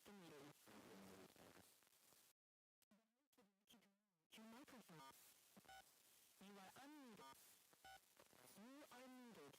the meeting. Your microphone. You are unmuted. You are muted.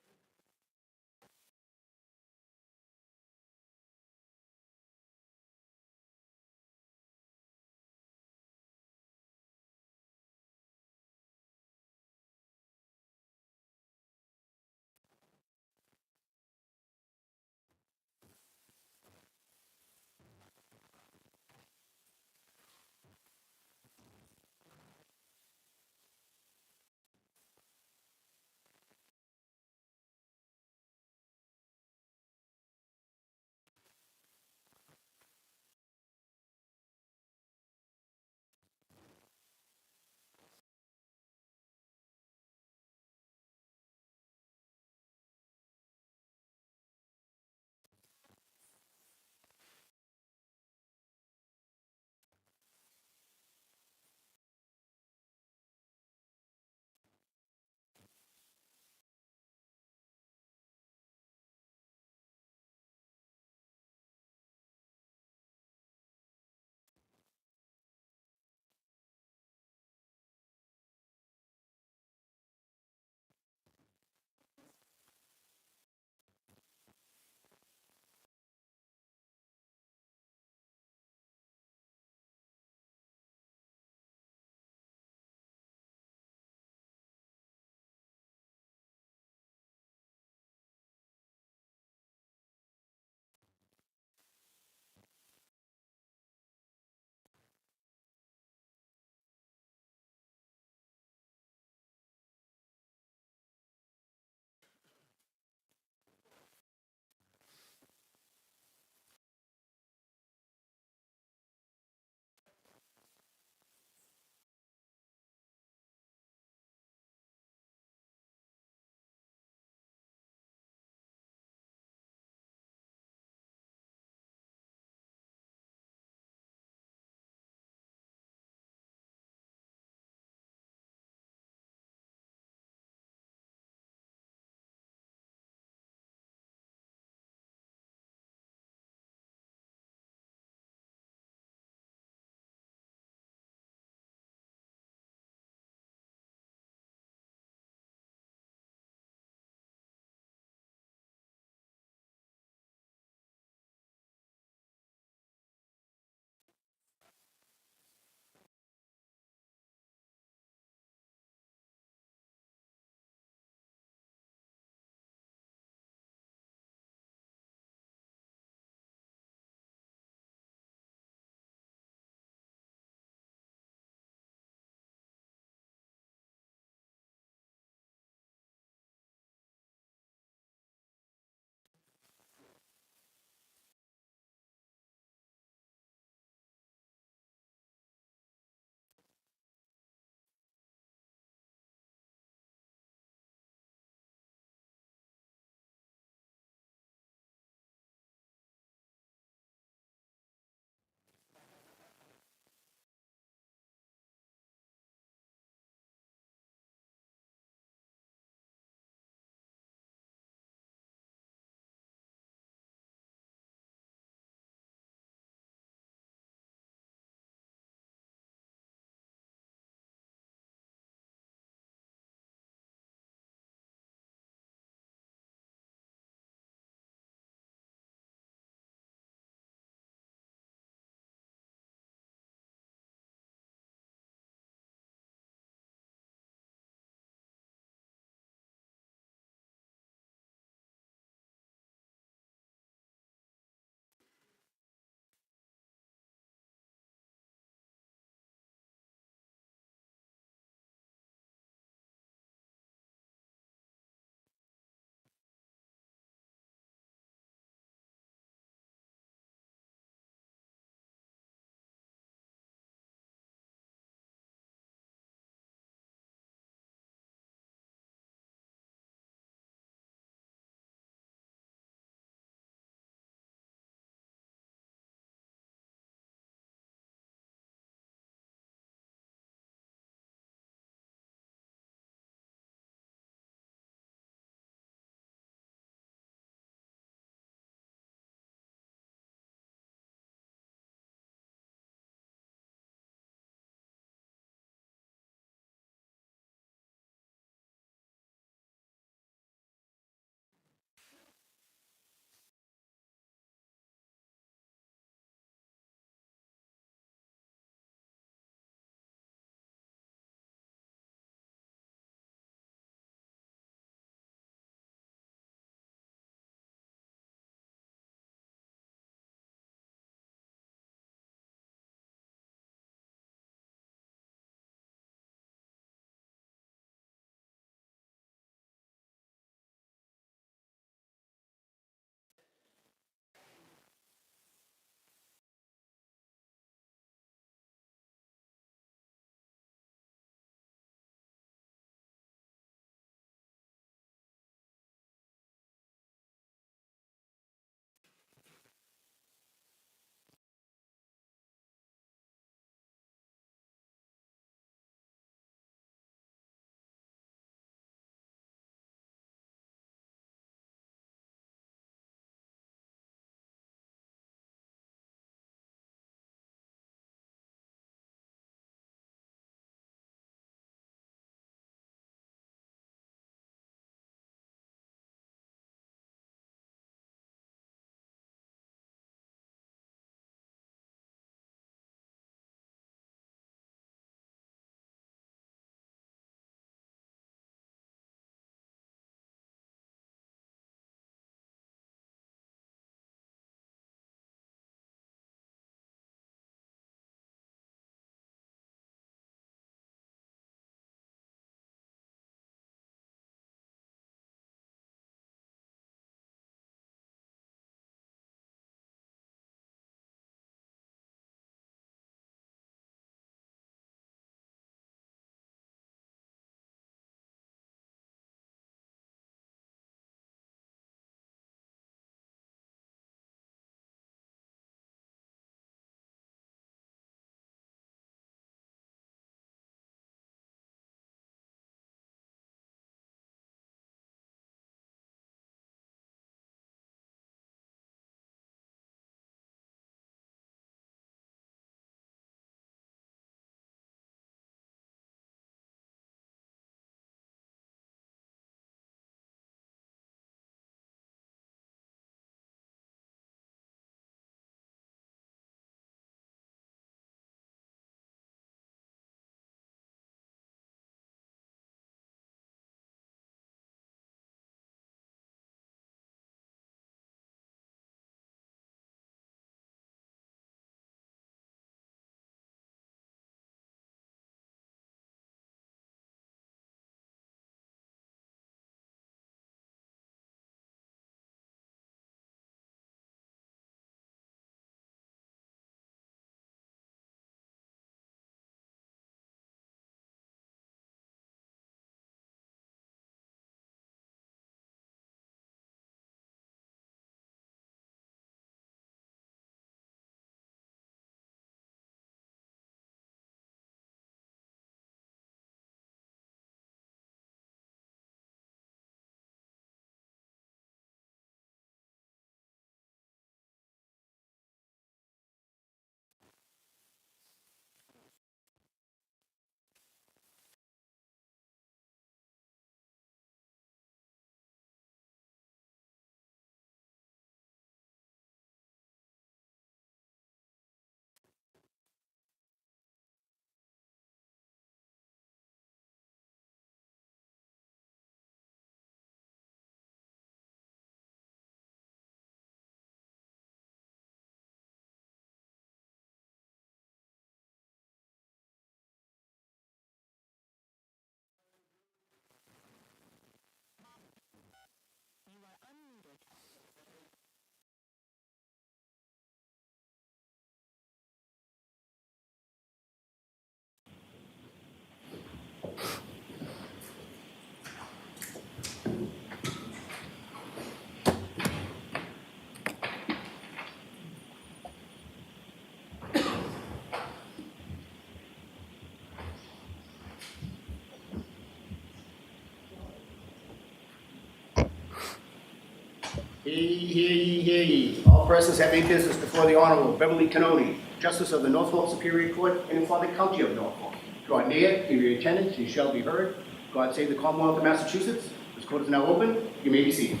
Hear ye. All persons having business before the Honorable Beverly Cannoni, Justice of the Norfolk Superior Court and for the County of Norfolk. Draw near, give your attendance, you shall be heard. God save the Commonwealth of Massachusetts. This court is now open. You may be seated.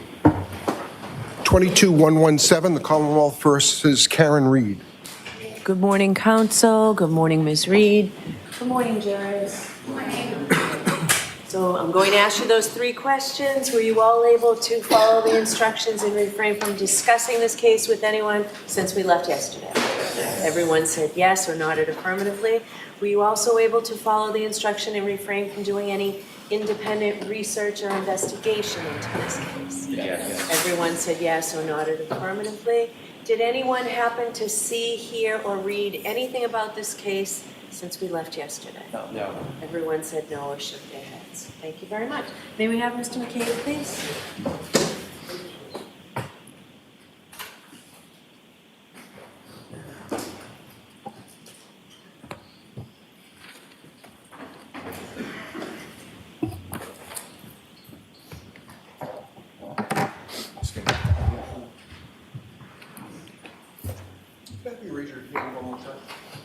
22-117, the Commonwealth versus Karen Reed. Good morning, counsel. Good morning, Ms. Reed. Good morning, jurors. Good morning. So I'm going to ask you those 3 questions. Were you all able to follow the instructions and refrain from discussing this case with anyone since we left yesterday? Everyone said yes or nodded affirmatively. Were you also able to follow the instruction and refrain from doing any independent research or investigation into this case? Yes. Everyone said yes or nodded affirmatively. Did anyone happen to see, hear, or read anything about this case since we left yesterday? No. Everyone said no or shook their heads. Thank you very much. May we have Mr. McCabe, please? Raise your hand one more time.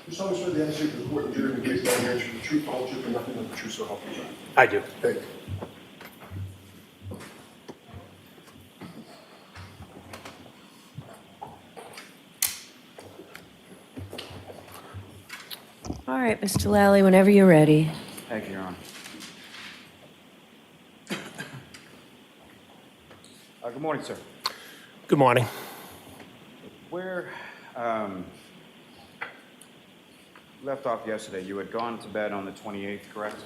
You solemnly swear the answer to the court and jury in the case down here is the truth, the whole truth, and nothing but the truth, so help you God. I do. Thank you. All right, Mr. Lally, whenever you're ready. Thank you, Your Honor. Good morning, sir. Good morning. Where left off yesterday, you had gone to bed on the 28th, correct?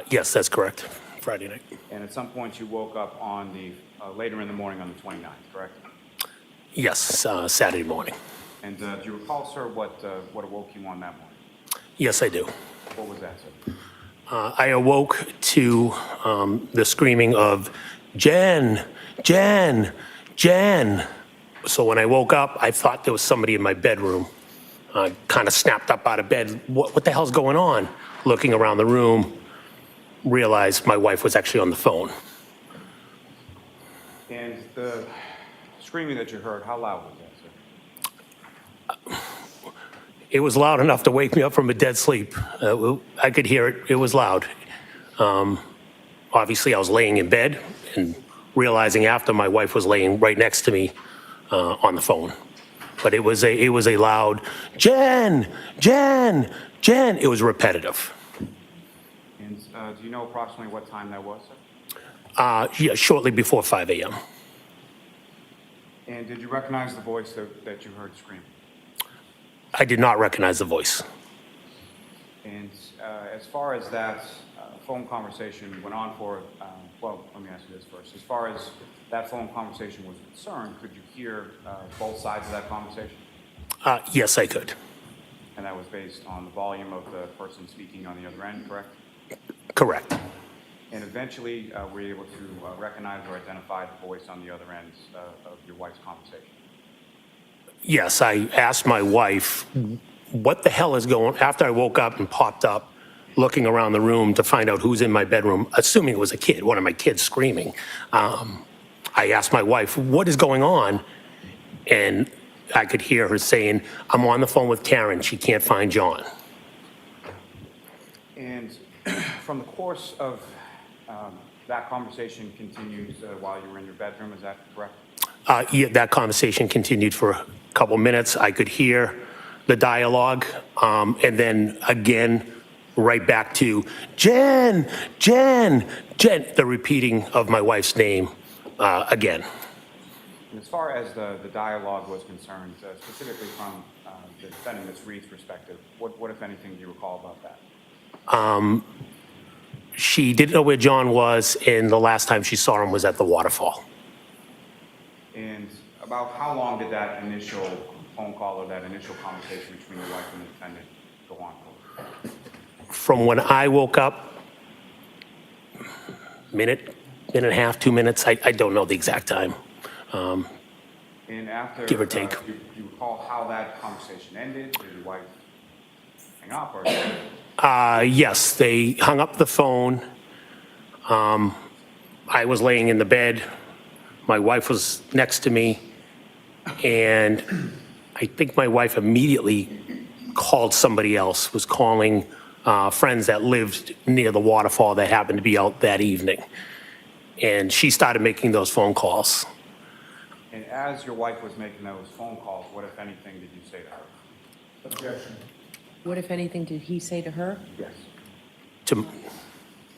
Yes, that's correct. Friday night. And at some point you woke up on the later in the morning on the 29th, correct? Yes, Saturday morning. And do you recall, sir, what awoke you on that morning? Yes, I do. What was that, sir? I awoke to the screaming of, Jen, Jen, Jen. So when I woke up, I thought there was somebody in my bedroom. I kind of snapped up out of bed. What the hell's going on? Looking around the room, realized my wife was actually on the phone. And the screaming that you heard, how loud was that, sir? It was loud enough to wake me up from a dead sleep. I could hear it. It was loud. Obviously, I was laying in bed and realizing after my wife was laying right next to me on the phone. But it was a loud, Jen, Jen, Jen. It was repetitive. And do you know approximately what time that was, sir? Yeah, shortly before 5 a.m. And did you recognize the voice that you heard scream? I did not recognize the voice. And as far as that phone conversation went on for, well, let me ask you this first. As far as that phone conversation was concerned, could you hear both sides of that conversation? Yes, I could. And that was based on the volume of the person speaking on the other end, correct? Correct. And eventually, were you able to recognize or identify the voice on the other end of your wife's conversation? Yes, I asked my wife, what the hell is going on? After I woke up and popped up, looking around the room to find out who's in my bedroom, assuming it was a kid, one of my kids screaming. I asked my wife, what is going on? And I could hear her saying, I'm on the phone with Karen. She can't find John. And from the course of that conversation continues while you were in your bedroom, is that correct? Yeah, that conversation continued for a couple minutes. I could hear the dialogue, and then again, right back to Jen, Jen, Jen, the repeating of my wife's name again. And as far as the dialogue was concerned, specifically from the defendant, Ms. Reed's perspective, what, if anything, do you recall about that? She didn't know where John was, and the last time she saw him was at the waterfall. And about how long did that initial phone call or that initial conversation between your wife and the defendant go on for? From when I woke up, minute and a half, 2 minutes, I don't know the exact time. And after, Give or take. Do you recall how that conversation ended? Did your wife hang up or? Yes, they hung up the phone. I was laying in the bed, My wife was next to me, and I think my wife immediately called somebody else, was calling friends that lived near the waterfall that happened to be out that evening. And she started making those phone calls. And as your wife was making those phone calls, what, if anything, did you say to her? Objection. What, if anything, did he say to her? Yes. To,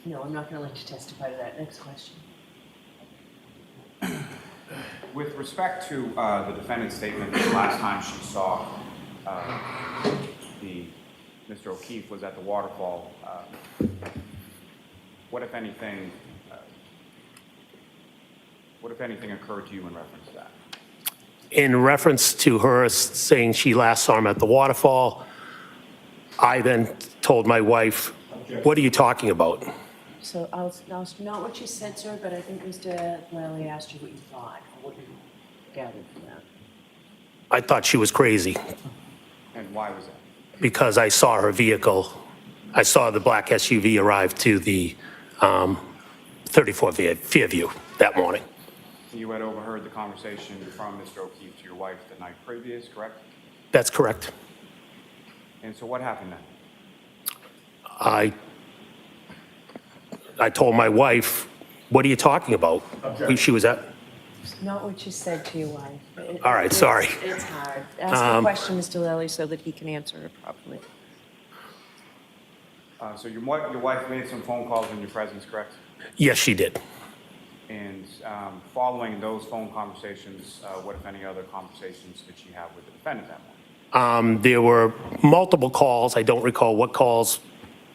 No, I'm not going to let you testify to that. Next question. With respect to the defendant's statement that the last time she saw Mr. O'Keefe was at the waterfall, what, if anything, occurred to you in reference to that? in reference to her saying she last saw him at the waterfall, I then told my wife, "What are you talking about?" So I'll not what you said, sir, but I think Mr. Lally asked you what you thought, or what you gathered from that. I thought she was crazy And why was that? because I saw her vehicle. I saw the black SUV arrive to the 34 Fairview that morning. You had overheard the conversation from Mr. O'Keefe to your wife the night previous, correct? That's correct. And so what happened then? I told my wife, "What are you talking about?" She was at, It's not what you said to your wife. All right, sorry. It's hard. Ask the question, Mr. Lally, so that he can answer it properly. So your wife made some phone calls in your presence, correct? yes, she did. And following those phone conversations, what, if any, other conversations did she have with the defendant that morning? There were multiple calls. I don't recall what calls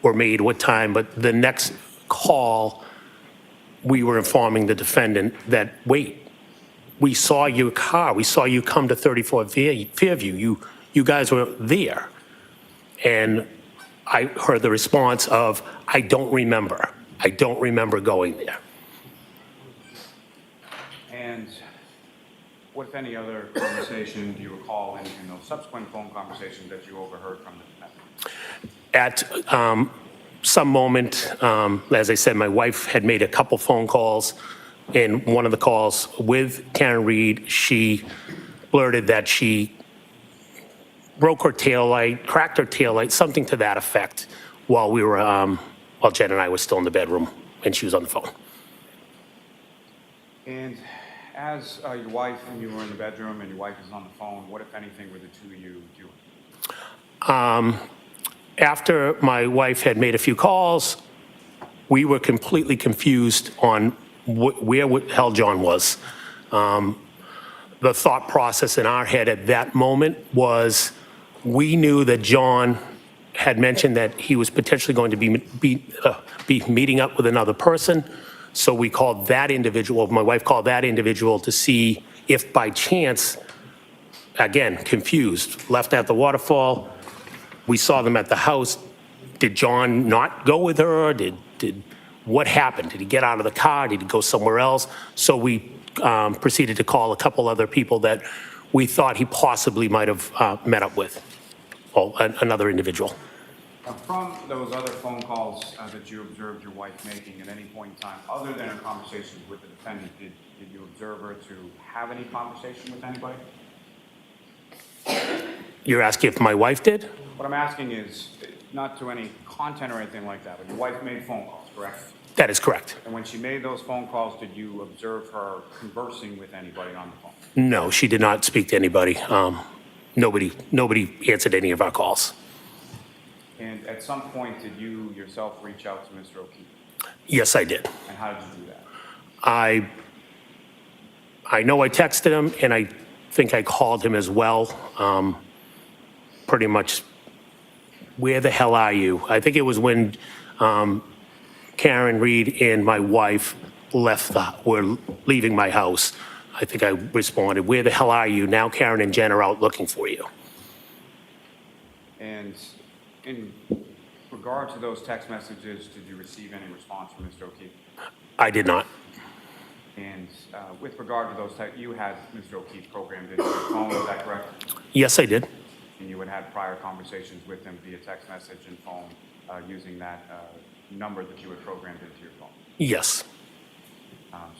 were made, what time, but the next call, we were informing the defendant that, wait, we saw your car. We saw you come to 34 Fairview. You guys were there. And I heard the response of, "I don't remember. I don't remember going there." And what, if any, other conversation do you recall in those subsequent phone conversations that you overheard from the defendant? At some moment, as I said, my wife had made a couple phone calls. In one of the calls with Karen Reed, she blurted that she broke her taillight, cracked her taillight, something to that effect, while Jen and I were still in the bedroom and she was on the phone. And as your wife and you were in the bedroom and your wife is on the phone, what, if anything, were the two of you doing? After my wife had made a few calls, we were completely confused on where the hell John was. The thought process in our head at that moment was we knew that John had mentioned that he was potentially going to be meeting up with another person. So we called that individual, my wife called that individual to see if by chance, again, confused, left at the waterfall. We saw them at the house. Did John not go with her? What happened? Did he get out of the car? Did he go somewhere else? So we proceeded to call a couple other people that we thought he possibly might have met up with, or another individual. Now, from those other phone calls that you observed your wife making at any point in time, other than her conversations with the defendant, did you observe her to have any conversation with anybody? You're asking if my wife did? What I'm asking is not to any content or anything like that, but your wife made phone calls, correct? That is correct. And when she made those phone calls, did you observe her conversing with anybody on the phone? No, she did not speak to anybody. Nobody answered any of our calls. And at some point, did you yourself reach out to Mr. O'Keefe? Yes, I did. And how did you do that? I know I texted him, and I think I called him as well. Pretty much, where the hell are you? I think it was when Karen Reed and my wife were leaving my house. I think I responded, "Where the hell are you? Now Karen and Jen are out looking for you." And in regard to those text messages, did you receive any response from Mr. O'Keefe? I did not. And with regard to those texts, you had Mr. O'Keefe programmed into your phone, is that correct? Yes, I did. And you had had prior conversations with him via text message and phone using that number that you had programmed into your phone? Yes.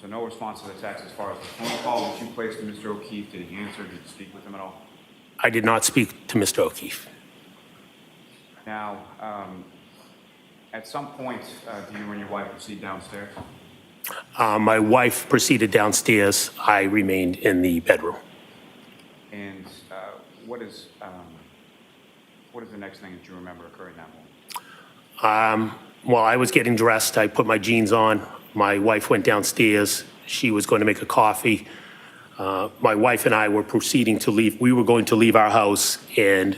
So no response to the text. As far as the phone call that you placed to Mr. O'Keefe, did he answer? Did you speak with him at all? I did not speak to Mr. O'Keefe. Now, at some point, do you and your wife proceed downstairs? My wife proceeded downstairs. I remained in the bedroom. And what is the next thing that you remember occurring that morning? While I was getting dressed, I put my jeans on. My wife went downstairs. She was going to make a coffee. My wife and I were proceeding to leave. We were going to leave our house and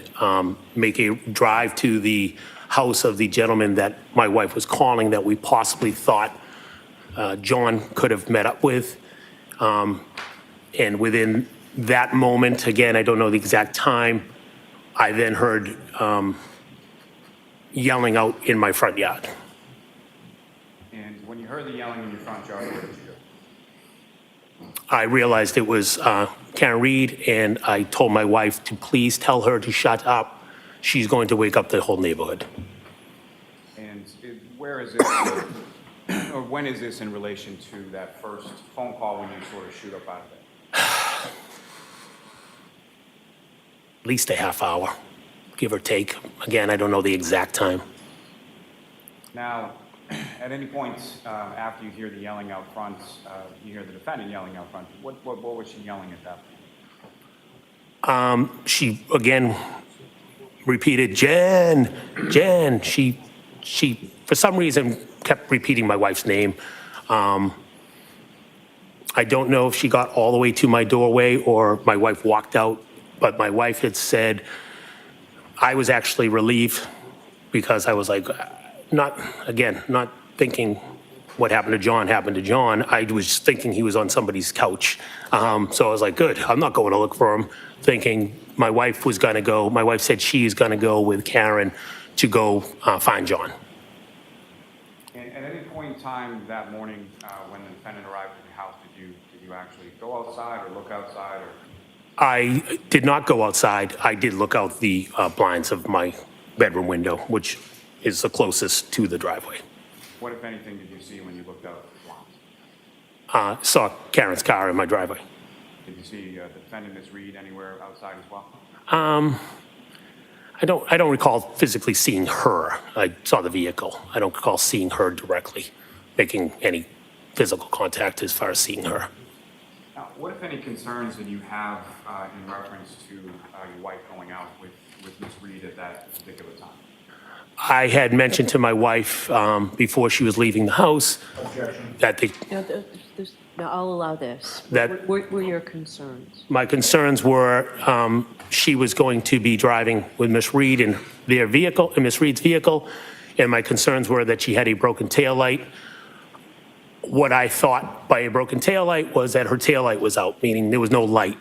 make a drive to the house of the gentleman that my wife was calling that we possibly thought John could have met up with. And within that moment, again, I don't know the exact time, I then heard yelling out in my front yard. And when you heard the yelling in your front yard, where did you go? I realized it was Karen Reed, and I told my wife to please tell her to shut up. She's going to wake up the whole neighborhood. And where is this, or when is this in relation to that first phone call when you sort of shoot up out of it? At least a half hour, give or take. Again, I don't know the exact time. Now, at any point after you hear the yelling out front, you hear the defendant yelling out front, what was she yelling at that point? She, again, repeated, Jen, Jen. She, for some reason, kept repeating my wife's name. I don't know if she got all the way to my doorway or my wife walked out, but my wife had said, I was actually relieved because I was like, not thinking what happened to John happened to John. I was thinking he was on somebody's couch. So I was like, good, I'm not going to look for him, thinking my wife was going to go. My wife said she's going to go with Karen to go find John. And at any point in time that morning when the defendant arrived at the house, did you actually go outside or look outside? Or? I did not go outside. I did look out the blinds of my bedroom window, which is the closest to the driveway. What, if anything, did you see when you looked out the blinds? Saw Karen's car in my driveway. Did you see the defendant, Ms. Reed, anywhere outside as well? I don't recall physically seeing her. I saw the vehicle. I don't recall seeing her directly, making any physical contact as far as seeing her. Now, what, if any, concerns that you have in reference to your wife going out with Ms. Reed at that particular time? I had mentioned to my wife before she was leaving the house that No, I'll allow this. That- What were your concerns? my concerns were she was going to be driving with Miss Reed in their vehicle, in Miss Reed's vehicle, and my concerns were that she had a broken taillight. What I thought by a broken taillight was that her taillight was out, meaning there was no light.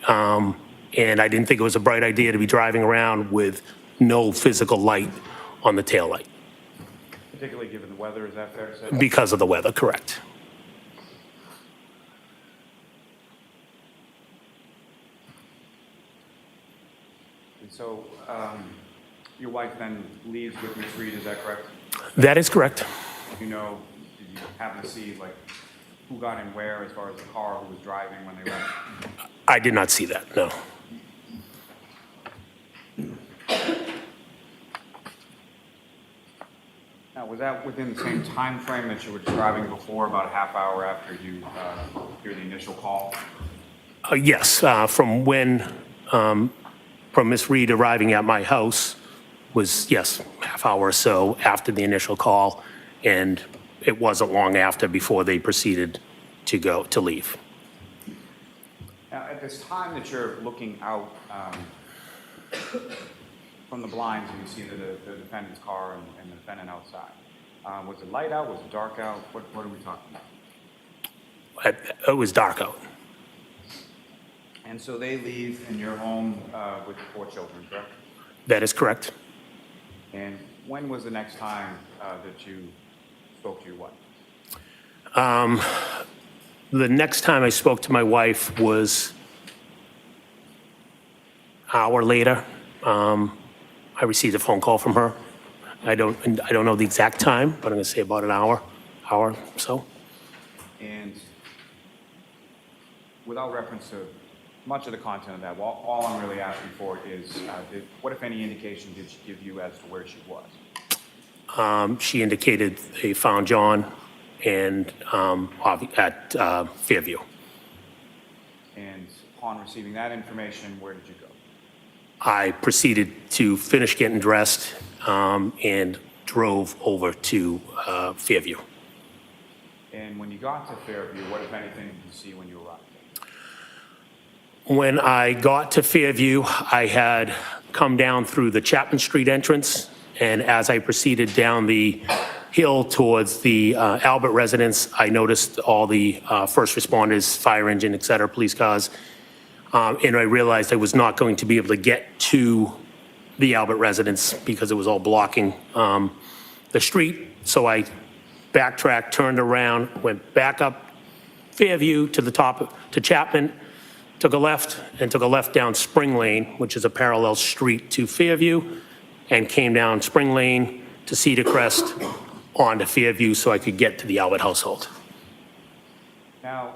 And I didn't think it was a bright idea to be driving around with no physical light on the taillight. Particularly given the weather, is that fair to say? Because of the weather, correct. And so your wife then leaves with Ms. Reed, is that correct? That is correct. Did you happen to see, like, who got in where as far as the car, who was driving when they left? I did not see that, no. Now, was that within the same time frame that you were describing before, about a half hour after you hear the initial call? Yes, from Miss Reed arriving at my house was, yes, half hour or so after the initial call, and it wasn't long after before they proceeded to leave. Now, at this time that you're looking out from the blinds and you see the defendant's car and the defendant outside, was it light out? Was it dark out? What are we talking about? It was dark out. And so they leave and you're home with the 4 children, correct? That is correct. And when was the next time that you spoke to your wife? The next time I spoke to my wife was an hour later. I received a phone call from her. I don't know the exact time, but I'm going to say about an hour or so. And without reference to much of the content of that, all I'm really asking for is, what, if any, indication did she give you as to where she was? She indicated they found John and at Fairview. And upon receiving that information, where did you go? I proceeded to finish getting dressed and drove over to Fairview. And when you got to Fairview, what, if anything, did you see when you arrived? When I got to Fairview, I had come down through the Chapman Street entrance, and as I proceeded down the hill towards the Albert residence, I noticed all the first responders, fire engine, et cetera, police cars, and I realized I was not going to be able to get to the Albert residence because it was all blocking the street. So I backtracked, turned around, went back up Fairview to the top, to Chapman, took a left, and took a left down Spring Lane, which is a parallel street to Fairview, and came down Spring Lane to Cedar Crest onto Fairview so I could get to the Albert household. Now,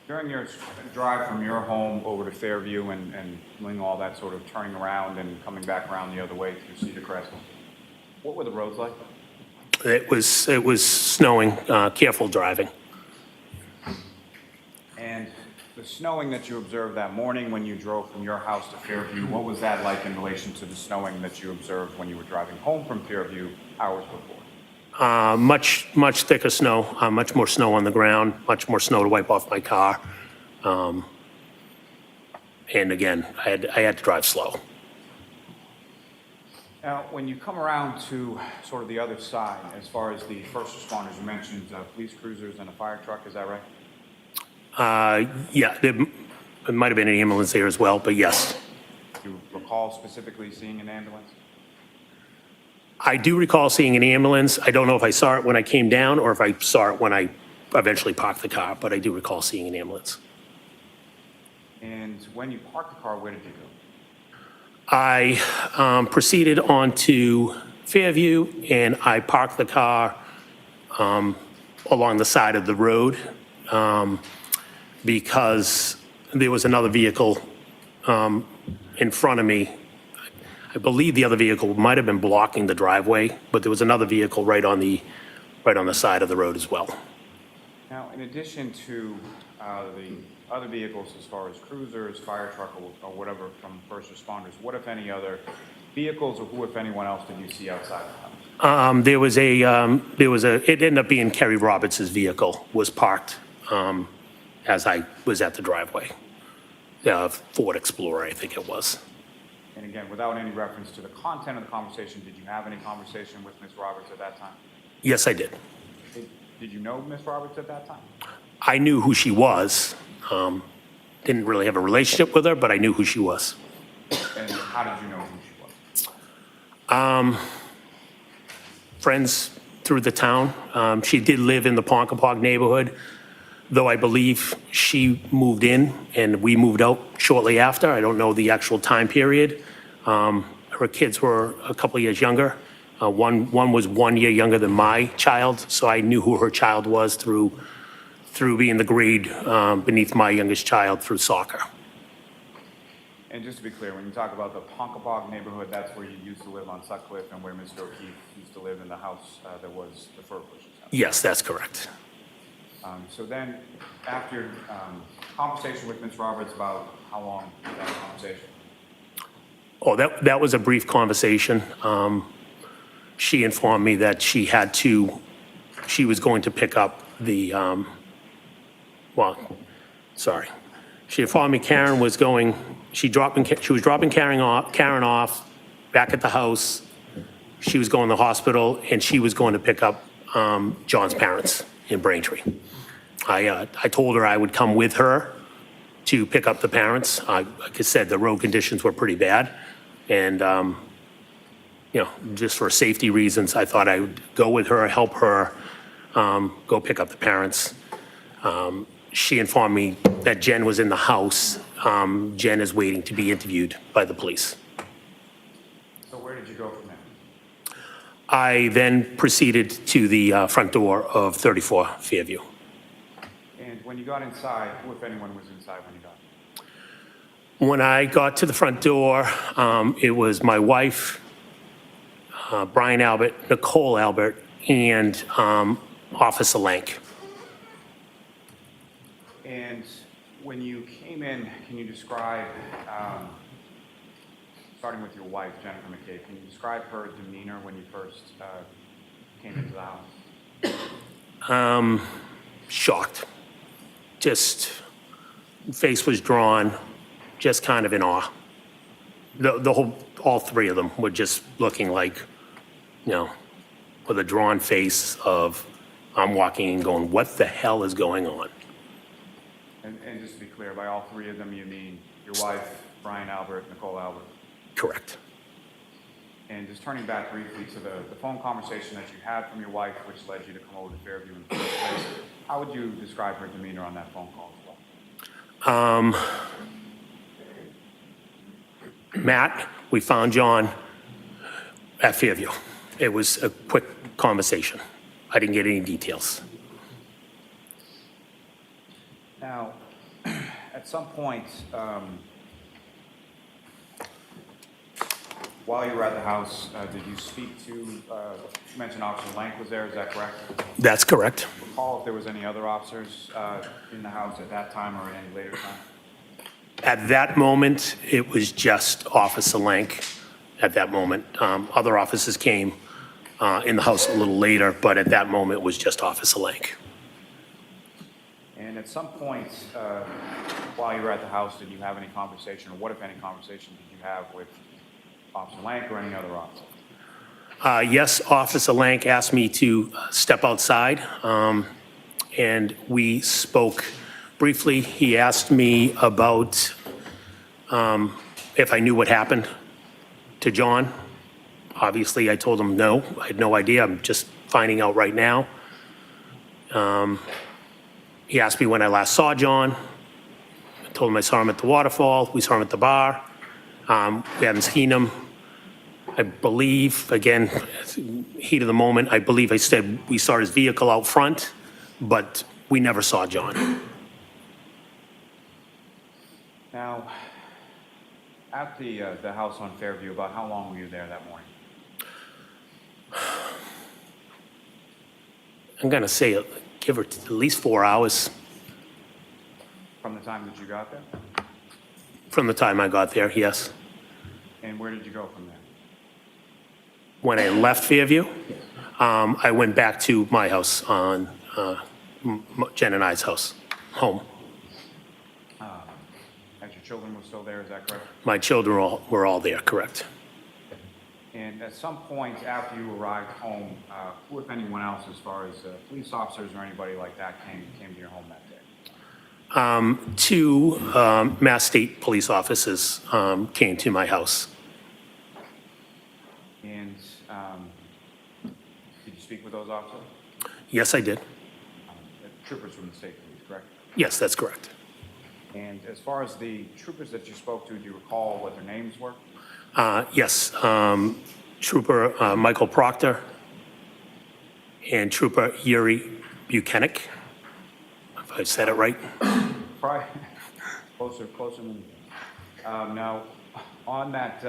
during your drive from your home over to Fairview and doing all that sort of turning around and coming back around the other way through Cedar Crest, what were the roads like? It was snowing, careful driving. And the snowing that you observed that morning when you drove from your house to Fairview, what was that like in relation to the snowing that you observed when you were driving home from Fairview hours before? Much thicker snow, much more snow on the ground, much more snow to wipe off my car. And again, I had to drive slow. Now, when you come around to sort of the other side, as far as the first responders, you mentioned police cruisers and a fire truck, is that right? Yeah, there might have been an ambulance there as well, but yes. Do you recall specifically seeing an ambulance? I do recall seeing an ambulance. I don't know if I saw it when I came down or if I saw it when I eventually parked the car, but I do recall seeing an ambulance. And when you parked the car, where did you go? I proceeded on to Fairview, and I parked the car along the side of the road because there was another vehicle in front of me. I believe the other vehicle might have been blocking the driveway, but there was another vehicle right on the side of the road as well. Now, in addition to the other vehicles, as far as cruisers, fire truck, or whatever from first responders, what, if any, other vehicles, or who, if anyone else, did you see outside the house? It ended up being Kerry Roberts' vehicle was parked as I was at the driveway. Ford Explorer, I think it was. And again, without any reference to the content of the conversation, did you have any conversation with Ms. Roberts at that time? Yes, I did. Did you know Ms. Roberts at that time? I knew who she was. Didn't really have a relationship with her, but I knew who she was. And how did you know who she was? Friends through the town. She did live in the Ponkapog neighborhood, though I believe she moved in and we moved out shortly after. I don't know the actual time period. Her kids were a couple of years younger. One was 1 year younger than my child, so I knew who her child was through being the grade beneath my youngest child through soccer. And just to be clear, when you talk about the Ponkapog neighborhood, that's where you used to live on Sutcliffe and where Mr. O'Keefe used to live in the house that was the fur bushes house. Yes, that's correct. So then, after your conversation with Ms. Roberts, about how long was that conversation? Oh, that was a brief conversation. She informed me that she was going to pick up the, She informed me Karen was going, she was dropping Karen off back at the house. She was going to the hospital, and she was going to pick up John's parents in Braintree. I told her I would come with her to pick up the parents. Like I said, the road conditions were pretty bad, and just for safety reasons, I thought I would go with her, help her go pick up the parents. She informed me that Jen was in the house. Jen is waiting to be interviewed by the police. So where did you go from I then proceeded to the front door of 34 Fairview. And when you got inside, who, if anyone, was inside when you got? When I got to the front door, it was my wife, Brian Albert, Nicole Albert, and Officer Lank. And when you came in, can you describe, starting with your wife, Jennifer McCabe, can you describe her demeanor when you first came into the house? Shocked. Just, face was drawn, just kind of in awe. All three of them were just looking like, with a drawn face of, I'm walking and going, what the hell is going on? And just to be clear, by all three of them, you mean your wife, Brian Albert, Nicole Albert? Correct. And just turning back briefly to the phone conversation that you had from your wife, which led you to come over to Fairview in the first place, how would you describe her demeanor on that phone call as well? Matt, we found John at Fairview. It was a quick conversation. I didn't get any details. Now, at some point, while you were at the house, did you speak to, you mentioned Officer Lank was there, is that correct? That's correct. Recall if there was any other officers in the house at that time or at any later time? At that moment, it was just Officer Lank at that moment. Other officers came in the house a little later, but at that moment, it was just Officer Lank. And at some point, while you were at the house, did you have any conversation, or what, if any, conversation did you have with Officer Lank or any other officer? Yes, Officer Lank asked me to step outside, and we spoke briefly. He asked me about if I knew what happened to John. Obviously, I told him no. I had no idea. I'm just finding out right now. He asked me when I last saw John. I told him I saw him at the waterfall. We saw him at the bar. We haven't seen him. I believe, again, heat of the moment, I believe I said we saw his vehicle out front, but we never saw John. Now, at the house on Fairview, about how long were you there that morning? I'm going to say give her at least 4 hours From the time that you got there? from the time I got there, yes. And where did you go from there? When I left Fairview, I went back to my house on Jen and I's house, home. As your children were still there, is that correct? My children were all there, correct. And at some point after you arrived home, who, if anyone else, as far as police officers or anybody like that, came to your home that day? Two Mass State police officers came to my house. And did you speak with those officers? Yes, I did. Troopers from the state police, correct? Yes, that's correct. And as far as the troopers that you spoke to, do you recall what their names were? Yes, Trooper Michael Proctor and Trooper Yuri Buchanan, if I said it right. Probably closer than. Now, on that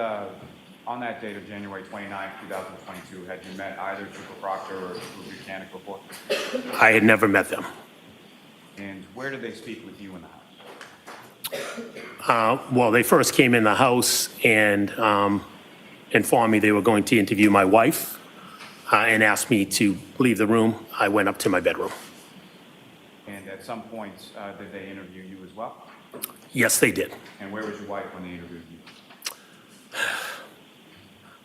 date of January 29th, 2022, had you met either Trooper Proctor or Trooper Buchanan before? I had never met them. And where did they speak with you in the house? Well, they first came in the house and informed me they were going to interview my wife and asked me to leave the room. I went up to my bedroom. And at some point, did they interview you as well? Yes, they did. And where was your wife when they interviewed you?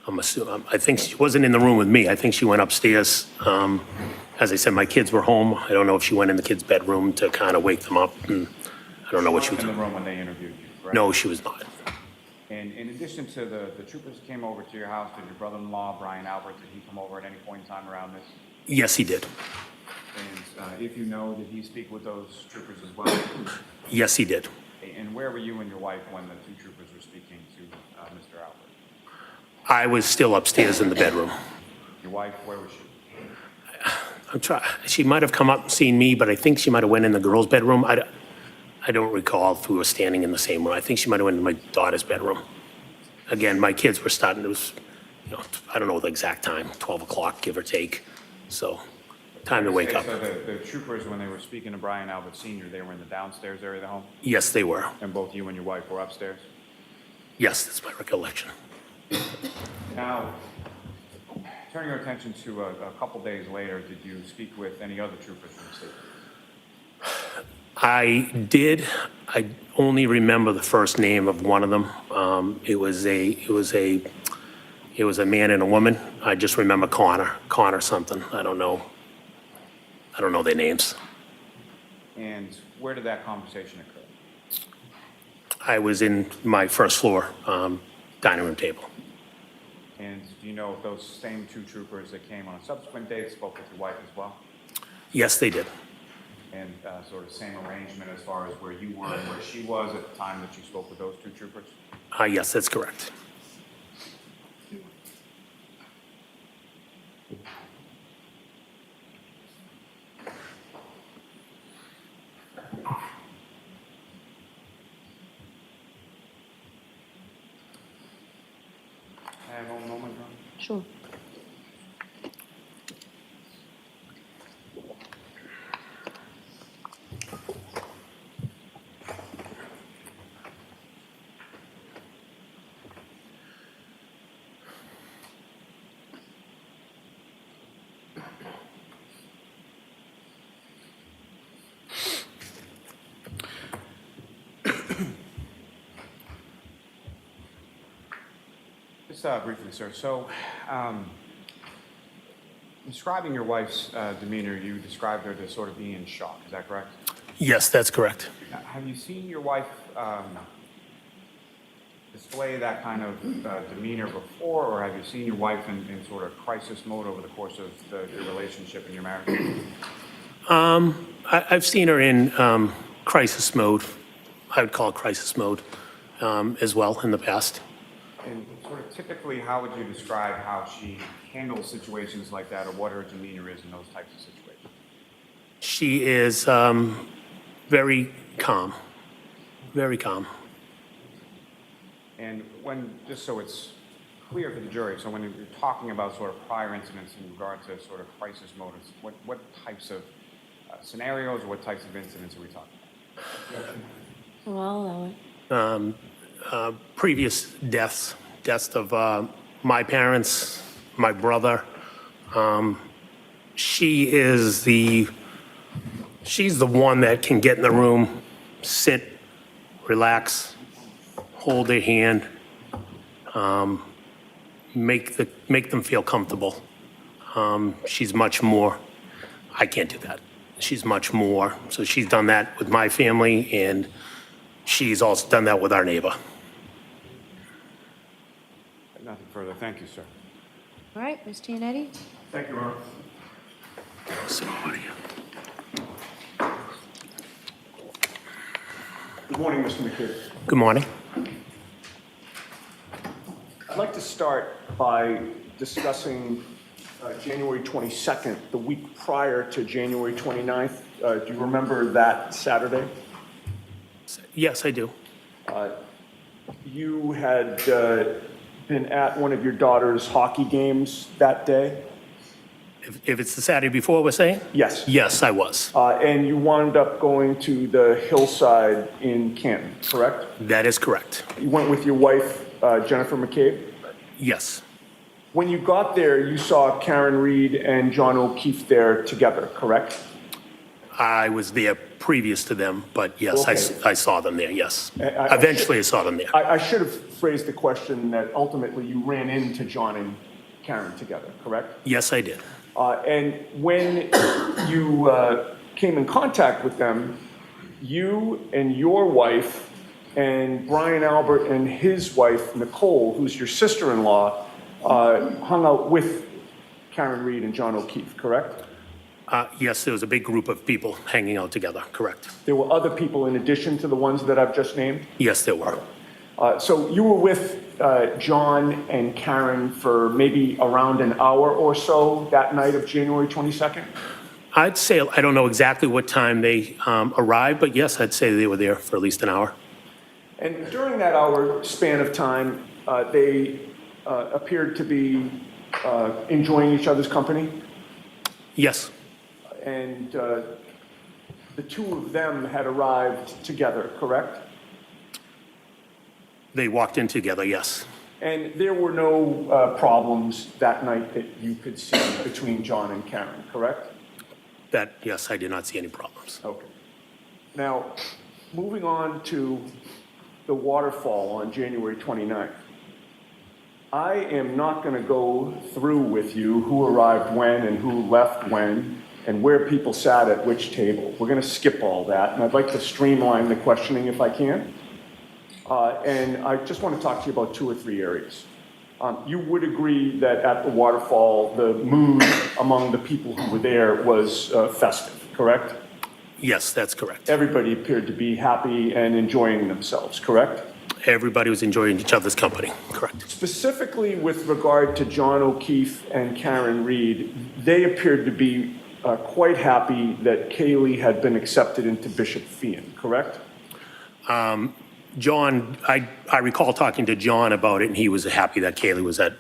I think she wasn't in the room with me. I think she went upstairs. As I said, my kids were home. I don't know if she went in the kids' bedroom to kind of wake them up. And I don't know what she was in doing. the room when they interviewed you, correct? No, she was not. And in addition to the troopers that came over to your house, did your brother-in-law, Brian Albert, did he come over at any point in time around this? Yes, he did. And if you know, did he speak with those troopers as well? Yes, he did. And where were you and your wife when the two troopers were speaking to Mr. Albert? I was still upstairs in the bedroom. Your wife? Where was she? She might have come up and seen me, but I think she might have went in the girls' bedroom. I don't recall if we were standing in the same room. I think she might have went in my daughter's bedroom. Again, my kids were starting, it was, I don't know the exact time, 12 o'clock, give or take. So, time to wake up. So the troopers, when they were speaking to Brian Albert Sr., they were in the downstairs area of the home? Yes, they were. And both you and your wife were upstairs? Yes, that's my recollection. Now, turning your attention to a couple days later, did you speak with any other troopers from the state? I did. I only remember the first name of one of them. It was a man and a woman. I just remember Connor something. I don't know their names. And where did that conversation occur? I was in my first floor dining room table. And do you know if those same two troopers that came on a subsequent date spoke with your wife as well? Yes, they did. And sort of same arrangement as far as where you were and where she was at the time that you spoke with those two troopers? Yes, that's correct. Have one moment, John. Sure. Just briefly, sir. So, describing your wife's demeanor, you described her to sort of be in shock. Is that correct? Yes, that's correct. Now, have you seen your wife display that kind of demeanor before, or have you seen your wife in sort of crisis mode over the course of your relationship and your marriage? I've seen her in crisis mode. I would call it crisis mode as well in the past. And sort of typically, how would you describe how she handles situations like that, or what her demeanor is in those types of situations? She is very calm, very calm. And when, just so it's clear for the jury, so when you're talking about sort of prior incidents in regard to sort of crisis modes, what types of scenarios or what types of incidents are we talking about? Well, I'll allow it. Previous deaths of my parents, my brother. She's the one that can get in the room, sit, relax, hold their hand, make them feel comfortable. She's much more. I can't do that. She's much more. So she's done that with my family, and she's also done that with our neighbor. Nothing further. Thank you, sir. All right, Ms. Giannetti? Thank you, Your Honor. So, what do you- Good morning, Mr. McCabe. Good morning. I'd like to start by discussing January 22nd, the week prior to January 29th. Do you remember that Saturday? Yes, I do. You had been at one of your daughter's hockey games that day? If it's the Saturday before, we're saying? Yes. Yes, I was. And you wound up going to the hillside in Canton, correct? That is correct. You went with your wife, Jennifer McCabe? Yes. When you got there, you saw Karen Reed and John O'Keefe there together, correct? I was there previous to them, but yes, Okay. I saw them there, yes. I Eventually, I saw them there. I should have phrased the question that ultimately you ran into John and Karen together, correct? Yes, I did. And when you came in contact with them, you and your wife and Brian Albert and his wife, Nicole, who's your sister-in-law, hung out with Karen Reed and John O'Keefe, correct? Yes, there was a big group of people hanging out together, correct. There were other people in addition to the ones that I've just named? Yes, there were. So you were with John and Karen for maybe around an hour or so that night of January 22nd? I'd say, I don't know exactly what time they arrived, but yes, I'd say they were there for at least an hour. And during that hour span of time, they appeared to be enjoying each other's company? Yes, And the two of them had arrived together, correct? they walked in together, yes. And there were no problems that night that you could see between John and Karen, correct? That, yes, I did not see any problems. Okay. Now, moving on to the waterfall on January 29th. I am not going to go through with you who arrived when and who left when and where people sat at which table. We're going to skip all that, and I'd like to streamline the questioning if I can. And I just want to talk to you about 2 or 3 areas. You would agree that at the waterfall, the mood among the people who were there was festive, correct? Yes, that's correct. Everybody appeared to be happy and enjoying themselves, correct? Everybody was enjoying each other's company, correct. Specifically with regard to John O'Keefe and Karen Reed, they appeared to be quite happy that Kaylee had been accepted into Bishop Fian, correct? John, I recall talking to John about it, and he was happy that Kaylee was at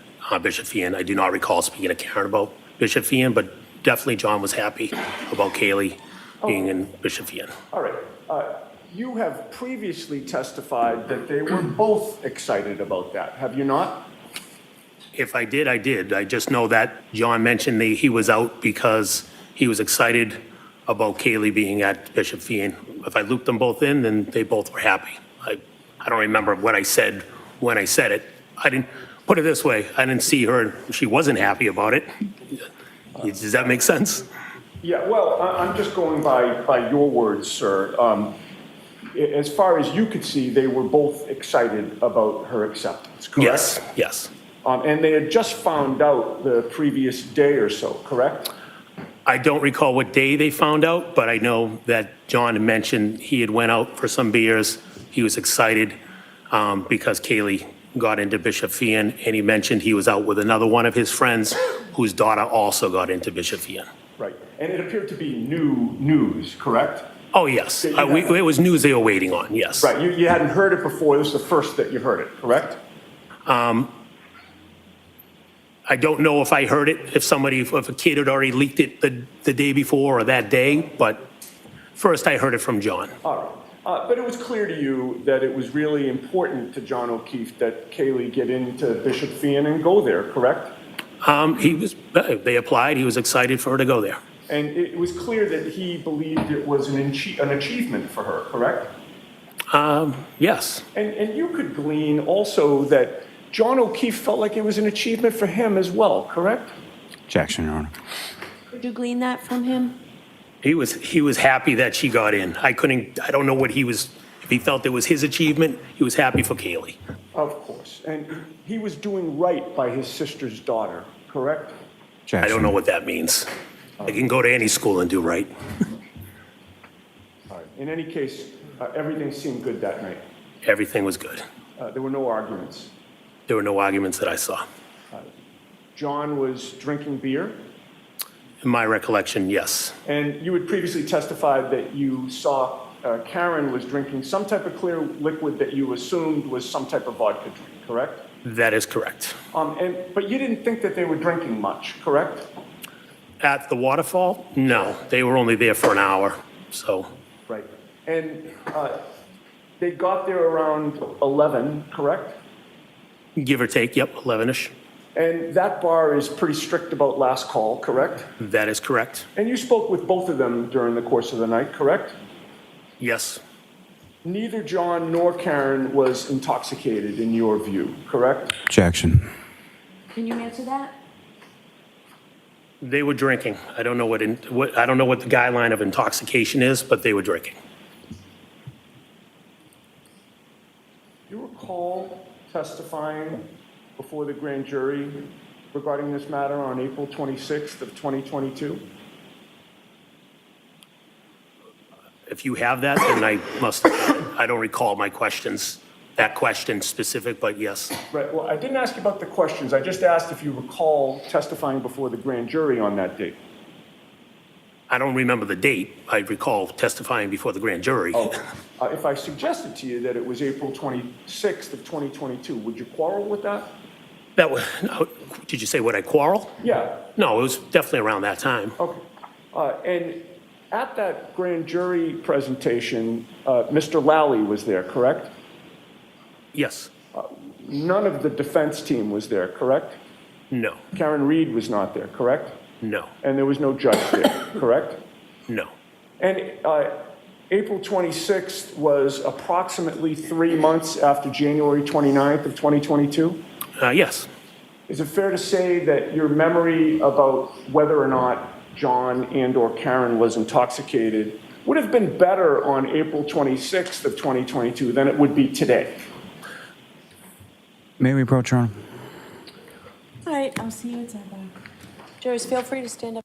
Bishop Fian. I do not recall speaking to Karen about Bishop Fian, but definitely John was happy about Kaylee being in Bishop Fian. All right. You have previously testified that they were both excited about that, have you not? If I did, I did. I just know that John mentioned he was out because he was excited about Kaylee being at Bishop Fian. If I looped them both in, then they both were happy. I don't remember what I said when I said it. I didn't, put it this way, I didn't see her, she wasn't happy about it. Does that make sense? Yeah, well, I'm just going by your words, sir. As far as you could see, they were both excited about her acceptance, correct? Yes, yes. And they had just found out the previous day or so, correct? I don't recall what day they found out, but I know that John mentioned he had went out for some beers. He was excited because Kaylee got into Bishop Fian, and he mentioned he was out with another one of his friends whose daughter also got into Bishop Fian. Right, and it appeared to be new news, correct? Oh, yes. It was news they were waiting on, yes. Right, you hadn't heard it before, this is the first that you heard it, correct? I don't know if I heard it, if a kid had already leaked it the day before or that day, but first I heard it from John. All right. But it was clear to you that it was really important to John O'Keefe that Kaylee get into Bishop Fian and go there, correct? They applied, he was excited for her to go there. And it was clear that he believed it was an achievement for her, correct? Yes. And you could glean also that John O'Keefe felt like it was an achievement for him as well, correct? Objection, Your Honor. Could you glean that from him? He was happy that she got in. I don't know what if he felt it was his achievement, he was happy for Kaylee. Of course. And he was doing right by his sister's daughter, correct? I don't know what that means. I can go to any school and do right. All right. In any case, everything seemed good that night. Everything was good. There were no arguments. There were no arguments that I saw. John was drinking beer. In my recollection, yes. And you had previously testified that you saw Karen was drinking some type of clear liquid that you assumed was some type of vodka drink, correct? That is correct. But you didn't think that they were drinking much, correct? At the waterfall? No, they were only there for an hour, so. Right. And they got there around 11, correct? Give or take, yep, 11-ish. And that bar is pretty strict about last call, correct? That is correct. And you spoke with both of them during the course of the night, correct? Yes, Neither John nor Karen was intoxicated in your view, correct? Objection. Can you answer that? they were drinking. I don't know what the guideline of intoxication is, but they were drinking. Do you recall testifying before the grand jury regarding this matter on April 26th of 2022? If you have that, then I don't recall my questions that question specific, but yes. Right, well, I didn't ask you about the questions. I just asked if you recall testifying before the grand jury on that date. I don't remember the date. I recall testifying before the grand jury. Oh, if I suggested to you that it was April 26th of 2022, would you quarrel with that? That was, no, did you say would I quarrel? Yeah, No, it was definitely around that time. okay. And at that grand jury presentation, Mr. Lally was there, correct? Yes. None of the defense team was there, correct? No. Karen Reed was not there, correct? No. And there was no judge there, correct? No. And April 26th was approximately 3 months after January 29th of 2022? Yes. Is it fair to say that your memory about whether or not John and/or Karen was intoxicated would have been better on April 26th of 2022 than it would be today? May we approach, Your Honor? All right, I'll see you inside back. Jurors, feel free to stand up.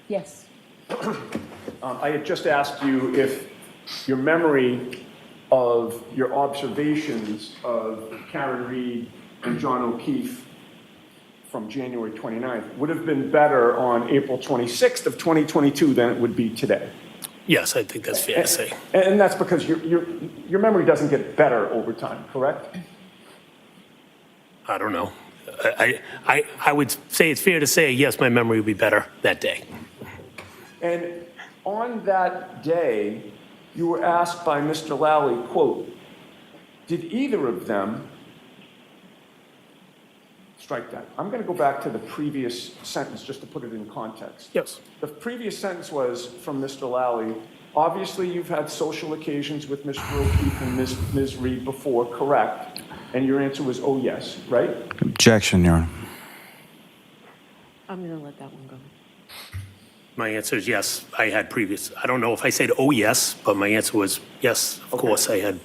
Yes. I had just asked you if your memory of your observations of Karen Reed and John O'Keefe from January 29th would have been better on April 26th of 2022 than it would be today. Yes, I think that's fair to say. And that's because your memory doesn't get better over time, correct? I don't know. I would say it's fair to say, yes, my memory would be better that day. And on that day, you were asked by Mr. Lally, quote, did either of them, strike that. I'm going to go back to the previous sentence just to put it in context. Yes. The previous sentence was from Mr. Lally, obviously you've had social occasions with Mr. O'Keefe and Ms. Reed before, correct? And your answer was, oh, yes, right? Objection, Your Honor. I'm going to let that one go. My answer is yes, I had previous. I don't know if I said, oh, yes, but my answer was yes, of course, I had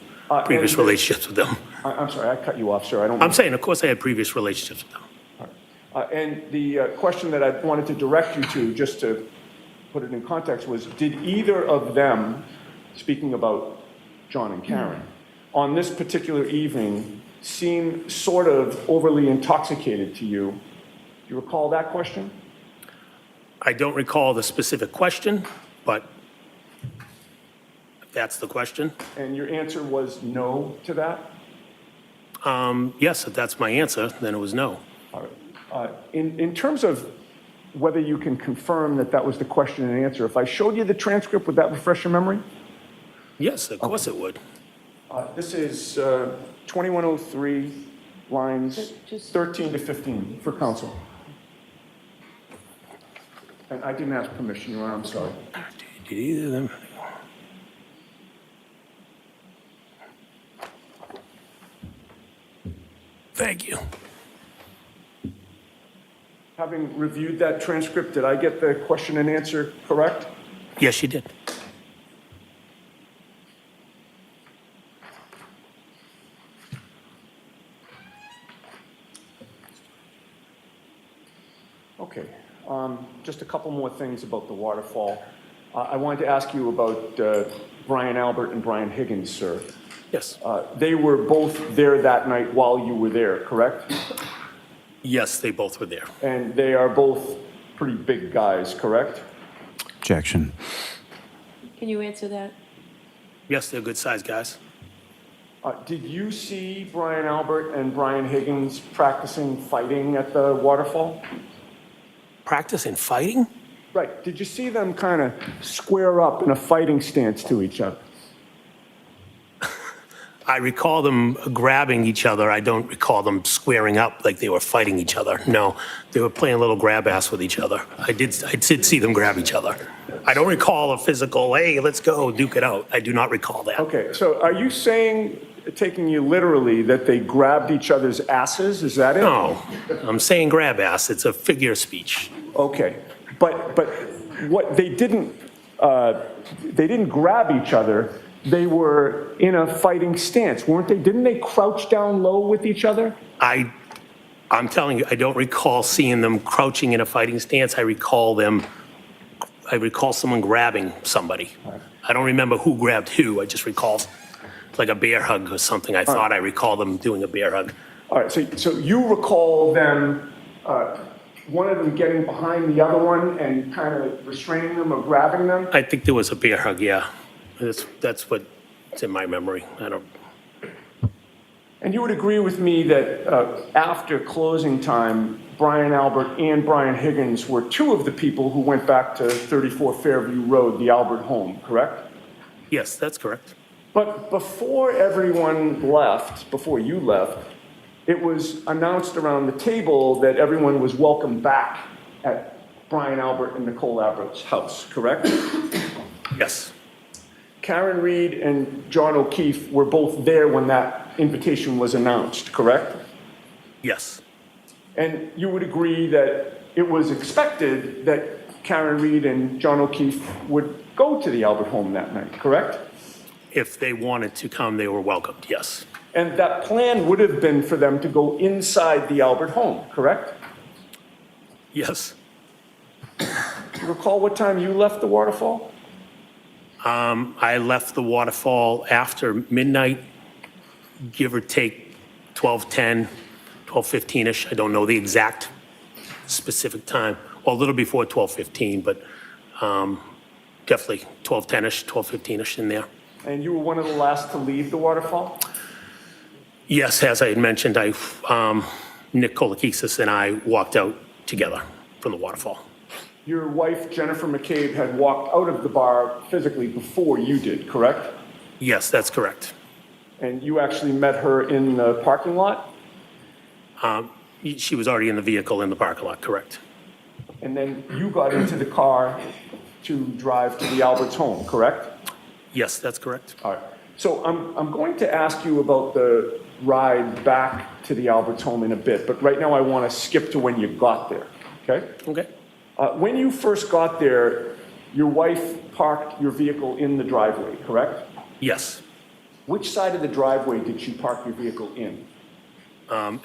previous relationships with them. I'm sorry, I cut you off, sir. I'm saying, of course, I had previous relationships with them. And the question that I wanted to direct you to, just to put it in context, was did either of them, speaking about John and Karen, on this particular evening seem sort of overly intoxicated to you? Do you recall that question? I don't recall the specific question, but if that's the question, And your answer was no to that? yes, if that's my answer, then it was no. All right. In terms of whether you can confirm that that was the question and answer, if I showed you the transcript, would that refresh your memory? Yes, of course it would. This is 2103, lines Just- 13 to 15 for counsel. And I didn't ask permission, Your Honor, I'm sorry. Did either of them? Thank you. Having reviewed that transcript, did I get the question and answer correct? Yes, you did. Okay, just a couple more things about the waterfall. I wanted to ask you about Brian Albert and Brian Higgins, sir. Yes. They were both there that night while you were there, correct? Yes, they both were there. And they are both pretty big guys, correct? Objection. Can you answer that? Yes, they're good-sized guys. Did you see Brian Albert and Brian Higgins practicing fighting at the waterfall? Practicing fighting? Right. Did you see them kind of square up in a fighting stance to each other? I recall them grabbing each other. I don't recall them squaring up like they were fighting each other. No, they were playing a little grab ass with each other. I did see them grab each other. I don't recall a physical, hey, let's go, duke it out. I do not recall that. Okay, so are you saying, taking you literally, that they grabbed each other's asses? Is that it? No, I'm saying grab ass. It's a figure of speech. Okay, but what they didn't grab each other. They were in a fighting stance, weren't they? Didn't they crouch down low with each other? I'm telling you, I don't recall seeing them crouching in a fighting stance. I recall someone grabbing somebody. I don't remember who grabbed who. I just recall like a bear hug or something. I thought I recall them doing a bear hug. All right, so you recall them, one of them getting behind the other one and kind of restraining them or grabbing them? I think there was a bear hug, yeah. That's what's in my memory. I don't. And you would agree with me that after closing time, Brian Albert and Brian Higgins were two of the people who went back to 34 Fairview Road, the Albert home, correct? Yes, that's correct. But before everyone left, before you left, it was announced around the table that everyone was welcome back at Brian Albert and Nicole Albert's house, correct? Yes. Karen Reed and John O'Keefe were both there when that invitation was announced, correct? Yes. And you would agree that it was expected that Karen Reed and John O'Keefe would go to the Albert home that night, correct? If they wanted to come, they were welcomed, yes. And that plan would have been for them to go inside the Albert home, correct? Yes. Do you recall what time you left the waterfall? I left the waterfall after midnight, give or take 12:10, 12:15-ish. I don't know the exact specific time. Well, a little before 12:15, but definitely 12:10-ish, 12:15-ish in there. And you were one of the last to leave the waterfall? Yes, as I had mentioned, Nick Kolakis and I walked out together from the waterfall. Your wife, Jennifer McCabe, had walked out of the bar physically before you did, correct? Yes, that's correct. And you actually met her in the parking lot? She was already in the vehicle in the parking lot, correct? And then you got into the car to drive to the Alberts home, correct? Yes, that's correct. All right. So I'm going to ask you about the ride back to the Alberts home in a bit, but right now I want to skip to when you got there, okay? Okay. When you first got there, your wife parked your vehicle in the driveway, correct? Yes. Which side of the driveway did she park your vehicle in?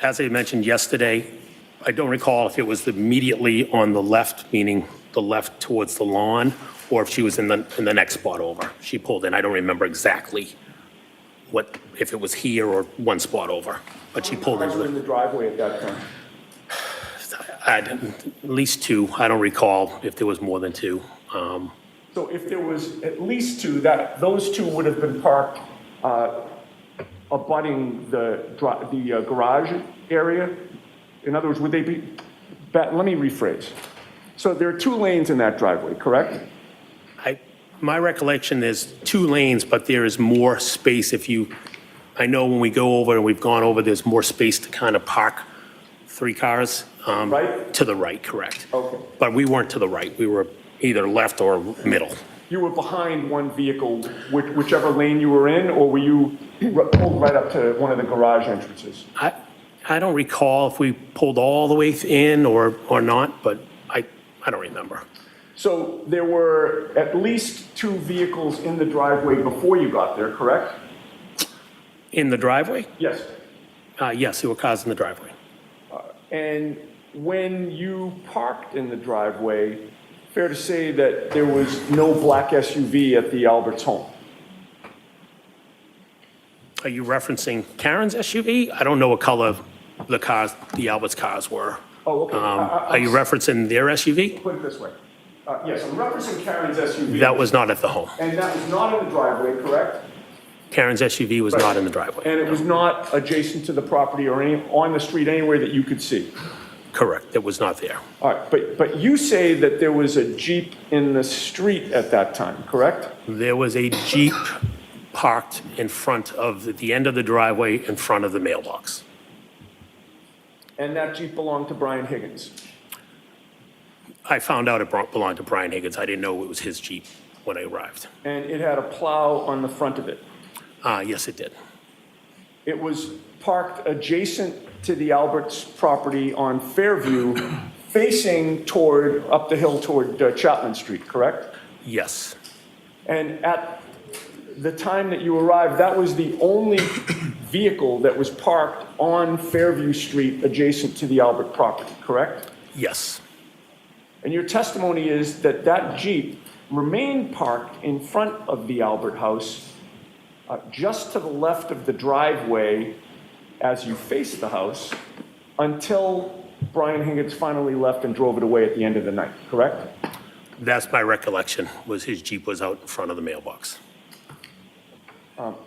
As I mentioned yesterday, I don't recall if it was immediately on the left, meaning the left towards the lawn, or if she was in the next spot over. She pulled in. I don't remember exactly if it was here or one spot over, but she pulled Cars were in in. the driveway at that time. At least two. I don't recall if there was more than two. So if there was at least two, those two would have been parked abutting the garage area? In other words, would they be, let me rephrase. So there are two lanes in that driveway, correct? My recollection is two lanes, but there is more space I know when we go over and we've gone over, there's more space to kind of park three cars. Right? To the right, correct. Okay. But we weren't to the right. We were either left or middle. You were behind one vehicle, whichever lane you were in, or were you pulled right up to one of the garage entrances? I don't recall if we pulled all the way in or not, but I don't remember. So there were at least two vehicles in the driveway before you got there, correct? In the driveway? Yes. Yes, there were cars in the driveway. And when you parked in the driveway, fair to say that there was no black SUV at the Alberts home? Are you referencing Karen's SUV? I don't know what color the cars, the Alberts cars were. Oh, okay. Are you referencing their SUV? Put it this way. Yes, I'm referencing Karen's SUV. That was not at the home. And that was not in the driveway, correct? Karen's SUV was not in the driveway. And it was not adjacent to the property or on the street anywhere that you could see? Correct, it was not there. All right, but you say that there was a Jeep in the street at that time, correct? There was a Jeep parked in front of the end of the driveway in front of the mailbox. And that Jeep belonged to Brian Higgins? I found out it belonged to Brian Higgins. I didn't know it was his Jeep when I arrived. And it had a plow on the front of it? Yes, it did. It was parked adjacent to the Alberts property on Fairview, facing up the hill toward Chapman Street, correct? Yes, And at the time that you arrived, that was the only vehicle that was parked on Fairview Street adjacent to the Albert property, correct? yes, And your testimony is that that Jeep remained parked in front of the Albert house, just to the left of the driveway as you faced the house, until Brian Higgins finally left and drove it away at the end of the night, correct? that's my recollection, was his Jeep was out in front of the mailbox.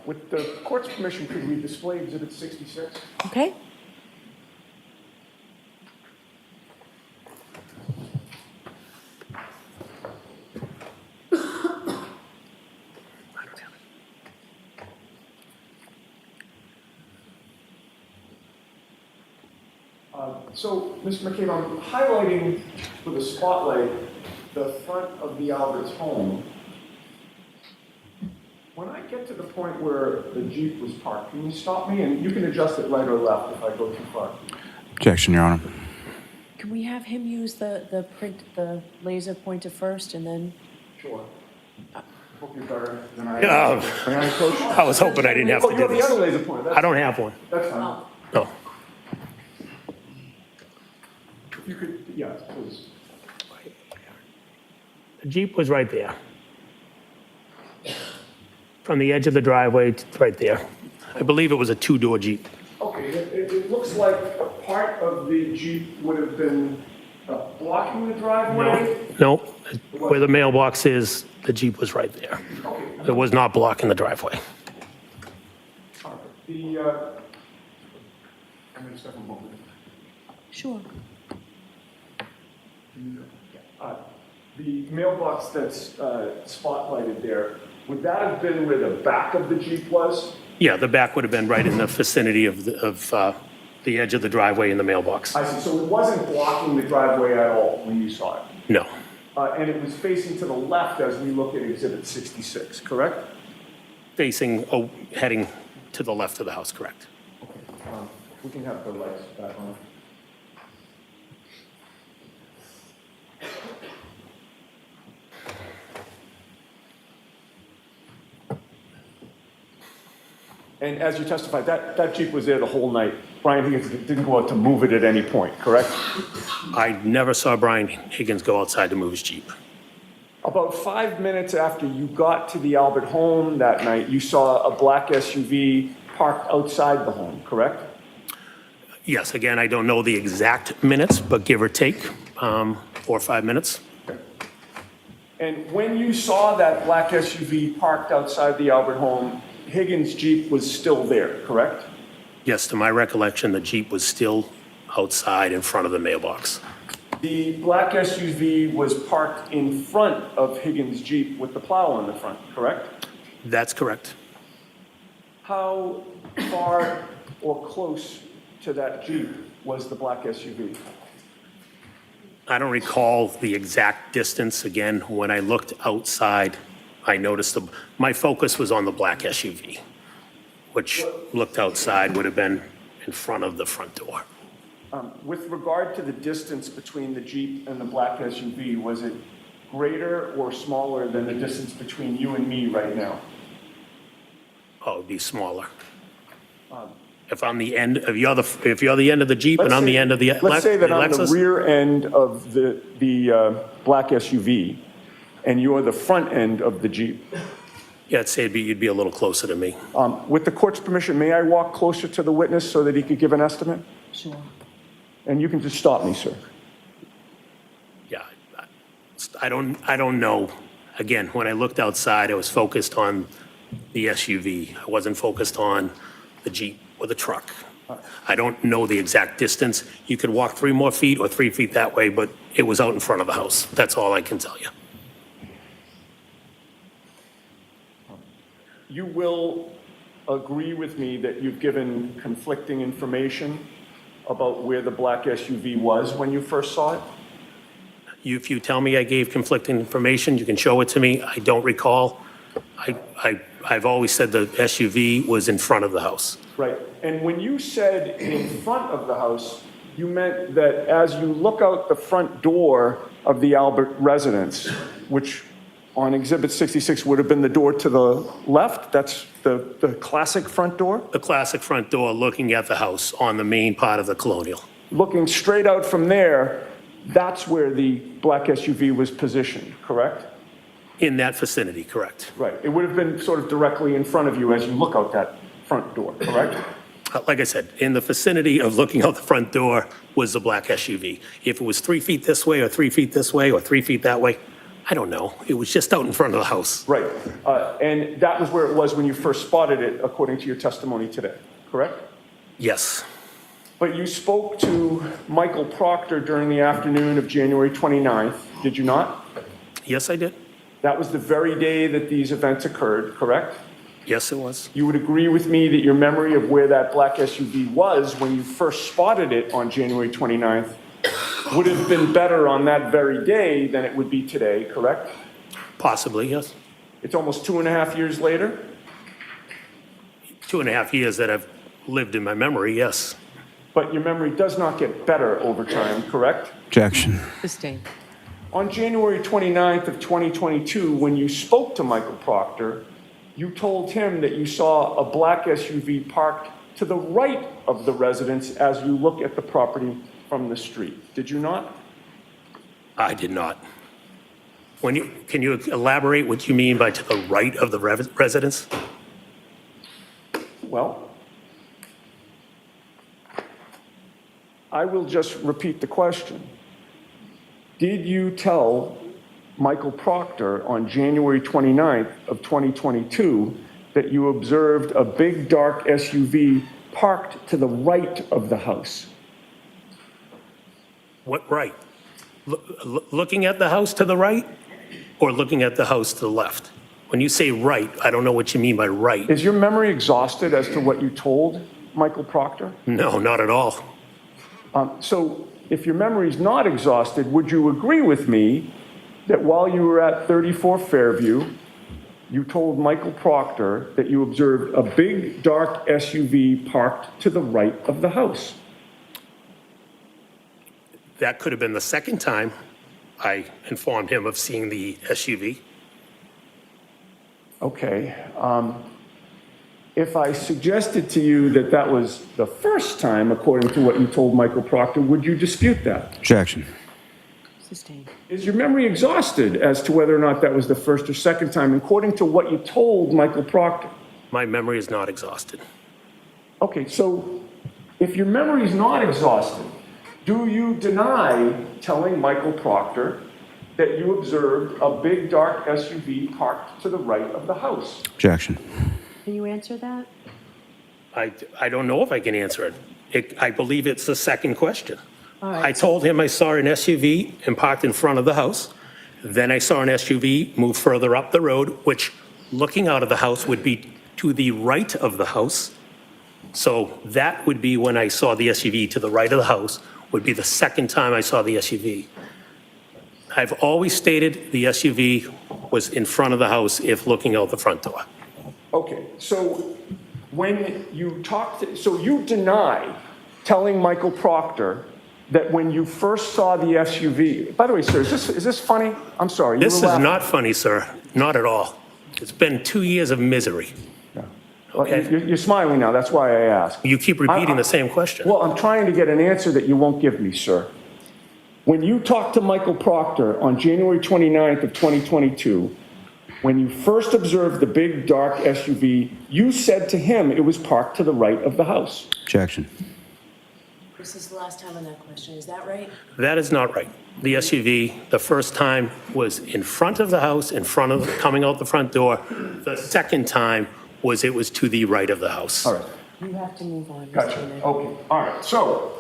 With the court's permission, could we display Exhibit 66? Okay? So, Mr. McCabe, I'm highlighting with a spotlight the front of the Alberts home. When I get to the point where the Jeep was parked, can you stop me? And you can adjust it right or left if I go too far. Objection, Your Honor. Can we have him use the laser pointer first and then? Sure. Hope you're better than I am. Yeah, May I approach? I was hoping I didn't have Oh, to you do have the other this. laser pointer. I don't have one, That's fine. no. If you could, yeah, please. The Jeep was right there. From the edge of the driveway to right there. I believe it was a two-door Jeep. Okay, it looks like a part of the Jeep would have been blocking the driveway. No, where the mailbox is, the Jeep was right there. Okay. It was not blocking the driveway. I'm going to step a moment. Sure. The mailbox that's spotlighted there, would that have been where the back of the Jeep was? Yeah, the back would have been right in the vicinity of the edge of the driveway in the mailbox. I see, so it wasn't blocking the driveway at all when you saw it? No, And it was facing to the left as we look at Exhibit 66, correct? facing, heading to the left of the house, correct. We can have the lights back on. And as you testified, that Jeep was there the whole night. Brian Higgins didn't go out to move it at any point, correct? I never saw Brian Higgins go outside to move his Jeep. About 5 minutes after you got to the Albert home that night, you saw a black SUV parked outside the home, correct? Yes, again, I don't know the exact minutes, but give or take, 4 or 5 minutes. And when you saw that black SUV parked outside the Albert home, Higgins' Jeep was still there, correct? Yes, to my recollection, the Jeep was still outside in front of the mailbox. The black SUV was parked in front of Higgins' Jeep with the plow on the front, correct? That's correct. How far or close to that Jeep was the black SUV? I don't recall the exact distance. Again, when I looked outside, I noticed my focus was on the black SUV, which looked outside would have been in front of the front door. With regard to the distance between the Jeep and the black SUV, was it greater or smaller than the distance between you and me right now? Oh, it'd be smaller. If I'm the end, if you're the end of the Jeep and I'm the end of the Let's say that I'm the Lexus? rear end of the black SUV, and you're the front end of the Jeep. Yeah, I'd say you'd be a little closer to me. With the court's permission, may I walk closer to the witness so that he could give an estimate? Sure. And you can just stop me, sir. Yeah, I don't know. Again, when I looked outside, I was focused on the SUV. I wasn't focused on the Jeep or the truck. I don't know the exact distance. You could walk 3 more feet or 3 feet that way, but it was out in front of the house. That's all I can tell you. You will agree with me that you've given conflicting information about where the black SUV was when you first saw it? If you tell me I gave conflicting information, you can show it to me. I don't recall. I've always said the SUV was in front of the house. Right. And when you said in front of the house, you meant that as you look out the front door of the Albert residence, which on Exhibit 66 would have been the door to the left, that's the classic front door? The classic front door looking at the house on the main part of the Colonial. Looking straight out from there, that's where the black SUV was positioned, correct? In that vicinity, correct. Right. It would have been sort of directly in front of you as you look out that front door, correct? Like I said, in the vicinity of looking out the front door was the black SUV. If it was 3 feet this way or 3 feet this way or 3 feet that way, I don't know. It was just out in front of the house. Right. And that was where it was when you first spotted it, according to your testimony today, correct? Yes. But you spoke to Michael Proctor during the afternoon of January 29th, did you not? Yes, I did. That was the very day that these events occurred, correct? Yes, it was. You would agree with me that your memory of where that black SUV was when you first spotted it on January 29th would have been better on that very day than it would be today, correct? Possibly, yes. It's almost 2.5 years later? 2.5 years that I've lived in my memory, yes. But your memory does not get better over time, correct? Objection. Sustained. On January 29th of 2022, when you spoke to Michael Proctor, you told him that you saw a black SUV parked to the right of the residence as you look at the property from the street. Did you not? I did not. Can you elaborate what you mean by to the right of the residence? Well, I will just repeat the question. Did you tell Michael Proctor on January 29th of 2022 that you observed a big dark SUV parked to the right of the house? What right? Looking at the house to the right or looking at the house to the left? When you say right, I don't know what you mean by right. Is your memory exhausted as to what you told Michael Proctor? No, not at all. So if your memory's not exhausted, would you agree with me that while you were at 34 Fairview, you told Michael Proctor that you observed a big dark SUV parked to the right of the house? That could have been the second time I informed him of seeing the SUV. Okay. If I suggested to you that that was the first time, according to what you told Michael Proctor, would you dispute that? Objection. Sustained. Is your memory exhausted as to whether or not that was the first or second time, according to what you told Michael Proctor? My memory is not exhausted. Okay, so if your memory is not exhausted, do you deny telling Michael Proctor that you observed a big dark SUV parked to the right of the house? Objection. Can you answer that? I don't know if I can answer it. I believe it's the second question. All right. I told him I saw an SUV and parked in front of the house. Then I saw an SUV move further up the road, which looking out of the house would be to the right of the house. So that would be when I saw the SUV to the right of the house, would be the second time I saw the SUV. I've always stated the SUV was in front of the house if looking out the front door. Okay, so when you so you deny telling Michael Proctor that when you first saw the SUV, by the way, sir, is this funny? I'm sorry. This is not funny, sir. Not at all. It's been 2 years of misery. Yeah. Okay. You're smiling now, that's why I asked. You keep repeating the same question. Well, I'm trying to get an answer that you won't give me, sir. When you talked to Michael Proctor on January 29th of 2022, when you first observed the big dark SUV, you said to him it was parked to the right of the house. Objection. This is the last time on that question, is that right? That is not right. The SUV, the first time was in front of the house, coming out the front door. The second time was it was to the right of the house. All right. You have to move on. Mr. Gotcha. Mayor. Okay. All right. So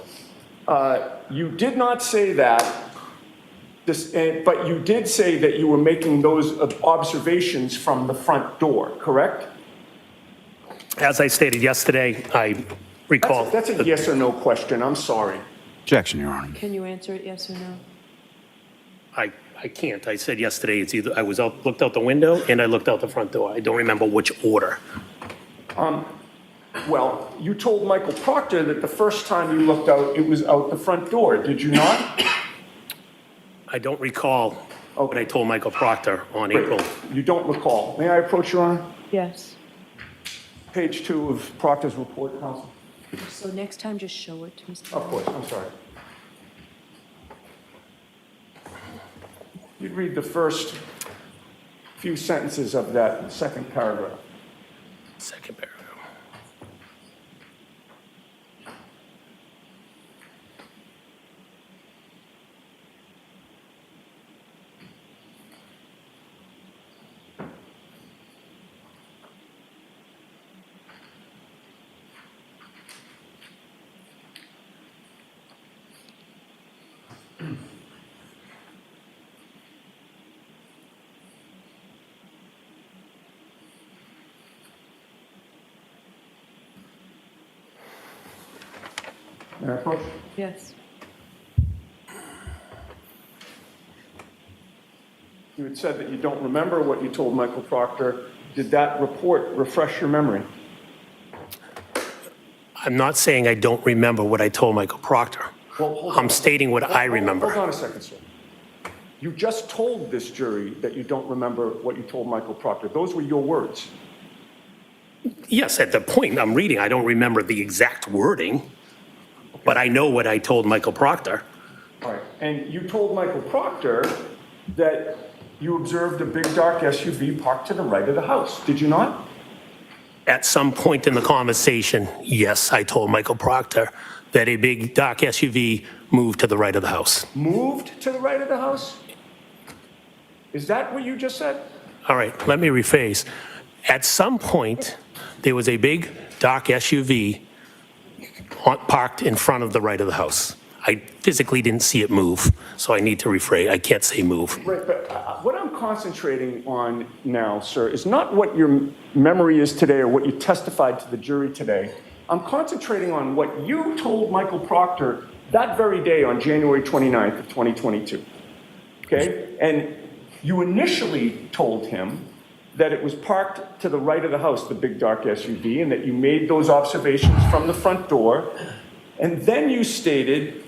you did not say that, but you did say that you were making those observations from the front door, correct? As I stated yesterday, I recall. That's a yes or no question. I'm sorry. Objection, Your Honor. Can you answer it, yes or no? I can't. I said yesterday, it's either I looked out the window and I looked out the front door. I don't remember which order. Well, you told Michael Proctor that the first time you looked out, it was out the front door. Did you not? I don't recall what I told Michael Proctor on April. You don't recall. May I approach, Your Honor? Yes. Page 2 of Proctor's report, counsel. So next time, just show it to Mr. Of course, I'm sorry. You'd read the first few sentences of that second paragraph. Second paragraph. May I approach? Yes. You had said that you don't remember what you told Michael Proctor. Did that report refresh your memory? I'm not saying I don't remember what I told Michael Proctor. Well, hold I'm on. stating what I remember. Hold on a second, sir. You just told this jury that you don't remember what you told Michael Proctor. Those were your words. Yes, at the point I'm reading, I don't remember the exact wording, but I know what I told Michael Proctor. All right. And you told Michael Proctor that you observed a big dark SUV parked to the right of the house. Did you not? At some point in the conversation, yes, I told Michael Proctor that a big dark SUV moved to the right of the house. Moved to the right of the house? Is that what you just said? All right, let me rephrase. At some point, there was a big dark SUV parked in front of the right of the house. I physically didn't see it move, so I need to rephrase. I can't say move. Right, but what I'm concentrating on now, sir, is not what your memory is today or what you testified to the jury today. I'm concentrating on what you told Michael Proctor that very day on January 29th of 2022. Okay? And you initially told him that it was parked to the right of the house, the big dark SUV, and that you made those observations from the front door. And then you stated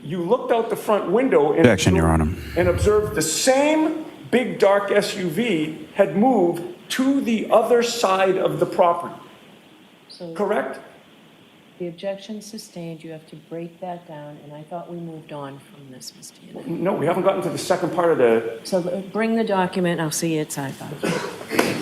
you looked out the front window and Objection, Your Honor. and observed the same big dark SUV had moved to the other side of the property. So Correct? the objection sustained, you have to break that down, and I thought we moved on from this, Mr. Yannick. No, we haven't gotten to the second part of the So bring the document, I'll see you at sidebar.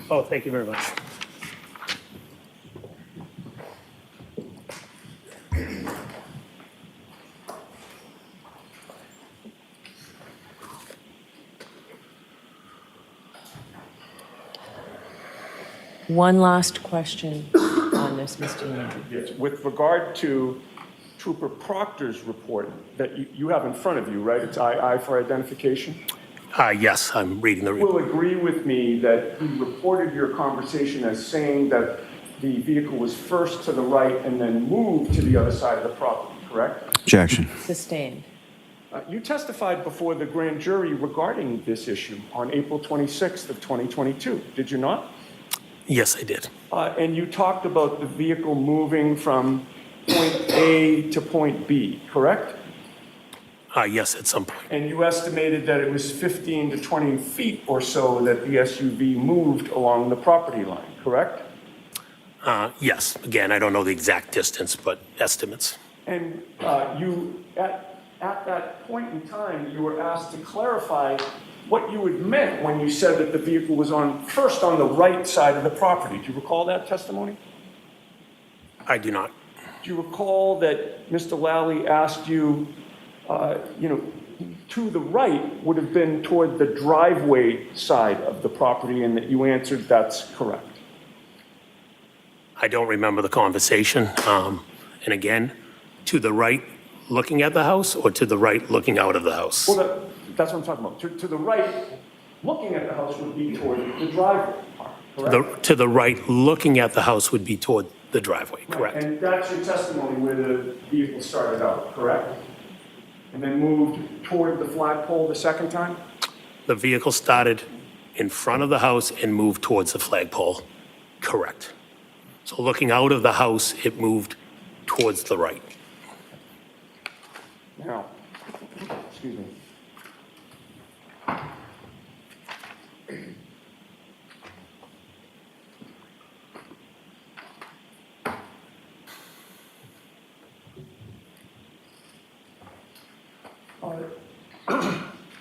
Oh, thank you very much. One last question on this, Mr. Young. Yes, with regard to Trooper Proctor's report that you have in front of you, right? It's II for identification. Yes, I'm reading the report. Will agree with me that he reported your conversation as saying that the vehicle was first to the right and then moved to the other side of the property, correct? Objection. Sustained. You testified before the grand jury regarding this issue on April 26th of 2022, did you not? Yes, I did. And you talked about the vehicle moving from point A to point B, correct? Yes, at some point. And you estimated that it was 15 to 20 feet or so that the SUV moved along the property line, correct? Yes, again, I don't know the exact distance, but estimates. And you, at that point in time, you were asked to clarify what you had meant when you said that the vehicle was first on the right side of the property. Do you recall that testimony? I do not. Do you recall that Mr. Lally asked you, to the right would have been toward the driveway side of the property, and that you answered that's correct? I don't remember the conversation. And again, to the right looking at the house or to the right looking out of the house? Well, that's what I'm talking about. To the right, looking at the house would be toward the driveway part, correct? To the right looking at the house would be toward the driveway, correct? And that's your testimony where the vehicle started out, correct? And then moved toward the flagpole the second time? The vehicle started in front of the house and moved towards the flagpole, correct? So looking out of the house, it moved towards the right. Now, excuse me.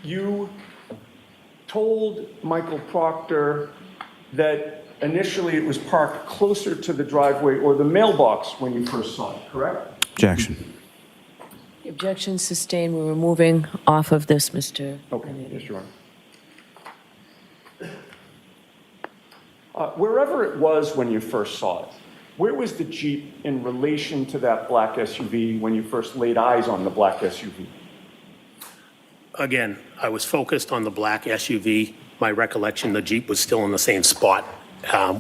You told Michael Proctor that initially it was parked closer to the driveway or the mailbox when you first saw it, correct? Objection. The objection sustained. We're moving off of this, Mr. Okay, yes, Your Honor. Wherever it was when you first saw it, where was the Jeep in relation to that black SUV when you first laid eyes on the black SUV? Again, I was focused on the black SUV. My recollection, the Jeep was still in the same spot,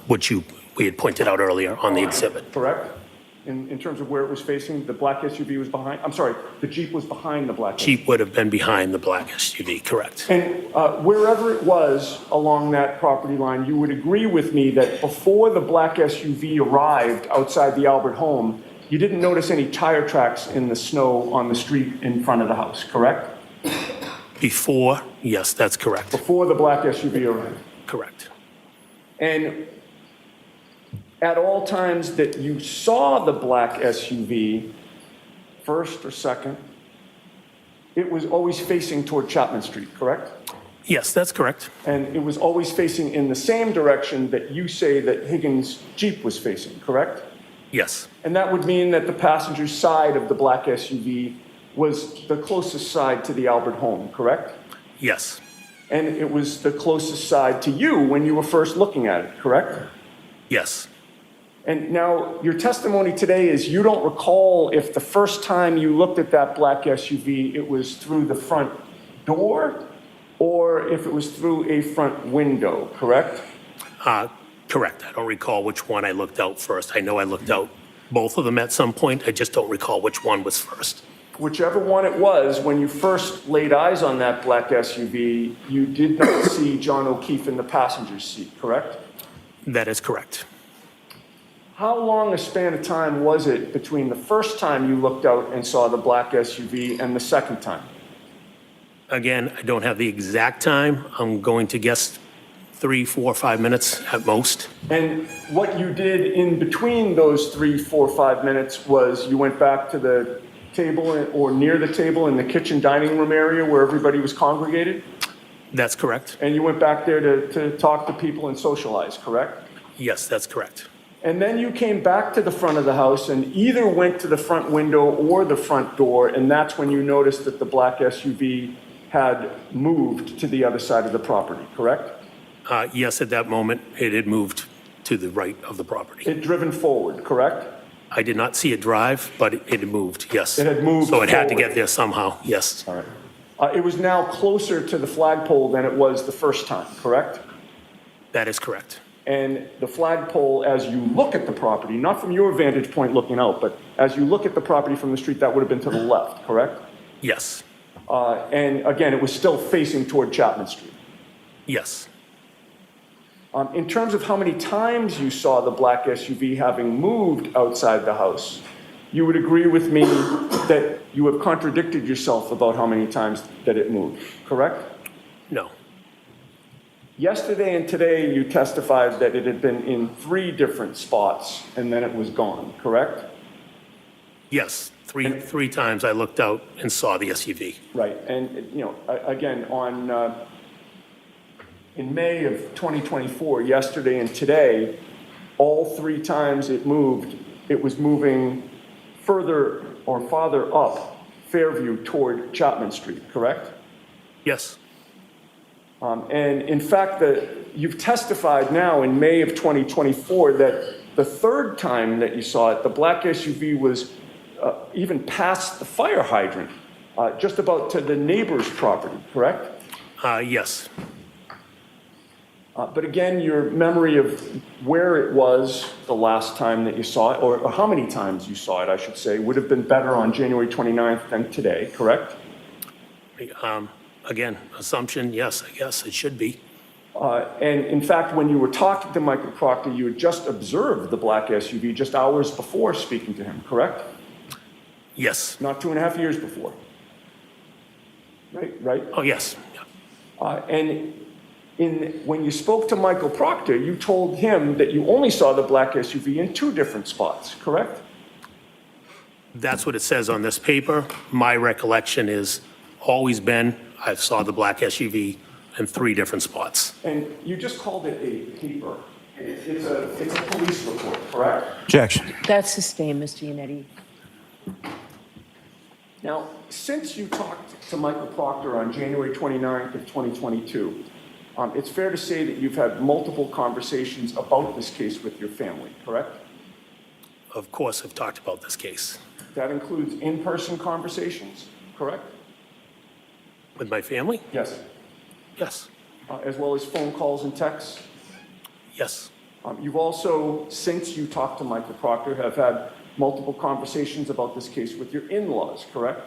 which we had pointed out earlier on the exhibit. Correct? In terms of where it was facing, the black SUV was behind, I'm sorry, the Jeep was behind the black SUV. Jeep would have been behind the black SUV, correct? And wherever it was along that property line, you would agree with me that before the black SUV arrived outside the Albert home, you didn't notice any tire tracks in the snow on the street in front of the house, correct? Before, yes, that's correct. Before the black SUV arrived. Correct. And at all times that you saw the black SUV, first or second, it was always facing toward Chapman Street, correct? Yes, that's correct. And it was always facing in the same direction that you say that Higgins' Jeep was facing, correct? Yes, And that would mean that the passenger side of the black SUV was the closest side to the Albert home, correct? yes, And it was the closest side to you when you were first looking at it, correct? yes. And now your testimony today is you don't recall if the first time you looked at that black SUV, it was through the front door or if it was through a front window, correct? Correct. I don't recall which one I looked out first. I know I looked out both of them at some point. I just don't recall which one was first. Whichever one it was, when you first laid eyes on that black SUV, you did not see John O'Keefe in the passenger seat, correct? That is correct. How long a span of time was it between the first time you looked out and saw the black SUV and the second time? Again, I don't have the exact time. I'm going to guess 3, 4, 5 minutes at most. And what you did in between those 3, 4, 5 minutes was you went back to the table or near the table in the kitchen dining room area where everybody was congregated? That's correct. And you went back there to talk to people and socialize, correct? Yes, that's correct. And then you came back to the front of the house and either went to the front window or the front door, and that's when you noticed that the black SUV had moved to the other side of the property, correct? Yes, at that moment, it had moved to the right of the property. It had driven forward, correct? I did not see it drive, but it had moved, yes. It had moved So it had to forward. get there somehow, yes. All right. It was now closer to the flagpole than it was the first time, correct? That is correct. And the flagpole, as you look at the property, not from your vantage point looking out, but as you look at the property from the street, that would have been to the left, correct? Yes, And again, it was still facing toward Chapman Street. yes. In terms of how many times you saw the black SUV having moved outside the house, you would agree with me that you have contradicted yourself about how many times that it moved, correct? No, Yesterday and today, you testified that it had been in 3 different spots and then it was gone, correct? yes. Three times I looked out and saw the SUV. Right, and, you know, again, in May of 2024, yesterday and today, all 3 times it moved, it was moving further or farther up Fairview toward Chapman Street, correct? Yes, And in fact, you've testified now in May of 2024 that the 3rd time that you saw it, the black SUV was even past the fire hydrant, just about to the neighbor's property, correct? yes. But again, your memory of where it was the last time that you saw it, or how many times you saw it, I should say, would have been better on January 29th than today, correct? Again, assumption, yes, I guess it should be. And in fact, when you were talking to Michael Proctor, you had just observed the black SUV just hours before speaking to him, correct? Yes. Not 2.5 years before. Right? Oh, yes. Yeah. And when you spoke to Michael Proctor, you told him that you only saw the black SUV in 2 different spots, correct? That's what it says on this paper. My recollection is always been, I saw the black SUV in 3 different spots. And you just called it a paper. It's a police report, correct? Objection. That's sustained, Mr. Yannetti. Now, since you talked to Michael Proctor on January 29th of 2022, it's fair to say that you've had multiple conversations about this case with your family, correct? Of course, I've talked about this case. That includes in-person conversations, correct? With my family? Yes. Yes. As well as phone calls and texts? Yes. You've also, since you talked to Michael Proctor, have had multiple conversations about this case with your in-laws, correct?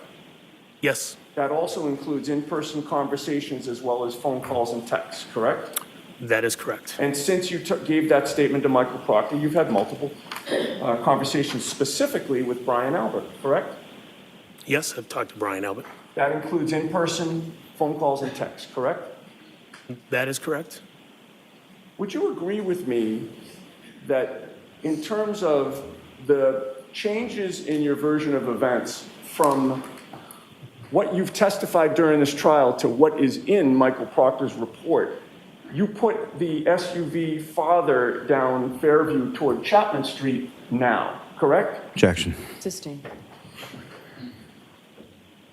Yes. That also includes in-person conversations as well as phone calls and texts, correct? That is correct. And since you gave that statement to Michael Proctor, you've had multiple conversations specifically with Brian Albert, correct? Yes, I've talked to Brian Albert. That includes in-person phone calls and texts, correct? That is correct. Would you agree with me that in terms of the changes in your version of events from what you've testified during this trial to what is in Michael Proctor's report, you put the SUV farther down Fairview toward Chapman Street now, correct? Objection. Sustained.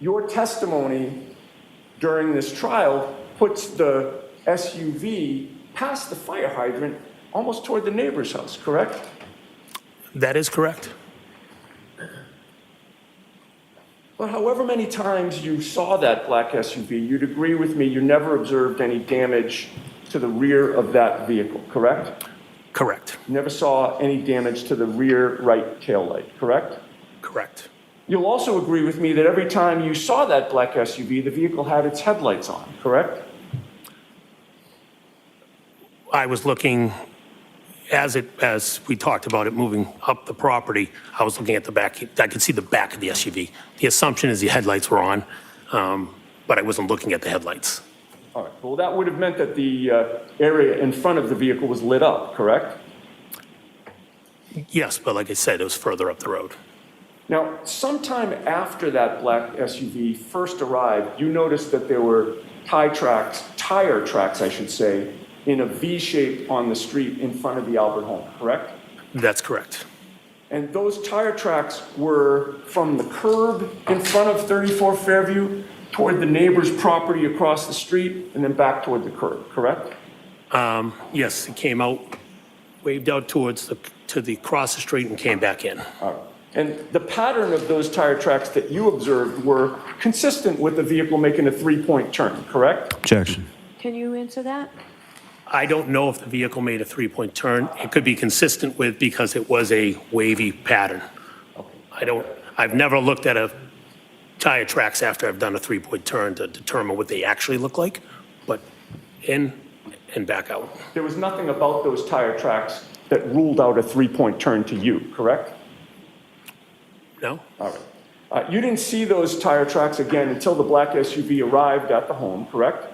Your testimony during this trial puts the SUV past the fire hydrant almost toward the neighbor's house, correct? That is correct. But however many times you saw that black SUV, you'd agree with me you never observed any damage to the rear of that vehicle, correct? Correct. You never saw any damage to the rear right taillight, correct? Correct. You'll also agree with me that every time you saw that black SUV, the vehicle had its headlights on, correct? I was looking, as we talked about it moving up the property, I was looking at the back. I could see the back of the SUV. The assumption is the headlights were on, but I wasn't looking at the headlights. All right, well, that would have meant that the area in front of the vehicle was lit up, correct? Yes, but like I said, it was further up the road. Now, sometime after that black SUV first arrived, you noticed that there were tire tracks tire tracks, I should say, in a V shape on the street in front of the Albert home, correct? That's correct. And those tire tracks were from the curb in front of 34 Fairview toward the neighbor's property across the street and then back toward the curb, correct? Yes, it came out, waved out towards across the street and came back in. All right. And the pattern of those tire tracks that you observed were consistent with the vehicle making a three-point turn, correct? Objection. Can you answer that? I don't know if the vehicle made a three-point turn. It could be consistent with because it was a wavy pattern. I've never looked at a tire tracks after I've done a three-point turn to determine what they actually look like, but in and back out. There was nothing about those tire tracks that ruled out a three-point turn to you, correct? No? All right. You didn't see those tire tracks again until the black SUV arrived at the home, correct?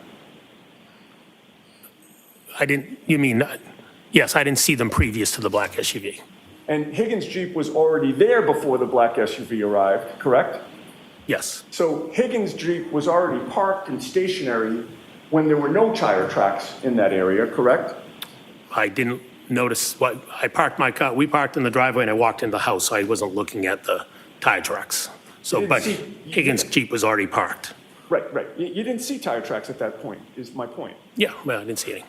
Yes, I didn't see them previous to the black SUV. And Higgins' Jeep was already there before the black SUV arrived, correct? Yes, So Higgins' Jeep was already parked and stationary when there were no tire tracks in that area, correct? I didn't notice I parked my car, we parked in the driveway and I walked into the house, so I wasn't looking at the tire tracks. So, You but didn't see- Higgins' Jeep was already parked. Right, right. You didn't see tire tracks at that point, is my point. Yeah, well, I didn't see any.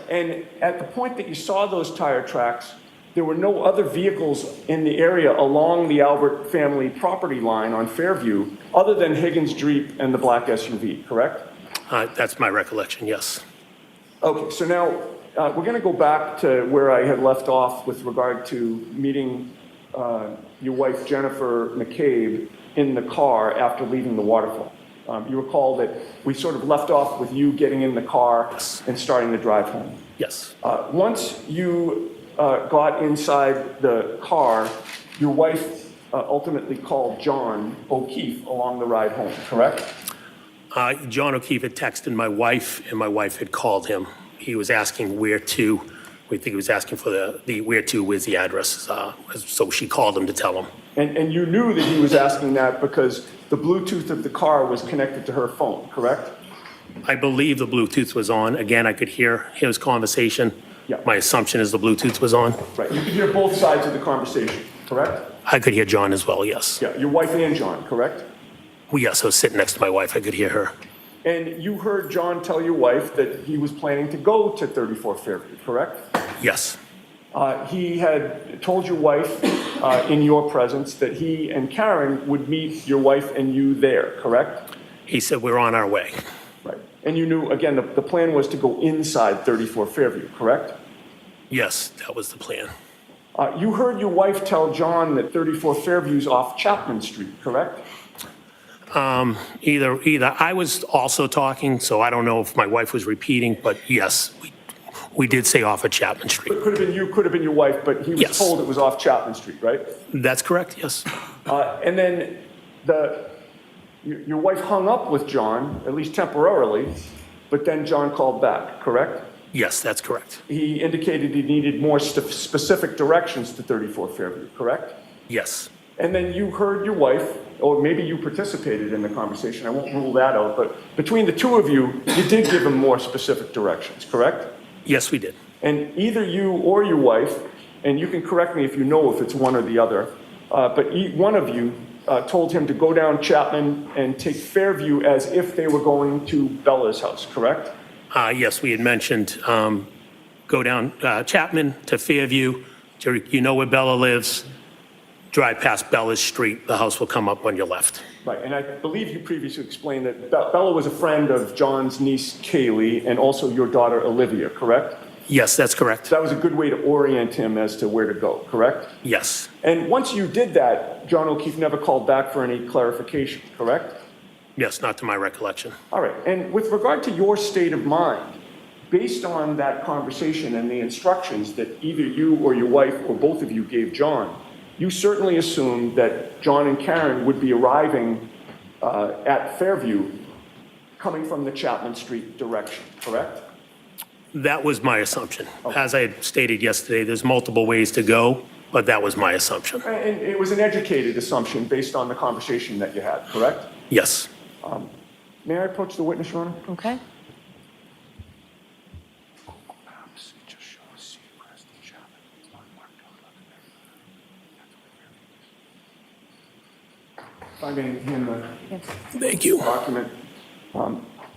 And at the point that you saw those tire tracks, there were no other vehicles in the area along the Albert family property line on Fairview other than Higgins' Jeep and the black SUV, correct? That's my recollection, yes. Okay, so now we're going to go back to where I had left off with regard to meeting your wife Jennifer McCabe in the car after leaving the waterfall. You recall that we sort of left off with you getting in the car Yes. and starting the drive home. Yes, Once you got inside the car, your wife ultimately called John O'Keefe along the ride home, correct? John O'Keefe had texted my wife, and my wife had called him. He was asking where to, we think he was asking for the where to, where's the address, so she called him to tell him. And you knew that he was asking that because the Bluetooth of the car was connected to her phone, correct? I believe the Bluetooth was on. Again, I could hear his conversation. Yeah. My assumption is the Bluetooth was on. Right, you could hear both sides of the conversation, correct? I could hear John as well, yes. Yeah, your wife and John, correct? Well, yes, I was sitting next to my wife. I could hear her. And you heard John tell your wife that he was planning to go to 34 Fairview, correct? Yes, He had told your wife in your presence that he and Karen would meet your wife and you there, correct? he said we're on our way. Right. And you knew, again, the plan was to go inside 34 Fairview, correct? Yes, that was the plan. You heard your wife tell John that 34 Fairview's off Chapman Street, correct? Either I was also talking, so I don't know if my wife was repeating, but yes, we did say off of Chapman Street. It could have been you, could have been your wife, but he was Yes. told it was off Chapman Street, right? That's correct, yes. And then your wife hung up with John, at least temporarily, but then John called back, correct? Yes, that's correct. He indicated he needed more specific directions to 34 Fairview, correct? Yes, And then you heard your wife, or maybe you participated in the conversation, I won't rule that out, but between the two of you, you did give him more specific directions, correct? yes, we did. And either you or your wife, and you can correct me if you know if it's one or the other, but one of you told him to go down Chapman and take Fairview as if they were going to Bella's house, correct? Yes, we had mentioned go down Chapman to Fairview. You know where Bella lives. Drive past Bella's street. The house will come up on your left. Right, and I believe you previously explained that Bella was a friend of John's niece Kaylee and also your daughter Olivia, correct? Yes, that's correct. So that was a good way to orient him as to where to go, correct? Yes, And once you did that, John O'Keefe never called back for any clarification, correct? yes, not to my recollection. All right, and with regard to your state of mind, based on that conversation and the instructions that either you or your wife or both of you gave John, you certainly assumed that John and Karen would be arriving at Fairview coming from the Chapman Street direction, correct? That was my assumption. As I had stated yesterday, there's multiple ways to go, but that was my assumption. And it was an educated assumption based on the conversation that you had, correct? Yes. May I approach the witness, Your Honor? Okay. Thank you. document.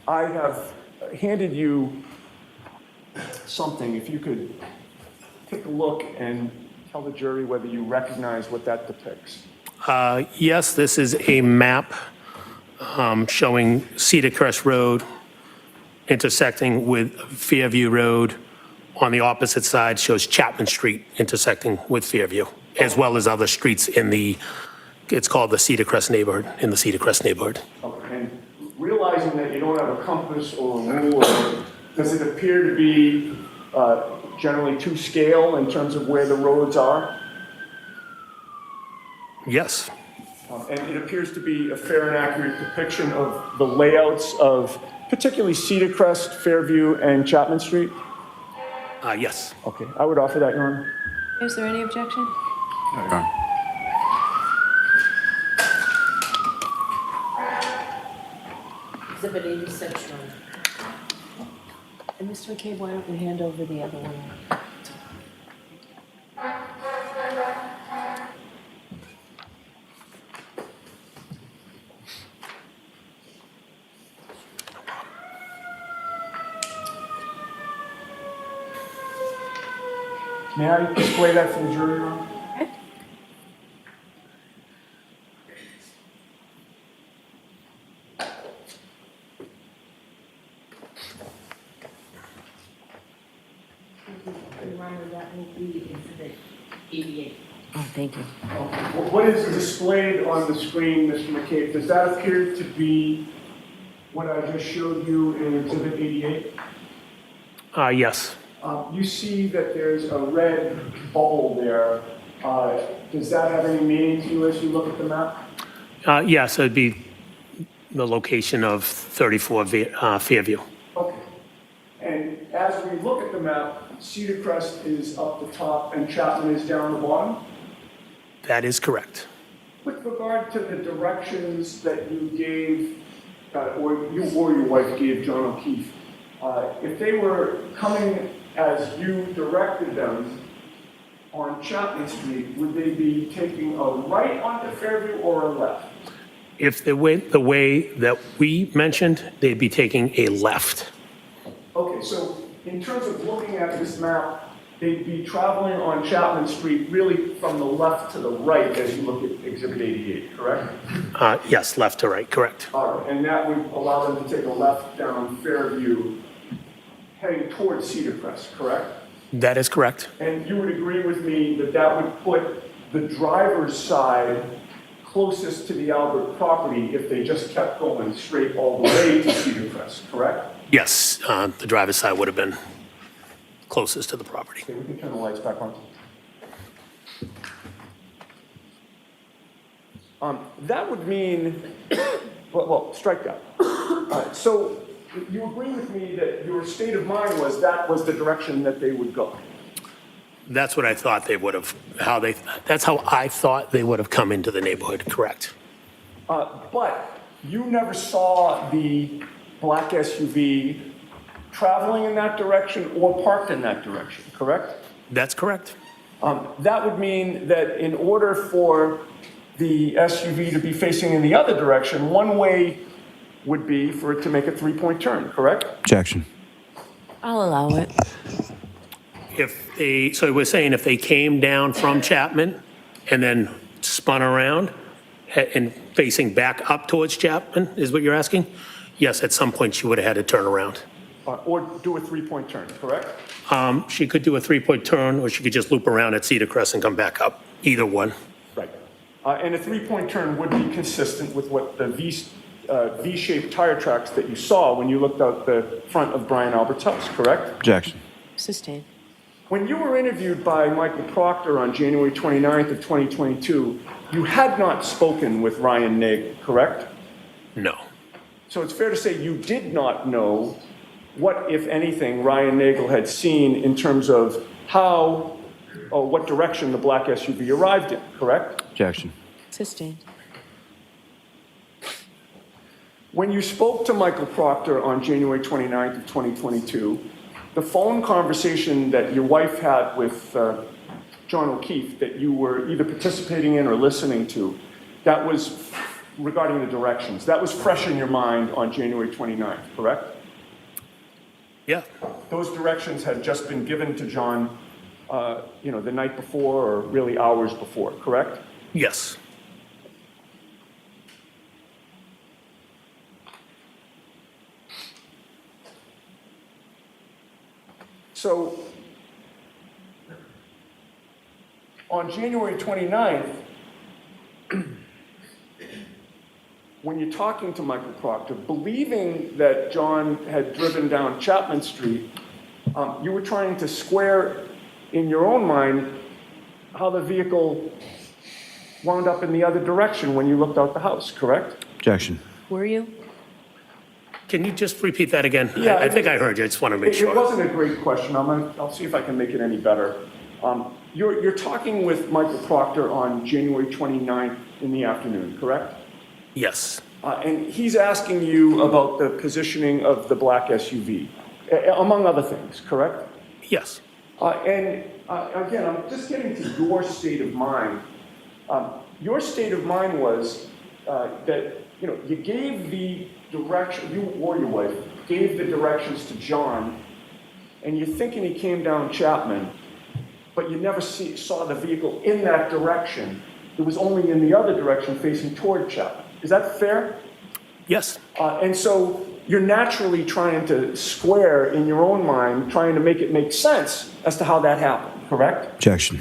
I have handed you something. If you could take a look and tell the jury whether you recognize what that depicts. Yes, this is a map showing Cedar Crest Road intersecting with Fairview Road. On the opposite side shows Chapman Street intersecting with Fairview, as well as other streets in it's called the Cedar Crest neighborhood, in the Cedar Crest neighborhood. Okay. And realizing that you don't have a compass or a ruler, does it appear to be generally to scale in terms of where the roads are? Yes, And it appears to be a fair and accurate depiction of the layouts of particularly Cedar Crest, Fairview, and Chapman Street? yes. Okay, I would offer that, Your Honor. Is there any objection? Exhibit 86, Your Honor. And Mr. McCabe, why don't we hand over the other one? May I display that for the jury, Your Honor? That will be exhibit 88. Oh, thank you. What is displayed on the screen, Mr. McCabe? Does that appear to be what I just showed you in Exhibit 88? Yes. You see that there's a red bubble there. Does that have any meaning to you as you look at the map? Yes, it'd be the location of 34 Fairview. Okay. And as we look at the map, Cedar Crest is up the top and Chapman is down the bottom? That is correct. With regard to the directions that you gave, or you or your wife gave John O'Keefe, if they were coming as you directed them on Chapman Street, would they be taking a right onto Fairview or a left? If they went the way that we mentioned, they'd be taking a left. Okay, so in terms of looking at this map, they'd be traveling on Chapman Street really from the left to the right as you look at Exhibit 88, correct? Yes, left to right, correct. All right, and that would allow them to take a left down Fairview heading towards Cedar Crest, correct? That is correct. And you would agree with me that that would put the driver's side closest to the Albert property if they just kept going straight all the way to Cedar Crest, correct? Yes, the driver's side would have been closest to the property. Okay, we can turn the lights back on. That would mean, well, strike that. So you agree with me that your state of mind was that was the direction that they would go? That's what I thought they would have, that's how I thought they would have come into the neighborhood, correct. But you never saw the black SUV traveling in that direction or parked in that direction, correct? That's correct. That would mean that in order for the SUV to be facing in the other direction, one way would be for it to make a three-point turn, correct? Objection. I'll allow it. So we're saying if they came down from Chapman and then spun around and facing back up towards Chapman, is what you're asking? Yes, at some point she would have had to turn around. Or do a three-point turn, correct? She could do a three-point turn, or she could just loop around at Cedar Crest and come back up, either one. Right. And a three-point turn would be consistent with what the V-shaped tire tracks that you saw when you looked out the front of Brian Albert's house, correct? Objection. Sustained. When you were interviewed by Michael Proctor on January 29th of 2022, you had not spoken with Ryan Nagel, correct? No. So it's fair to say you did not know what, if anything, Ryan Nagel had seen in terms of how or what direction the black SUV arrived in, correct? Objection. Sustained. When you spoke to Michael Proctor on January 29th of 2022, the phone conversation that your wife had with John O'Keefe that you were either participating in or listening to, that was regarding the directions. That was fresh in your mind on January 29th, correct? Yeah, Those directions had just been given to John, the night before or really hours before, correct? yes. So on January 29th, when you're talking to Michael Proctor, believing that John had driven down Chapman Street, you were trying to square in your own mind how the vehicle wound up in the other direction when you looked out the house, correct? Objection. Were you? Can you just repeat that again? Yeah, I think I heard you, I just want to make It sure. wasn't a great question. I'll see if I can make it any better. You're talking with Michael Proctor on January 29th in the afternoon, correct? Yes, And he's asking you about the positioning of the black SUV, among other things, correct? yes. Again, I'm just getting to your state of mind. Your state of mind was that, you gave the direction, you or your wife gave the directions to John, and you're thinking he came down Chapman, but you never saw the vehicle in that direction. It was only in the other direction facing toward Chapman. Is that fair? Yes, And so you're naturally trying to square in your own mind, trying to make it make sense as to how that happened, correct? Objection.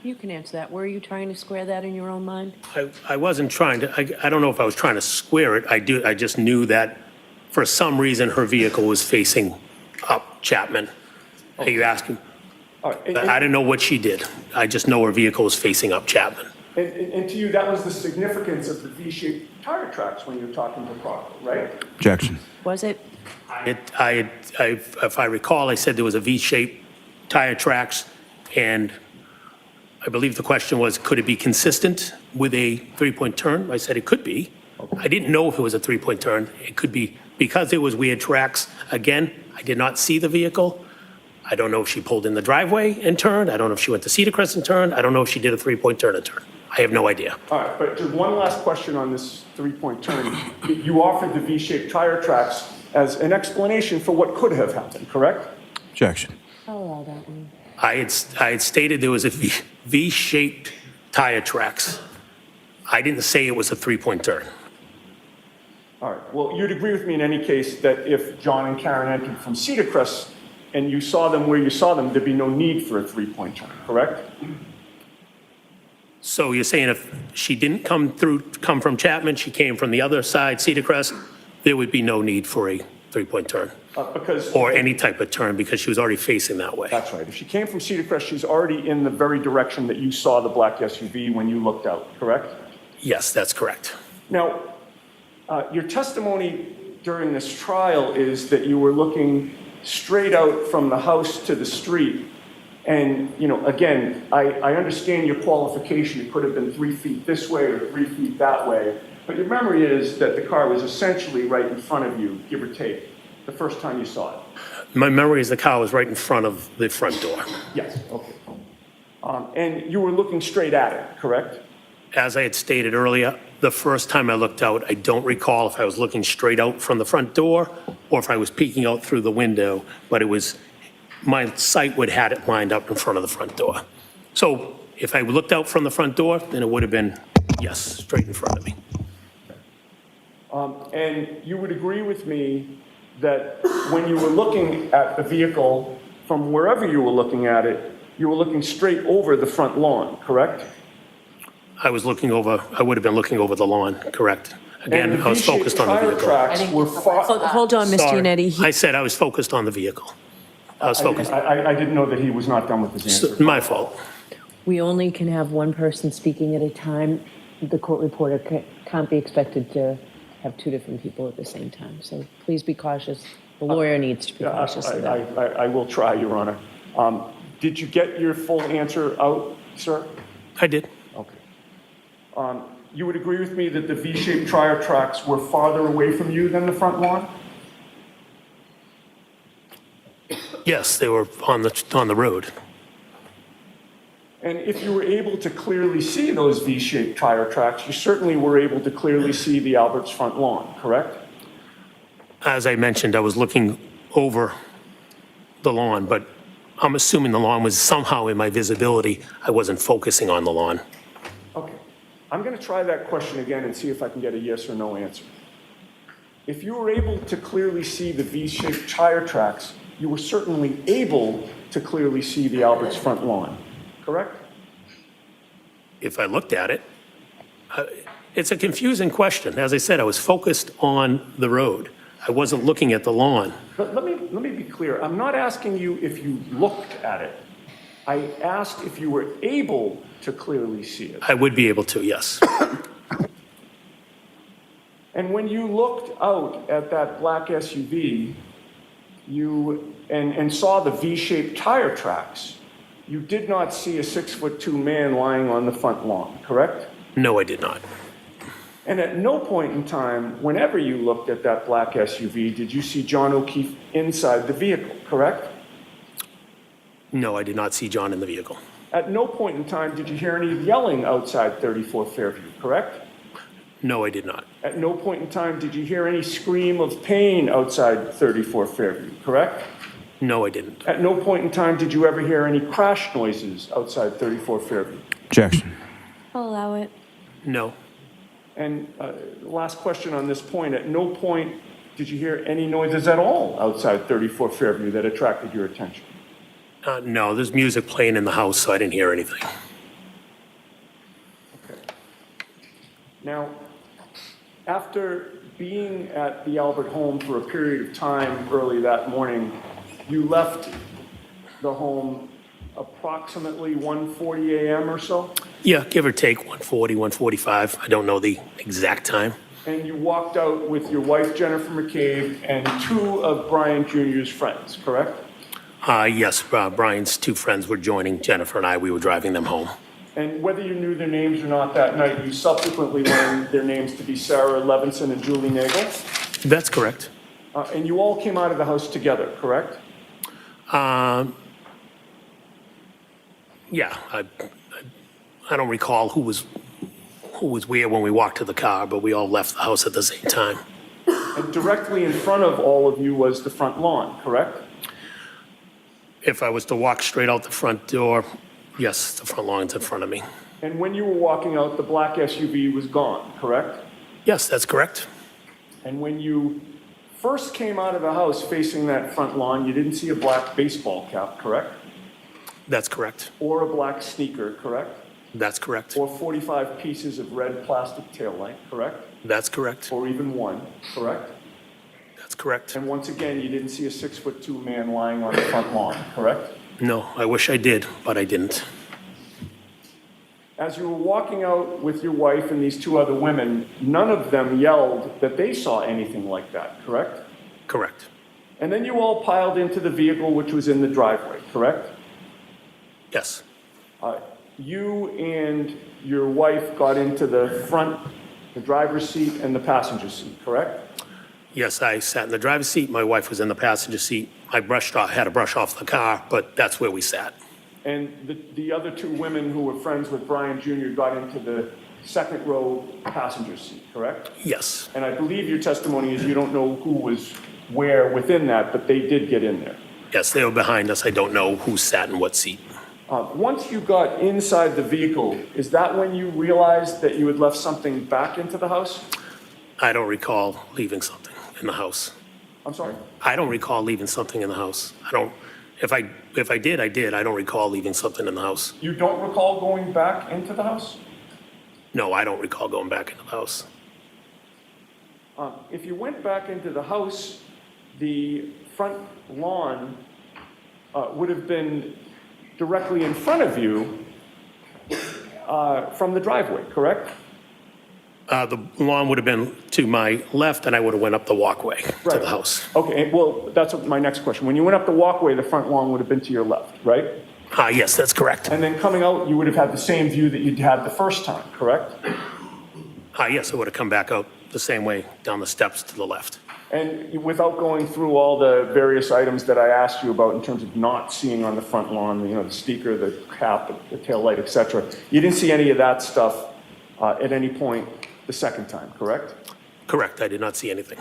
You can answer that. Were you trying to square that in your own mind? I wasn't trying to, I don't know if I was trying to square it. I just knew that for some reason her vehicle was facing up Chapman. Are you asking? All right. I didn't know what she did. I just know her vehicle was facing up Chapman. And to you, that was the significance of the V-shaped tire tracks when you were talking to Proctor, right? Objection. Was it? If I recall, I said there was a V-shaped tire tracks, and I believe the question was, could it be consistent with a three-point turn? I said it could be. I didn't know if it was a three-point turn. It could be because there was weird tracks. Again, I did not see the vehicle. I don't know if she pulled in the driveway and turned. I don't know if she went to Cedar Crest and turned. I don't know if she did a three-point turn and turn. I have no idea. All right, but just one last question on this three-point turn. You offered the V-shaped tire tracks as an explanation for what could have happened, correct? Objection. I'll allow that one. I had stated there was a V-shaped tire tracks. I didn't say it was a three-point turn. All right, well, you'd agree with me in any case that if John and Karen entered from Cedar Crest and you saw them where you saw them, there'd be no need for a three-point turn, correct? So you're saying if she didn't come from Chapman, she came from the other side, Cedar Crest, there would be no need for a three-point turn Because or any type of turn because she was already facing that way. that's right. If she came from Cedar Crest, she's already in the very direction that you saw the black SUV when you looked out, correct? Yes, that's correct. Now, your testimony during this trial is that you were looking straight out from the house to the street. And, again, I understand your qualification. It could have been 3 feet this way or 3 feet that way. But your memory is that the car was essentially right in front of you, give or take, the first time you saw it. My memory is the car was right in front of the front door. Yes, okay. And you were looking straight at it, correct? As I had stated earlier, the first time I looked out, I don't recall if I was looking straight out from the front door or if I was peeking out through the window, but it was, my sight would had it lined up in front of the front door. So if I looked out from the front door, then it would have been, yes, straight in front of me. And you would agree with me that when you were looking at the vehicle from wherever you were looking at it, you were looking straight over the front lawn, correct? I would have been looking over the lawn, correct? Again, And I was V-shaped focused on the tire vehicle. tracks were Hold on, Mr. Sorry. Yannetti. I said I was focused on the vehicle. I was focused, I didn't know that he was not done with his answer. my fault. We only can have one person speaking at a time. The court reporter can't be expected to have two different people at the same time. So please be cautious. The lawyer needs to be cautious of that. I will try, Your Honor. Did you get your full answer out, sir? I did. Okay. You would agree with me that the V-shaped tire tracks were farther away from you than the front lawn? Yes, they were on the road. And if you were able to clearly see those V-shaped tire tracks, you certainly were able to clearly see the Albert's front lawn, correct? As I mentioned, I was looking over the lawn, but I'm assuming the lawn was somehow in my visibility. I wasn't focusing on the lawn. Okay. I'm going to try that question again and see if I can get a yes or no answer. If you were able to clearly see the V-shaped tire tracks, you were certainly able to clearly see the Albert's front lawn, correct? If I looked at it, it's a confusing question. As I said, I was focused on the road. I wasn't looking at the lawn. But let me be clear. I'm not asking you if you looked at it. I asked if you were able to clearly see it. I would be able to, yes. And when you looked out at that black SUV, and saw the V-shaped tire tracks, you did not see a 6'2" man lying on the front lawn, correct? No, I did not. And at no point in time, whenever you looked at that black SUV, did you see John O'Keefe inside the vehicle, correct? No, I did not see John in the vehicle. At no point in time did you hear any yelling outside 34 Fairview, correct? No, I did not. At no point in time did you hear any scream of pain outside 34 Fairview, correct? No, I didn't. At no point in time did you ever hear any crash noises outside 34 Fairview. Objection. I'll allow it. No. And last question on this point, at no point did you hear any noises at all outside 34 Fairview that attracted your attention? No, there's music playing in the house, so I didn't hear anything. Okay. Now, after being at the Albert home for a period of time early that morning, you left the home approximately 1:40 a.m. or so, Yeah, give or take 1:40, 1:45. I don't know the exact time. and you walked out with your wife, Jennifer McCabe, and two of Brian Jr.'s friends, correct? Yes, Brian's two friends were joining Jennifer and I. We were driving them home. And whether you knew their names or not that night, you subsequently learned their names to be Sarah Levinson and Julie Nagel. That's correct. And you all came out of the house together, correct? Yeah, I don't recall who was where when we walked to the car, but we all left the house at the same time. And directly in front of all of you was the front lawn, correct? If I was to walk straight out the front door, yes, the front lawn's in front of me. And when you were walking out, the black SUV was gone, correct? Yes, that's correct. And when you first came out of the house facing that front lawn, you didn't see a black baseball cap, correct? That's correct. Or a black sneaker, correct? That's correct. Or 45 pieces of red plastic tail light, correct? That's correct. Or even one, correct? That's correct. And once again, you didn't see a 6'2" man lying on the front lawn, correct? No, I wish I did, but I didn't. As you were walking out with your wife and these two other women, none of them yelled that they saw anything like that, correct? Correct. And then you all piled into the vehicle which was in the driveway, correct? Yes. You and your wife got into the front, the driver's seat and the passenger seat, correct? Yes, I sat in the driver's seat. My wife was in the passenger seat. I had to brush off the car, but that's where we sat. And the other two women who were friends with Brian Jr. got into the second row passenger seat, correct? Yes. And I believe your testimony is you don't know who was where within that, but they did get in there. Yes, they were behind us. I don't know who sat in what seat. Once you got inside the vehicle, is that when you realized that you had left something back into the house? I don't recall leaving something in the house. I'm sorry? I don't recall leaving something in the house. If I did, I did. I don't recall leaving something in the house. You don't recall going back into the house? No, I don't recall going back into the house. If you went back into the house, the front lawn would have been directly in front of you from the driveway, correct? The lawn would have been to my left, and I would have went up the walkway to Right. the house. Okay, well, that's my next question. When you went up the walkway, the front lawn would have been to your left, right? Yes, that's correct. And then coming out, you would have had the same view that you'd had the first time, correct? Yes, I would have come back out the same way down the steps to the left. And without going through all the various items that I asked you about in terms of not seeing on the front lawn, you know, the speaker, the cap, the tail light, et cetera, you didn't see any of that stuff at any point the second time, correct? Correct, I did not see anything.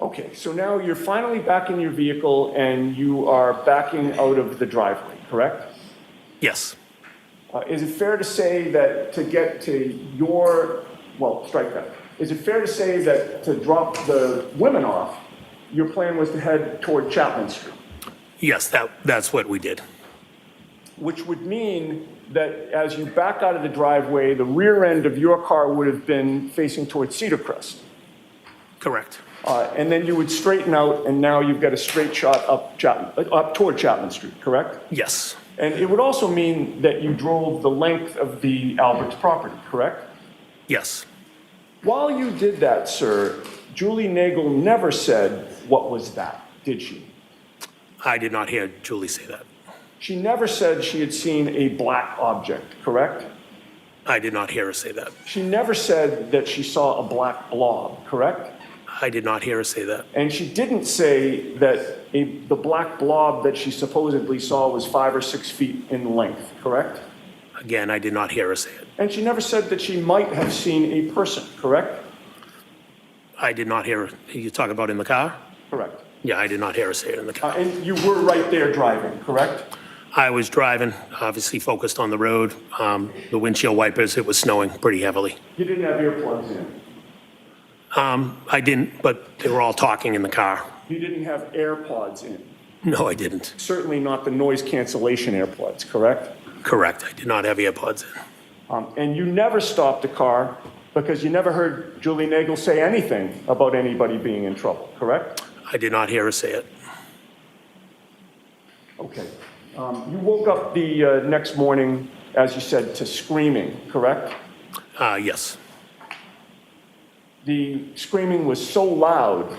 Okay, so now you're finally back in your vehicle and you are backing out of the driveway, correct? Yes, Is it fair to say that to get to your, well, strike that. Is it fair to say that to drop the women off, your plan was to head toward Chapman Street? yes, that's what we did. Which would mean that as you back out of the driveway, the rear end of your car would have been facing towards Cedar Crest. Correct. And then you would straighten out, and now you've got a straight shot up toward Chapman Street, correct? Yes, And it would also mean that you drove the length of the Alberts property, correct? yes, While you did that, sir, Julie Nagel never said, "What was that?" did she? I did not hear Julie say that. She never said she had seen a black object, correct? I did not hear her say that. She never said that she saw a black blob, correct? I did not hear her say that. And she didn't say that the black blob that she supposedly saw was 5 or 6 feet in length, correct? Again, I did not hear her say it. And she never said that she might have seen a person, correct? I did not hear her. You talking about in the car? Correct. Yeah, I did not hear her say it in the car. And you were right there driving, correct? I was driving, obviously focused on the road. The windshield wipers, it was snowing pretty heavily. You didn't have earplugs in. I didn't, but they were all talking in the car. You didn't have AirPods in. No, I didn't. Certainly not the noise cancellation AirPods, correct? Correct, I did not have earpods in. And you never stopped the car because you never heard Julie Nagel say anything about anybody being in trouble, correct? I did not hear her say it. Okay. You woke up the next morning, as you said, to screaming, correct? Yes, The screaming was so loud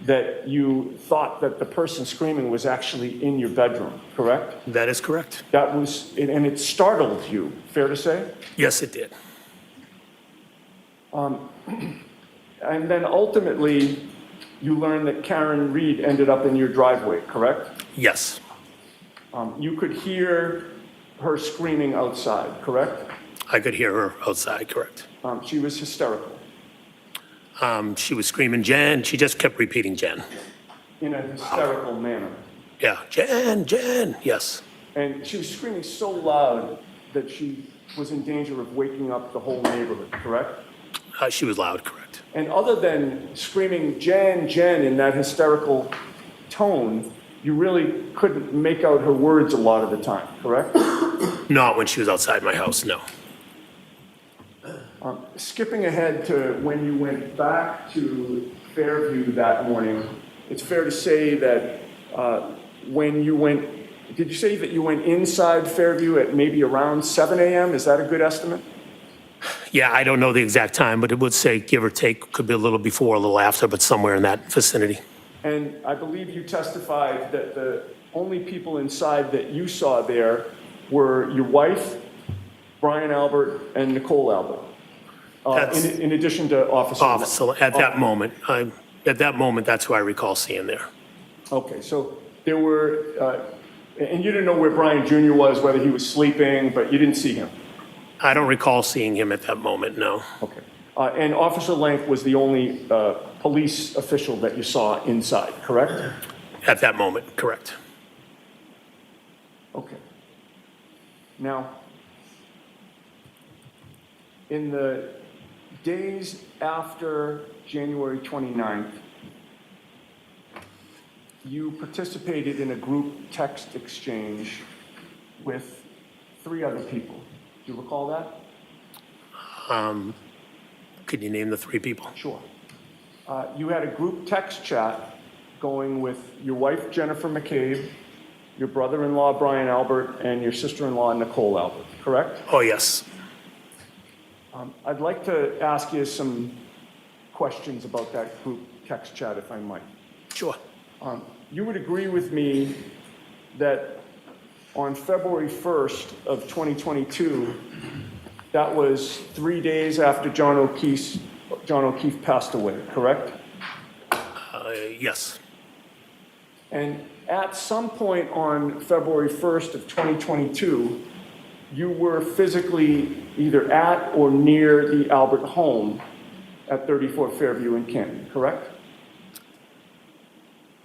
that you thought that the person screaming was actually in your bedroom, correct? that is correct. That was, and it startled you, fair to say? Yes, it did. And then ultimately, you learned that Karen Reed ended up in your driveway, correct? Yes, You could hear her screaming outside, correct? I could hear her outside, correct. She was hysterical, She was screaming, Jen. She just kept repeating Jen. in a hysterical manner. Yeah, Jen, Jen, yes. And she was screaming so loud that she was in danger of waking up the whole neighborhood, correct? She was loud, correct. And other than screaming, Jen, Jen, in that hysterical tone, you really couldn't make out her words a lot of the time, correct? Not when she was outside my house, no. Skipping ahead to when you went back to Fairview that morning, it's fair to say that when you went, did you say that you went inside Fairview at maybe around 7 a.m.? Is that a good estimate? Yeah, I don't know the exact time, but it would say, give or take, could be a little before, a little after, but somewhere in that vicinity. And I believe you testified that the only people inside that you saw there were your wife, Brian Albert, and Nicole Albert. In addition to Officer. At that moment, that's who I recall seeing there. Okay, so there were, and you didn't know where Brian Jr. was, whether he was sleeping, but you didn't see him. I don't recall seeing him at that moment, no. Okay. And Officer Lank was the only police official that you saw inside, correct? At that moment, correct. Okay. Now, in the days after January 29th, you participated in a group text exchange with 3 other people. Do you recall that? Could you name the 3 people? Sure. You had a group text chat going with your wife, Jennifer McCabe, your brother-in-law, Brian Albert, and your sister-in-law, Nicole Albert, correct? Oh, yes. I'd like to ask you some questions about that group text chat, if I might. Sure. You would agree with me that on February 1st of 2022, that was 3 days after John O'Keefe passed away, correct? Yes. And at some point on February 1st of 2022, you were physically either at or near the Albert home at 34 Fairview in Canton, correct?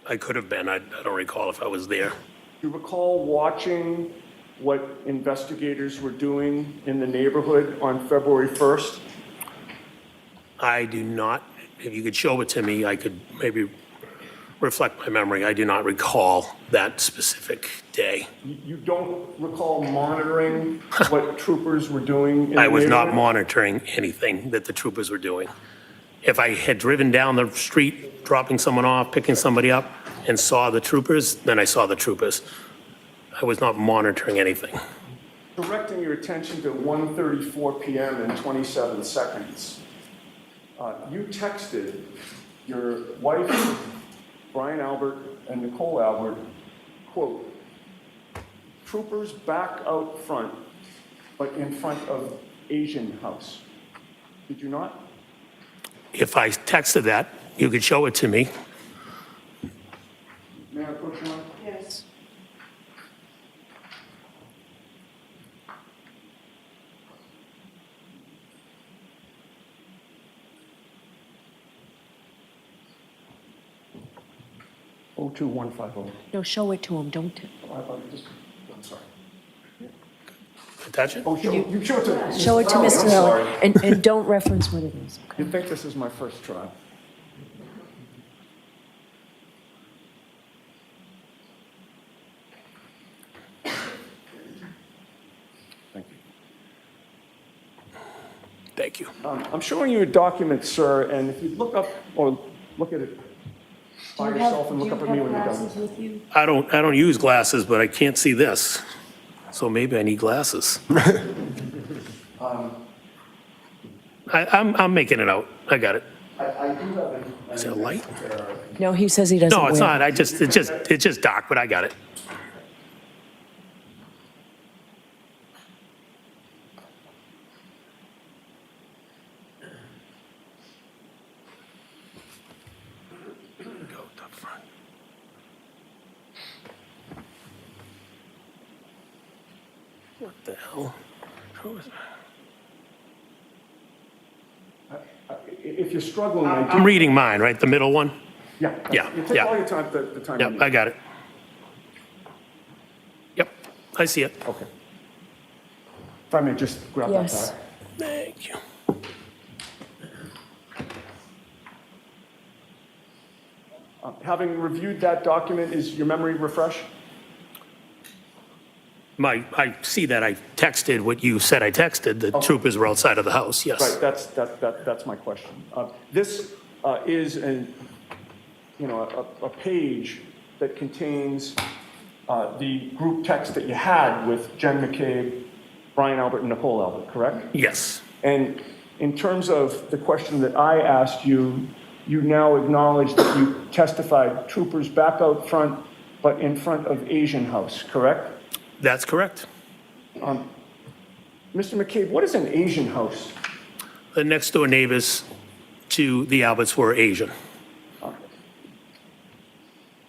I could have been. I don't recall if I was there. Do you recall watching what investigators were doing in the neighborhood on February 1st? I do not. If you could show it to me, I could maybe reflect my memory. I do not recall that specific day. You don't recall monitoring what troopers were doing in the I was not neighborhood? monitoring anything that the troopers were doing. If I had driven down the street, dropping someone off, picking somebody up, and saw the troopers, then I saw the troopers. I was not monitoring anything. Directing your attention to 1:34 PM and 27 seconds, you texted your wife, Brian Albert, and Nicole Albert, quote, "Troopers back out front, but in front of Asian house." Did you not? If I texted that, you could show it to me. May I approach you, Mike? Yes. Oh, 2-150. No, show it to him, don't. I'm sorry. Attach it? Oh, you show it to. Show it to I'm Mr. sorry. Allen, and don't reference what it is, okay? You think this is my first try? Thank you. Thank you. I'm showing you a document, sir, and if you look up or look at it by yourself and look up at me when you're done. with you? I don't use glasses, but I can't see this. So maybe I need glasses. I'm making it out. I got it. I do have Is there a light? No, he says he doesn't No, it's wear not. It's just dark, but I got it. Go to the front. What the hell? Who is that? If you're struggling, I do. I'm reading mine, right? The middle one? Yeah. Yeah, You take yeah. all your time, the time you Yep, need. I got it. Yep, I see it. Okay. If I may just grab that Yes. back. Thank you. Having reviewed that document, is your memory refreshed? I see that I texted what you said I texted. The troopers were outside of the house, yes. Right, that's my question. This is a page that contains the group text that you had with Jen McCabe, Brian Albert, and Nicole Albert, correct? Yes, And in terms of the question that I asked you, you now acknowledge that you testified troopers back out front, but in front of Asian house, correct? that's correct. Mr. McCabe, what is an Asian house? The next door neighbors to the Alberts were Asian.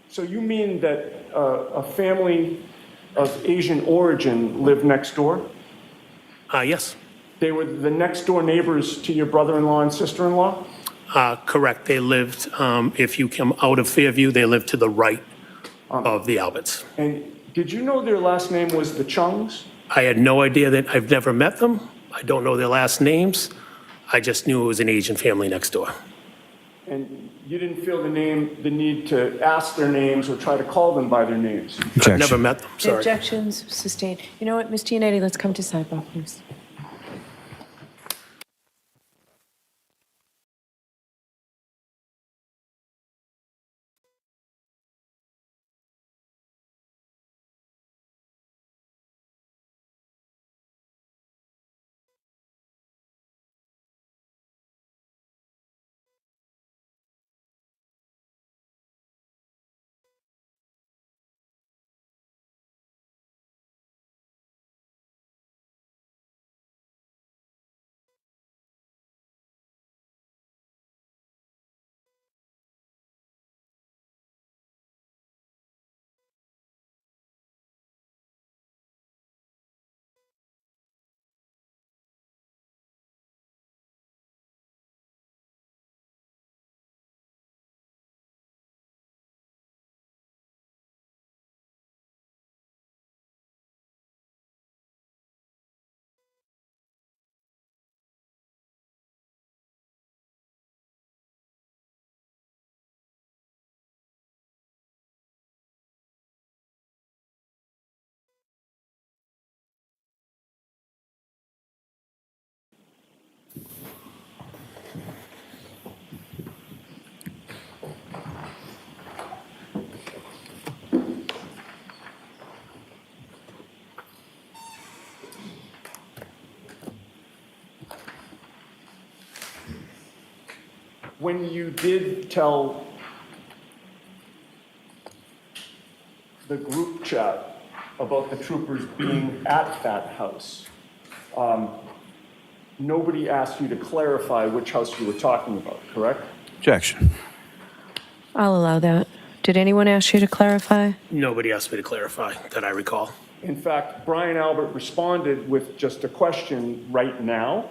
So you mean that a family of Asian origin lived next door? Yes, They were the next door neighbors to your brother-in-law and sister-in-law? correct. They lived, if you come out of Fairview, they lived to the right of the Alberts. And did you know their last name was the Chungs? I had no idea that, I've never met them. I don't know their last names. I just knew it was an Asian family next door. And you didn't feel the need to ask their names or try to call them by their names? I've never met them, sorry. Objections sustained. You know what, Ms. Giannetti, let's come to sidebar, please. when you did tell the group chat about the troopers being at that house, nobody asked you to clarify which house you were talking about, correct? Objection. I'll allow that. Did anyone ask you to clarify? Nobody asked me to clarify that I recall. In fact, Brian Albert responded with just a question, right now.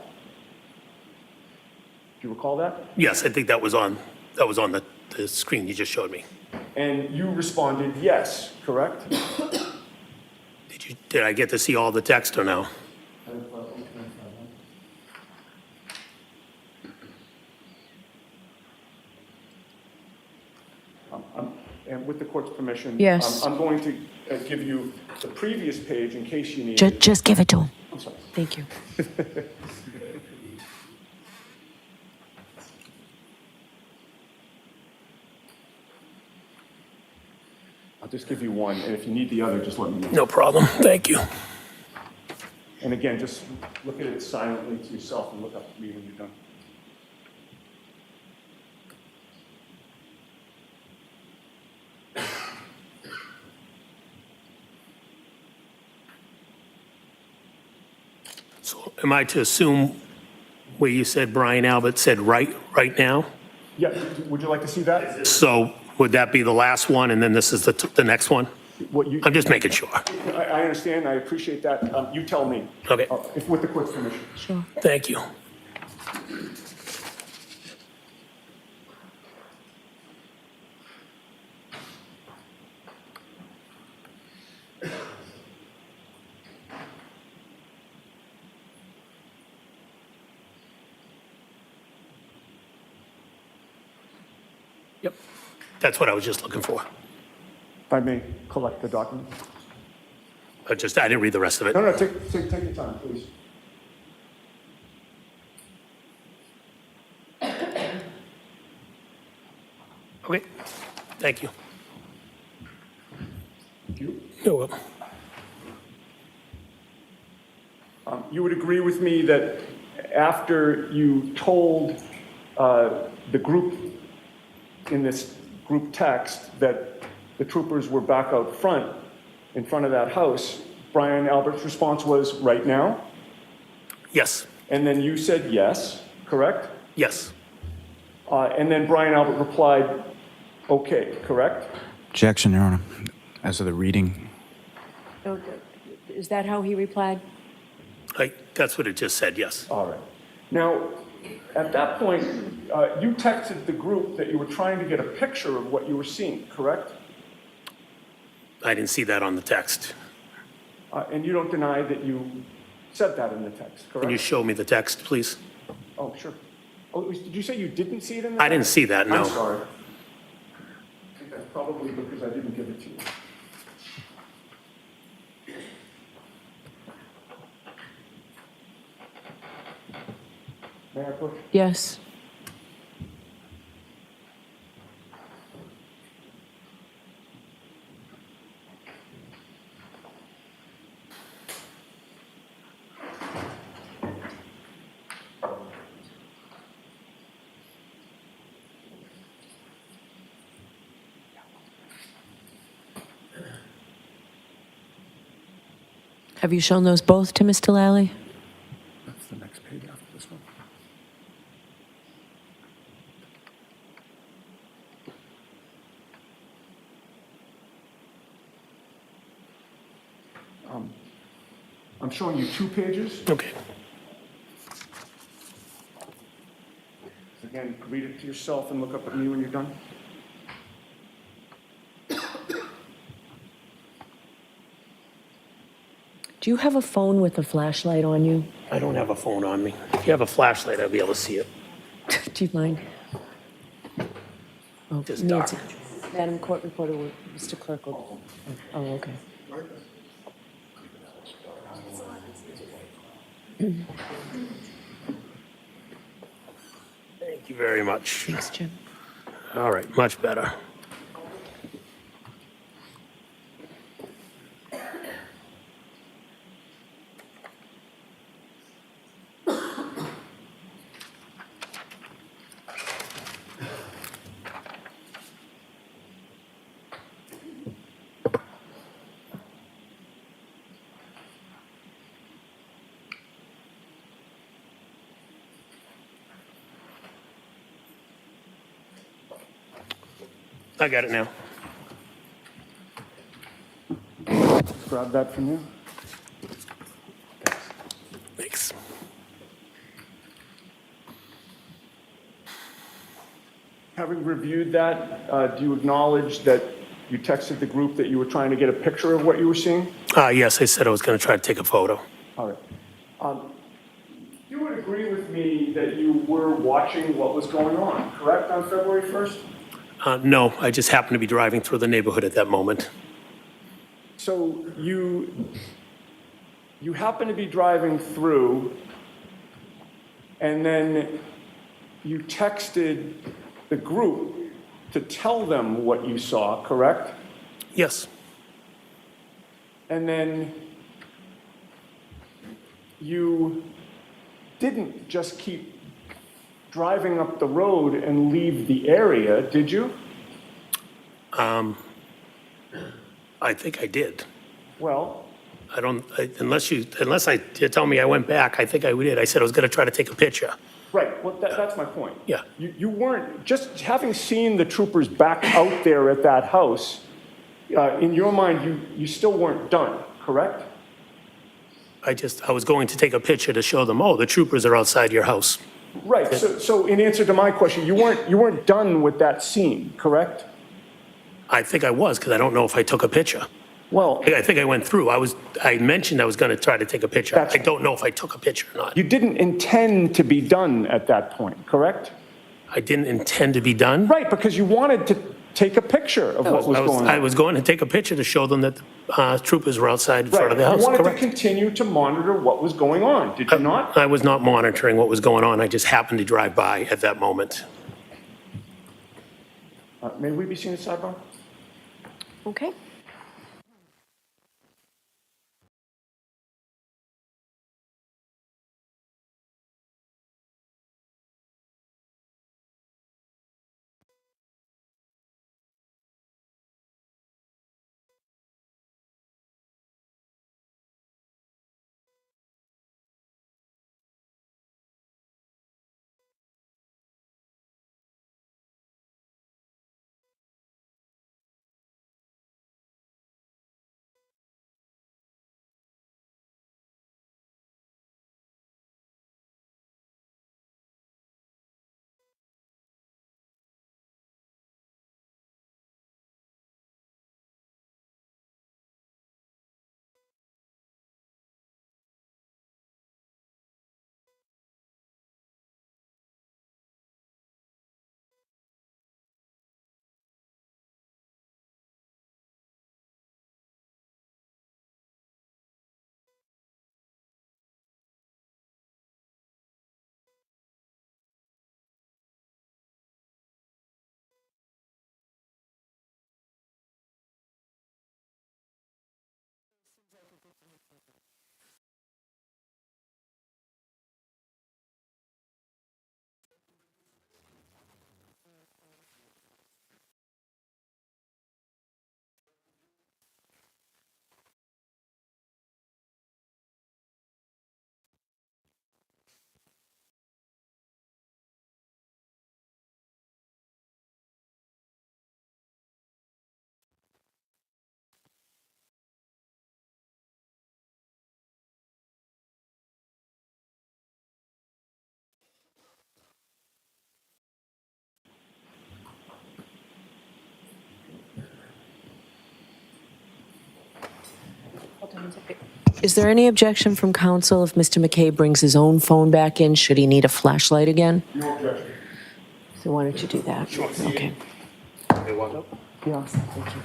Do you recall that? Yes, I think that was on the screen you just showed me. And you responded yes, correct? Did I get to see all the text or no? And with the court's permission, Yes. I'm going to give you the previous page in case you need it. Just give it to him. I'm sorry. Thank you. I'll just give you one, and if you need the other, just let me know. No problem. Thank you. And again, just look at it silently to yourself and look up at me when you're done. So am I to assume where you said Brian Albert said right now? Yeah, would you like to see that? So would that be the last one and then this is the next one? What you, I'm just making sure. I understand, I appreciate that. You tell me. Okay. If with the court's permission. Sure. Thank you. Yep. That's what I was just looking for. If I may collect the document. I didn't read the rest of it. No, take your time, please. Okay. Thank you. Thank you. You're welcome. You would agree with me that after you told the group in this group text that the troopers were back out front, in front of that house, Brian Albert's response was, right now? Yes. And then you said yes, correct? Yes. And then Brian Albert replied, okay, correct? Objection, Your Honor. As of the reading. Is that how he replied? That's what it just said, yes. All right. Now, at that point, you texted the group that you were trying to get a picture of what you were seeing, correct? I didn't see that on the text. And you don't deny that you said that in the text, correct? Can you show me the text, please? Oh, sure. Oh, did you say you didn't see it in the I text? didn't see that, no. I'm sorry. I think that's probably because I didn't give it to you. May I push? Yes. Have you shown those both to Mr. Lally? That's the next page after this one. I'm showing you 2 pages. Okay. Again, read it to yourself and look up at me when you're done. Do you have a phone with a flashlight on you? I don't have a phone on me. If you have a flashlight, I'll be able to see it. Do you mind? Oh, Just dark. Nancy. Madam Court Reporter, Mr. Clerk will... Oh, okay. Thank you very much. Thanks, Jim. All right, much better. I got it now. Grab that from you. Thanks. Having reviewed that, do you acknowledge that you texted the group that you were trying to get a picture of what you were seeing? Yes, I said I was going to try to take a photo. All right. You would agree with me that you were watching what was going on, correct, on February 1st? No, I just happened to be driving through the neighborhood at that moment. So you happen to be driving through, and then you texted the group to tell them what you saw, correct? Yes. And then you didn't just keep driving up the road and leave the area, did you? I think I did. Well, Unless you tell me I went back, I think I did. I said I was going to try to take a picture. right, well, that's my point. Yeah. You weren't, just having seen the troopers back out there at that house, in your mind, you still weren't done, correct? I was going to take a picture to show them, oh, the troopers are outside your house. Right, so in answer to my question, you weren't done with that scene, correct? I think I was, because I don't know if I took a picture. Well, I think I went through. I mentioned I was going to try to take a picture. I don't know if I took a picture or not. you didn't intend to be done at that point, correct? I didn't intend to be done. Right, because you wanted to take a picture of what was going on. I was going to take a picture to show them that the troopers were outside in front of the house. You wanted Correct. to continue to monitor what was going on, did you not? I was not monitoring what was going on. I just happened to drive by at that moment. May we be seen at sidebar? Okay. Is there any objection from council if Mr. McCabe brings his own phone back in? Should he need a flashlight again? No objection. So why don't you do that? Okay. Yeah. Thank you.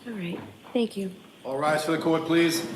All right. Thank you. All rise for the court, please.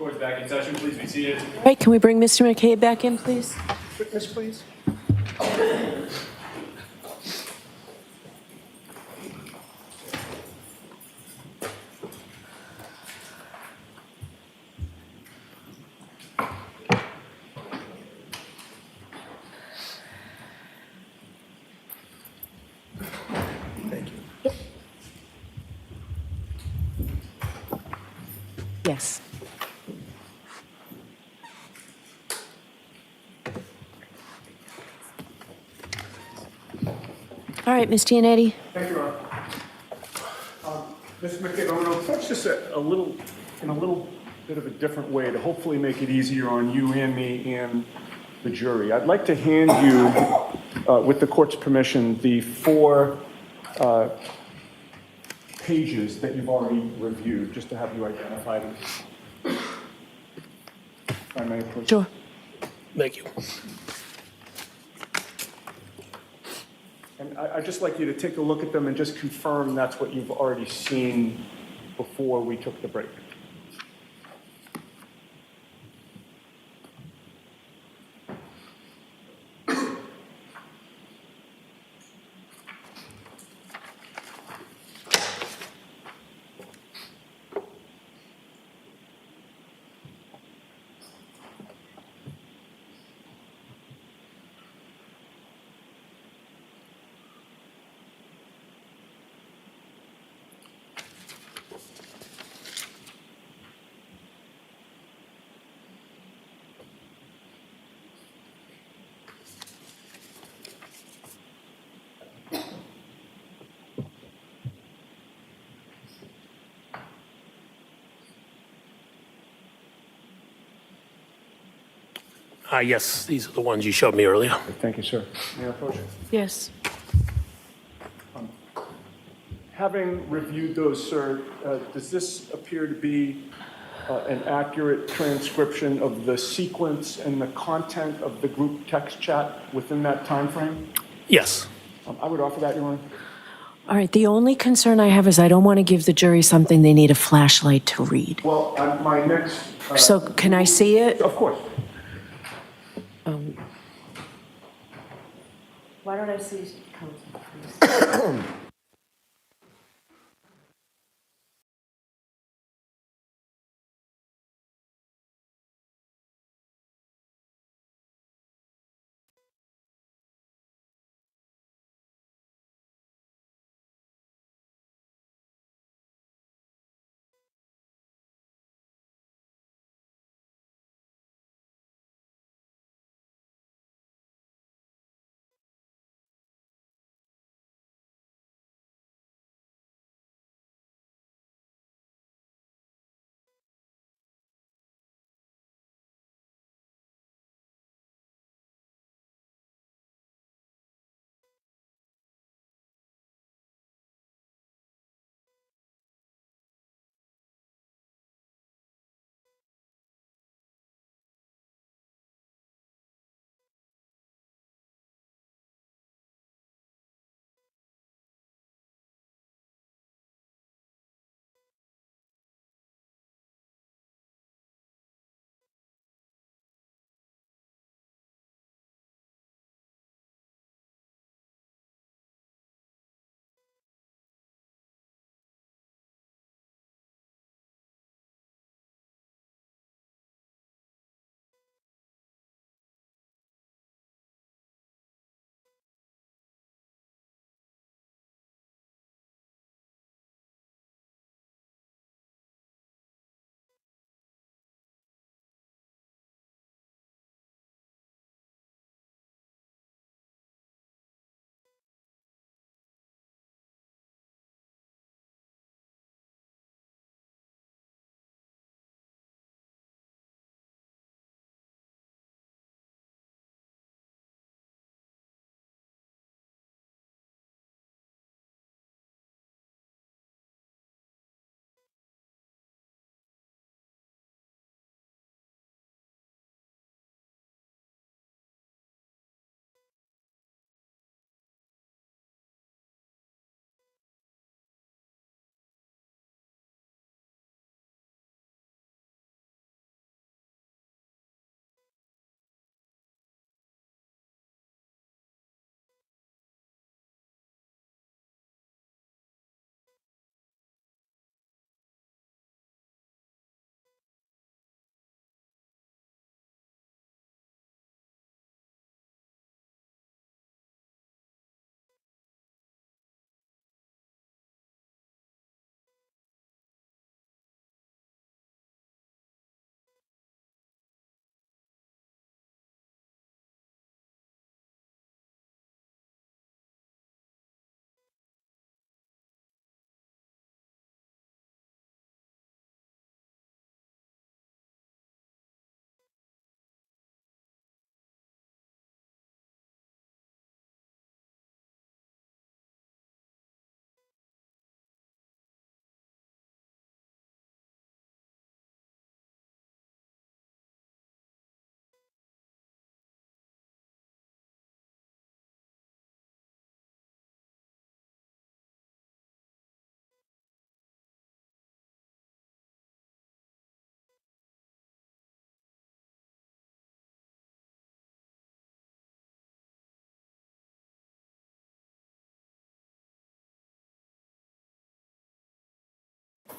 Court's back in session, please be seated. All right, can we bring Mr. McCabe back in, please? Witness, please. Yes. All right, Ms. Giannetti. Thank you, Ron. Mr. McCabe, I'm going to approach this in a little bit of a different way to hopefully make it easier on you and me and the jury. I'd like to hand you, with the court's permission, the 4 pages that you've already reviewed, just to have you identify them. If I may, please. Sure. Thank you. And I'd just like you to take a look at them and just confirm that's what you've already seen before we took the break. Yes, these are the ones you showed me earlier. Thank you, sir. May I approach? Yes. Having reviewed those, sir, does this appear to be an accurate transcription of the sequence and the content of the group text chat within that time frame? Yes. I would offer that, Your Honor. All right, the only concern I have is I don't want to give the jury something they need a flashlight to read. Well, my next... So can I see it? Of course. Why don't I see counsel, please?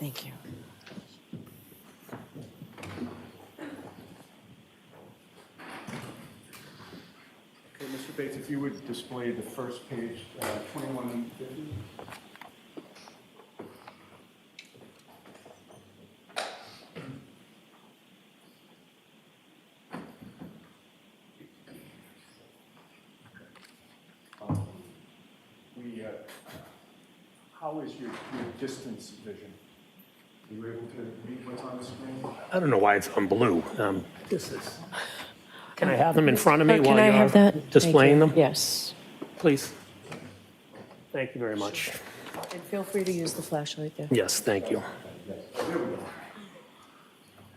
Thank you. Okay, Mr. Bates, if you would display the first page, 2150. How is your distance vision? Are you able to read what's on the screen? I don't know why it's on blue. Can I have them in front of me Can while I you're have that? Thank displaying you. them? Yes. Please. Thank you very much. And feel free to use the flashlight there. Yes, thank you.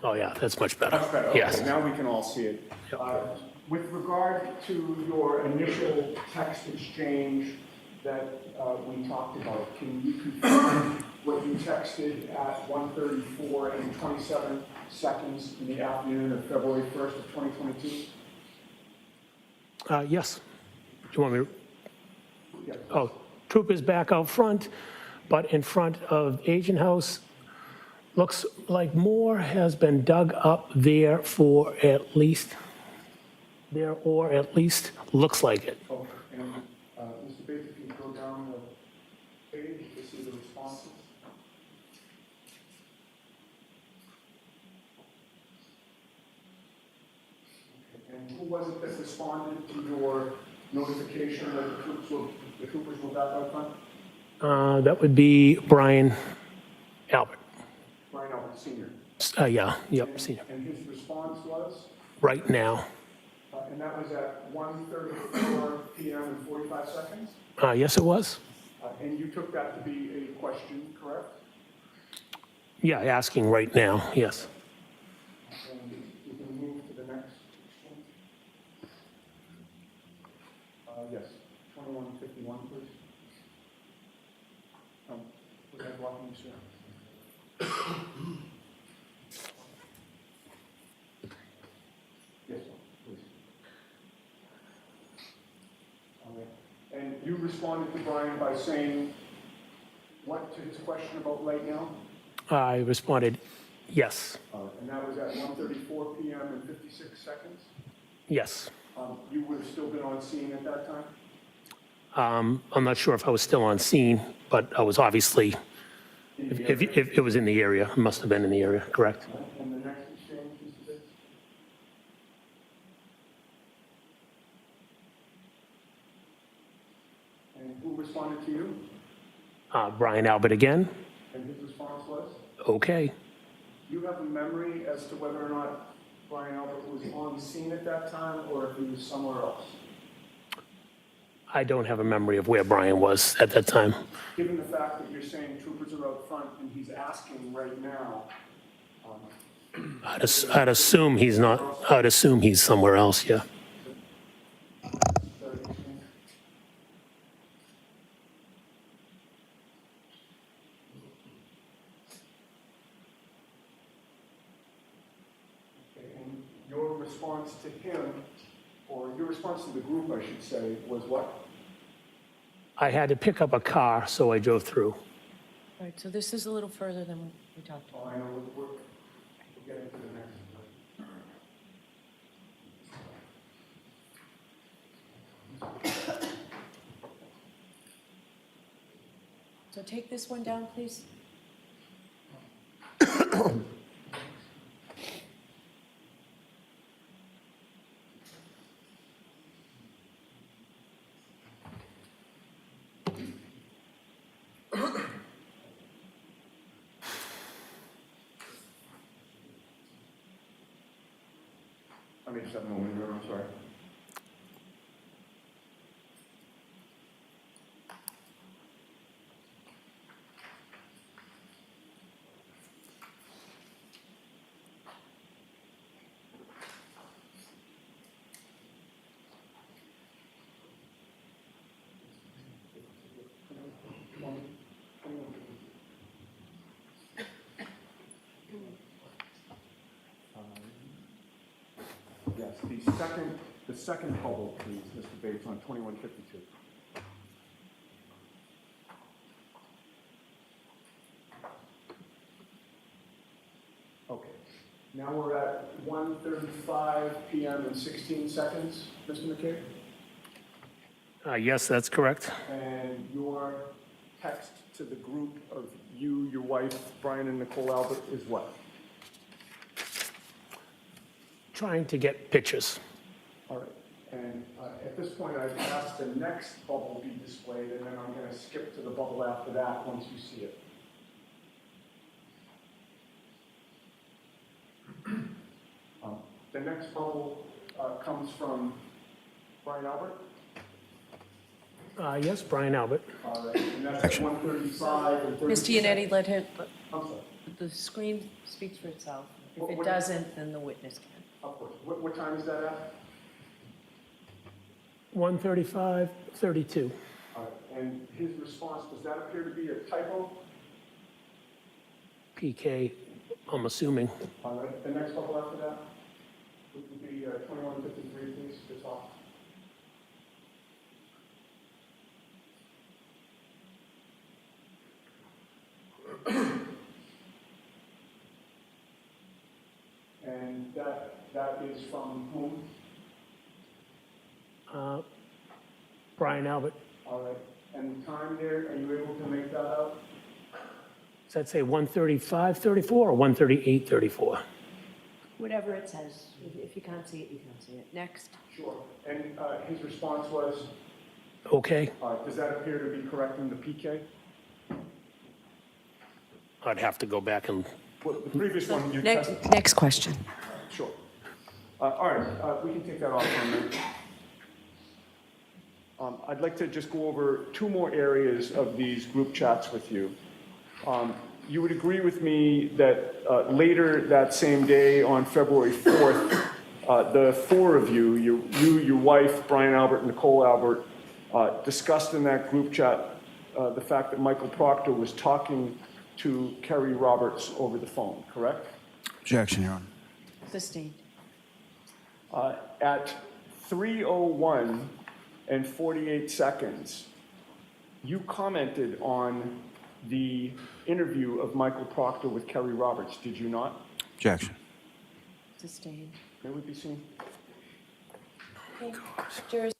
Oh, yeah, that's much better. Much better. Okay, Yes. now we can all see it. With regard to your initial text exchange that we talked about, can you confirm what you texted at 1:34 and 27 seconds in the afternoon of February 1st of 2022? Yes. Do you want me to? Yeah. Oh, troopers back out front, but in front of Agent House. Looks like more has been dug up there for at least, looks like it. Oh, and Mr. Bates, if you go down the page to see the responses. Okay, and who was it that responded to your notification that the troopers were back out front? That would be Brian Albert. Brian Albert Sr. Yep, senior. And his response was? Right now. And that was at 1:34 p.m. and 45 seconds? Yes, it was. And you took that to be a question, correct? Yeah, asking right now, yes. And we can move to the next one. Yes, 2151, please. Would that block me, sir? Yes, please. All right. And you responded to Brian by saying what to his question about right now? I responded, yes, And that was at 1:34 p.m. and 56 seconds? yes. You would have still been on scene at that time? I'm not sure if I was still on scene, but I was obviously, if it was in the area, it must have been in the area, correct? And the next exchange, Mr. Bates? And who responded to you? Brian Albert again, And his response was? okay. Do you have a memory as to whether or not Brian Albert was on scene at that time or if he was somewhere else? I don't have a memory of where Brian was at that time. Given the fact that you're saying troopers are out front and he's asking right now, I'd assume he's not, I'd assume he's somewhere else, yeah. and your response to him, or your response to the group, I should say, was what? I had to pick up a car, so I drove through. All right, so this is a little further than we talked about. Oh, I know, we're getting to the next one. So take this one down, please. I mean, just have a moment here, I'm sorry. Yes, the second bubble, please, Mr. Bates, on 2152. 1:35 PM and 16 seconds, Mr. McCabe? Yes, that's correct. And your text to the group of you, your wife, Brian and Nicole Albert is what? Trying to get pictures. All right. And at this point, I've asked the next bubble be displayed, and then I'm going to skip to the bubble after that once you see it. The next bubble comes from Brian Albert. Yes, Brian Albert. All right. And that's at 1:35 and 30 Mr. Yannetti, let him, I'm sorry. the screen speaks for itself. If What- it what- doesn't, then the witness can. Of course. What time is that at? 1:35, 32. All right. And his response, does that appear to be a typo? PK, I'm assuming. All right. The next bubble after that would be 21:53, please. That's all. And that is from whom? Brian Albert. All right. And the time there, are you able to make that out? Does that say 1:35, 34 or 1:38, 34? Whatever it says. If you can't see it, you can't see it. Next. Sure. And his response was, Okay, does that appear to be correct in the PK? I'd have to go back and, Well, the previous one you Next, tested. next question. Sure. All right, we can take that off for a minute. I'd like to just go over two more areas of these group chats with you. You would agree with me that later that same day on February 4th, the four of you, your wife, Brian Albert, and Nicole Albert, discussed in that group chat the fact that Michael Proctor was talking to Kerry Roberts over the phone, correct? Objection, Your Honor. Sustained. At 3:01 and 48 seconds, you commented on the interview of Michael Proctor with Kerry Roberts, did you not? Objection. Sustained. May we be seen? Okay. Jurors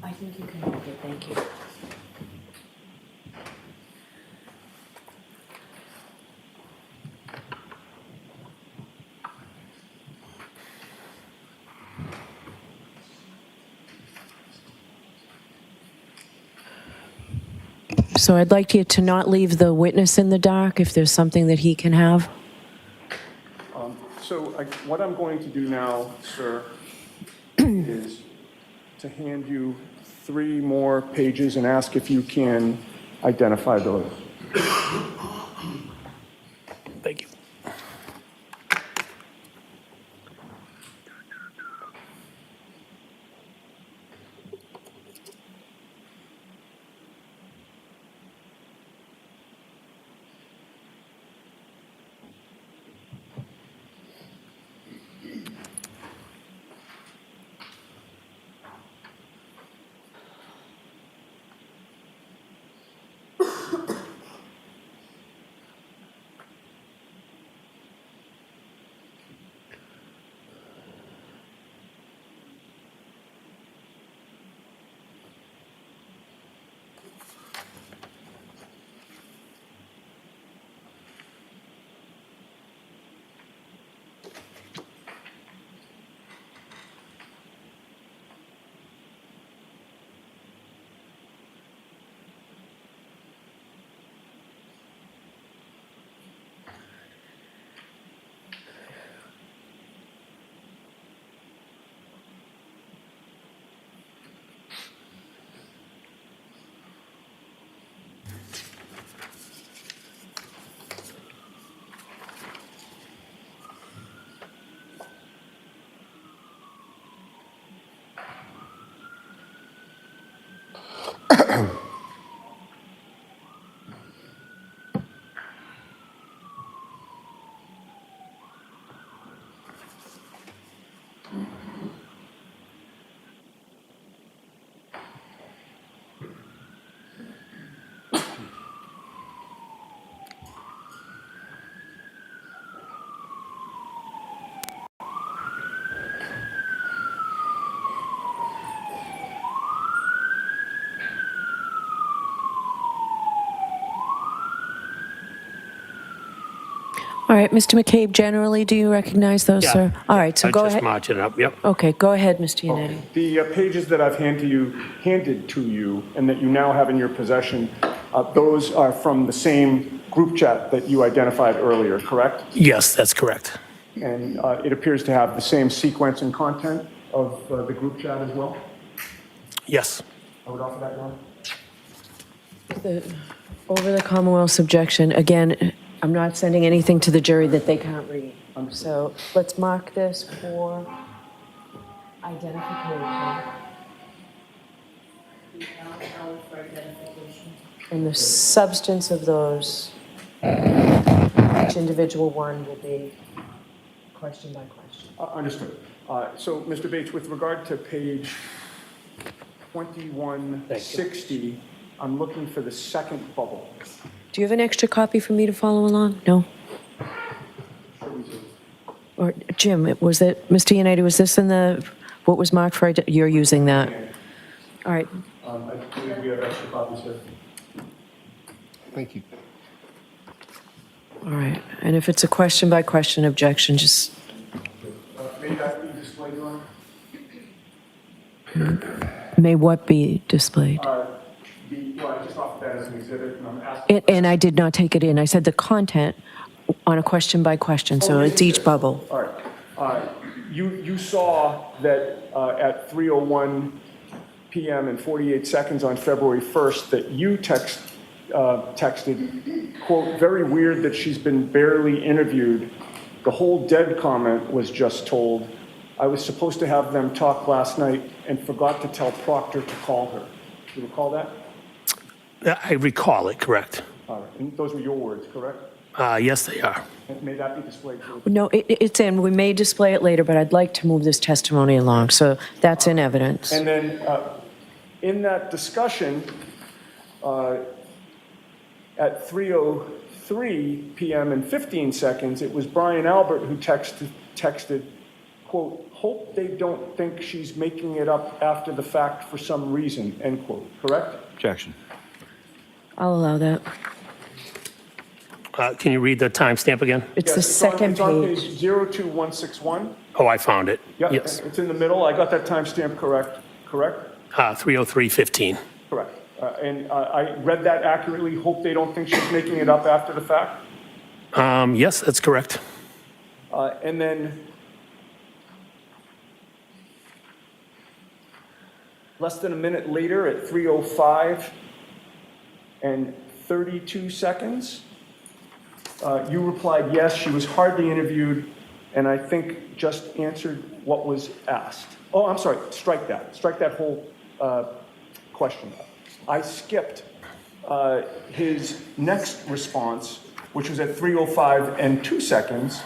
I think you can hold it, thank you. So I'd like you to not leave the witness in the dark if there's something that he can have. What I'm going to do now, sir, is to hand you 3 more pages and ask if you can identify those. Thank you. All right, Mr. McCabe, generally, do you recognize those, Yeah. sir? All right, so I go just ahead. marching up, yep. Okay, go ahead, Mr. Yannetti. The pages that I've handed to you and that you now have in your possession, those are from the same group chat that you identified earlier, correct? Yes, that's correct. And it appears to have the same sequence and content of the group chat as well? Yes. I would offer that, Your Honor. Over the Commonwealth's objection, again, I'm not sending anything to the jury that they can't read. So let's mark this for identification. For identification. And the substance of those, each individual one will be question by question. Understood. So, Mr. Bates, with regard to page 2160, I'm looking for the second bubble. Do you have an extra copy for me to follow along? No? Or Jim, was it, Mr. Yannetti, was this in the, what was marked for, you're using that? All right. I believe we have extra copies here. Thank you. All right. And if it's a question by question objection, just, May that be displayed, Your Honor? may what be displayed? Well, I just offered that as an exhibit, and I'm asking... And I did not take it in. I said the content on a question by question, so it's each bubble. All right. You saw that at 3:01 p.m. and 48 seconds on February 1st that you texted, quote, very weird that she's been barely interviewed. The whole dead comment was just told. I was supposed to have them talk last night and forgot to tell Proctor to call her. Do you recall that? I recall it, correct. All right. And those were your words, correct? Yes, they are. And may that be displayed, please? No, it's in. We may display it later, but I'd like to move this testimony along, so that's in evidence. And then in that discussion, at 3:03 p.m. and 15 seconds, it was Brian Albert who texted, quote, hope they don't think she's making it up after the fact for some reason, end quote, correct? Objection. I'll allow that. Can you read the timestamp again? It's the Yes, second It's on page. page 02161. Oh, I found it. Yeah, Yes. it's in the middle. I got that timestamp correct, correct? 303:15. Correct. And I read that accurately. Hope they don't think she's making it up after the fact. Yes, that's correct. And then less than a minute later at 3:05 and 32 seconds, you replied, yes, she was hardly interviewed, and I think just answered what was asked. Oh, I'm sorry, strike that whole question. I skipped his next response, which was at 3:05 and 2 seconds,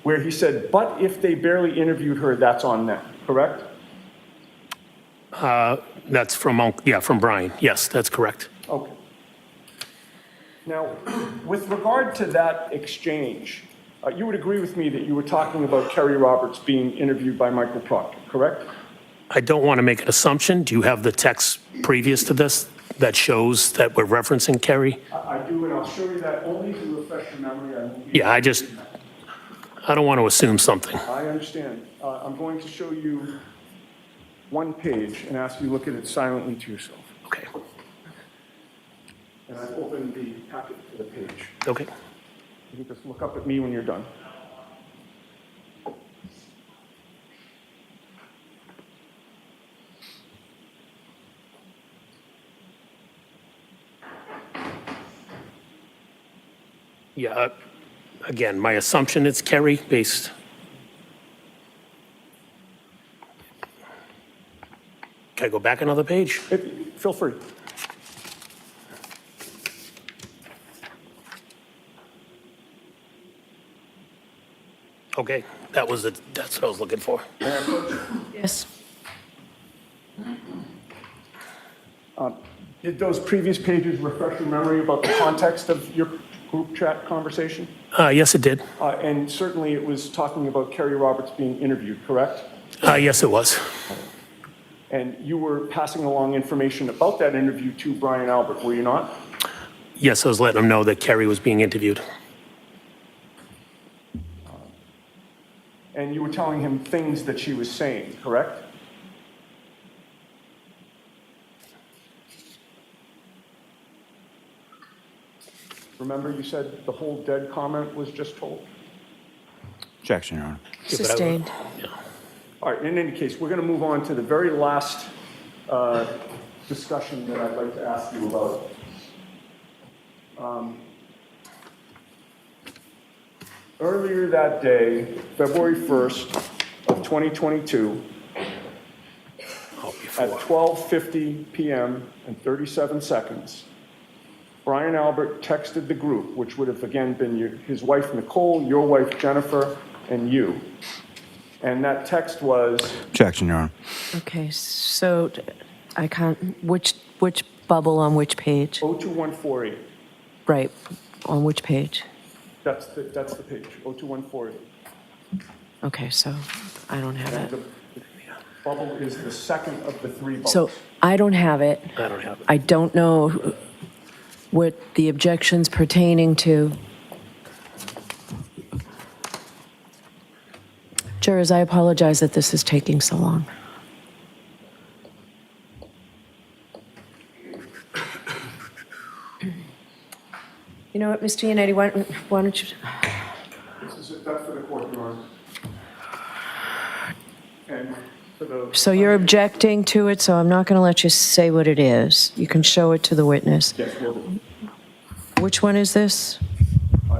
where he said, but if they barely interviewed her, that's on them, correct? That's from, from Brian. Yes, that's correct. Okay. Now, with regard to that exchange, you would agree with me that you were talking about Kerry Roberts being interviewed by Michael Proctor, correct? I don't want to make an assumption. Do you have the text previous to this that shows that we're referencing Kerry? I do, and I'll show you that only to refresh your memory. I won't be- Yeah, I don't want to assume something. I understand. I'm going to show you one page and ask you to look at it silently to yourself. Okay. And I've opened the packet to the page. Okay. You can just look up at me when you're done. Yeah, again, my assumption it's Kerry based. Can I go back another page? Feel free. Okay, that's what I was looking for. Yes. Did those previous pages refresh your memory about the context of your group chat conversation? Yes, it did. And certainly it was talking about Kerry Roberts being interviewed, correct? Yes, it was. And you were passing along information about that interview to Brian Albert, were you not? Yes, I was letting him know that Kerry was being interviewed. And you were telling him things that she was saying, correct? Remember you said the whole dead comment was just told? Objection, Your Honor. Sustained. All right, in any case, we're going to move on to the very last discussion that I'd like to ask you about. Earlier that day, February 1st of 2022, at 12:50 p.m. and 37 seconds, Brian Albert texted the group, which would have again been his wife Nicole, your wife Jennifer, and you. And that text was, Objection, Your Honor. Okay, so I can't, which bubble on which page? 02148. Right, on which page? That's the page, 02148. Okay, so I don't have And it. the bubble is the second of the three bubbles. So I don't have it. I don't have it. I don't know what the objection's pertaining to. Jurors, I apologize that this is taking so long. You know what, Mr. Yannetti, why don't you, This is that's for the court, Your Honor. And for the... so you're objecting to it, so I'm not going to let you say what it is. You can show it to the witness. Yes, will do. Which one is this?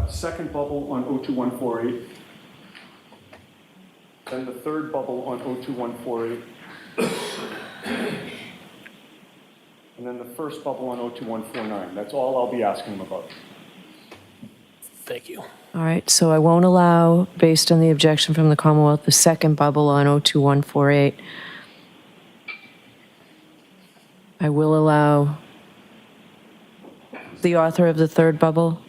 Second bubble on 02148. Then the third bubble on 02148. And then the first bubble on 02149. That's all I'll be asking him about. Thank you. All right, so I won't allow, based on the objection from the Commonwealth, the second bubble on 02148. I will allow the author of the third bubble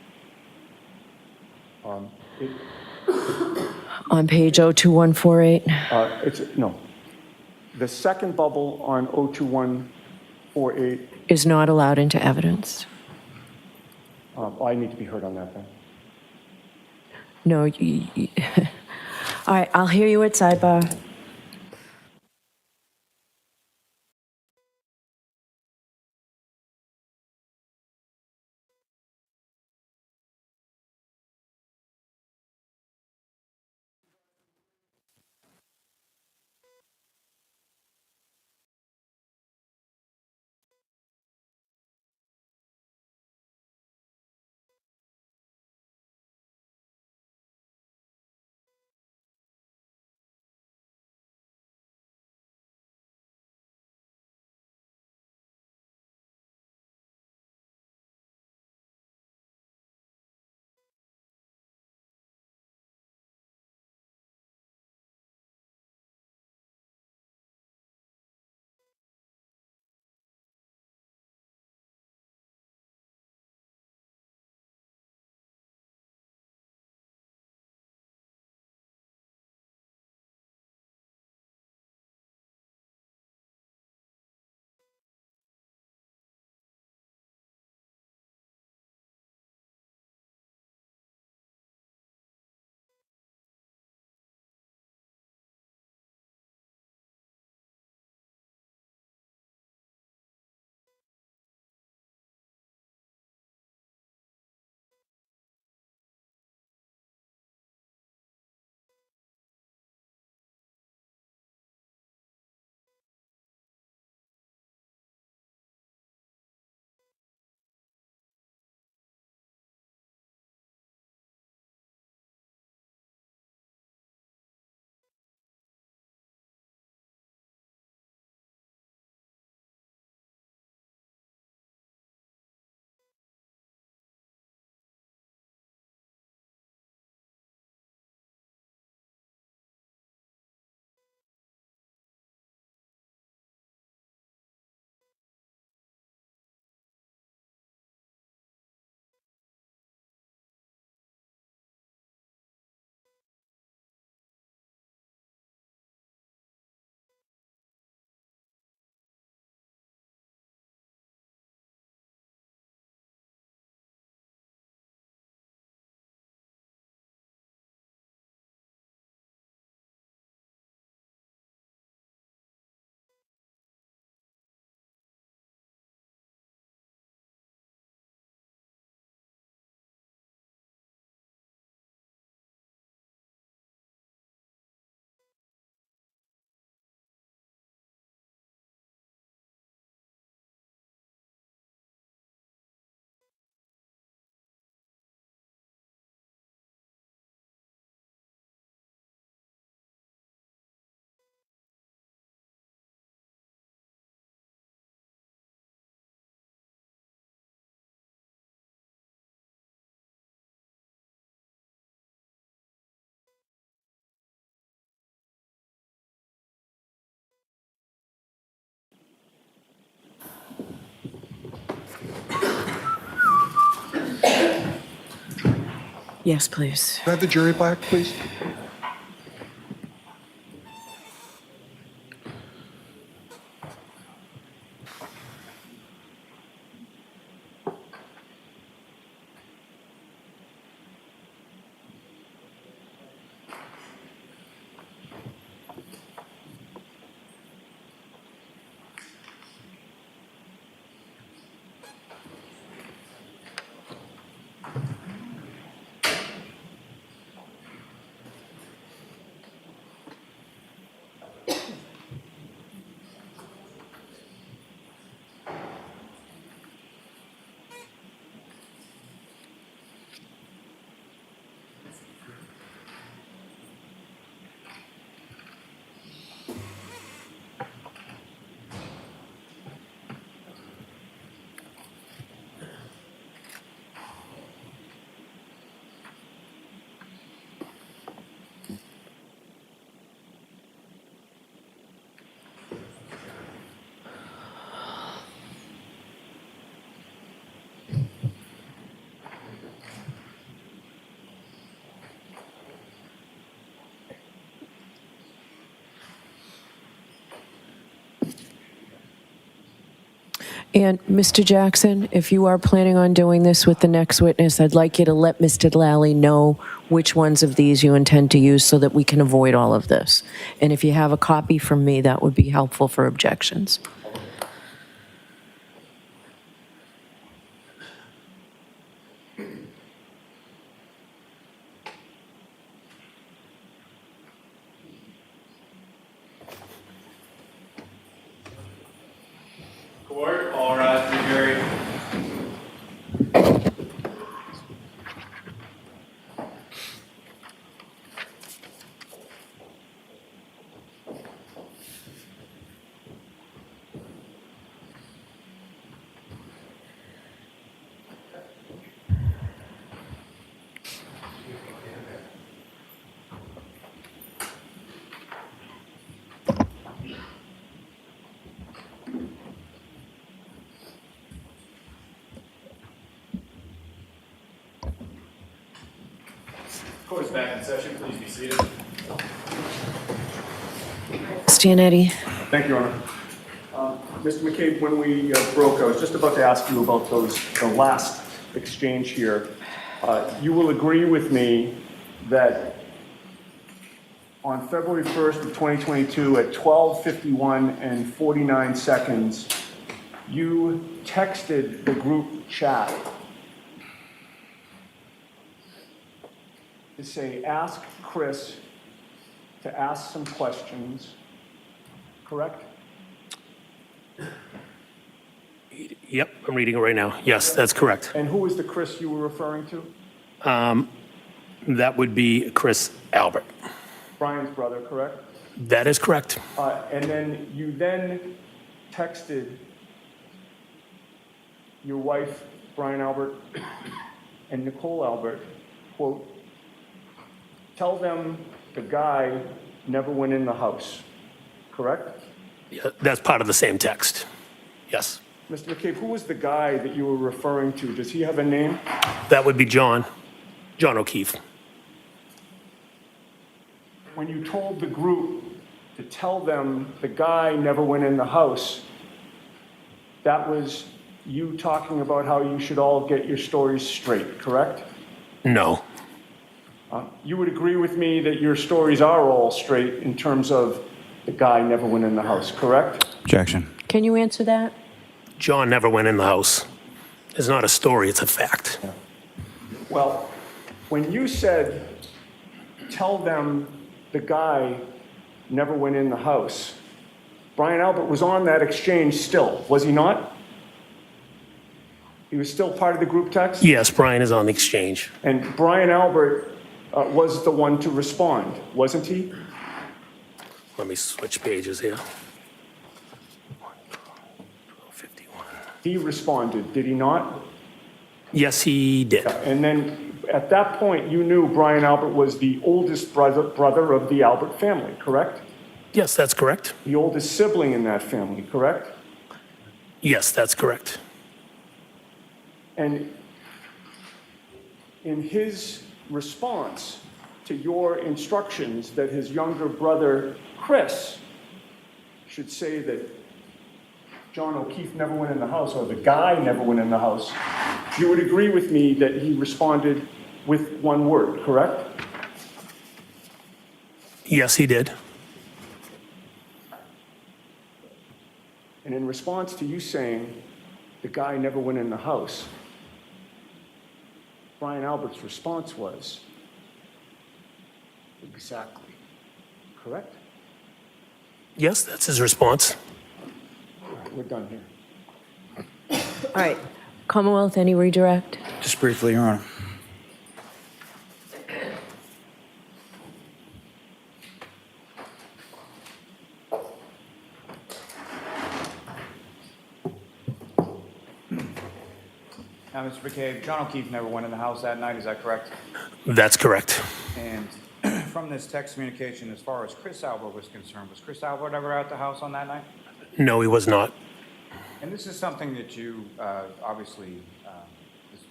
On page 02148. No. The second bubble on 02148, Is not allowed into evidence. I need to be heard on that then. No, all right, I'll hear you at sidebar. Yes, please. Can I have the jury back, please? And Mr. Jackson, if you are planning on doing this with the next witness, I'd like you to let Mr. Lally know which ones of these you intend to use so that we can avoid all of this. And if you have a copy from me, that would be helpful for objections. Court, all rise for the jury. Court is back in session. Please be seated. Stianetti. Thank you, Your Honor. Mr. McCabe, when we broke, I was just about to ask you about the last exchange here. You will agree with me that on February 1st of 2022 at 12:51 and 49 seconds, you texted the group chat to say, ask Chris to ask some questions, correct? Yep, I'm reading it right now. Yes, that's correct. And who was the Chris you were referring to? That would be Chris Albert. Brian's brother, correct? That is correct. And then you texted your wife, Brian Albert, and Nicole Albert, quote, tell them the guy never went in the house, correct? Yeah, that's part of the same text. Yes. Mr. McCabe, who was the guy that you were referring to? Does he have a name? That would be John O'Keefe. When you told the group to tell them the guy never went in the house, that was you talking about how you should all get your stories straight, correct? No. You would agree with me that your stories are all straight in terms of the guy never went in the house, correct? Objection. Can you answer that? John never went in the house. It's not a story, it's a fact. Well, when you said, tell them the guy never went in the house, Brian Albert was on that exchange still, was he not? He was still part of the group text? Yes, Brian is on the exchange. And Brian Albert was the one to respond, wasn't he? Let me switch pages here. 51. He responded, did he not? Yes, he did. And then at that point, you knew Brian Albert was the oldest brother of the Albert family, correct? Yes, that's correct. The oldest sibling in that family, correct? Yes, that's correct. And in his response to your instructions that his younger brother, Chris, should say that John O'Keefe never went in the house, or the guy never went in the house, you would agree with me that he responded with one word, correct? Yes, he did. And in response to you saying the guy never went in the house, Brian Albert's response was, exactly, correct? Yes, that's his response. We're done here. All right. Commonwealth, any redirect? Just briefly, Your Honor. Now, Mr. McCabe, John O'Keefe never went in the house that night, is that correct? That's correct. And from this text communication, as far as Chris Albert was concerned, was Chris Albert ever at the house on that night? No, he was not. And this is something that you, obviously, this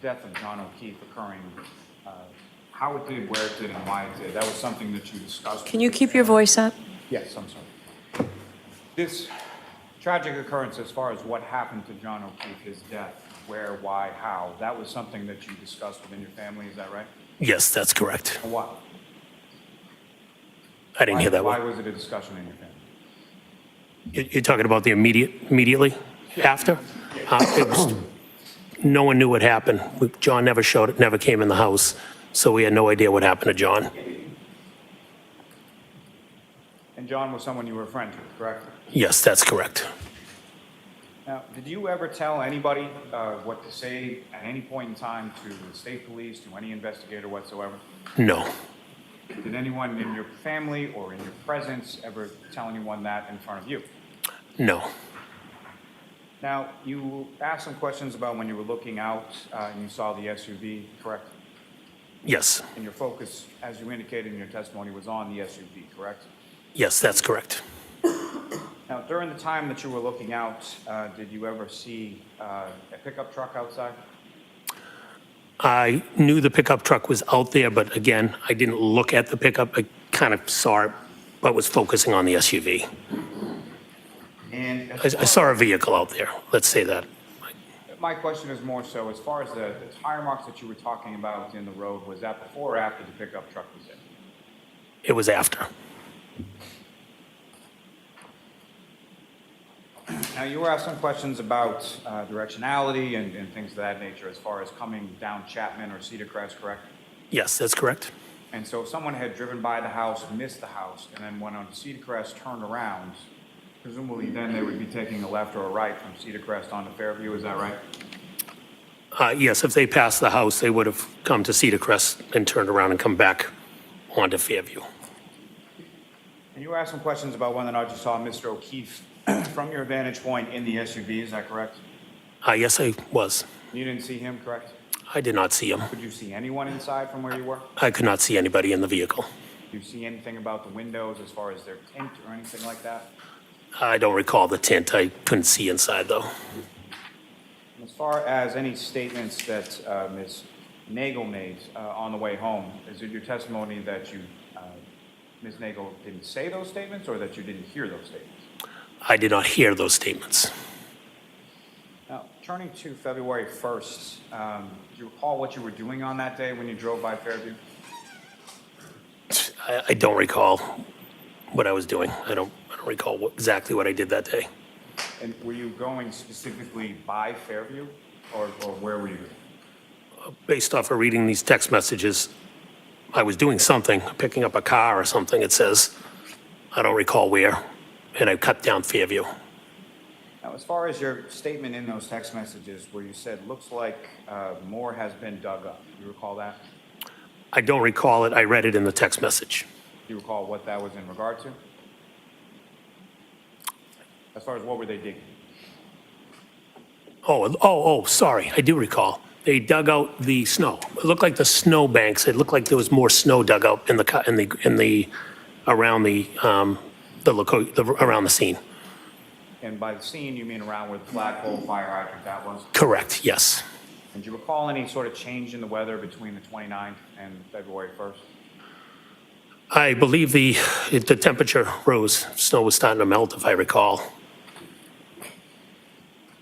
death of John O'Keefe occurring, how it did, where it did, and why it did, that was something that you discussed. Can you keep your voice up? Yes, I'm sorry. This tragic occurrence as far as what happened to John O'Keefe, his death, where, why, how, that was something that you discussed within your family, is that right? Yes, that's correct. And why? I didn't hear that Why one. was it a discussion in your family? You're talking about the immediately after? No one knew what happened. John never showed it, never came in the house, so we had no idea what happened to John. And John was someone you were a friend to, correct? Yes, that's correct. Now, did you ever tell anybody what to say at any point in time to the state police, to any investigator whatsoever? No, Did anyone in your family or in your presence ever tell anyone that in front of you? no. Now, you asked some questions about when you were looking out and you saw the SUV, correct? Yes, And your focus, as you indicated in your testimony, was on the SUV, correct? yes, that's correct. Now, during the time that you were looking out, did you ever see a pickup truck outside? I knew the pickup truck was out there, but again, I didn't look at the pickup. I kind of saw it, but was focusing on the SUV. And I saw a vehicle out there, let's say that. my question is more so, as far as the tire marks that you were talking about in the road, was that before or after the pickup truck was in? It was after. Now, you were asked some questions about directionality and things of that nature as far as coming down Chapman or Cedar Crest, correct? Yes, that's correct. And so if someone had driven by the house, missed the house, and then went on to Cedar Crest, turned around, presumably then they would be taking a left or a right from Cedar Crest onto Fairview, is that right? Yes, if they passed the house, they would have come to Cedar Crest and turned around and come back onto Fairview. And you were asked some questions about whether or not you saw Mr. O'Keefe from your vantage point in the SUV, is that correct? Yes, I was. You didn't see him, correct? I did not see him. Could you see anyone inside from where you were? I could not see anybody in the vehicle. Do you see anything about the windows as far as their tint or anything like that? I don't recall the tint. I couldn't see inside, though. As far as any statements that Ms. Nagel made on the way home, is it your testimony that you, Ms. Nagel didn't say those statements or that you didn't hear those statements? I did not hear those statements. Now, turning to February 1st, do you recall what you were doing on that day when you drove by Fairview? I don't recall what I was doing. I don't recall exactly what I did that day. And were you going specifically by Fairview or where were you? Based off of reading these text messages, I was doing something, picking up a car or something, it says. I don't recall where, and I cut down Fairview. Now, as far as your statement in those text messages where you said, looks like more has been dug up, do you recall that? I don't recall it. I read it in the text message. Do you recall what that was in regard to? As far as what were they digging? Sorry. I do recall. They dug out the snow. It looked like the snow banks. It looked like there was more snow dug out around the scene. And by the scene, you mean around where the flagpole fire hydrant that was? Correct. Yes. And do you recall any sort of change in the weather between the 29th and February 1st? I believe the temperature rose. Snow was starting to melt, if I recall.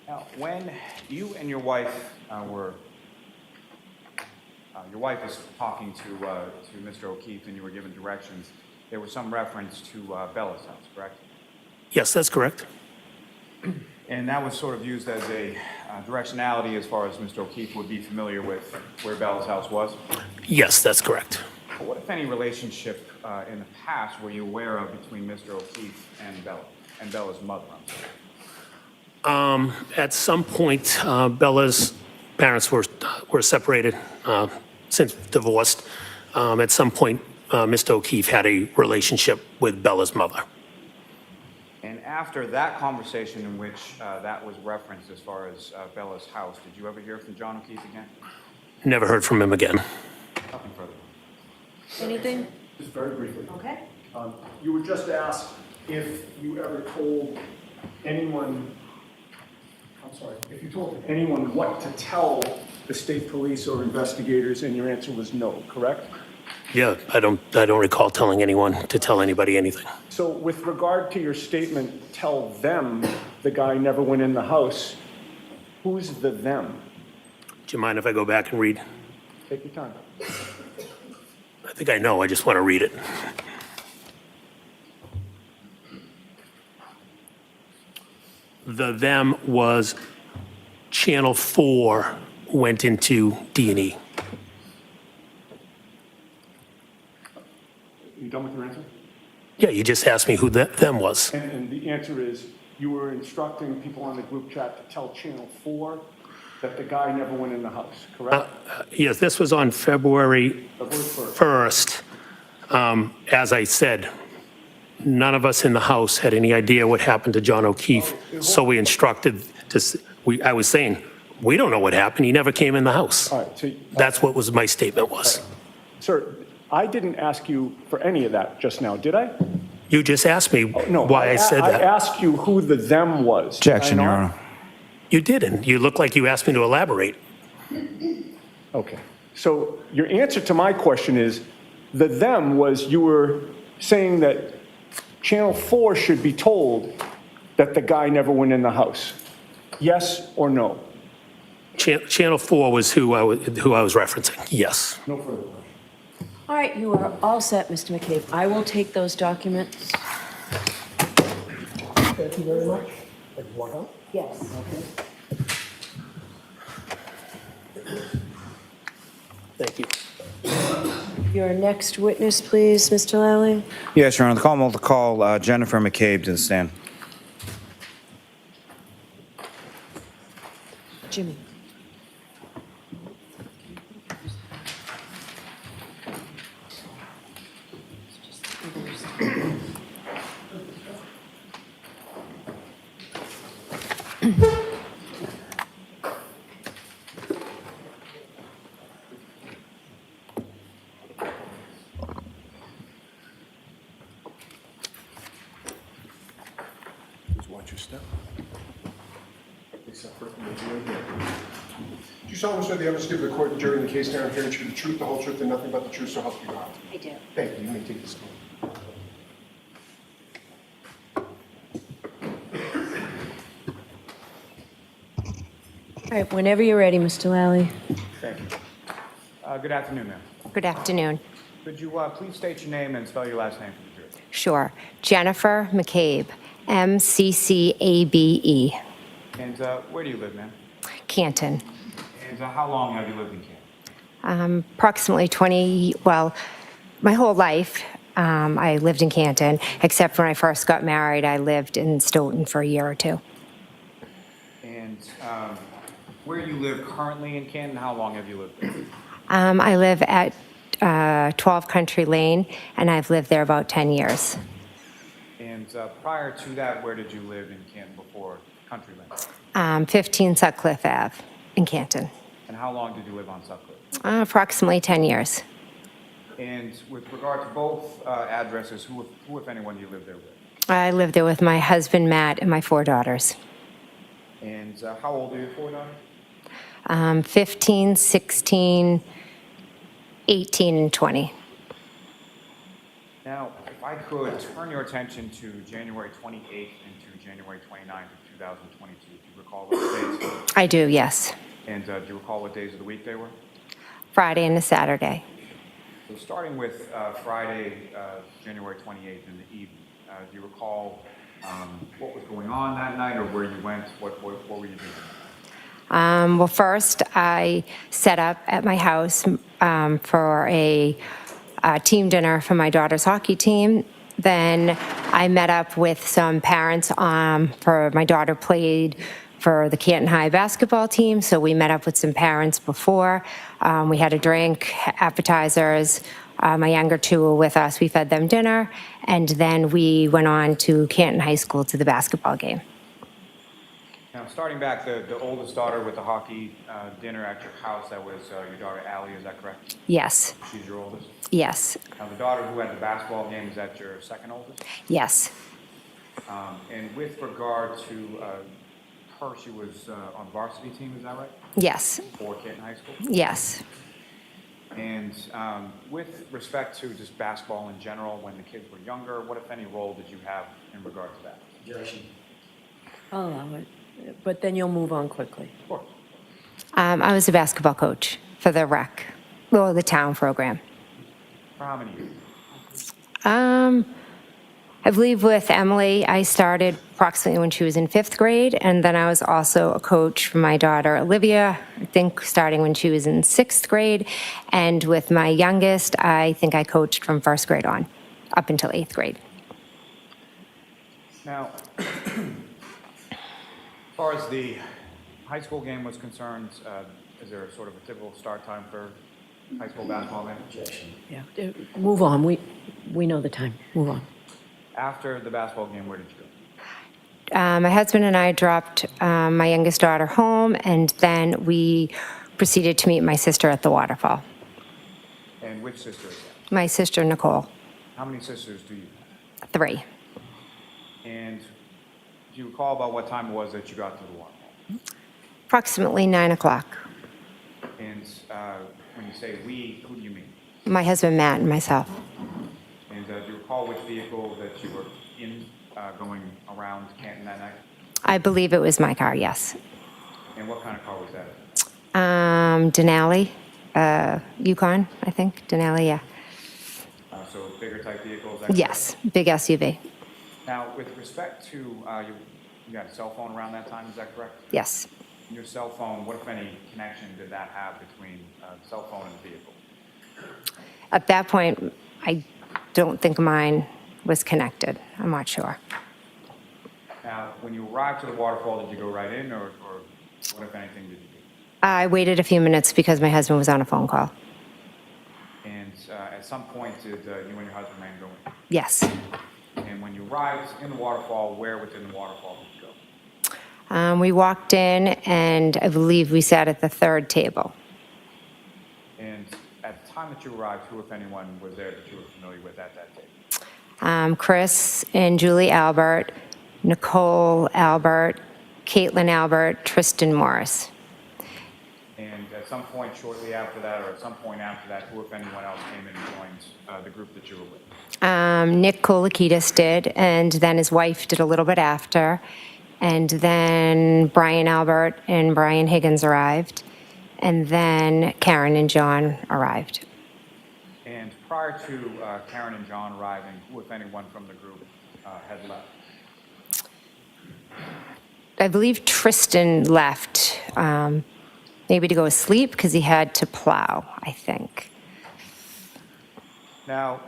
Now, when you and your wife your wife was talking to Mr. O'Keefe and you were given directions, there was some reference to Bella's house, correct? Yes, that's correct. And that was sort of used as a directionality as far as Mr. O'Keefe would be familiar with where Bella's house was? Yes, that's correct. What, if any, relationship in the past were you aware of between Mr. O'Keefe and Bella, and Bella's mother? At some point, Bella's parents were separated, since divorced. At some point, Mr. O'Keefe had a relationship with Bella's mother. And after that conversation in which that was referenced as far as Bella's house, did you ever hear from John O'Keefe again? Never heard from him again. Nothing further. Anything? Just very briefly. Okay. You were just asked if you ever told anyone, if you told anyone what to tell the state police or investigators, and your answer was no, correct? Yeah, I don't recall telling anyone to tell anybody anything. So with regard to your statement, tell them the guy never went in the house, who's the them? Do you mind if I go back and read? Take your time. I think I know, I just want to read it. The them was Channel 4 went into D&E. You done with your answer? Yeah, you just asked me who them was. And the answer is, you were instructing people on the group chat to tell Channel 4 that the guy never went in the house, correct? Yes, this was on February February 1st. 1st. As I said, none of us in the house had any idea what happened to John O'Keefe, so we instructed I was saying, we don't know what happened, he never came in the house. All right, so, That's what was my statement was. sir, I didn't ask you for any of that just now, did I? You just asked me No. why I said I that. asked you who the them was. Objection, Did I Your not? Honor. You didn't. You look like you asked me to elaborate. Okay. So your answer to my question is, the them was you were saying that Channel 4 should be told that the guy never went in the house. Yes or no? Channel 4 was who I was referencing. Yes. No further question. All right, you are all set, Mr. McCabe. I will take those documents. Thank you very much. Walk out. Yes. Thank you. Your next witness, please, Mr. Lally. Yes, Your Honor. The call will call Jennifer McCabe to the stand. Jimmy. Please watch your step. Except for do you solemnly swear the evidence given to the court and jury in the case now and hearing the truth, the whole truth, and nothing but the truth, so help you God? I do. Thank you. You may take this one. All right, whenever you're ready, Mr. Lally. Thank you. Good afternoon, ma'am. Good afternoon. Could you please state your name and spell your last name for the jury? Sure. Jennifer McCabe, McCabe. And where do you live, ma'am? Canton. And how long have you lived in Canton? Approximately 20, well, my whole life I lived in Canton, except when I first got married, I lived in Stoughton for a year or two. And where you live currently in Canton, how long have you lived there? I live at 12 Country Lane, and I've lived there about 10 years. And prior to that, where did you live in Canton before Country Lane? 15 Sutcliffe Ave in Canton. And how long did you live on Sutcliffe? Approximately 10 years. And with regard to both addresses, who, if anyone, do you live there with? I live there with my husband, Matt, and my 4 daughters. And how old are your 4 daughters? 15, 16, 18, and 20. Now, if I could turn your attention to January 28th and to January 29th of 2022, do you recall those days? I do, yes. And do you recall what days of the week they were? Friday and a Saturday. So starting with Friday, January 28th in the evening, do you recall what was going on that night or where you went? What were you doing? Well, first, I set up at my house for a team dinner for my daughter's hockey team. Then I met up with some parents for my daughter played for the Canton High basketball team, so we met up with some parents before. We had a drink, appetizers. My younger 2 were with us. We fed them dinner, and then we went on to Canton High School to the basketball game. Now, starting back, the oldest daughter with the hockey dinner at your house, that was your daughter Allie, is that correct? Yes, She's your oldest? yes, Now, the daughter who had the basketball game, is that your second oldest? yes, And with regard to her, she was on the varsity team, is that right? yes, For Canton High School? yes. And And with respect to just basketball in general, when the kids were younger, what, if any, role did you have in regard to that? I'll allow it, but then you'll move on quickly. Of course. I was a basketball coach for the rec, well, the town program. For how many years? I believe with Emily, I started approximately when she was in 5th grade, and then I was also a coach for my daughter Olivia, I think starting when she was in 6th grade, and with my youngest, I think I coached from 1st grade on, up until 8th grade. Now, as far as the high school game was concerned, is there sort of a typical start time for high school basketball game? Yeah, move on, we know the time, move on. After the basketball game, where did you go? My husband and I dropped my youngest daughter home, and then we proceeded to meet my sister at the waterfall. And which sister is that? My sister, Nicole, How many sisters do you have? 3. And do you recall about what time it was that you got to the waterfall? Approximately 9 o'clock. And when you say we, who do you mean? My husband, Matt, and myself. And do you recall which vehicle that you were in going around Canton that night? I believe it was my car, yes. And what kind of car was that? Denali, Yukon, I think. Denali, yeah. So bigger type vehicles? that Yes, big SUV. Now, with respect to, you got a cell phone around that time, is that correct? Yes. Your cell phone, what, if any, connection did that have between the cell phone and the vehicle? At that point, I don't think mine was connected. I'm not sure. Now, when you arrived to the waterfall, did you go right in, or what, if anything, did you do? I waited a few minutes because my husband was on a phone call. And at some point, did you and your husband man go in? Yes. And when you arrived in the waterfall, where within the waterfall did you go? We walked in, and I believe we sat at the 3rd table. And at the time that you arrived, who, if anyone, was there that you were familiar with at that table? Chris and Julie Albert, Nicole Albert, Caitlin Albert, Tristan Morris. And at some point shortly after that, or at some point after that, who, if anyone else, came in and joined the group that you were with? Nick Kolikitis did, and then his wife did a little bit after. And then Brian Albert and Brian Higgins arrived. And then Karen and John arrived. And prior to Karen and John arriving, who, if anyone, from the group had left? I believe Tristan left, maybe to go sleep because he had to plow, I think. Now,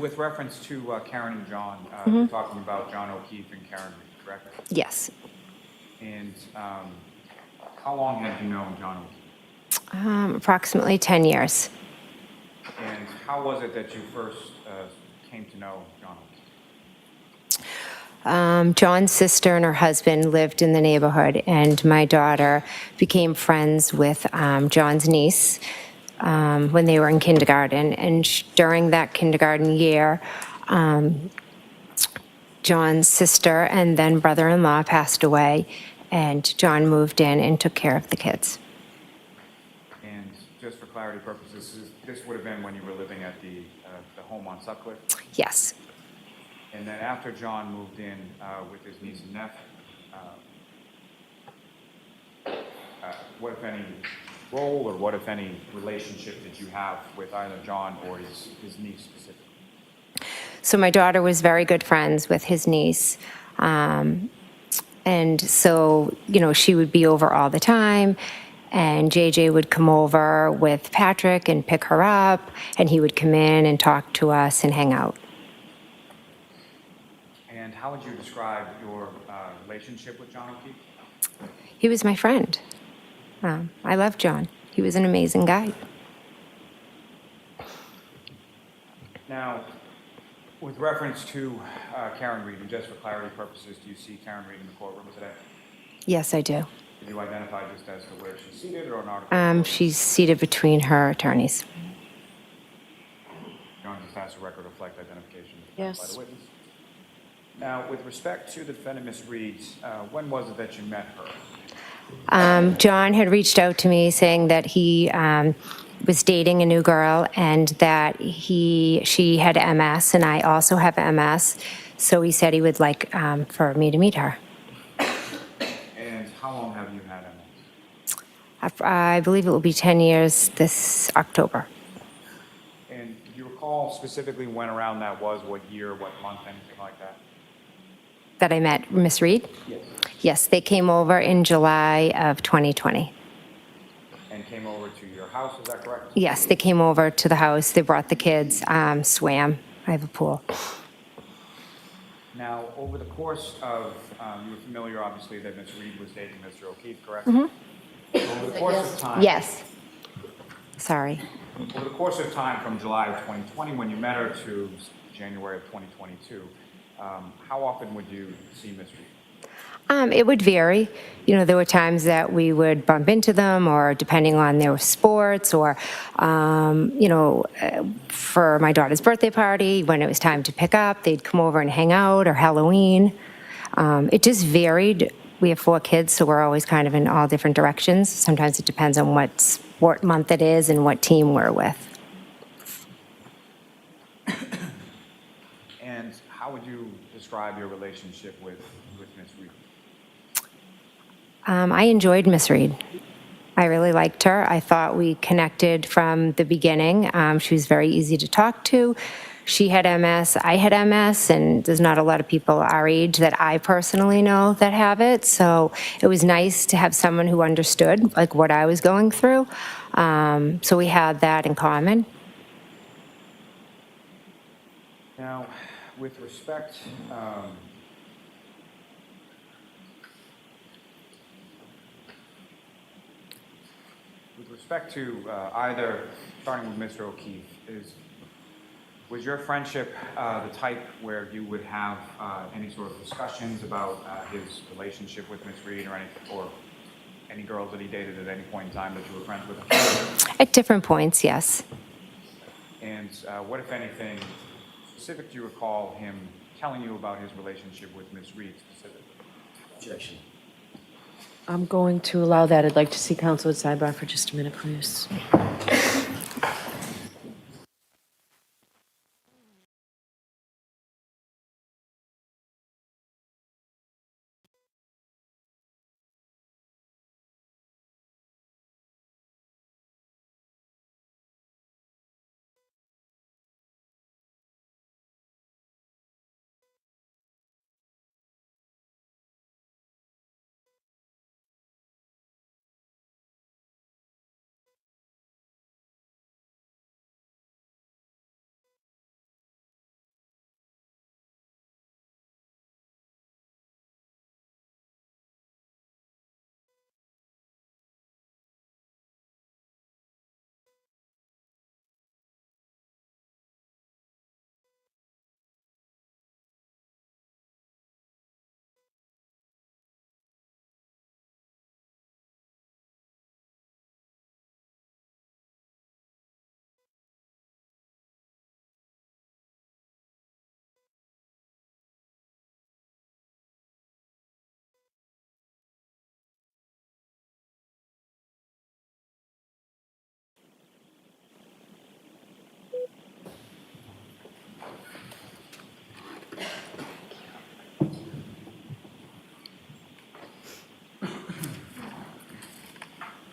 with reference to Karen and John, you're talking about John O'Keefe and Karen Reed, correct? Yes. And how long had you known John O'Keefe? Approximately 10 years. And how was it that you first came to know John O'Keefe? John's sister and her husband lived in the neighborhood, and my daughter became friends with John's niece when they were in kindergarten. And during that kindergarten year, John's sister and then brother-in-law passed away, and John moved in and took care of the kids. And just for clarity purposes, this would have been when you were living at the home on Sutcliffe? Yes. And then after John moved in with his niece and nephew, what, if any, role or what, if any, relationship did you have with either John or his niece specifically? So my daughter was very good friends with his niece. And so, she would be over all the time. And JJ would come over with Patrick and pick her up. And he would come in and talk to us and hang out. And how would you describe your relationship with John O'Keefe? He was my friend. I love John. He was an amazing guy. Now, with reference to Karen Reed, and just for clarity purposes, do you see Karen Reed in the courtroom today? Yes, I do. Did you identify just as to where she's seated or an article? She's seated between her attorneys. John just has to record reflect identification Yes. by the witness. Now, with respect to the defendant, Ms. Reed, when was it that you met her? John had reached out to me saying that he was dating a new girl and that she had MS and I also have MS. So he said he would like for me to meet her. And how long have you had MS? I believe it will be 10 years this October. And do you recall specifically when around that was, what year, what month, anything like that? That I met Miss Reed? Yes. Yes, they came over in July of 2020. And came over to your house, is that correct? Yes, they came over to the house, they brought the kids, swam. I have a pool. Now, over the course of, you were familiar, obviously, that Ms. Reed was dating Mr. O'Keefe, correct? Over the course of time. Yes. Sorry. Over the course of time from July of 2020, when you met her, to January of 2022, how often would you see Ms. Reed? It would vary. You know, there were times that we would bump into them, or depending on their sports, or, for my daughter's birthday party, when it was time to pick up, they'd come over and hang out, or Halloween. It just varied. We have 4 kids, so we're always kind of in all different directions. Sometimes it depends on what sport month it is and what team we're with. And how would you describe your relationship with Ms. Reed? I enjoyed Miss Reed. I really liked her. I thought we connected from the beginning. She was very easy to talk to. She had MS, I had MS, and there's not a lot of people our age that I personally know that have it. So it was nice to have someone who understood like what I was going through. So we had that in common. Now, with respect, to either, starting with Mr. O'Keefe, was your friendship the type where you would have any sort of discussions about his relationship with Ms. Reed, or any girls that he dated at any point in time that you were friends with? At different points, yes. And what, if anything, specific do you recall him telling you about his relationship with Ms. Reed specifically? Objection. I'm going to allow that. I'd like to see counsel at sidebar for just a minute, please.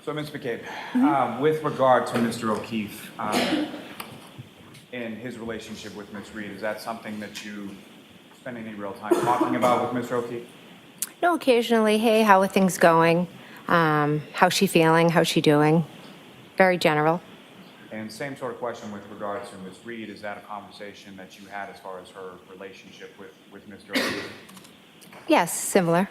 So, Ms. McCabe, with regard to Mr. O'Keefe and his relationship with Ms. Reed, is that something that you spend any real time talking about with Mr. O'Keefe? No, occasionally, hey, how are things going? How's she feeling? How's she doing? Very general. And same sort of question with regard to Ms. Reed, is that a conversation that you had as far as her relationship with Mr. O'Keefe? Yes, similar.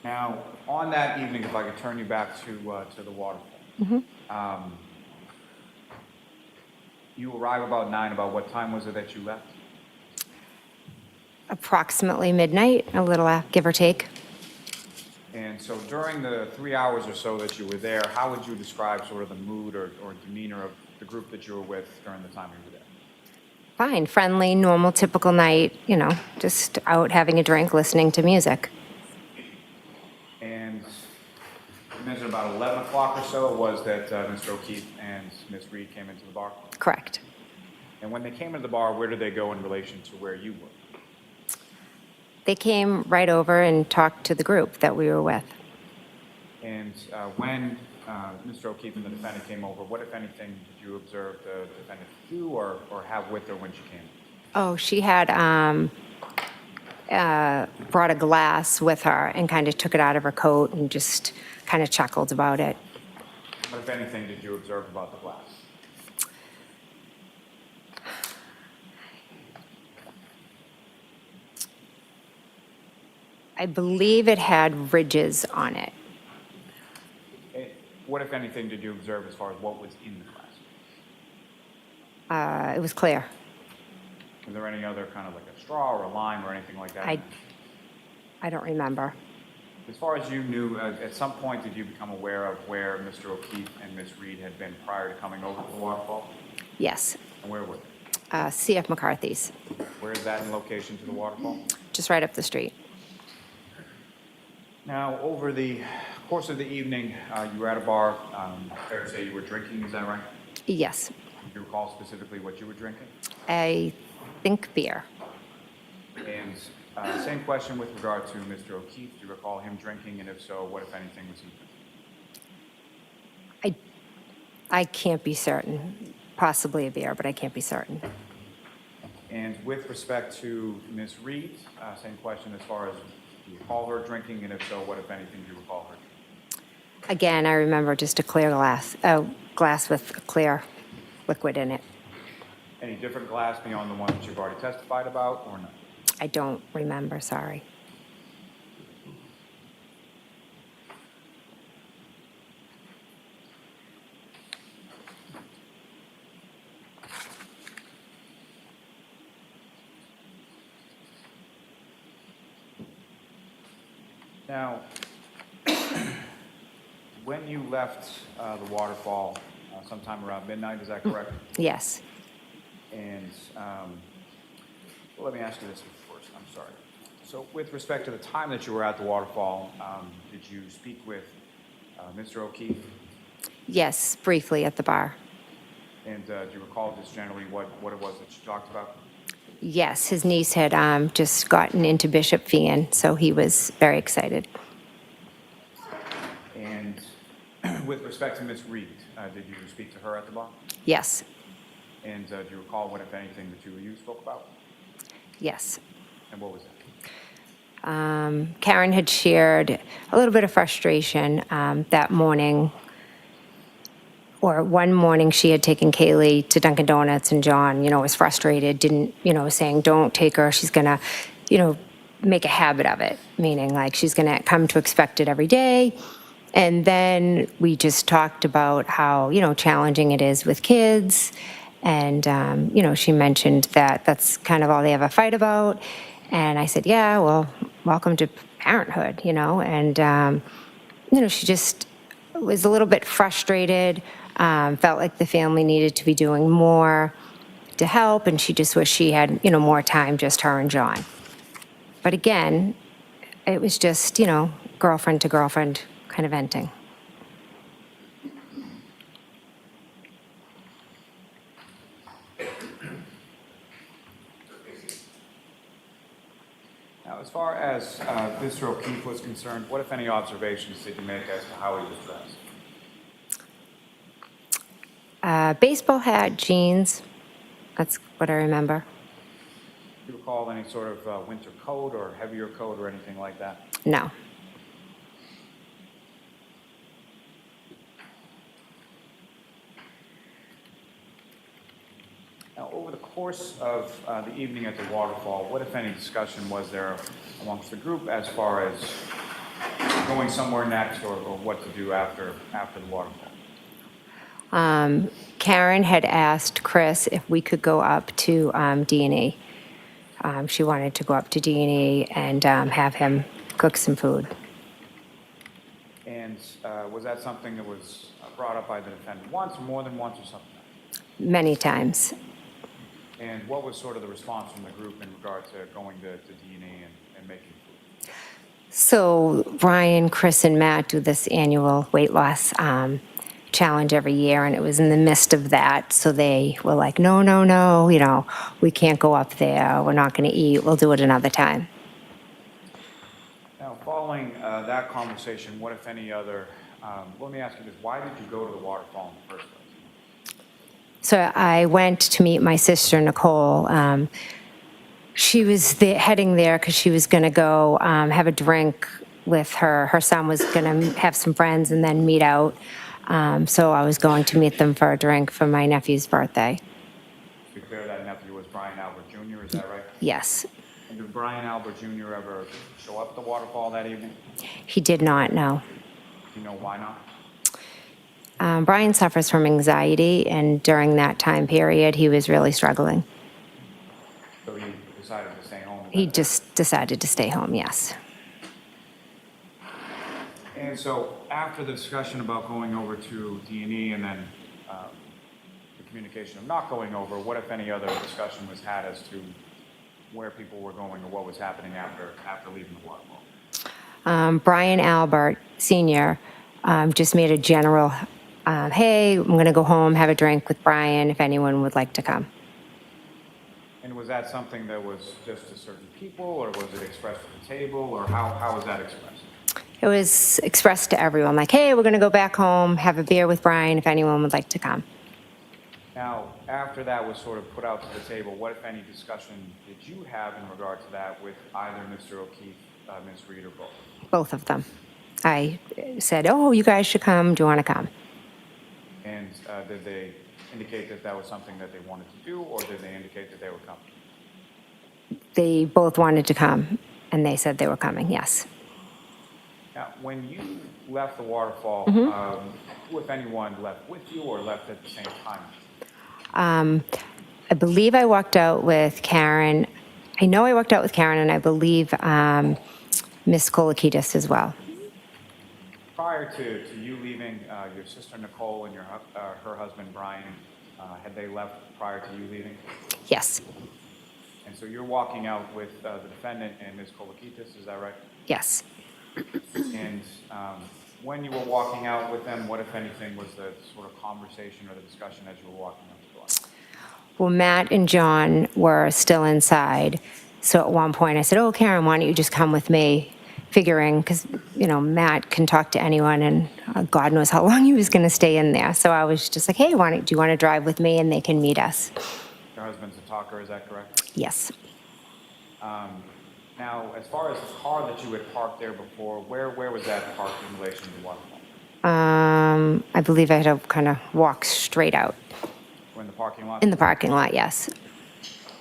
Now, on that evening, if I could turn you back to the waterfall. You arrive about 9. About what time was it that you left? Approximately midnight, a little give or take. And so during the 3 hours or so that you were there, how would you describe sort of the mood or demeanor of the group that you were with during the time you were there? Fine, friendly, normal, typical night, just out having a drink, listening to music. And you mentioned about about 11 o'clock or so, it was that Mr. O'Keefe and Ms. Reed came into the bar? Correct. And when they came into the bar, where did they go in relation to where you were? They came right over and talked to the group that we were with. And when Mr. O'Keefe and the defendant came over, what, if anything, did you observe the defendant do or have with her when she came? Oh, she had brought a glass with her and kind of took it out of her coat and just kind of chuckled about it. What, if anything, did you observe about the glass? I believe it had ridges on it. What, if anything, did you observe as far as what was in the glass? It was clear. Was there any other kind of like a straw or a lime or anything like that? I don't remember. As far as you knew, at some point did you become aware of where Mr. O'Keefe and Ms. Reed had been prior to coming over to the waterfall? Yes. And where were they? C.F. McCarthy's, Where is that in location to the waterfall? just right up the street. Now, over the course of the evening, you were at a bar. Fair to say you were drinking, is that right? Yes. Do you recall specifically what you were drinking? I think beer. And same question with regard to Mr. O'Keefe. Do you recall him drinking? And if so, what, if anything, was he drinking? I can't be certain. Possibly a beer, but I can't be certain. And with respect to Ms. Reed, same question as far as do you recall her drinking? And if so, what, if anything, do you recall her drinking? Again, I remember just a clear glass, a glass with a clear liquid in it. Any different glass beyond the one that you've already testified about or not? I don't remember, sorry. Now, when you left the waterfall sometime around midnight, is that correct? Yes. And well, let me ask you this first. I'm sorry. So with respect to the time that you were at the waterfall, did you speak with Mr. O'Keefe? Yes, briefly at the bar. And do you recall just generally what it was that you talked about? Yes, his niece had just gotten into Bishop Fian, so he was very excited. And with respect to Ms. Reed, did you speak to her at the bar? Yes, And do you recall what, if anything, the two of you spoke about? yes. And what was that? Karen had shared a little bit of frustration that morning, or one morning she had taken Kaylee to Dunkin' Donuts, and John, was frustrated, didn't, saying, don't take her, she's gonna, make a habit of it, meaning like she's gonna come to expect it every day. And then we just talked about how, challenging it is with kids. And, she mentioned that that's kind of all they ever fight about. And I said, yeah, well, welcome to parenthood, And, she just was a little bit frustrated, felt like the family needed to be doing more to help. And she just wished she had, more time, just her and John. But again, it was just, girlfriend to girlfriend kind of venting. Now, as far as Mr. O'Keefe was concerned, what, if any, observations did you make as to how he was dressed? Baseball hat, jeans. That's what I remember. Do you recall any sort of winter coat or heavier coat or anything like that? No. Now, over the course of the evening at the waterfall, what, if any, discussion was there amongst the group as far as going somewhere next or what to do after the waterfall? Karen had asked Chris if we could go up to D&E. She wanted to go up to D&E and have him cook some food. And was that something that was brought up by the defendant once, or more than once, or something else? Many times. And what was sort of the response from the group in regard to going to D&E and making food? So Brian, Chris, and Matt do this annual weight loss challenge every year, and it was in the midst of that. So they were like, no, no, no, we can't go up there. We're not going to eat. We'll do it another time. Now, following that conversation, what, if any, other, let me ask you this, why did you go to the waterfall in the first place? So I went to meet my sister, Nicole. She was heading there because she was going to go have a drink with her. Her son was going to have some friends and then meet out. So I was going to meet them for a drink for my nephew's birthday. To be clear, that nephew was Brian Albert Jr., is that right? Yes. And did Brian Albert Jr. ever show up at the waterfall that evening? He did not, no. Do you know why not? Brian suffers from anxiety, and during that time period, he was really struggling. So he decided to stay home? He just decided to stay home, yes. And so after the discussion about going over to D&E and then the communication of not going over, what, if any, other discussion was had as to where people were going or what was happening after leaving the waterfall? Brian Albert Sr. Just made a general, hey, I'm going to go home, have a drink with Brian if anyone would like to come. And was that something that was just to certain people, or was it expressed at the table, or how was that expressed? It was expressed to everyone, like, hey, we're going to go back home, have a beer with Brian if anyone would like to come. Now, after that was sort of put out to the table, what, if any, discussion did you have in regard to that with either Mr. O'Keefe, Ms. Reed, or both? Both of them. I said, oh, you guys should come. Do you want to come? And did they indicate that that was something that they wanted to do, or did they indicate that they were coming? They both wanted to come, and they said they were coming, yes. Now, when you left the waterfall, who, if anyone, left with you or left at the same time? I believe I walked out with Karen. I know I walked out with Karen, and I believe Miss Prosecutors as well. Prior to you leaving, your sister Nicole and her husband Brian, had they left prior to you leaving? Yes, And so you're walking out with the defendant and Ms. Prosecutors, is that right? yes. And when you were walking out with them, what, if anything, was the sort of conversation or the discussion as you were walking out the door? Well, Matt and John were still inside. So at one point I said, oh, Karen, why don't you just come with me? Figuring, because, Matt can talk to anyone, and God knows how long he was going to stay in there. So I was just like, hey, do you want to drive with me, and they can meet us? Your husband's a talker, is that correct? Yes. Now, as far as the car that you had parked there before, where was that parked in relation to the waterfall? I believe I had to kind of walk straight out. In the parking lot? In the parking lot, yes.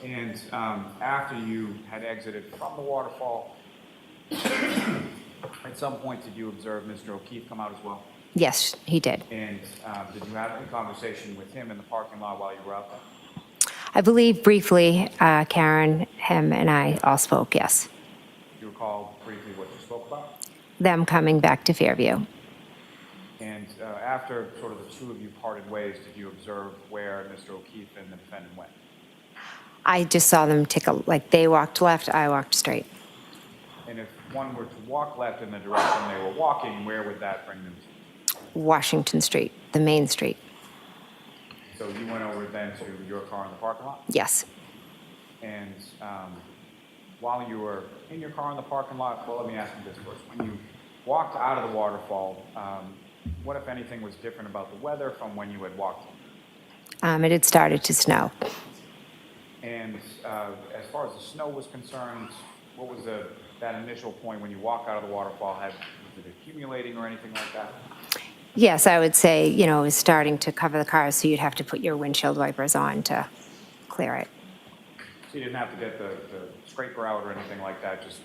And after you had exited from the waterfall, at some point did you observe Mr. O'Keefe come out as well? Yes, he did. And did you have any conversation with him in the parking lot while you were out there? I believe briefly, Karen, him, and I all spoke, yes. Do you recall briefly what you spoke about? Them coming back to Fairview. And after sort of the two of you parted ways, did you observe where Mr. O'Keefe and the defendant went? I just saw them they walked left, I walked straight. And if one were to walk left in the direction they were walking, where would that bring them to? Washington Street, the main street. So you went over then to your car in the parking lot? Yes. And while you were in your car in the parking lot, well, let me ask you this first. When you walked out of the waterfall, what, if anything, was different about the weather from when you had walked in? It had started to snow. And as far as the snow was concerned, what was that initial point when you walked out of the waterfall? Was it accumulating or anything like that? Yes, I would say, it was starting to cover the cars, so you'd have to put your windshield wipers on to clear it. So you didn't have to get the scraper out or anything like that, just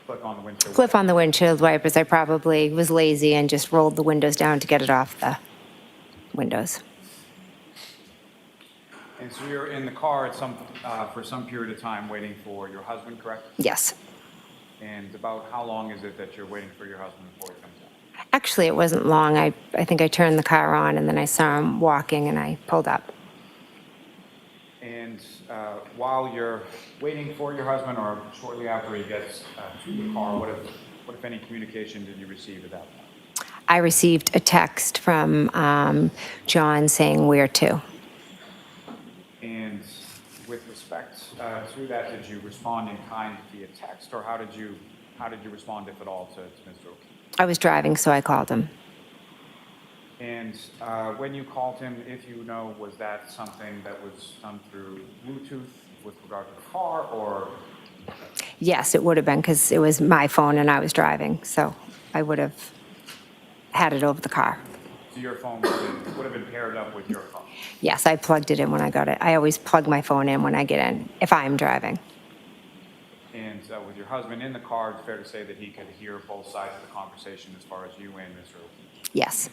click on the windshield? Clip on the windshield wipers. I probably was lazy and just rolled the windows down to get it off the windows. And so you're in the car for some period of time waiting for your husband, correct? Yes. And about how long is it that you're waiting for your husband before he comes out? Actually, it wasn't long. I think I turned the car on, and then I saw him walking, and I pulled up. And while you're waiting for your husband, or shortly after he gets to the car, what, if what, if any, communication did you receive at that point? I received a text from John saying where to. And with respect to that, did you respond in kind via text, or how did you respond, if at all, to Mr. O'Keefe? I was driving, so I called him. And when you called him, if you know, was that something that was done through Bluetooth with regard to the car, or? Yes, it would have been because it was my phone and I was driving, so I would have had it over the car. So your phone would have been paired up with your car? Yes, I plugged it in when I got it. I always plug my phone in when I get in, if I'm driving. And with your husband in the car, it's fair to say that he could hear both sides of the conversation as far as you and Mr. O'Keefe? Yes,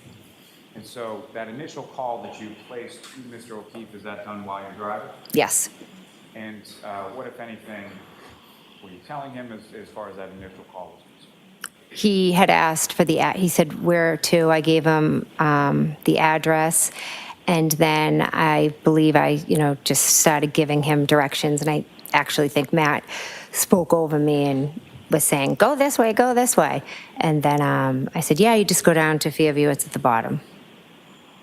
And so that initial call that you placed to Mr. O'Keefe, is that done while you're driving? yes. And what, if anything, were you telling him as far as that initial call was concerned? He had asked for he said where to. I gave him the address, and then I believe I, just started giving him directions, and I actually think Matt spoke over me and was saying, go this way, go this way. And then I said, yeah, you just go down to Fairview, it's at the bottom.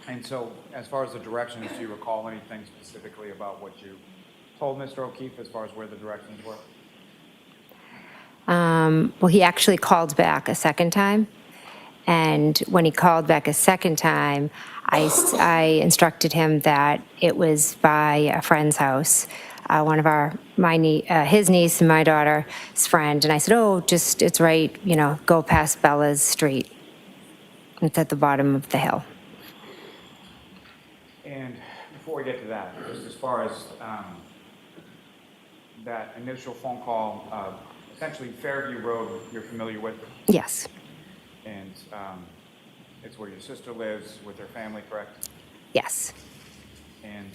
And so, as far as the directions, do you recall anything specifically about what you told Mr. O'Keefe as far as where the directions were? Well, he actually called back a second time. And when he called back a second time, I instructed him that it was by a friend's house, one of his niece and my daughter's friend. And I said, oh, it's right, go past Bella's Street. It's at the bottom of the hill. And before we get to that, just as far as that initial phone call, essentially Fairview Road, you're familiar with? Yes, And it's where your sister lives with her family, correct? yes. And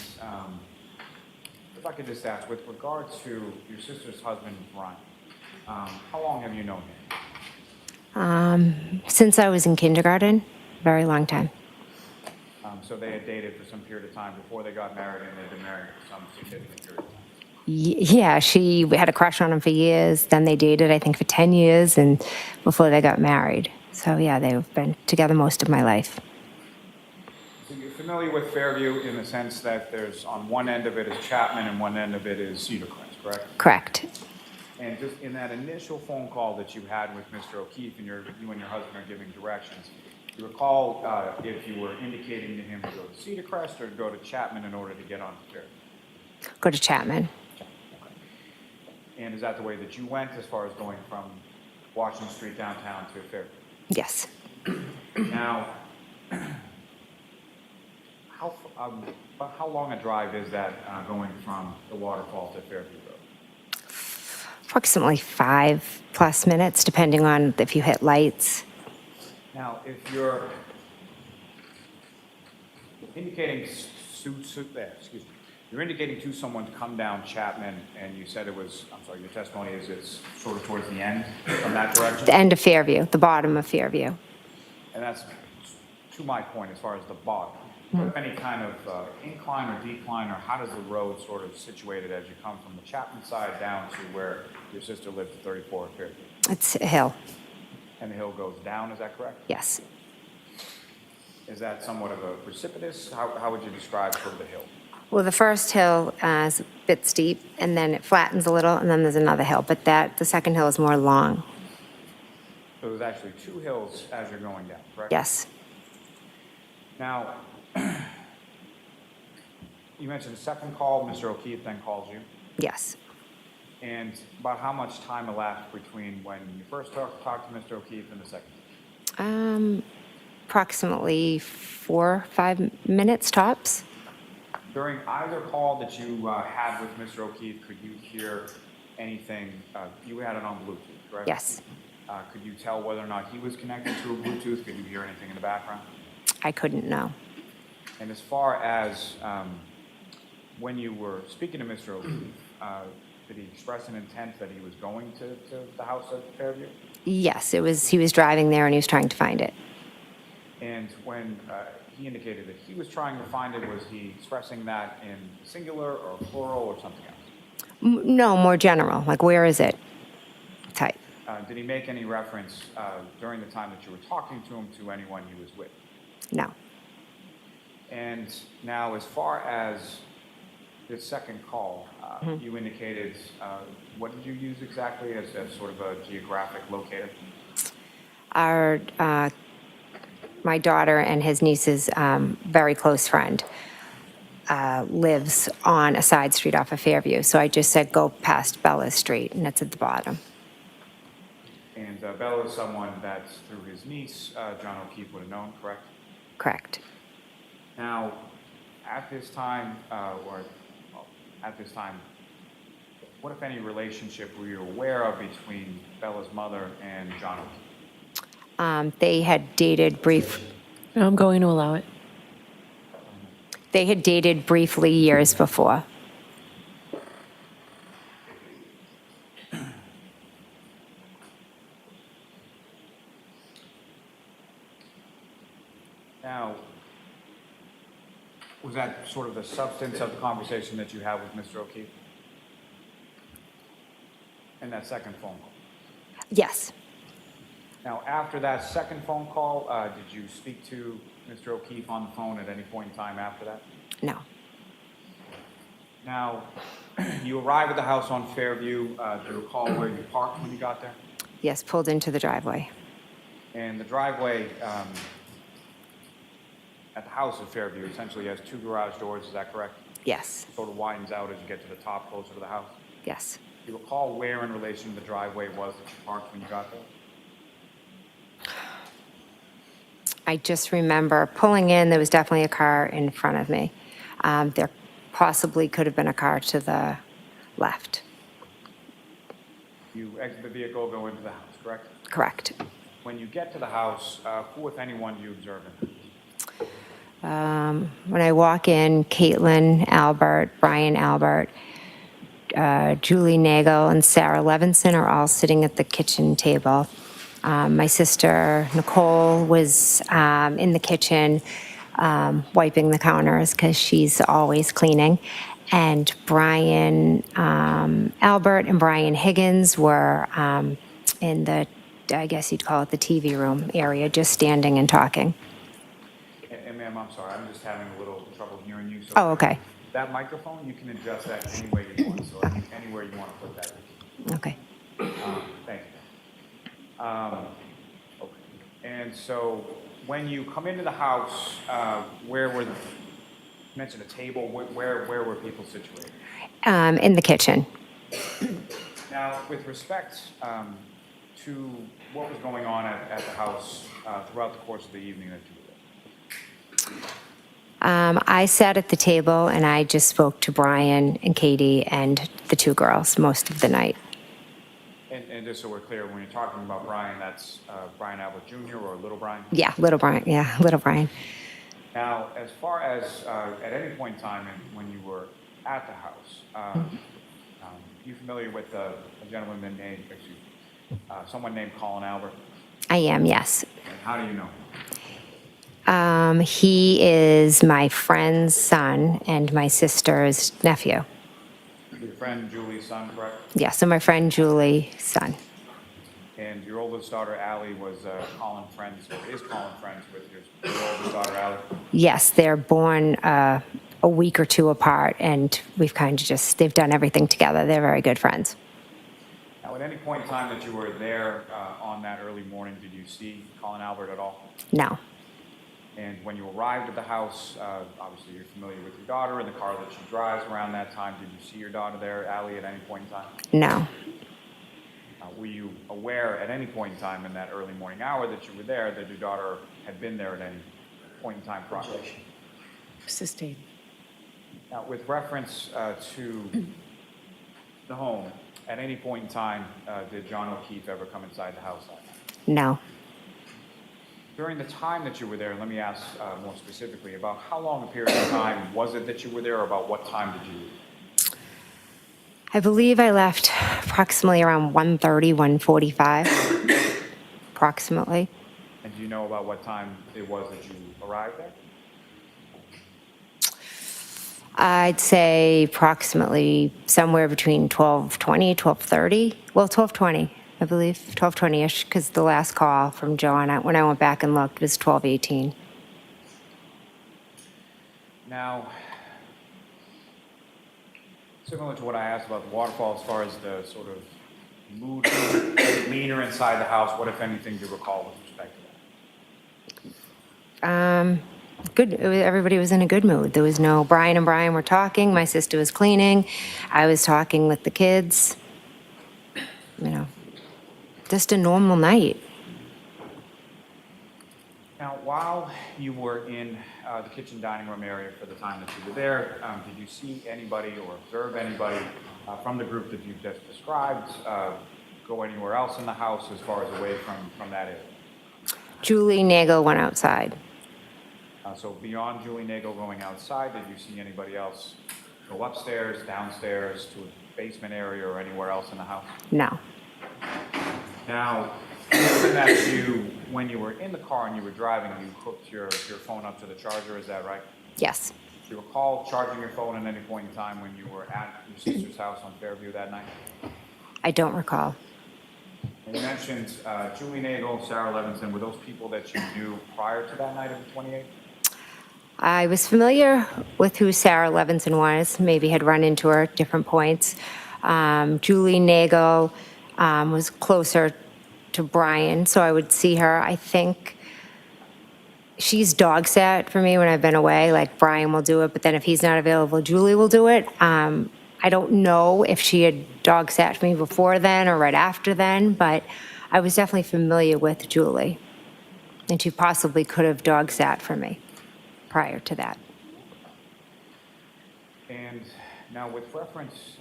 if I could just ask, with regard to your sister's husband, Brian, how long have you known him? Since I was in kindergarten, very long time. So they had dated for some period of time before they got married, and they've been married for some significant period of time. Yeah, she had a crush on him for years. Then they dated, I think, for 10 years, and before they got married. So yeah, they've been together most of my life. So you're familiar with Fairview in the sense that there's, on one end of it is Chapman and one end of it is Cedar Crest, correct? Correct. And just in that initial phone call that you had with Mr. O'Keefe, and you and your husband are giving directions, do you recall if you were indicating to him to go to Cedar Crest or to go to Chapman in order to get onto Fairview? Go to Chapman. And is that the way that you went as far as going from Washington Street downtown to Fairview? Yes. Now, how long a drive is that going from the waterfall to Fairview Road? Approximately 5+ minutes, depending on if you hit lights. Now, if you're indicating you're indicating to someone to come down Chapman, and you said it was, I'm sorry, your testimony is it's sort of towards the end from that direction? The end of Fairview, the bottom of Fairview. And that's to my point as far as the bottom. If any kind of incline or decline, or how does the road sort of situated as you come from the Chapman side down to where your sister lived at 34 Fairview? It's a hill. And the hill goes down, is that correct? Yes. Is that somewhat of a precipitous? How would you describe sort of the hill? Well, the first hill is a bit steep, and then it flattens a little, and then there's another hill. But the second hill is more long. So there's actually two hills as you're going down, correct? Yes. Now, you mentioned the second call, Mr. O'Keefe then calls you. Yes. And about how much time elapsed between when you first talked to Mr. O'Keefe and the second? Approximately 4 or 5 minutes tops. During either call that you had with Mr. O'Keefe, could you hear anything? You had it on Bluetooth, correct? Yes. Could you tell whether or not he was connected to a Bluetooth? Could you hear anything in the background? I couldn't know. And as far as when you were speaking to Mr. O'Keefe, did he express an intent that he was going to the house at Fairview? Yes, he was driving there and he was trying to find it. And when he indicated that he was trying to find it, was he expressing that in singular or plural or something else? No, more general, like where is it? Type. did he make any reference during the time that you were talking to him to anyone he was with? No. And now, as far as this second call, you indicated, what did you use exactly as sort of a geographic locator? My daughter and his niece's very close friend lives on a side street off of Fairview. So I just said, go past Bella Street, and it's at the bottom. And Bella is someone that, through his niece, John O'Keefe would have known, correct? Correct. Now, at this time, what, if any, relationship were you aware of between Bella's mother and John O'Keefe? They had dated I'm going to allow it. They had dated briefly years before. Now, was that sort of the substance of the conversation that you had with Mr. O'Keefe? And that second phone call? Yes. Now, after that second phone call, did you speak to Mr. O'Keefe on the phone at any point in time after that? No. Now, you arrived at the house on Fairview. Do you recall where you parked when you got there? Yes, pulled into the driveway. And the driveway at the house at Fairview essentially has two garage doors, is that correct? Yes. Sort of widens out as you get to the top, closer to the house. Yes. Do you recall where in relation to the driveway was that you parked when you got there? I just remember pulling in, there was definitely a car in front of me. There possibly could have been a car to the left. You exit the vehicle, go into the house, correct? Correct. When you get to the house, who, if anyone, do you observe in? When I walk in, Caitlin Albert, Brian Albert, Julie Nagel, and Sarah Levinson are all sitting at the kitchen table. My sister Nicole was in the kitchen wiping the counters because she's always cleaning. And Brian Albert and Brian Higgins were in the, I guess you'd call it the TV room area, just standing and talking. And ma'am, I'm sorry, I'm just having a little trouble hearing you. So Oh, okay. that microphone, you can adjust that any way you want, so anywhere you want to put that. Okay. Thank you. Okay. And so when you come into the house, where were, you mentioned a table, where were people situated? In the kitchen. Now, with respect to what was going on at the house throughout the course of the evening that you were there? I sat at the table and I just spoke to Brian and Katie and the two girls most of the night. And just so we're clear, when you're talking about Brian, that's Brian Albert Jr. or Little Brian? Yeah, little Brian. Yeah, little Brian. Now, as far as at any point in time when you were at the house, you familiar with a gentleman named, someone named Colin Albert? I am, yes. And how do you know? He is my friend's son and my sister's nephew. Your friend Julie's son, correct? Yeah, so my friend Julie's son. And your oldest daughter, Allie, was Colin friends, or is Colin friends with your oldest daughter, Allie? Yes, they're born a week or two apart, and we've kind of just, they've done everything together. They're very good friends. Now, at any point in time that you were there on that early morning, did you see Colin Albert at all? No. And when you arrived at the house, obviously you're familiar with your daughter and the car that she drives around that time. Did you see your daughter there, Allie, at any point in time? No. Were you aware at any point in time in that early morning hour that you were there that your daughter had been there at any point in time prior? Sustained. Now, with reference to the home, at any point in time, did John O'Keefe ever come inside the house that night? No. During the time that you were there, let me ask more specifically, about how long a period of time was it that you were there, or about what time did you leave? I believe I left approximately around 1:30, 1:45, approximately. And do you know about what time it was that you arrived there? I'd say approximately somewhere between 12:20, 12:30. Well, 12:20. I believe, 12:20-ish, because the last call from John, when I went back and looked, was 12:18. Now, similar to what I asked about the waterfall, as far as the sort of mood, demeanor inside the house, what, if anything, do you recall with respect to that? Good. Everybody was in a good mood. There was no, Brian and Brian were talking, my sister was cleaning, I was talking with the kids. You know, just a normal night. Now, while you were in the kitchen dining room area for the time that you were there, did you see anybody or observe anybody from the group that you've just described go anywhere else in the house as far as away from that area? Julie Nagel went outside. So beyond Julie Nagel going outside, did you see anybody else go upstairs, downstairs, to a basement area or anywhere else in the house? No. Now, given that you, when you were in the car and you were driving, you hooked your phone up to the charger, is that right? Yes. Do you recall charging your phone at any point in time when you were at your sister's house on Fairview that night? I don't recall. And you mentioned Julie Nagel, Sarah Levinson. Were those people that you knew prior to that night of the 28th? I was familiar with who Sarah Levinson was, maybe had run into her at different points. Julie Nagel was closer to Brian, so I would see her. I think she's dog sat for me when I've been away, like Brian will do it, but then if he's not available, Julie will do it. I don't know if she had dog sat for me before then or right after then, but I was definitely familiar with Julie. And she possibly could have dog sat for me prior to that. And now with reference,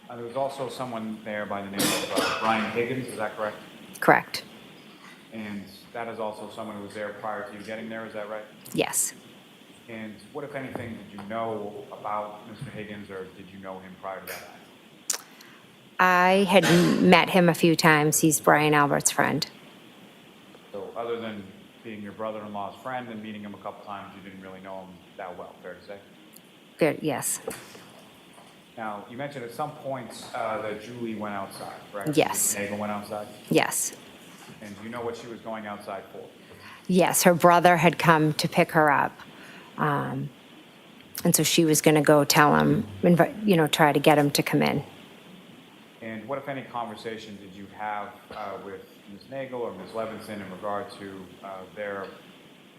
there was also someone there by the name of Brian Higgins, is that correct? Correct. And that is also someone who was there prior to you getting there, is that right? Yes. And what, if anything, did you know about Mr. Higgins, or did you know him prior to that night? I had met him a few times. He's Brian Albert's friend. So other than being your brother-in-law's friend and meeting him a couple times, you didn't really know him that well, fair to say? Good, yes. Now, you mentioned at some points that Julie went outside, correct? Yes. Nagel went outside? Yes. And do you know what she was going outside for? Yes, her brother had come to pick her up. And so she was going to go tell him, try to get him to come in. And what, if any, conversation did you have with Ms. Nagel or Ms. Levinson in regard to their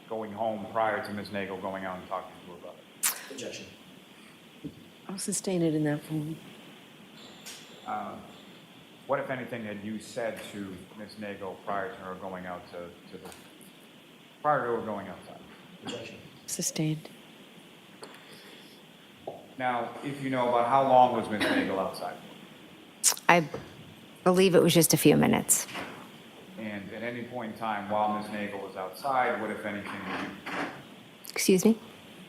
going home prior to Ms. Nagel going out and talking to her brother? Objection. I'll sustain it in that form. What, if anything, had you said to Ms. Nagel prior to her going out prior to her going outside? Objection. Sustained. Now, if you know, about how long was Ms. Nagel outside? I believe it was just a few minutes. And at any point in time while Ms. Nagel was outside, what, if anything, did you? Excuse me?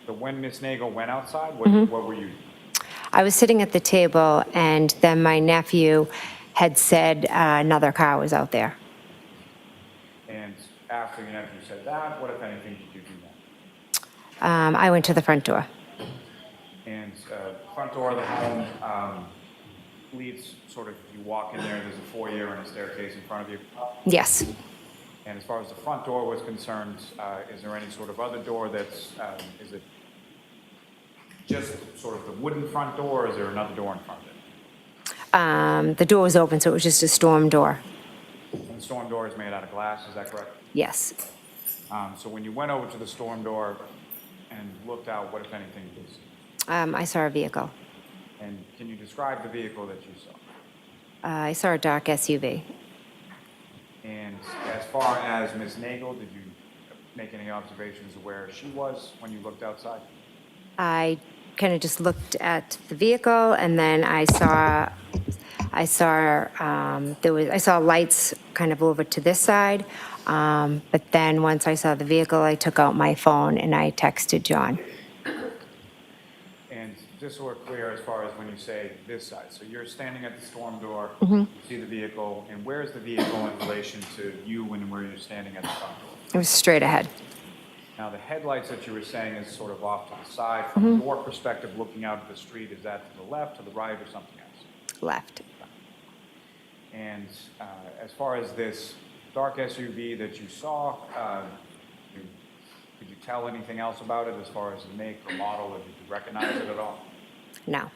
So when Ms. Nagel went outside, what were you? I was sitting at the table, and then my nephew had said another car was out there. And after your nephew said that, what, if anything, did you do that? I went to the front door. And front door of the home leads sort of, you walk in there, there's a foyer and a staircase in front of you. Yes. And as far as the front door was concerned, is there any sort of other door that's, is it just sort of the wooden front door, or is there another door in front of it? The door was open, so it was just a storm door. And the storm door is made out of glass, is that correct? Yes. So when you went over to the storm door and looked out, what, if anything, did you see? I saw a vehicle. And can you describe the vehicle that you saw? I saw a dark SUV. And as far as Ms. Nagel, did you make any observations of where she was when you looked outside? I kind of just looked at the vehicle, and then I saw lights kind of over to this side. But then once I saw the vehicle, I took out my phone and I texted John. And just so we're clear, as far as when you say this side, so you're standing at the storm door, Mm-hmm. you see the vehicle, and where is the vehicle in relation to you and where you're standing at the front door? It was straight ahead. Now, the headlights that you were saying is sort of off to the side. From Mm-hmm. your perspective, looking out at the street, is that to the left, to the right, or something else? left. And as far as this dark SUV that you saw, could you tell anything else about it as far as the make or model, or did you recognize it at all? No,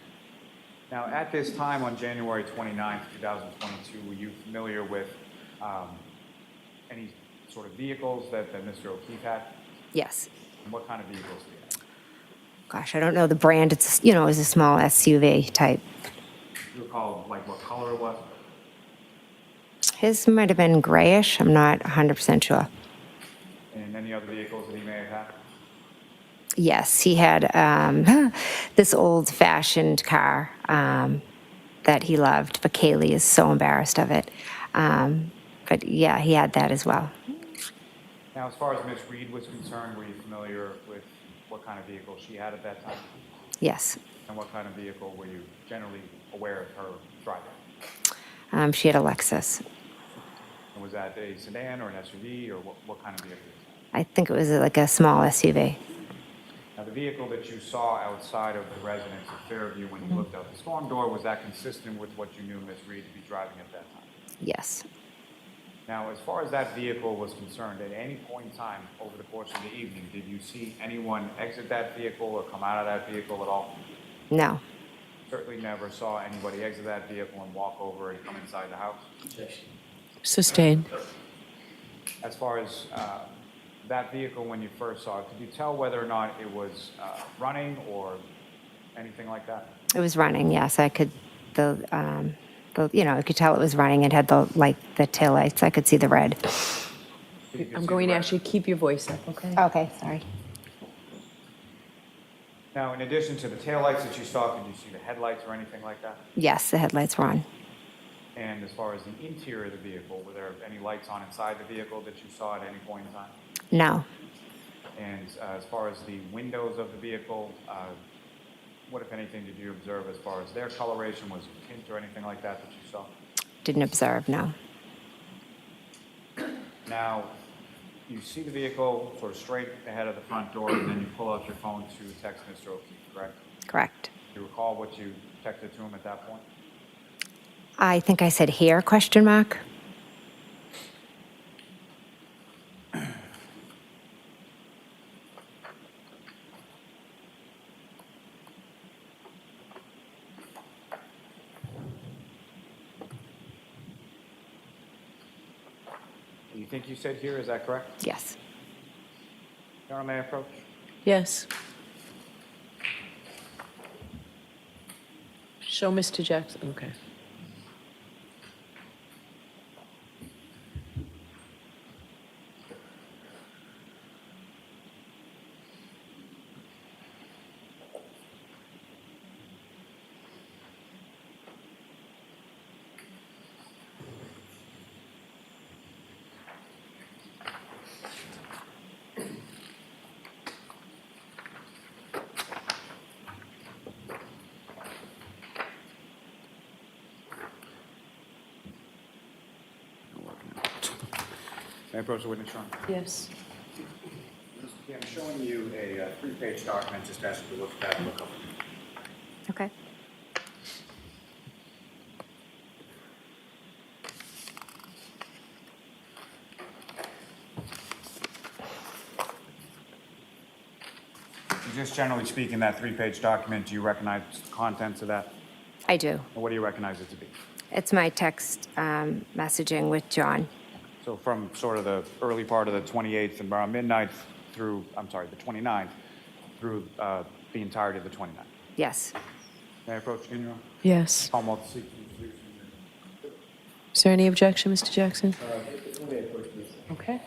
Now, at this time on January 29th, 2022, were you familiar with any sort of vehicles that Mr. O'Keefe had? yes. And what kind of vehicles did he have? Gosh, I don't know the brand. It's, it was a small SUV type. Do you recall like what color it was? His might have been grayish. I'm not 100% sure. And any other vehicles that he may have had? Yes, he had this old-fashioned car that he loved, but Kaylee is so embarrassed of it. But yeah, he had that as well. Now, as far as Ms. Reed was concerned, were you familiar with what kind of vehicle she had at that time? Yes, And what kind of vehicle were you generally aware of her driving? she had a Lexus. And was that a sedan or an SUV, or what kind of vehicle was that? I think it was like a small SUV. Now, the vehicle that you saw outside of the residence of Fairview when you looked out the storm door, was that consistent with what you knew Ms. Reed to be driving at that time? Yes, Now, as far as that vehicle was concerned, at any point in time over the course of the evening, did you see anyone exit that vehicle or come out of that vehicle at all? no, Certainly never saw anybody exit that vehicle and walk over and come inside the house. Sustained. As far as that vehicle, when you first saw it, could you tell whether or not it was running or anything like that? it was running. Yes, I could. I could tell it was running. It had the tail lights. I could see the red. You could I'm see going the to red. ask you to keep your voice up, okay? Okay, sorry. Now, in addition to the taillights that you saw, could you see the headlights or anything like that? Yes, the headlights were on. And as far as the interior of the vehicle, were there any lights on inside the vehicle that you saw at any point in time? No, And as far as the windows of the vehicle, what, if anything, did you observe as far as their coloration? Was it tint or anything like that that you saw? didn't observe. No, Now, you see the vehicle sort of straight ahead of the front door, and then you pull out your phone to text Mr. O'Keefe, correct? correct. Do you recall what you texted to him at that point? I think I said here, question mark. You think you said here, is that correct? Yes. Your Honor, may I approach? Yes. Show Mr. Jackson, okay. May I approach the witness, Your Honor? Yes. I'm showing you a three-page document, just asking you to look at that and look over. Okay. Just generally speaking, that three-page document, do you recognize the contents of that? I do. Or what do you recognize it to be? It's my text messaging with John. So from sort of the early part of the 28th and around midnight through, the 29th, through the entirety of the 29th. Yes. May I approach again, Your Honor? Yes. Almost 60. Is there any objection, Mr. Jackson? Okay.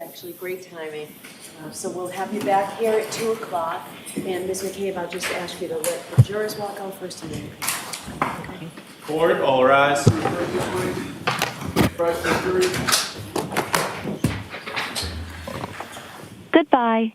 actually great timing. So we'll have you back here at 2 o'clock. And Ms. McCabe, I'll just ask you to let the jurors walk out first and then. Okay. Court, all rise. Goodbye.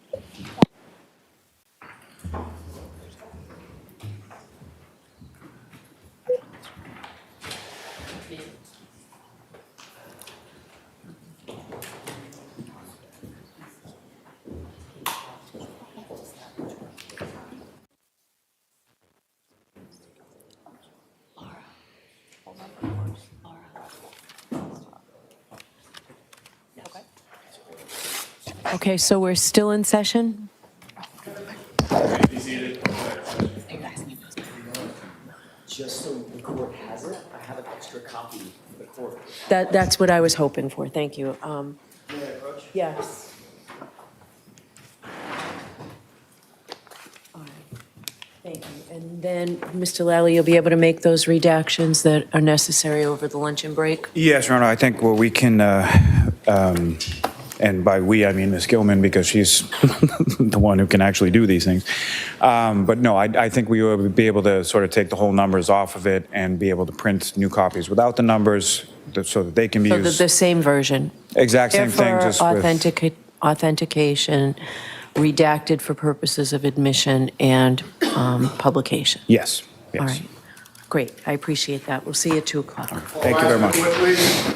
Okay, so we're still in session? Just so the court has it, I have an extra copy for the court. That's what I was hoping for, thank you. May I approach? Yes. All right. Thank you. And then, Mr. Lally, you'll be able to make those redactions that are necessary over the luncheon break? Yes, Your Honor, I think, well, we can, and by we, I mean Ms. Gilman, because she's the one who can actually do these things. But no, I think we will be able to sort of take the whole numbers off of it and be able to print new copies without the numbers so that they can be So the used. same version? Exact same thing, Therefore, just with. authentication, redacted for purposes of admission and publication? Yes, All yes. right, great, I appreciate that. We'll see you at 2 o'clock. Thank you very much. Court, please.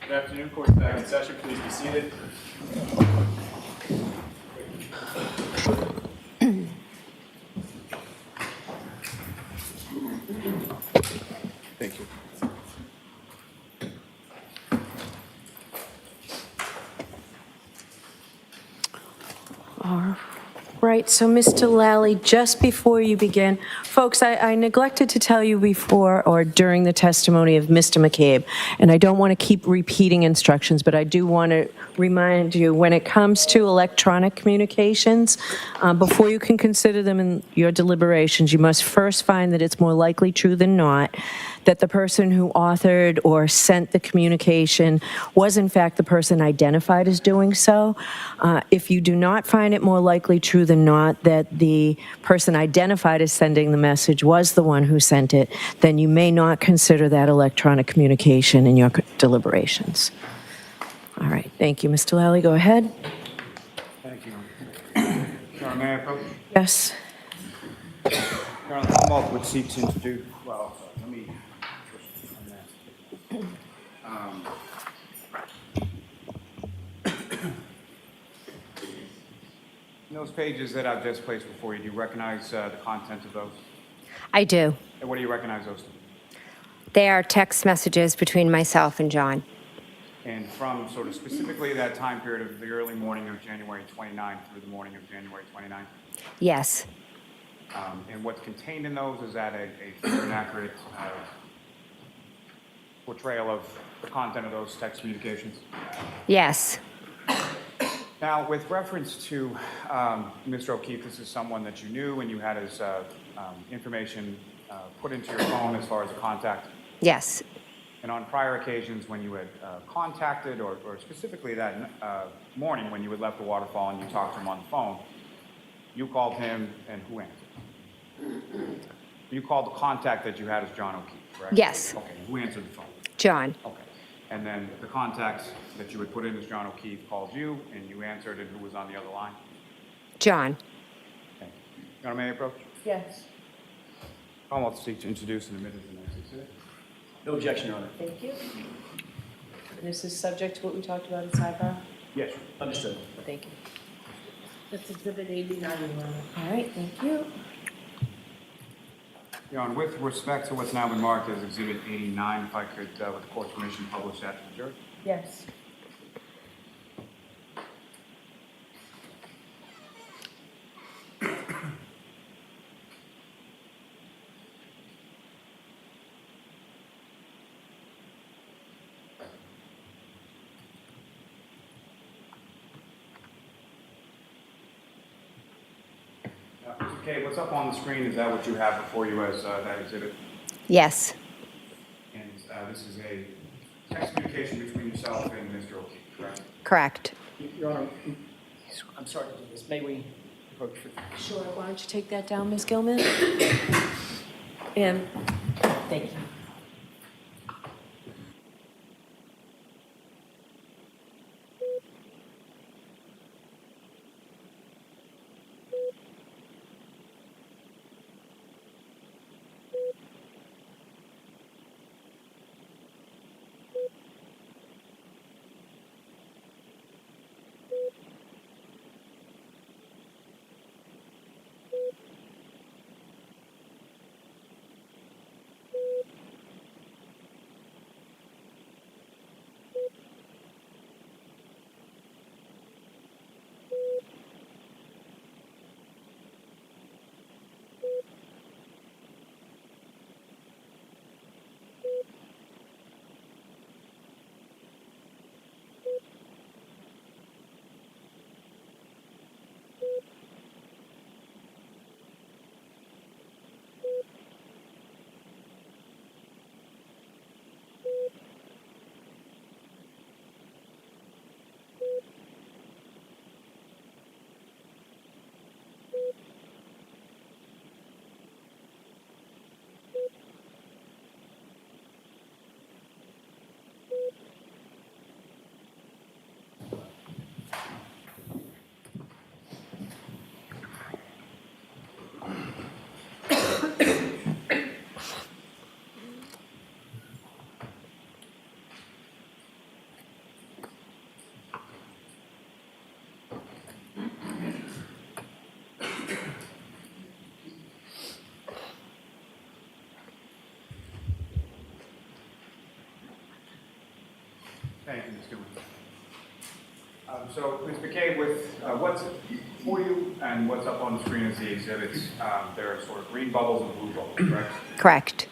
Good afternoon, court's back in session, please be seated. Thank you. Right, so Mr. Lally, just before you begin, folks, I neglected to tell you before or during the testimony of Mr. McCabe, and I don't want to keep repeating instructions, but I do want to remind you, when it comes to electronic communications, before you can consider them in your deliberations, you must first find that it's more likely true than not that the person who authored or sent the communication was in fact the person identified as doing so. If you do not find it more likely true than not that the person identified as sending the message was the one who sent it, then you may not consider that electronic communication in your deliberations. All right, thank you. Mr. Lally, go ahead. Thank you. Your Honor, may I approach? Yes. Your Honor, the Commonwealth would seek to introduce, well, let me, in those pages that I've just placed before you, do you recognize the content of those? I do. And what do you recognize those to be? They are text messages between myself and John. And from sort of specifically that time period of the early morning of January 29th through the morning of January 29th? Yes. And what's contained in those, is that a fair and accurate portrayal of the content of those text communications? Yes. Now, with reference to Mr. O'Keefe, this is someone that you knew and you had his information put into your phone as far as a contact? Yes. And on prior occasions when you had contacted, or specifically that morning when you had left the waterfall and you talked to him on the phone, you called him, and who answered? You called the contact that you had as John O'Keefe, correct? Yes. Okay, who answered the phone? John. Okay. And then the contact that you had put in as John O'Keefe called you, and you answered, and who was on the other line? John. Thank you. Your Honor, may I approach? Yes. Commonwealth seek to introduce and admit as the next exhibit. No objection, Your Honor. Thank you. This is subject to what we talked about in sidebar? Yes. Understood. Thank you. That's exhibit 89, Your Honor. All right, thank you. Your Honor, with respect to what's now been marked as Exhibit 89, if I could, with the court's permission, publish that to the jury. Yes. Mr. McCabe, what's up on the screen, is that what you have before you as that exhibit? Yes. And this is a text communication between yourself and Mr. O'Keefe, correct? Correct. Your Honor, I'm sorry to do this. May we approach for... Sure, why don't you take that down, Ms. Gilman? And, thank you. Thank you, Ms. Gilman. So, Ms. McCabe, with what's for you and what's up on the screen as the exhibits, there are sort of green bubbles and blue bubbles, correct? Correct.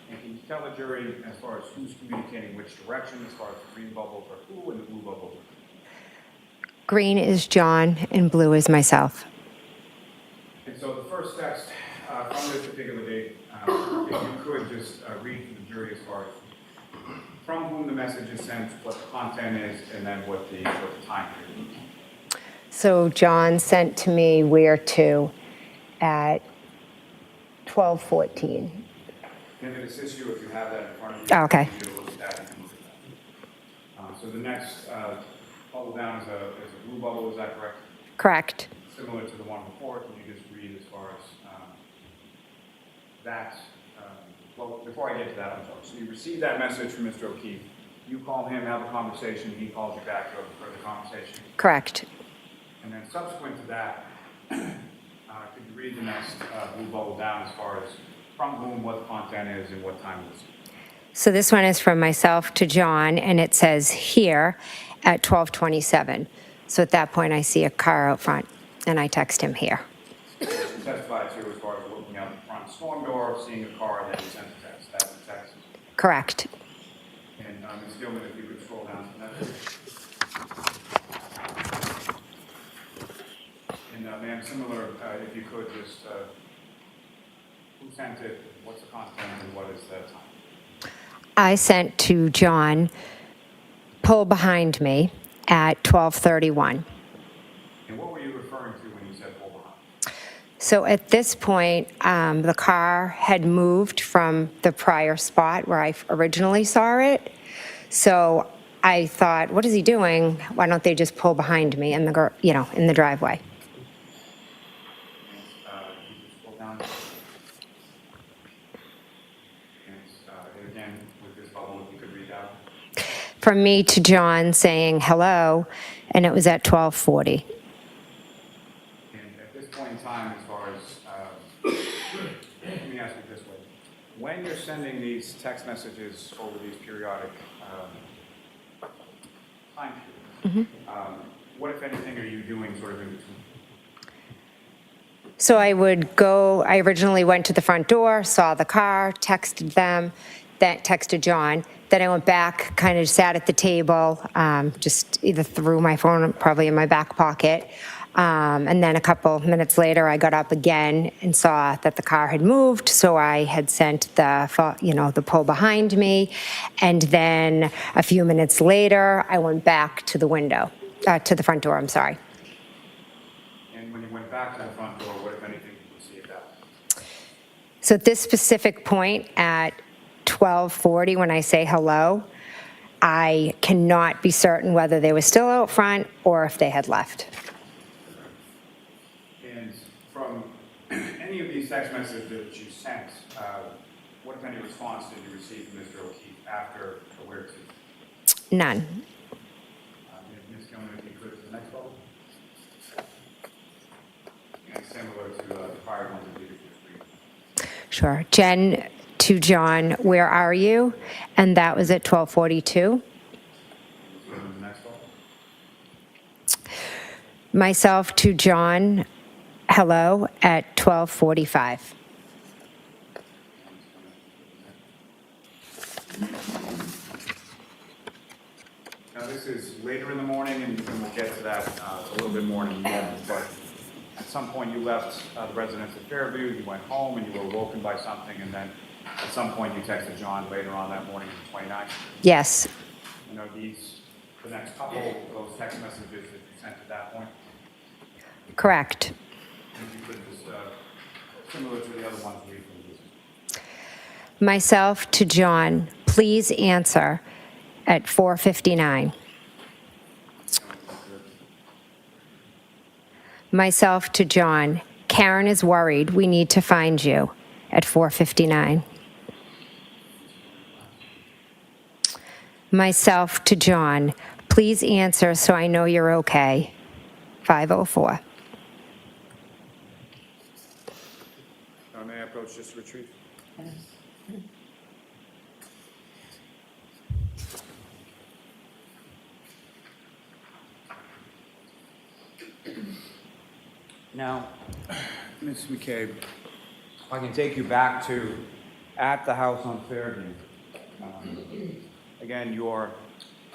And can you tell the jury as far as who's communicating which direction, as far as the green bubbles are who and the blue bubbles are who? Green is John and blue is myself. And so the first text from this particular date, if you could just read to the jury as far as from whom the message is sent, what the content is, and then what the time period is. So John sent to me where to at 12:14. And if it assists you, if you have that in front of you. Oh, okay. You can look at that, you can look at that. So the next bubble down is a blue bubble, is that correct? Correct. Similar to the one before, can you just read as far as that? Well, before I get to that, I'm sorry. So you receive that message from Mr. O'Keefe. You call him, have a conversation, he calls you back to have a further conversation. Correct. And then subsequent to that, could you read the next blue bubble down as far as from whom, what the content is, and what time it is? So this one is from myself to John, and it says here at 12:27. So at that point, I see a car out front, and I text him here. You testified to as far as looking out the front storm door, seeing a car, and then you sent a text. That's the text. Correct. And Ms. Gilman, if you could scroll down to that. And ma'am, similar, if you could just, who sent it, what's the content, and what is the time? I sent to John, pull behind me at 12:31. And what were you referring to when you said pull behind? So at this point, the car had moved from the prior spot where I originally saw it. So I thought, what is he doing? Why don't they just pull behind me in the, in the driveway? You just scroll down. And again, with this bubble, if you could read out. From me to John saying hello, and it was at 12:40. And at this point in time, as far as, let me ask it this way. When you're sending these text messages over these periodic time periods, what, if anything, are you doing sort of in between? So I originally went to the front door, saw the car, texted them, then texted John. Then I went back, kind of sat at the table, just either threw my phone probably in my back pocket. And then a couple minutes later, I got up again and saw that the car had moved. So I had sent the pull behind me. And then a few minutes later, I went back to the window, to the front door, I'm sorry. And when you went back to the front door, what, if anything, did you see at that point? So at this specific point at 12:40, when I say hello, I cannot be certain whether they were still out front or if they had left. And from any of these text messages that you sent, what, if any, response did you receive from Mr. O'Keefe after the where to? None. Ms. Gilman, if you could, to the next bubble. And similar to the prior ones that you just read. Sure. Jen to John, where are you? And that was at 12:42. The next bubble. Myself to John, hello, at 12:45. Now, this is later in the morning, and we'll get to that a little bit more in a moment, but at some point you left the residence at Fairview, you went home, and you were awoken by something, and then at some point you texted John later on that morning, the 29th. Yes, And are these the next couple of those text messages that you sent at that point? correct. And if you could just, similar to the other ones, read from these. Myself to John, please answer at 4:59. Myself to John, Karen is worried, we need to find you at 4:59. Myself to John, please answer so I know you're okay, 5:04. May I approach this retreat? Now, Ms. McCabe, if I can take you back to at the house on Fairview. Again, you're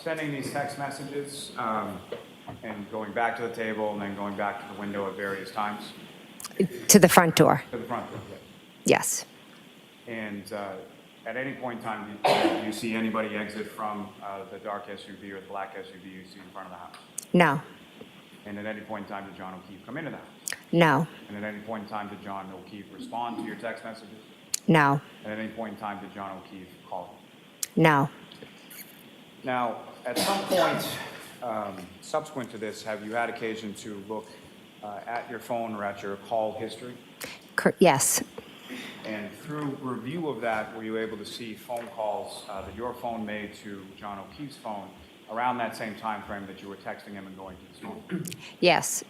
sending these text messages and going back to the table and then going back to the window at various times To the front door, to the front door. yes. And at any point in time, do you see anybody exit from the dark SUV or the black SUV you see in front of the house? No, And at any point in time, did John O'Keefe come into the house? no, And at any point in time, did John O'Keefe respond to your text messages? no, And at any point in time, did John O'Keefe call no. you? Now, at some point subsequent to this, have you had occasion to look at your phone or at your call history? Yes, And through review of that, were you able to see phone calls that your phone made to John O'Keefe's phone around that same time frame that you were texting him and going to his phone? yes.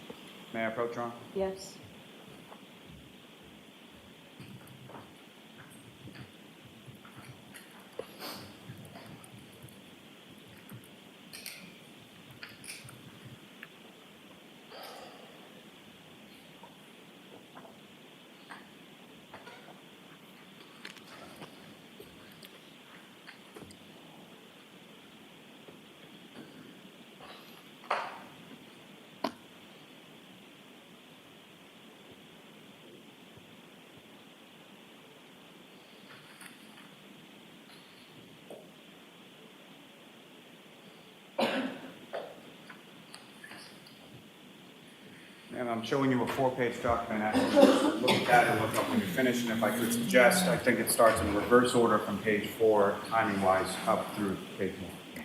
May I approach Ron? Yes. And I'm showing you a 4-page document. Actually, look at that and look up when you finish. And if I could suggest, I think it starts in reverse order from page 4, timing-wise, up through page 1.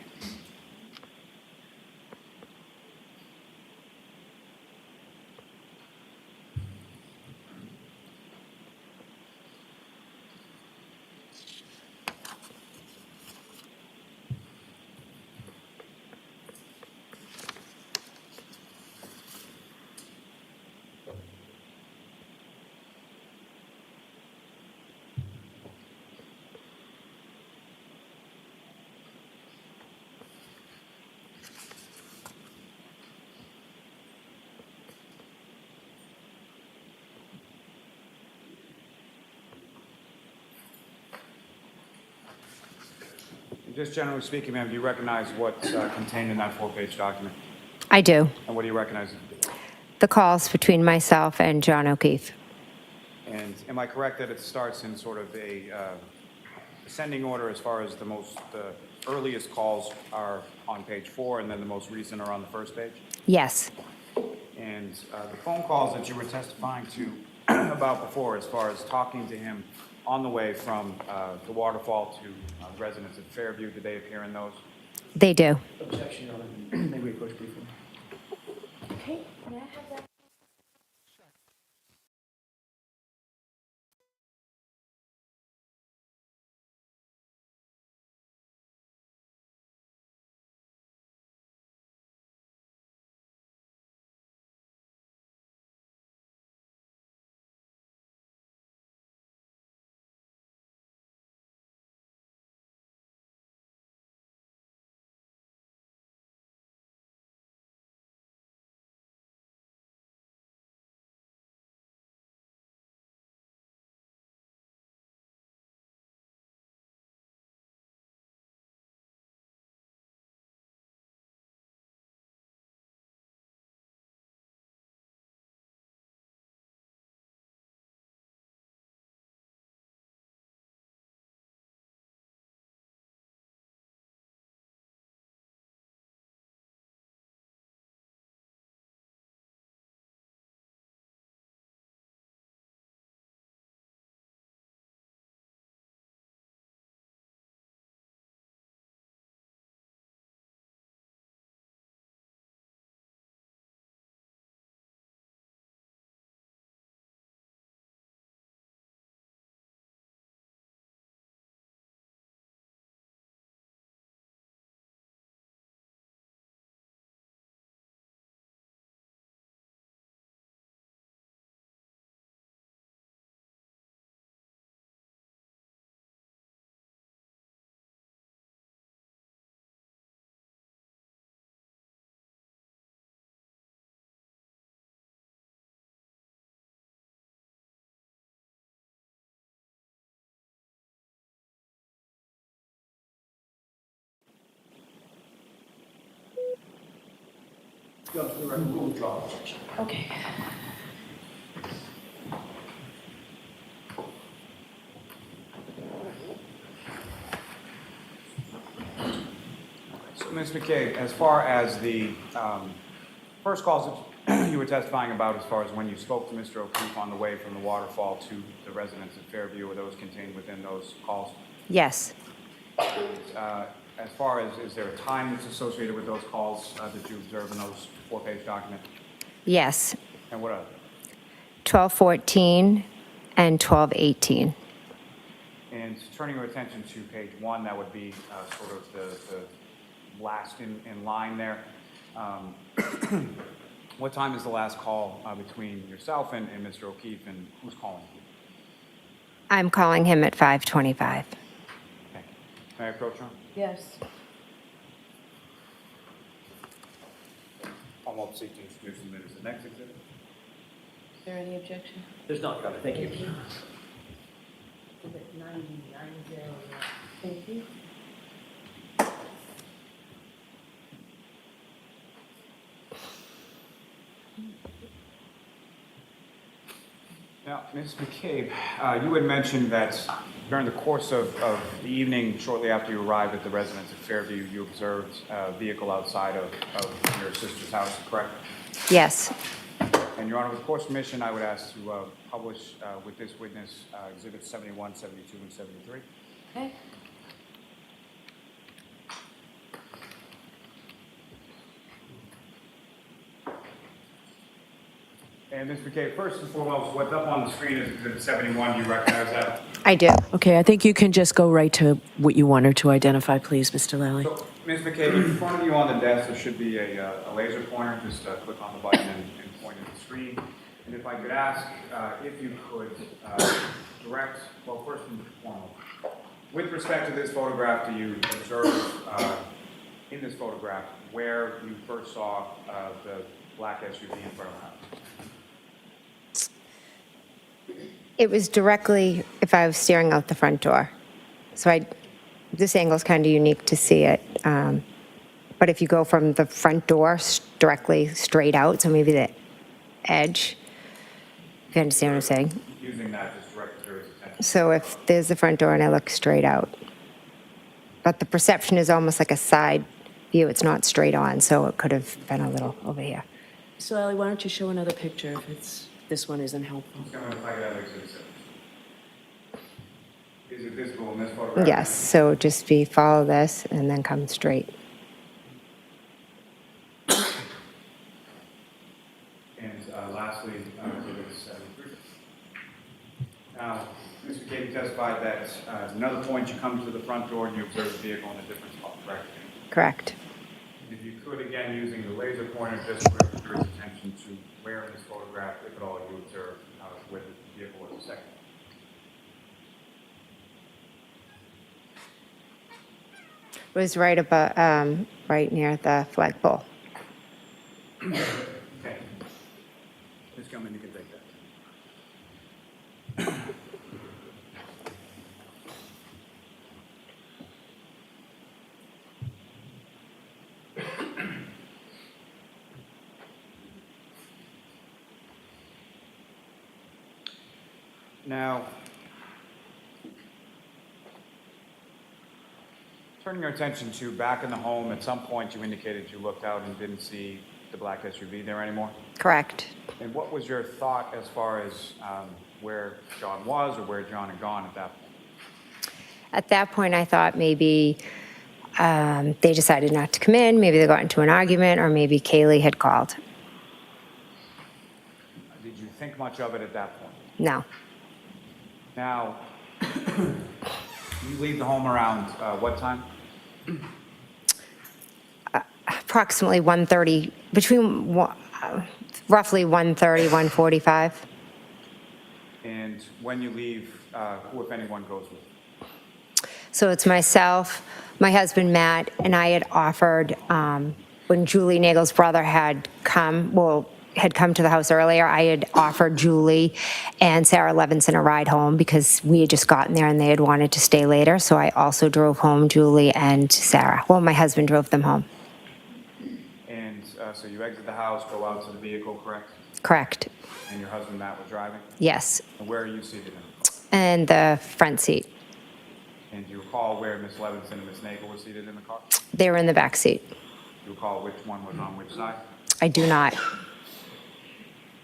Just generally speaking, ma'am, do you recognize what's contained in that 4-page document? I do. And what do you recognize? The calls between myself and John O'Keefe. And am I correct that it starts in sort of a ascending order as far as the earliest calls are on page 4 and then the most recent are on the first page? Yes, And the phone calls that you were testifying to about before, as far as talking to him on the way from the waterfall to the residence at Fairview, did they appear in those? they do. Objection, Your Honor. May we approach briefly? Okay, may I have that? We'll withdraw the objection. Okay. So, Ms. McCabe, as far as the first calls that you were testifying about, as far as when you spoke to Mr. O'Keefe on the way from the waterfall to the residence at Fairview, were those contained within those calls? Yes. As far as, is there a time that's associated with those calls that you observe in those 4-page documents? Yes. And what are 12:14 and 12:18. they? And turning your attention to page 1, that would be sort of the last in line there. What time is the last call between yourself and Mr. O'Keefe, and who's calling you? I'm calling him at 5:25. Okay. May I approach him? Yes. I'm up seeking to introduce him as the next exhibit. Is there any objection? There's not, Your Honor, thank you. Exhibit 9901. Thank you. Now, Ms. McCabe, you had mentioned that during the course of the evening, shortly after you arrived at the residence at Fairview, you observed a vehicle outside of your sister's house, correct? Yes. And Your Honor, with court's permission, I would ask to publish with this witness Exhibits 71, 72, and 73. Okay. And Ms. McCabe, first and foremost, what's up on the screen is Exhibit 71. Do you recognize that? I do. Okay, I think you can just go right to what you want her to identify, please, Mr. Lally. So, Ms. McCabe, in front of you on the desk, there should be a laser pointer. Just click on the button and point at the screen. And if I could ask if you could direct, well, first and foremost, with respect to this photograph, do you observe in this photograph where you first saw the black SUV in front of the house? It was directly if I was staring out the front door. So this angle is kind of unique to see it. But if you go from the front door directly straight out, so maybe the edge, if you understand what I'm saying. Using that just direct to his attention. So if there's the front door and I look straight out. But the perception is almost like a side view. It's not straight on, so it could have been a little over here. Mr. Lally, why don't you show another picture if this one isn't helpful? It's going to play that Exhibit 7. Is it visible in this photograph? Yes, so just follow this and then come straight. And lastly, Exhibit 73. Now, Mr. McCabe testified that at another point you come to the front door and you observe the vehicle in a different spot, correct? Correct. If you could, again, using the laser pointer, just direct your attention to where in this photograph, if at all, you observe where the vehicle was a second. It was right above, right near the flagpole. Okay. Just come in, you can take that. Now, turning your attention to back in the home, at some point you indicated you looked out and didn't see the black SUV there anymore. Correct. And what was your thought as far as where John was or where John had gone at that point? At that point, I thought maybe they decided not to come in, maybe they got into an argument, or maybe Kaylee had called. Did you think much of it at that point? No. Now, you leave the home around what time? Approximately 1:30, roughly 1:30, 1:45. And when you leave, who, if anyone, goes with you? So it's myself, my husband Matt, and I had offered, when Julie Nagel's brother had come to the house earlier, I had offered Julie and Sarah Levinson a ride home because we had just gotten there and they had wanted to stay later. So I also drove home Julie and Sarah. Well, my husband drove them home. And so you exit the house, go out to the vehicle, correct? Correct. And your husband Matt was driving? Yes. And where are you seated in the car? And the front seat. And do you recall where Ms. Levinson and Ms. Nagel were seated in the car? They were in the back seat. Do you recall which one was on which side? I do not.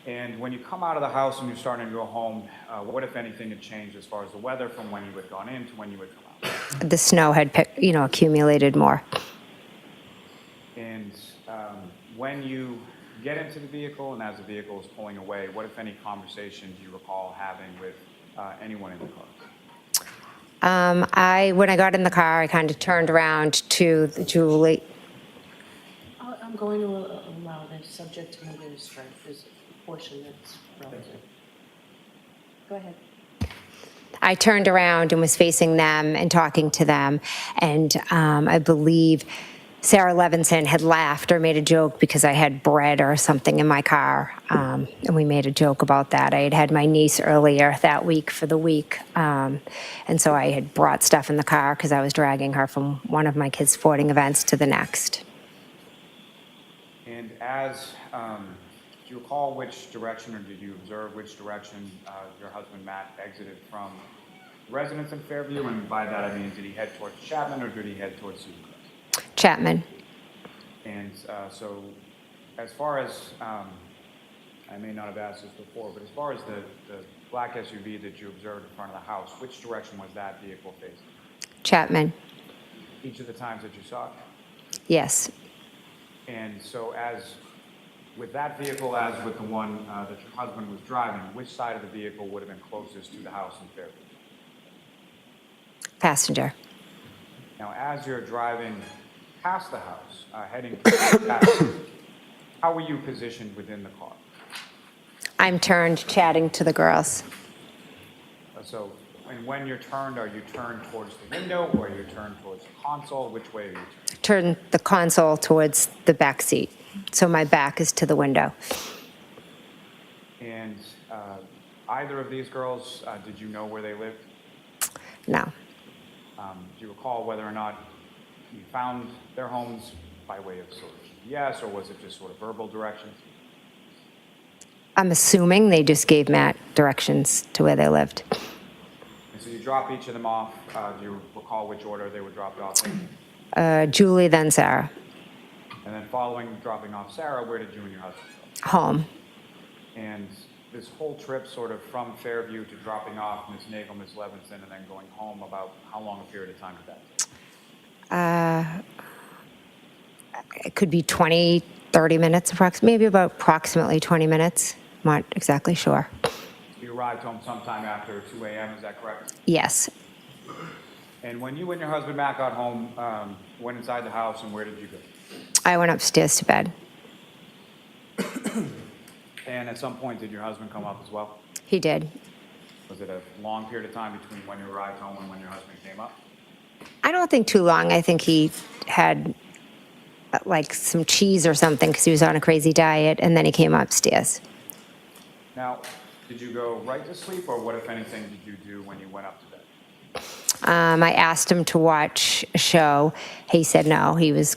And when you come out of the house and you're starting to go home, what, if anything, had changed as far as the weather from when you had gone in to when you had come out? The snow had, accumulated more. And when you get into the vehicle and as the vehicle is pulling away, what, if any, conversation do you recall having with anyone in the car? When I got in the car, I kind of turned around to Julie. I'm going to allow this subject to maybe strike. There's a portion that's relative. Go ahead. I turned around and was facing them and talking to them, and I believe Sarah Levinson had laughed or made a joke because I had bread or something in my car, and we made a joke about that. I had my niece earlier that week for the week, and so I had brought stuff in the car because I was dragging her from one of my kids' sporting events to the next. And as, do you recall which direction, or did you observe which direction your husband Matt exited from residence in Fairview? And by that I mean, did he head towards Chapman or did he head towards Susan? Chapman. And so as far as, I may not have asked this before, but as far as the black SUV that you observed in front of the house, which direction was that vehicle facing? Chapman. Each of the times that you saw it? Yes. And so as with that vehicle, as with the one that your husband was driving, which side of the vehicle would have been closest to the house in Fairview? Passenger. Now, as you're driving past the house, heading back, how were you positioned within the car? I'm turned chatting to the girls. So, and when you're turned, are you turned towards the window or are you turned towards the console? Which way are you turned? Turn the console towards the back seat, so my back is to the window. And either of these girls, did you know where they lived? No. Do you recall whether or not you found their homes by way of sort of GPS, or was it just sort of verbal directions? I'm assuming they just gave Matt directions to where they lived. And so you drop each of them off. Do you recall which order they were dropped off in? Julie, then Sarah. And then following dropping off Sarah, where did you and your husband go? Home. And this whole trip sort of from Fairview to dropping off Ms. Nagel, Ms. Levinson, and then going home, about how long a period of time did that take? It could be 20, 30 minutes, maybe about approximately 20 minutes. I'm not exactly sure. You arrived home sometime after 2 a.m., is that correct? Yes. And when you and your husband Matt got home, went inside the house, and where did you go? I went upstairs to bed. And at some point, did your husband come up as well? He did. Was it a long period of time between when you arrived home and when your husband came up? I don't think too long. I think he had like some cheese or something because he was on a crazy diet, and then he came upstairs. Now, did you go right to sleep, or what, if anything, did you do when you went up to bed? I asked him to watch a show. He said no, he was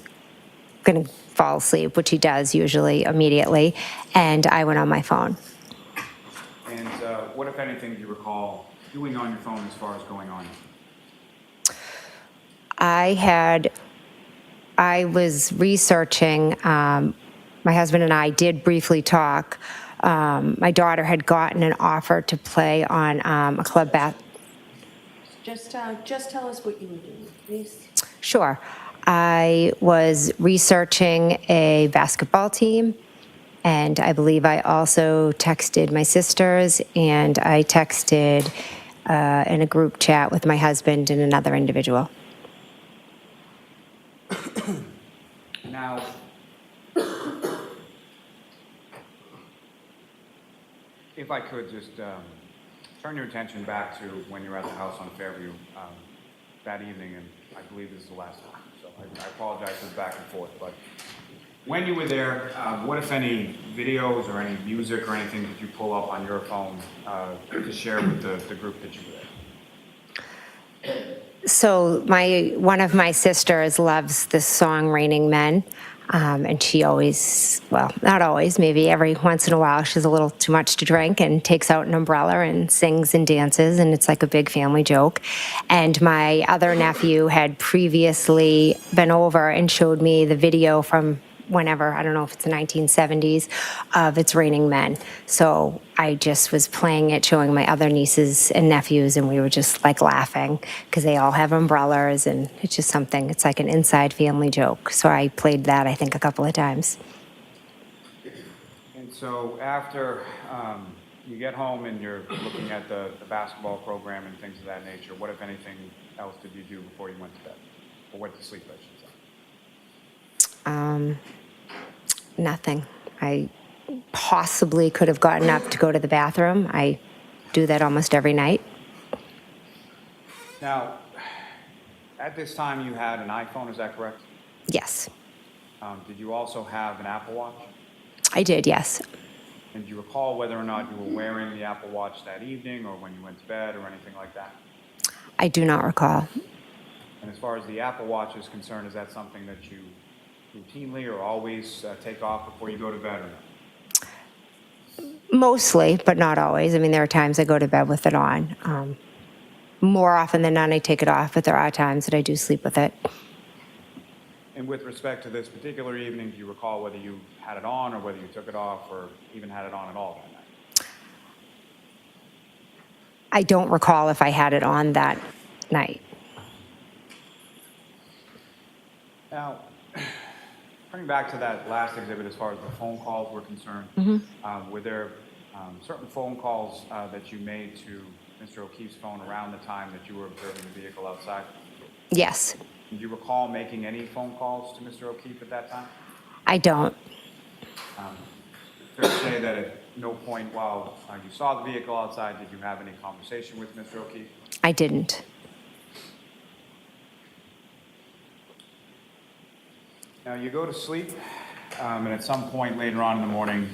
going to fall asleep, which he does usually immediately, and I went on my phone. And what, if anything, do you recall doing on your phone as far as going on? I was researching, my husband and I did briefly talk. My daughter had gotten an offer to play on a club Just tell us what you were doing, please. Sure. I was researching a basketball team, and I believe I also texted my sisters, and I texted in a group chat with my husband and another individual. Now, if I could just turn your attention back to when you were at the house on Fairview that evening, and I believe this is the last time, so I apologize for the back and forth, but when you were there, what, if any, videos or any music or anything did you pull up on your phone to share with the group that you were there? So one of my sisters loves this song, Raining Men. And she always, well, not always, maybe every once in a while, she's a little too much to drink and takes out an umbrella and sings and dances, and it's like a big family joke. And my other nephew had previously been over and showed me the video from whenever, I don't know if it's the 1970s, of It's Raining Men. So I just was playing it, showing my other nieces and nephews, and we were just like laughing because they all have umbrellas, and it's just something, it's like an inside family joke. So I played that, I think, a couple of times. And so after you get home and you're looking at the basketball program and things of that nature, what, if anything, else did you do before you went to bed? Or went to sleep, I should say? Nothing. I possibly could have gotten up to go to the bathroom. I do that almost every night. Now, at this time you had an iPhone, is that correct? Yes, Did you also have an Apple Watch? I did, yes. And do you recall whether or not you were wearing the Apple Watch that evening or when you went to bed or anything like that? I do not recall. And as far as the Apple Watch is concerned, is that something that you routinely or always take off before you go to bed or not? Mostly, but not always. I mean, there are times I go to bed with it on. More often than not, I take it off, but there are times that I do sleep with it. And with respect to this particular evening, do you recall whether you had it on or whether you took it off or even had it on at all that night? I don't recall if I had it on that night. Now, turning back to that last exhibit as far as the phone calls were concerned, were there certain phone calls that you made to Mr. O'Keefe's phone around the time that you were observing the vehicle outside? Yes, Do you recall making any phone calls to Mr. O'Keefe at that time? I don't. Fair to say that at no point while you saw the vehicle outside did you have any conversation with Mr. O'Keefe? I didn't. Now, you go to sleep, and at some point later on in the morning,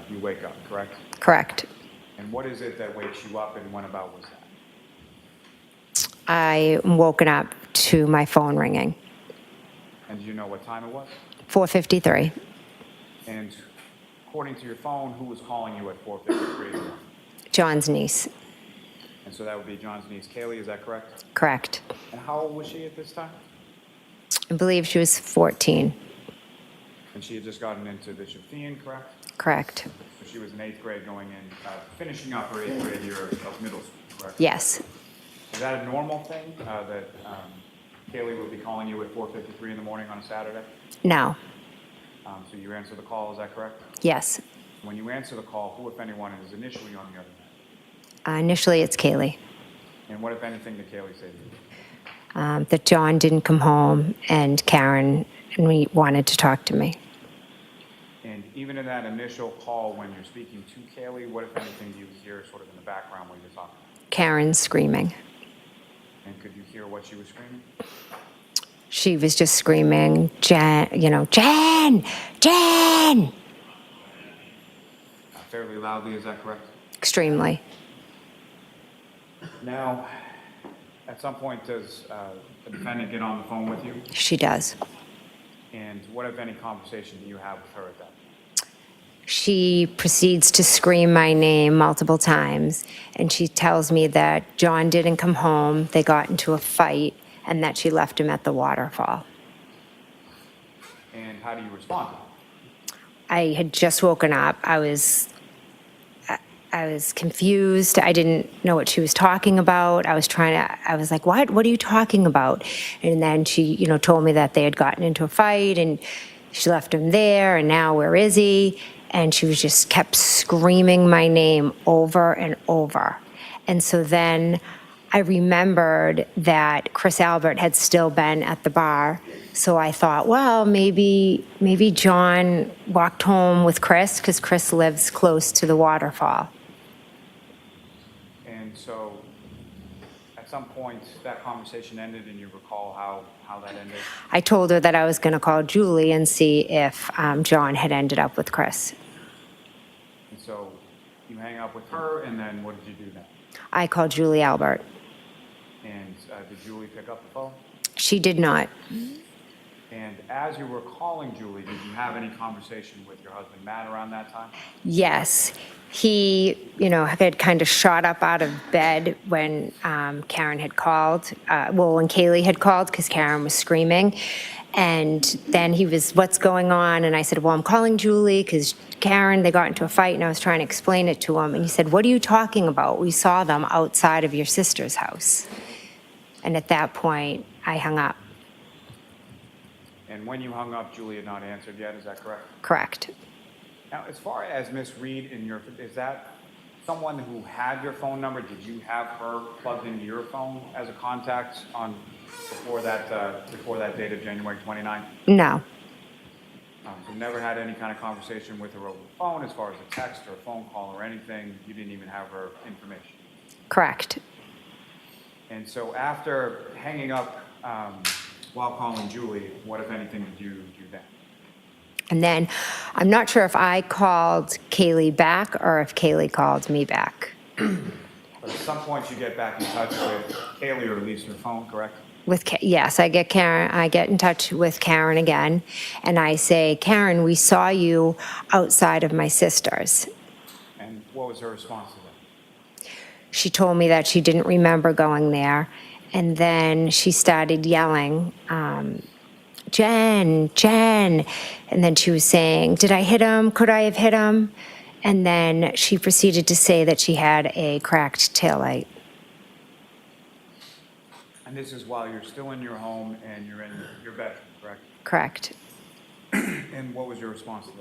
you wake up, correct? Correct. And what is it that wakes you up, and when about was that? I am woken up to my phone ringing. And do you know what time it was? 4:53. And according to your phone, who was calling you at 4:53? John's niece. And so that would be John's niece, Kaylee, is that correct? Correct. And how old was she at this time? I believe she was 14. And she had just gotten into the Shafian, correct? Correct. So she was in 8th grade going in, finishing up her 8th grade year of middle school, correct? Yes. Is that a normal thing, that Kaylee would be calling you at 4:53 in the morning on a Saturday? No. So you answer the call, is that correct? Yes. When you answer the call, who, if anyone, is initially on the other end? Initially, it's Kaylee. And what, if anything, did Kaylee say to you? That John didn't come home, and Karen and we wanted to talk to me. And even in that initial call, when you're speaking to Kaylee, what, if anything, do you hear sort of in the background while you're talking? Karen screaming. And could you hear what she was screaming? She was just screaming, Jen, Jen, Jen! Fairly loudly, is that correct? Extremely. Now, at some point, does the defendant get on the phone with you? She does. And what, if any, conversation do you have with her at that point? She proceeds to scream my name multiple times, and she tells me that John didn't come home, they got into a fight, and that she left him at the waterfall. And how do you respond to that? I had just woken up. I was confused. I didn't know what she was talking about. I was like, what? What are you talking about? And then she, told me that they had gotten into a fight and she left him there, and now where is he? And she was just kept screaming my name over and over. And so then I remembered that Chris Albert had still been at the bar. So I thought, well, maybe John walked home with Chris, because Chris lives close to the waterfall. And so, at some point, that conversation ended, and you recall how that ended? I told her that I was going to call Julie and see if John had ended up with Chris. And so, you hang up with her, and then what did you do then? I called Julie Albert. And did Julie pick up the phone? She did not. And as you were calling Julie, did you have any conversation with your husband Matt around that time? Yes, he, had kind of shot up out of bed when Karen had called, when Kaylee had called, because Karen was screaming. And then he was, what's going on? And I said, well, I'm calling Julie because Karen, they got into a fight, and I was trying to explain it to him. And he said, what are you talking about? We saw them outside of your sister's house. And at that point, I hung up. And when you hung up, Julie had not answered yet, is that correct? Correct. Now, as far as Miss Reed is that someone who had your phone number? Did you have her plugged into your phone as a contact before that date of January 29th? No, So never had any kind of conversation with her over the phone as far as a text or a phone call or anything? You didn't even have her information? correct. And so after hanging up while calling Julie, what, if anything, did you do then? And then I'm not sure if I called Kaylee back or if Kaylee called me back. But at some point, you get back in touch with Kaylee, or at least her phone, correct? Yes, I get in touch with Karen again, and I say, Karen, we saw you outside of my sister's. And what was her response to that? She told me that she didn't remember going there, and then she started yelling, Jen, Jen, and then she was saying, did I hit him? Could I have hit him? And then she proceeded to say that she had a cracked taillight. And this is while you're still in your home and you're in your bedroom, correct? Correct. And what was your response to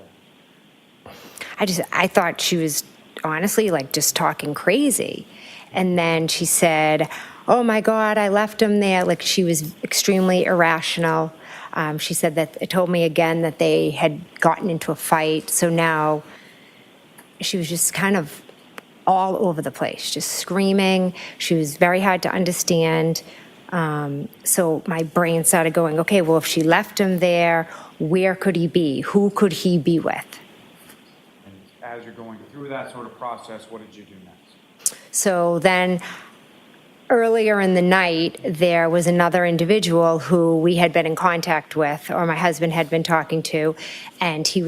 that? I thought she was honestly like just talking crazy. And then she said, oh my God, I left him there. Like she was extremely irrational. She said that it told me again that they had gotten into a fight. So now she was just kind of all over the place, just screaming. She was very hard to understand. So my brain started going, okay, well, if she left him there, where could he be? Who could he be with? And as you're going through that sort of process, what did you do next? So then earlier in the night, there was another individual who we had been in contact with, or my husband had been talking to, and he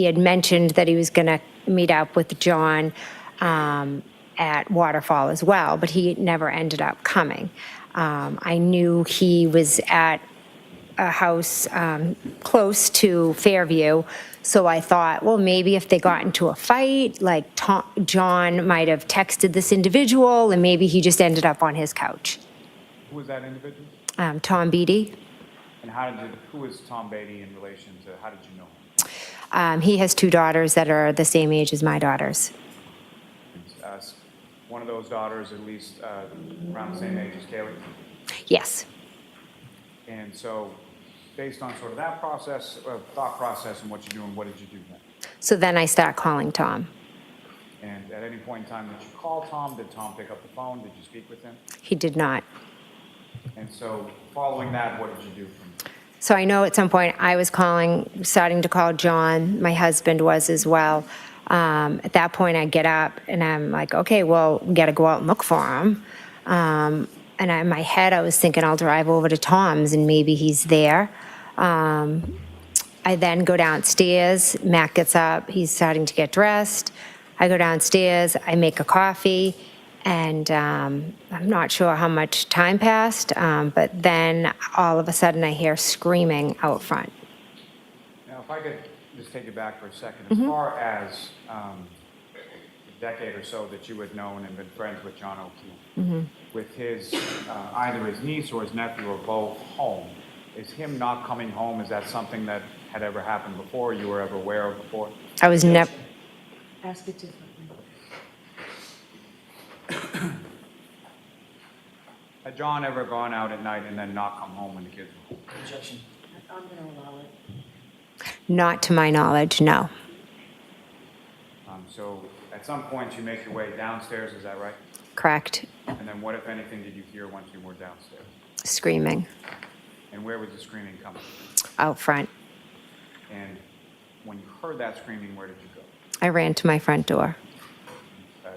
had mentioned that he was gonna meet up with John at Waterfall as well, but he never ended up coming. I knew he was at a house close to Fairview, so I thought, well, maybe if they got into a fight, like John might have texted this individual, and maybe he just ended up on his couch. Who was that individual? Tom Beatty. And who is Tom Beatty in relation to, how did you know him? He has two daughters that are the same age as my daughters. One of those daughters at least around the same age as Kaylee? Yes. And so based on sort of that process, thought process and what you're doing, what did you do then? So then I start calling Tom. And at any point in time that you called Tom, did Tom pick up the phone? Did you speak with him? He did not. And so following that, what did you do from there? So I know at some point I was starting to call John. My husband was as well. At that point, I get up and I'm like, okay, well, we got to go out and look for him. And in my head, I was thinking I'll drive over to Tom's and maybe he's there. I then go downstairs. Matt gets up. He's starting to get dressed. I go downstairs. I make a coffee. And I'm not sure how much time passed, but then all of a sudden I hear screaming out front. Now, if I could just take you back for a second, as far as a decade or so that you had known and been friends with John O'Keefe, with his either his niece or his nephew or both home, is him not coming home, is that something that had ever happened before, you were ever aware of before? I was never. Ask it differently. Had John ever gone out at night and then not come home when the kids were home? Objection. I'm gonna allow it. Not to my knowledge, no. So at some point you make your way downstairs, is that right? Correct. And then what, if anything, did you hear once you were downstairs? Screaming And where was the screaming coming from? out front. And when you heard that screaming, where did you go? I ran to my front door.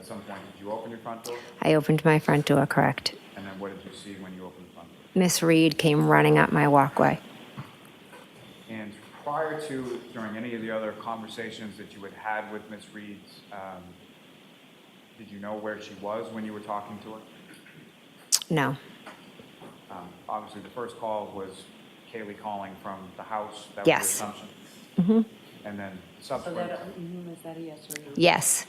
at some point, did you open your front door? I opened my front door, correct. And then what did you see when you opened the front door? Miss Reed came running up my walkway. And prior to, during any of the other conversations that you had had with Ms. Reed, did you know where she was when you were talking to her? No. Obviously, the first call was Kaylee calling from the house. That was Yes. your assumption? And then So subsequent, is that a yes or a no? Yes.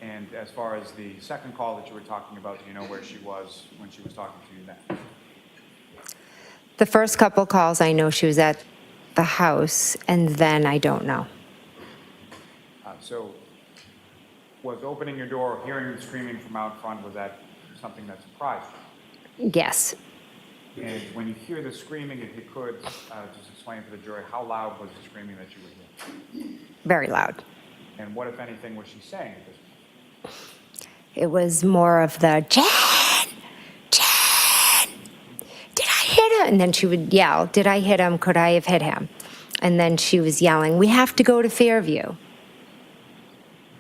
and as far as the second call that you were talking about, do you know where she was when she was talking to you then? The first couple calls, I know she was at the house, and then I don't know. So was opening your door, hearing the screaming from out front, was that something that surprised you? Yes. And when you hear the screaming, if you could just explain to the jury, how loud was the screaming that you were hearing? Very loud. And what, if anything, was she saying at this point? It was more of the, Jen, did I hit him? And then she would yell, did I hit him? Could I have hit him? And then she was yelling, we have to go to Fairview.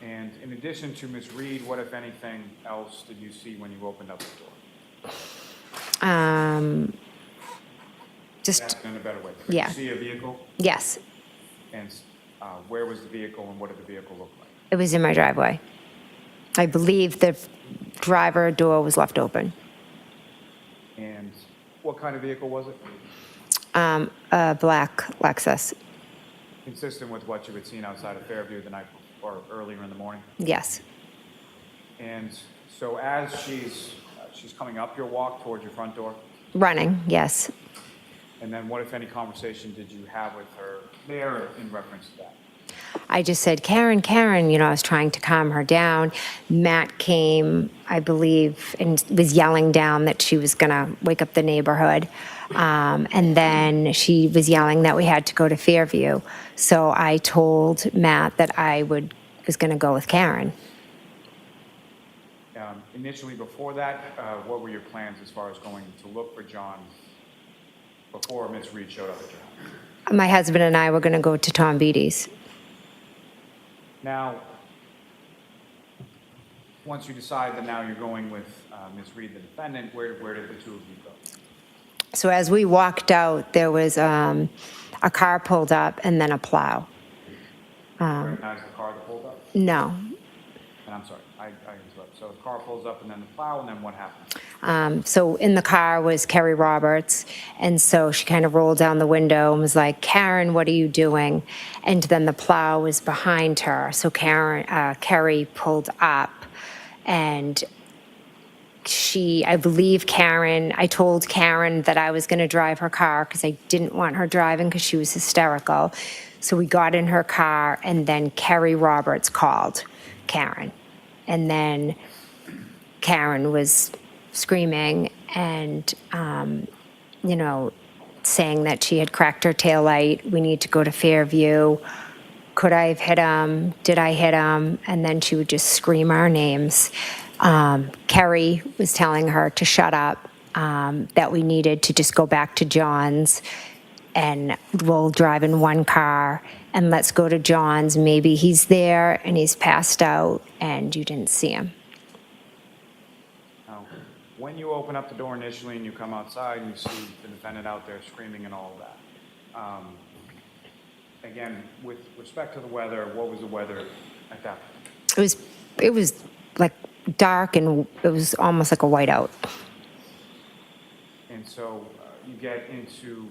And in addition to Ms. Reed, what, if anything, else did you see when you opened up the door? Just, Ask in a better way. Did yeah. you see a vehicle? yes, And where was the vehicle and what did the vehicle look like? it was in my driveway. I believe the driver door was left open. And what kind of vehicle was it? A black Lexus. Consistent with what you had seen outside of Fairview the night before, or earlier in the morning? Yes. And so as she's coming up your walk towards your front door, Running, yes. and then what, if any, conversation did you have with her there in reference to that? I just said, Karen, Karen, I was trying to calm her down. Matt came, I believe, and was yelling down that she was going to wake up the neighborhood. And then she was yelling that we had to go to Fairview. So I told Matt that I was going to go with Karen. Initially, before that, what were your plans as far as going to look for John before Ms. Reed showed up at your house? My husband and I were going to go to Tom Beatty's. Now, once you decide that now you're going with Ms. Reed, the defendant, where did the two of you go? So as we walked out, there was a car pulled up and then a plow. Recognize the car that pulled up? No. And I'm sorry, I interrupt. So the car pulls up and then the plow, and then what happened? So in the car was Kerry Roberts, and so she kind of rolled down the window and was like, Karen, what are you doing? And then the plow was behind her, so Kerry pulled up, and I told Karen that I was going to drive her car because I didn't want her driving because she was hysterical. So we got in her car, and then Kerry Roberts called Karen. And then Karen was screaming and, saying that she had cracked her taillight. We need to go to Fairview. Could I have hit him? Did I hit him? And then she would just scream our names. Kerry was telling her to shut up, that we needed to just go back to John's and we'll drive in one car and let's go to John's. Maybe he's there and he's passed out and you didn't see him. Now, when you open up the door initially and you come outside and you see the defendant out there screaming and all of that, again, with respect to the weather, what was the weather at that point? It was like dark and it was almost like a whiteout. And so you get into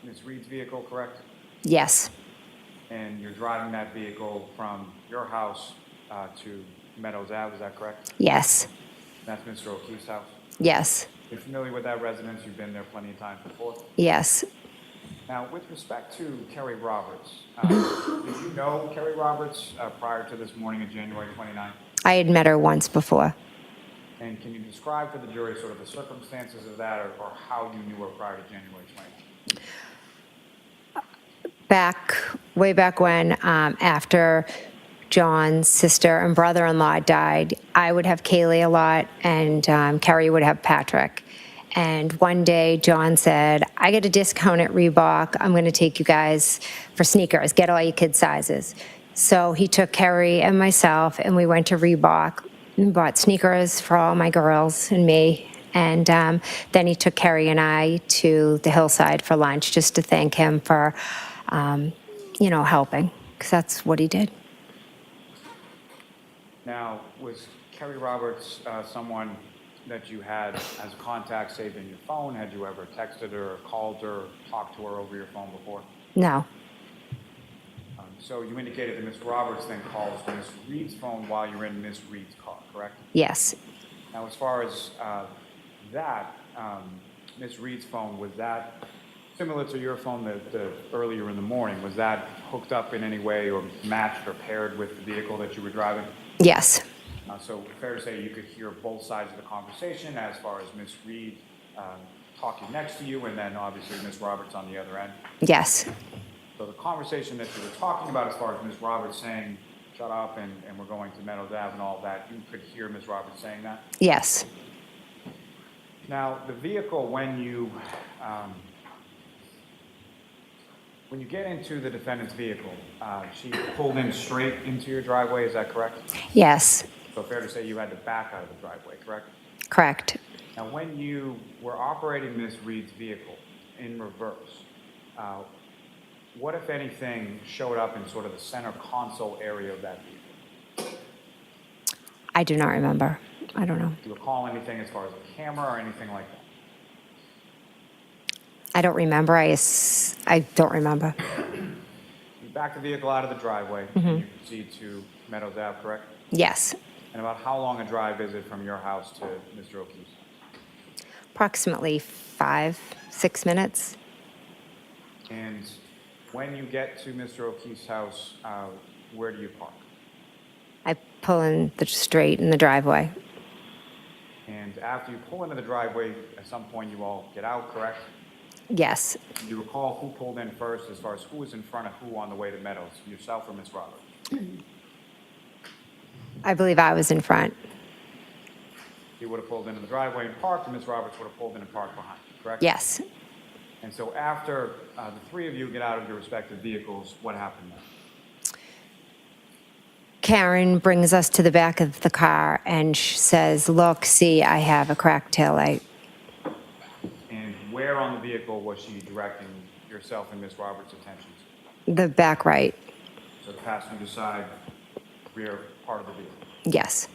Ms. Reed's vehicle, correct? Yes, And you're driving that vehicle from your house to Meadows Ave, is that correct? yes, That's Mr. O'Keefe's house? yes, You're familiar with that residence? You've been there plenty of times before? yes. Now, with respect to Kerry Roberts, did you know Kerry Roberts prior to this morning of January 29th? I had met her once before. And can you describe for the jury sort of the circumstances of that or how you knew her prior to January 29th? Way back when, after John's sister and brother-in-law died, I would have Kaylee a lot, and Kerry would have Patrick. And one day, John said, I get a discount at Reebok. I'm going to take you guys for sneakers. Get all your kid sizes. So he took Kerry and myself, and we went to Reebok and bought sneakers for all my girls and me. And then he took Kerry and I to the hillside for lunch just to thank him for, helping, because that's what he did. Now, was Kerry Roberts someone that you had as a contact saved in your phone? Had you ever texted her or called her, or talked to her over your phone before? No. So you indicated that Ms. Roberts then calls Ms. Reed's phone while you're in Ms. Reed's car, correct? Yes. Now, as far as that, Ms. Reed's phone, was that similar to your phone the earlier in the morning? Was that hooked up in any way or matched or paired with the vehicle that you were driving? Yes. So fair to say you could hear both sides of the conversation as far as Ms. Reed talking next to you and then obviously Ms. Roberts on the other end? Yes. So the conversation that you were talking about as far as Ms. Roberts saying, shut up and we're going to Meadows Ave and all that, you could hear Ms. Roberts saying that? Yes. Now, the vehicle, when you get into the defendant's vehicle, she pulled in straight into your driveway, is that correct? Yes. So fair to say you had to back out of the driveway, correct? Correct. Now, when you were operating Ms. Reed's vehicle in reverse, what, if anything, showed up in sort of the center console area of that vehicle? I do not remember. I don't know. Do you recall anything as far as the camera or anything like that? I don't remember. I don't remember. You back the vehicle out of the driveway and you proceed to Meadows Ave, correct? Yes. And about how long a drive is it from your house to Mr. O'Keefe's house? Approximately 5-6 minutes. And when you get to Mr. O'Keefe's house, where do you park? I pull in the straight in the driveway. And after you pull into the driveway, at some point you all get out, correct? Yes. Do you recall who pulled in first as far as who was in front of who on the way to Meadows, yourself or Ms. Roberts? I believe I was in front. You would have pulled into the driveway and parked, and Ms. Roberts would have pulled in and parked behind you, correct? Yes. And so after the three of you get out of your respective vehicles, what happened then? Karen brings us to the back of the car and says, look, see, I have a cracked taillight. And where on the vehicle was she directing yourself and Ms. Roberts' attention to? The back right. So the passenger side, rear part of the vehicle. Yes.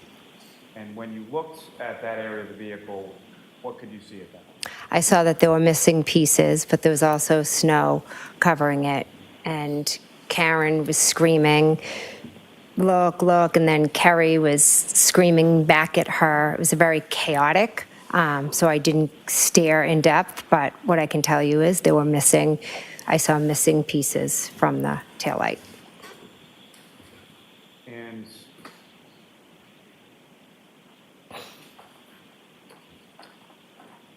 And when you looked at that area of the vehicle, what could you see at that? I saw that there were missing pieces, but there was also snow covering it. And Karen was screaming, look, look, and then Kerry was screaming back at her. It was very chaotic, so I didn't stare in depth, but what I can tell you is I saw missing pieces from the taillight. And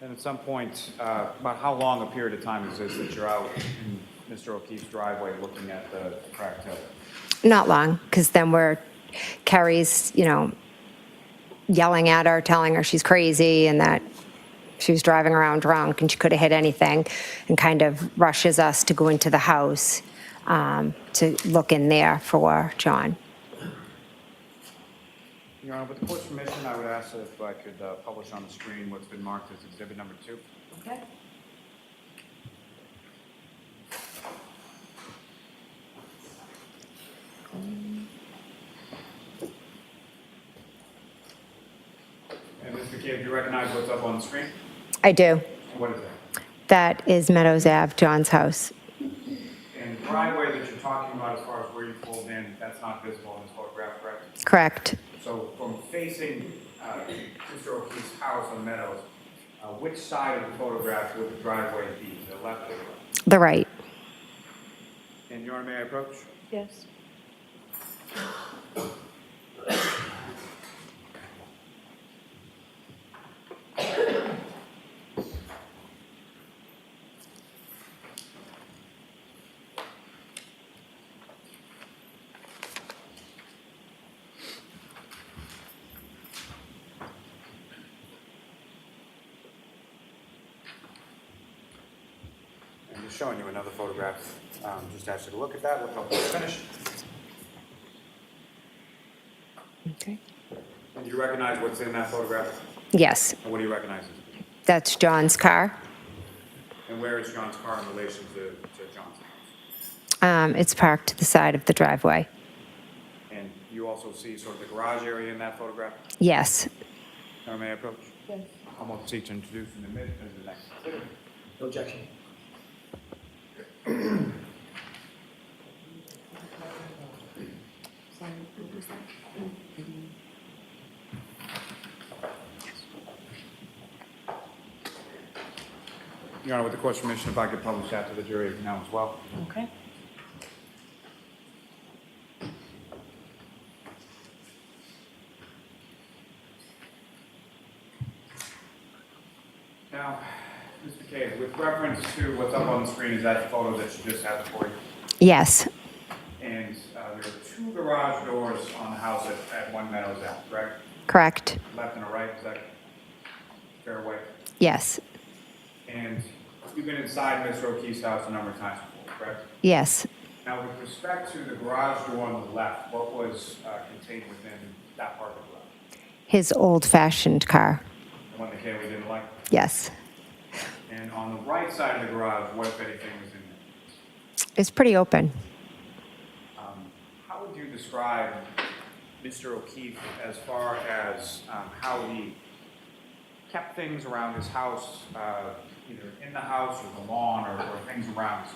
then at some point, about how long a period of time is this that you're out in Mr. O'Keefe's driveway looking at the cracked taillight? Not long, because then Kerry's, yelling at her, telling her she's crazy and that she was driving around drunk and she could have hit anything, and kind of rushes us to go into the house to look in there for John. Your Honor, with the court's permission, I would ask if I could publish on the screen what's been marked as exhibit number 2. Okay. And Ms. McCabe, do you recognize what's up on the screen? I do. What is that? That is Meadows Ave, John's house. And the driveway that you're talking about as far as where you pulled in, that's not visible in this photograph, correct? Correct. So from facing Mr. O'Keefe's house on Meadows, which side of the photograph would the driveway be, the left or the right? The right. And Your Honor, may I approach? Yes. I'm just showing you another photograph. Just ask you to look at that. We'll help you finish. Okay. And do you recognize what's in that photograph? Yes, And what do you recognize? that's John's car. And where is John's car in relation to John's house? It's parked to the side of the driveway. And you also see sort of the garage area in that photograph? Yes. Now, may I approach? Yes. I'm going to seek to introduce in the minute as the next. No objection. Your Honor, with the court's permission, if I could publish that to the jury now as well. Okay. Now, Mr. McCabe, with reference to what's up on the screen, is that the photo that you just had before you? Yes. And there are 2 garage doors on the house at One Meadows Ave, correct? Correct. Left and a right, is that fair way? Yes. And you've been inside Mr. O'Keefe's house a number of times before, correct? Yes. Now, with respect to the garage door on the left, what was contained within that part of the garage? His old-fashioned car. The one that Kaylee didn't like? Yes. And on the right side of the garage, what, if anything, was in there? It's pretty open. How would you describe Mr. O'Keefe as far as how he kept things around his house, either in the house or the lawn or things around his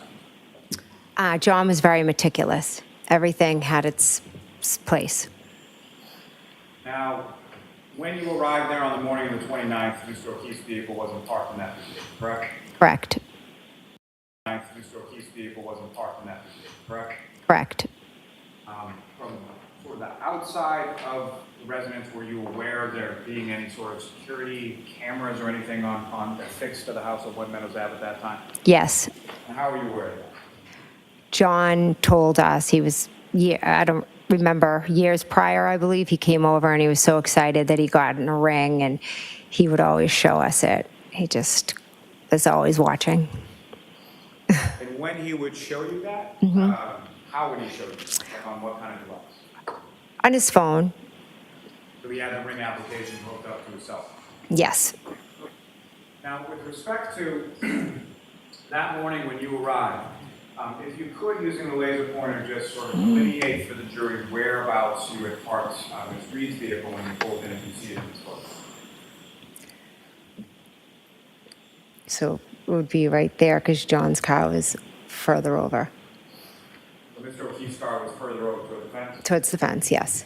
house? John was very meticulous. Everything had its place. Now, when you arrived there on the morning of the 29th, Mr. O'Keefe's vehicle wasn't parked in that position, correct? Correct. Mr. O'Keefe's vehicle wasn't parked in that position, correct? Correct. From sort of the outside of the residence, were you aware of there being any sort of security cameras or anything affixed to the house of One Meadows Ave at that time? Yes. And how were you aware of that? John told us he was, I don't remember, years prior, I believe, he came over and he was so excited that he got in a ring and he would always show us it. He just was always watching. And when he would show you that, how would he show you? Like on what kind of device? On his phone, So he had the ring application hooked up to his cell phone. yes. Now, with respect to that morning when you arrived, if you could, using the laser pointer, just sort of delineate for the jury whereabouts you had parked Ms. Reed's vehicle when you pulled in, if you see it in this photo. So it would be right there because John's car was further over. So Mr. O'Keefe's car was further over toward the fence. Towards the fence, yes.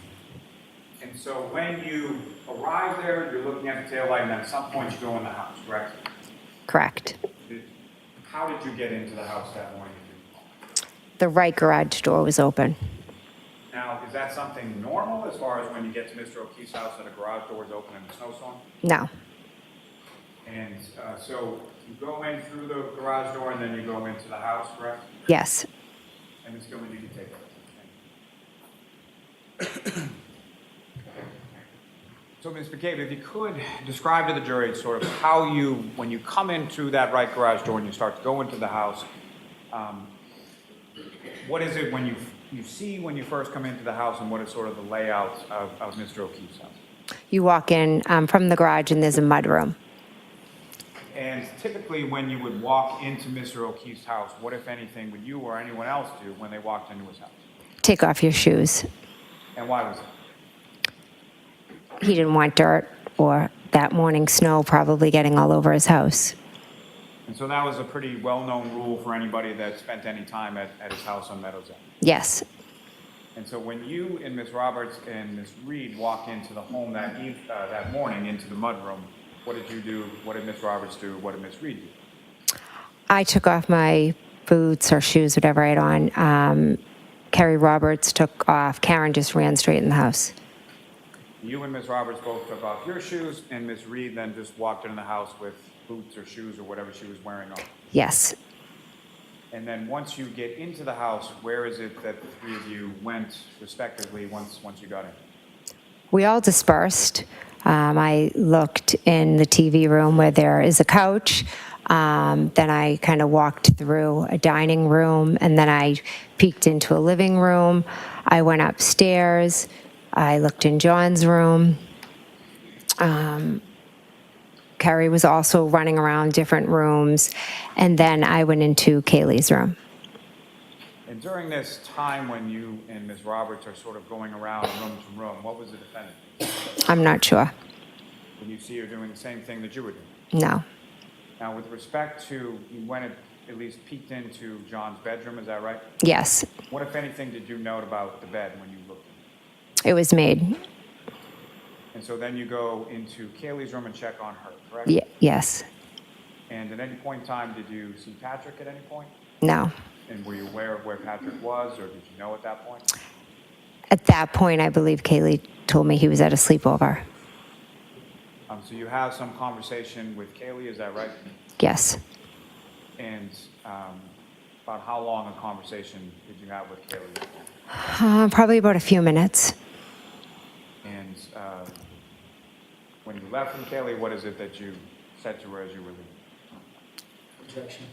And so when you arrive there, you're looking at the taillight, and at some point you go in the house, correct? Correct. How did you get into the house that morning? The right garage door was open. Now, is that something normal as far as when you get to Mr. O'Keefe's house and the garage door is open in a snowstorm? No. And so you go in through the garage door and then you go into the house, correct? Yes. And Ms. Gilman, you can take that. So, Ms. McCabe, if you could describe to the jury sort of how you, when you come in through that right garage door and you start to go into the house, what is it when you see when you first come into the house, and what is sort of the layout of Mr. O'Keefe's house? You walk in from the garage and there's a mudroom. And typically when you would walk into Mr. O'Keefe's house, what, if anything, would you or anyone else do when they walked into his house? Take off your shoes. And why was that? He didn't want dirt or that morning snow probably getting all over his house. And so that was a pretty well-known rule for anybody that spent any time at his house on Meadows Ave. Yes. And so when you and Ms. Roberts and Ms. Reed walked into the home that morning, into the mudroom, what did you do? What did Ms. Roberts do? What did Ms. Reed do? I took off my boots or shoes, whatever I had on. Carrie Roberts took off. Karen just ran straight in the house. You and Ms. Roberts both took off your shoes, and Ms. Reed then just walked into the house with boots or shoes or whatever she was wearing on. Yes. And then once you get into the house, where is it that the three of you went respectively once you got in? We all dispersed. I looked in the TV room where there is a couch. Then I kind of walked through a dining room, and then I peeked into a living room. I went upstairs. I looked in John's room. Kerry was also running around different rooms. And then I went into Kaylee's room. And during this time when you and Ms. Roberts are sort of going around room to room, what was the defendant doing? I'm not sure. When you see her doing the same thing that you were doing? No. Now, with respect to, you went at least peeked into John's bedroom, is that right? Yes, What, if anything, did you note about the bed when you looked? it was made. And so then you go into Kaylee's room and check on her, correct? Yes. And at any point in time, did you see Patrick at any point? No. And were you aware of where Patrick was, or did you know at that point? At that point, I believe Kaylee told me he was at a sleepover. So you have some conversation with Kaylee, is that right? Yes. And about how long a conversation did you have with Kaylee? Probably about a few minutes. And when you left from Kaylee, what is it that you said to her as you were leaving? Objection.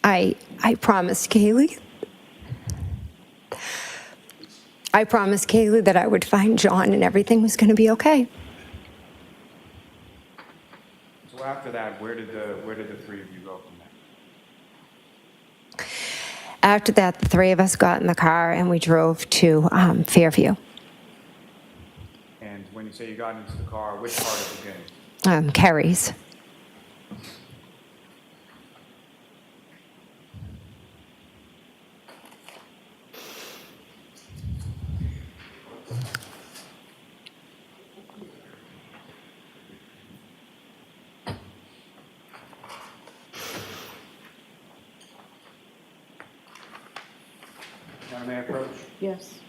I promised Kaylee. I promised Kaylee that I would find John and everything was going to be okay. So after that, where did the three of you go from there? After that, the three of us got in the car and we drove to Fairview, And when you say you got into the car, which part of the game? Kerry's. Now, may I approach? Yes.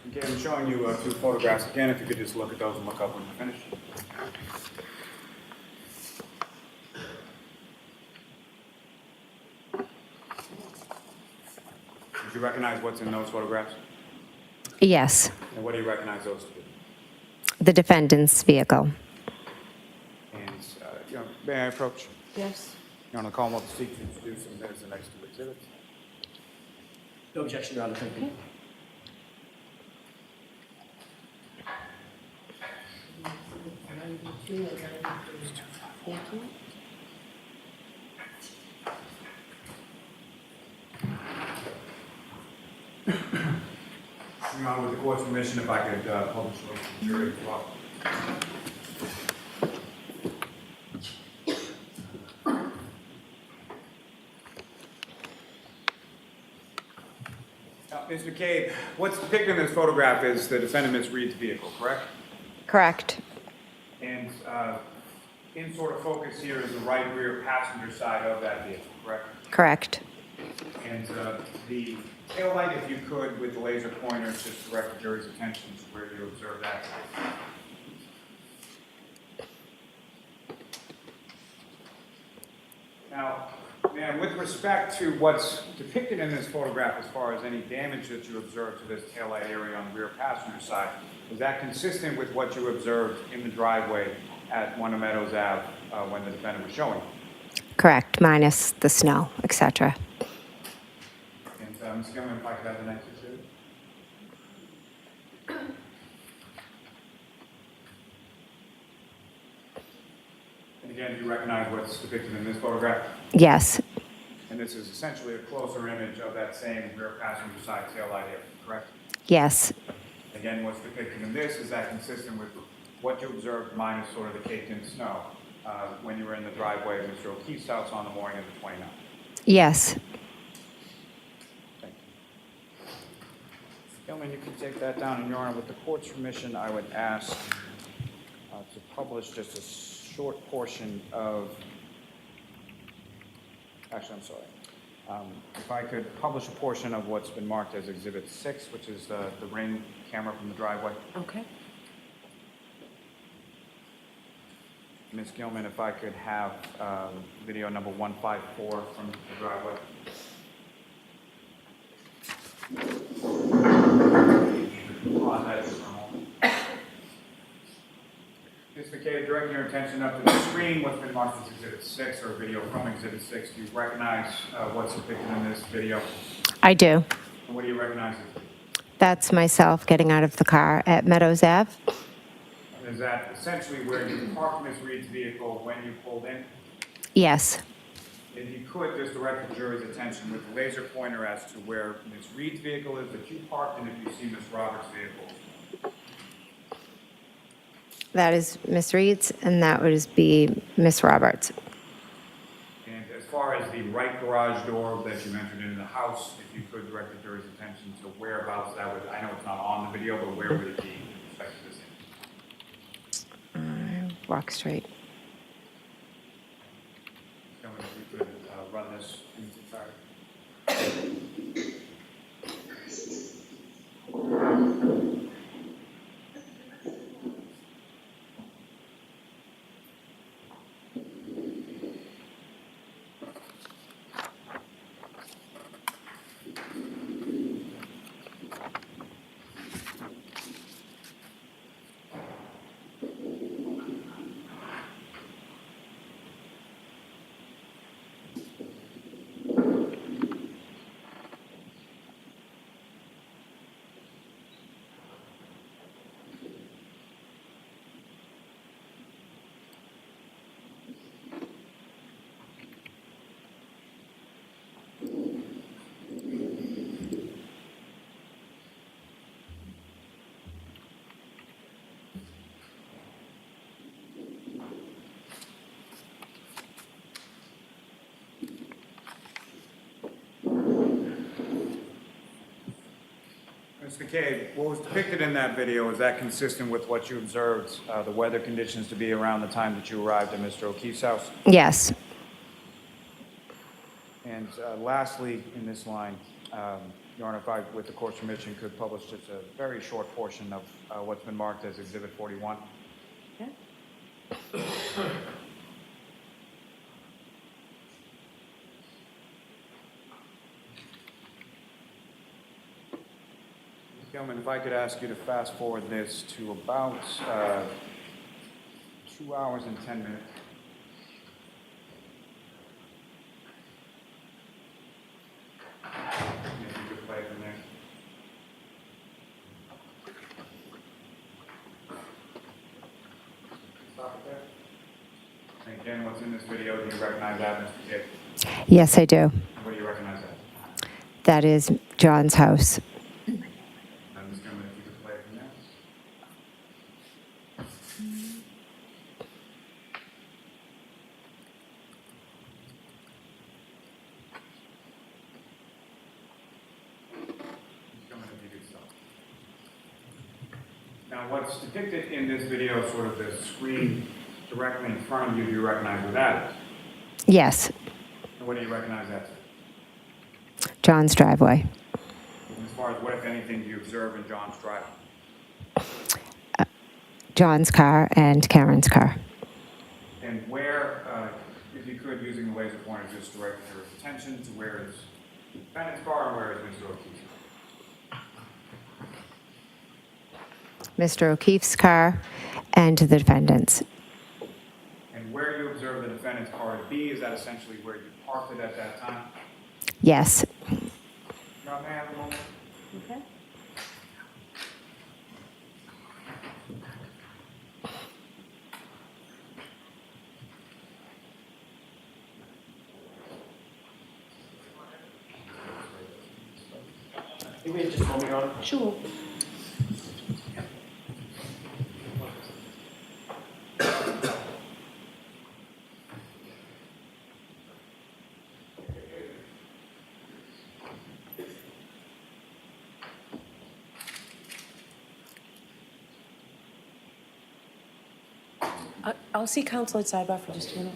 Okay, I'm showing you two photographs again. If you could just look at those and look up when you're finished. Did you recognize what's in those photographs? Yes, And what do you recognize those to be? the defendant's vehicle. And, may I approach? Yes. You're on the call, to seek to introduce them as the next two exhibits. No objection, Your Honor. Thank you. Thank you. Your Honor, with the court's permission, if I could publish the jury as well. Now, Ms. McCabe, what's depicted in this photograph is the defendant Ms. Reed's vehicle, correct? Correct. And in sort of focus here is the right rear passenger side of that vehicle, correct? Correct. And the taillight, if you could, with the laser pointers, just direct the jury's attention to where you observe that. Now, ma'am, with respect to what's depicted in this photograph as far as any damage that you observed to this taillight area on the rear passenger side, is that consistent with what you observed in the driveway at One of Meadows Ave when the defendant was showing? Correct, minus the snow, etc. And Ms. Gilman, if I could have the next exhibit. And again, do you recognize what's depicted in this photograph? Yes, And this is essentially a closer image of that same rear passenger side taillight area, correct? yes, Again, what's depicted in this, is that consistent with what you observed minus sort of the caked-in snow when you were in the driveway of Mr. O'Keefe's house on the morning of the 29th? yes. Thank you. Gentlemen, you can take that down. And Your Honor, with the court's permission, I would ask to publish just a short portion of, actually, I'm sorry. If I could publish a portion of what's been marked as Exhibit 6, which is the ring camera from the driveway. Okay. Ms. Gilman, if I could have video number 154 from the driveway. Pause that just for a moment. Ms. McCabe, directing your attention up to the screen, what's been marked as Exhibit 6 or video from Exhibit 6. Do you recognize what's depicted in this video? I do. And what do you recognize? That's myself getting out of the car at Meadows Ave. Is that essentially where you parked Ms. Reed's vehicle when you pulled in? Yes. If you could, just direct the jury's attention with the laser pointer as to where Ms. Reed's vehicle is that you parked and if you see Ms. Roberts' vehicle. That is Miss Reed's, and that would be Miss Roberts. And as far as the right garage door that you entered into the house, if you could direct the jury's attention to whereabouts that would, I know it's not on the video, but where would it be with respect to this image? Walk straight. Gentlemen, if you could run this in its entirety. Ms. McCabe, what was depicted in that video, is that consistent with what you observed, the weather conditions to be around the time that you arrived at Mr. O'Keefe's house? Yes. And lastly, in this line, Your Honor, if I, with the court's permission, could publish just a very short portion of what's been marked as Exhibit 41. Okay. Gentlemen, if I could ask you to fast forward this to about 2 hours and 10 minutes. If you could play from there. Stop it there. And again, what's in this video, do you recognize that, Mr. Kidd? Yes, I do. What do you recognize that? That is John's house. Ms. Gilman, if you could play from there. Ms. Gilman, if you could stop. Now, what's depicted in this video, sort of the screen directly in front of you, do you recognize what that is? Yes. And what do you recognize that to? John's driveway. And as far as what, if anything, do you observe in John's driveway? John's car and Karen's car. And where, if you could, using the laser pointer, just direct your attention to where is the defendant's car and where is Mr. O'Keefe's car? Mr. O'Keefe's car and the defendant's. And where you observe the defendant's car to be, is that essentially where you parked it at that time? Yes. Now, may I have a moment? Okay. Can we just hold me on? Sure. I'll see counsel at sidebar for just a minute.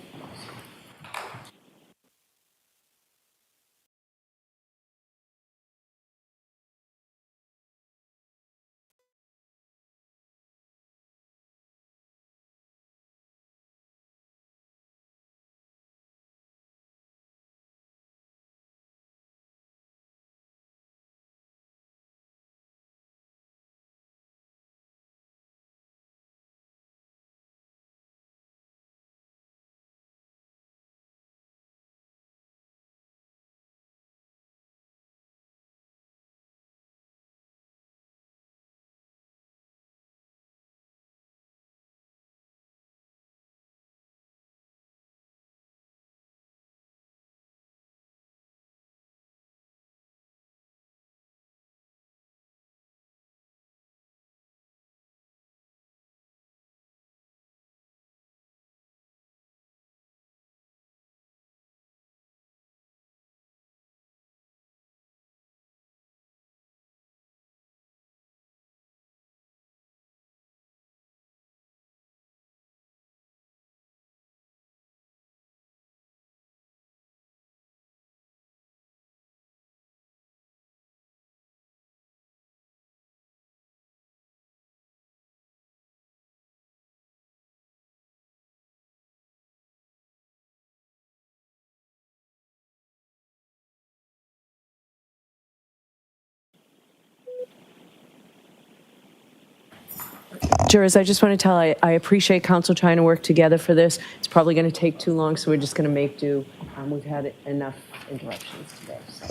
Jurors, I just want to tell, I appreciate council trying to work together for this. It's probably going to take too long, so we're just going to make do. We've had enough interruptions today, so.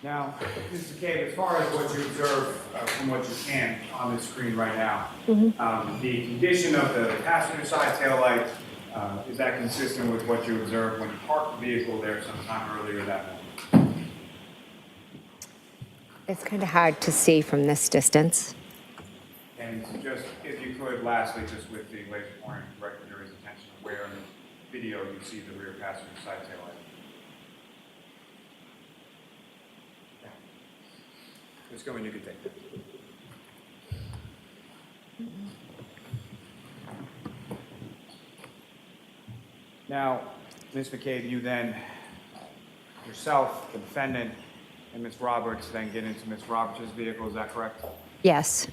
Now, Mr. McCabe, as far as what you observe from what you can on the screen right now, the condition of the passenger side taillight, is that consistent with what you observed when you parked the vehicle there sometime earlier that morning? It's kind of hard to see from this distance. And just, if you could, lastly, just with the laser pointer, direct the jury's attention to where in the video you see the rear passenger side taillight. Let's go and you can take that. Now, Ms. McCabe, you then, yourself, the defendant, and Ms. Roberts then get into Ms. Roberts' vehicle, is that correct? Yes.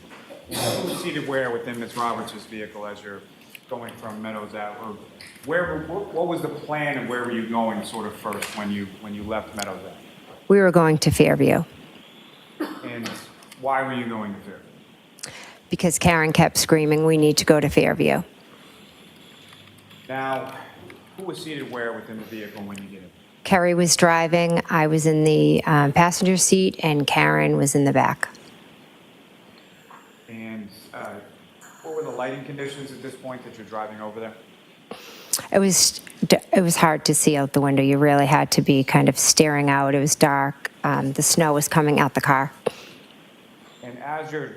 Who was seated where within Ms. Roberts' vehicle as you're going from Meadows Ave? Or what was the plan and where were you going sort of first when you left Meadows Ave? We were going to Fairview And why were you going to Fairview? because Karen kept screaming, "We need to go to Fairview." Now, who was seated where within the vehicle when you did it? Kerry was driving, I was in the passenger seat, and Karen was in the back. And what were the lighting conditions at this point that you're driving over there? It was hard to see out the window. You really had to be kind of staring out. It was dark. The snow was coming out the car. And as you're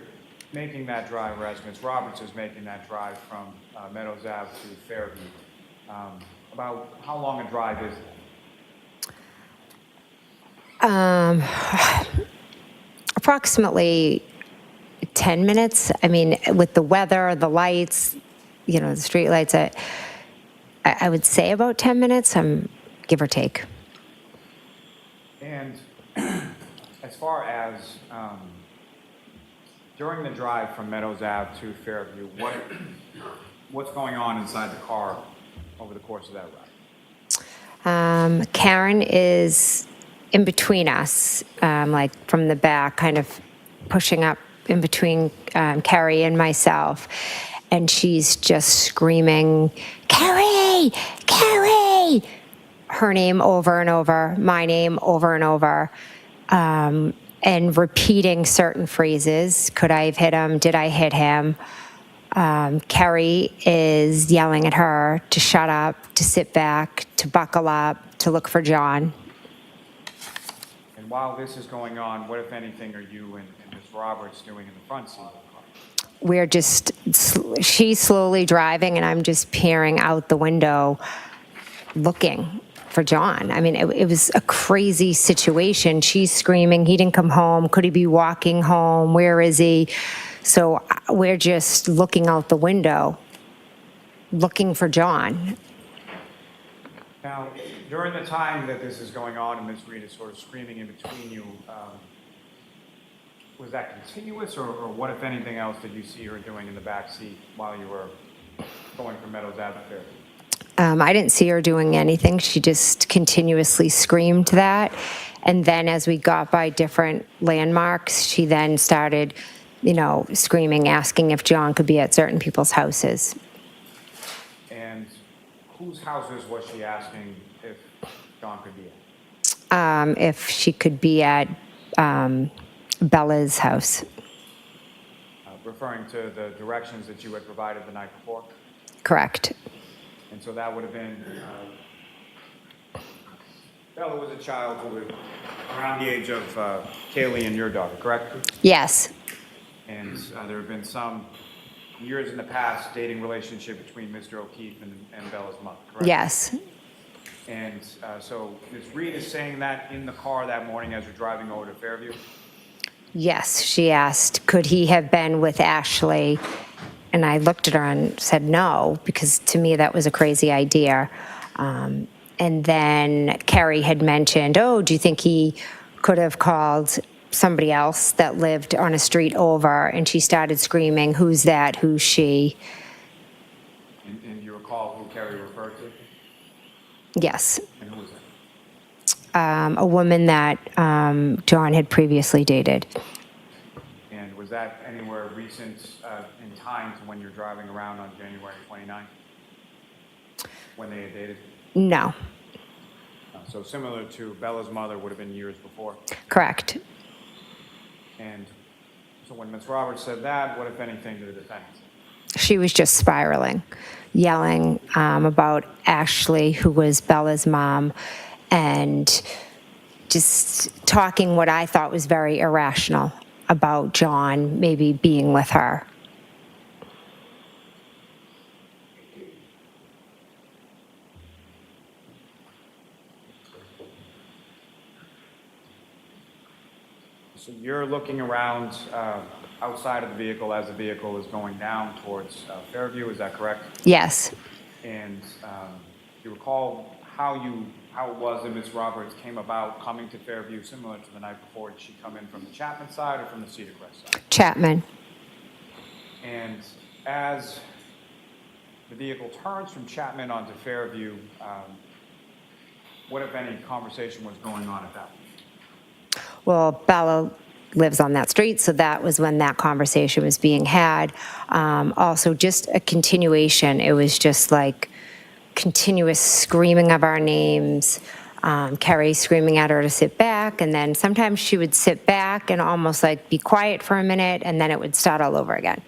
making that drive, or as Ms. Roberts is making that drive from Meadows Ave to Fairview, about how long a drive is it? Approximately 10 minutes. I mean, with the weather, the lights, the street lights, I would say about 10 minutes, give or take. And as far as during the drive from Meadows Ave to Fairview, what's going on inside the car over the course of that ride? Karen is in between us, like from the back, kind of pushing up in between Carrie and myself. And she's just screaming, "Carrie! Carrie!" Her name over and over, my name over and over, and repeating certain phrases. Could I have hit him? Did I hit him? Carrie is yelling at her to shut up, to sit back, to buckle up, to look for John. And while this is going on, what, if anything, are you and Ms. Roberts doing in the front seat of the car? She's slowly driving, and I'm just peering out the window, looking for John. I mean, it was a crazy situation. She's screaming, "He didn't come home. Could he be walking home? Where is he?" So we're just looking out the window, looking for John. Now, during the time that this is going on and Ms. Reed is sort of screaming in between you, was that continuous, or what, if anything else, did you see her doing in the back seat while you were going from Meadows Ave to Fairview? I didn't see her doing anything. She just continuously screamed that. And then as we got by different landmarks, she then started, screaming, asking if John could be at certain people's houses. And whose houses was she asking if John could be at? If she could be at Bella's house. Referring to the directions that you had provided the night before? Correct. And so that would have been, Bella was a child who was around the age of Kaylee and your daughter, correct? Yes. And there have been some years in the past dating relationship between Mr. O'Keefe and Bella's mother, correct? Yes. And so Ms. Reed is saying that in the car that morning as you're driving over to Fairview? Yes, she asked, could he have been with Ashley? And I looked at her and said no, because to me that was a crazy idea. And then Carrie had mentioned, oh, do you think he could have called somebody else that lived on a street over? And she started screaming, who's that, who's she? And you recall who Carrie referred to? Yes. And who was that? A woman that John had previously dated. was that anywhere recent in time to when you're driving around on January 29th? When they had dated? No, So similar to Bella's mother would have been years before? correct. And so when Ms. Roberts said that, what, if anything, did the defendant say? She was just spiraling, yelling about Ashley, who was Bella's mom, and just talking what I thought was very irrational about John maybe being with her. So you're looking around outside of the vehicle as the vehicle is going down towards Fairview, is that correct? Yes, And do you recall how it was that Ms. Roberts came about coming to Fairview, similar to the night before? Did she come in from the Chapman side or from the Cedar Crest side? Chapman. And as the vehicle turns from Chapman onto Fairview, what, if any, conversation was going on at that point? Well, Bella lives on that street, so that was when that conversation was being had. Also, just a continuation. It was just like continuous screaming of our names. Kerry screaming at her to sit back, and then sometimes she would sit back and almost like be quiet for a minute, and then it would start all over again.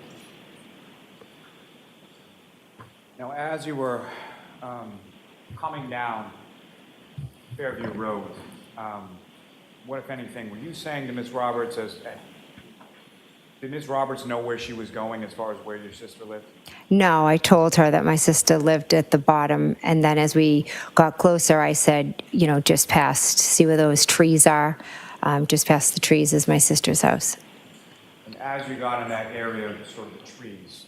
Now, as you were coming down Fairview Road, what, if anything, were you saying to Ms. Roberts did Ms. Roberts know where she was going as far as where your sister lived? No, I told her that my sister lived at the bottom, and then as we got closer, I said, you know, just past, see where those trees are? Just past the trees is my sister's house. And as you got in that area, sort of the trees,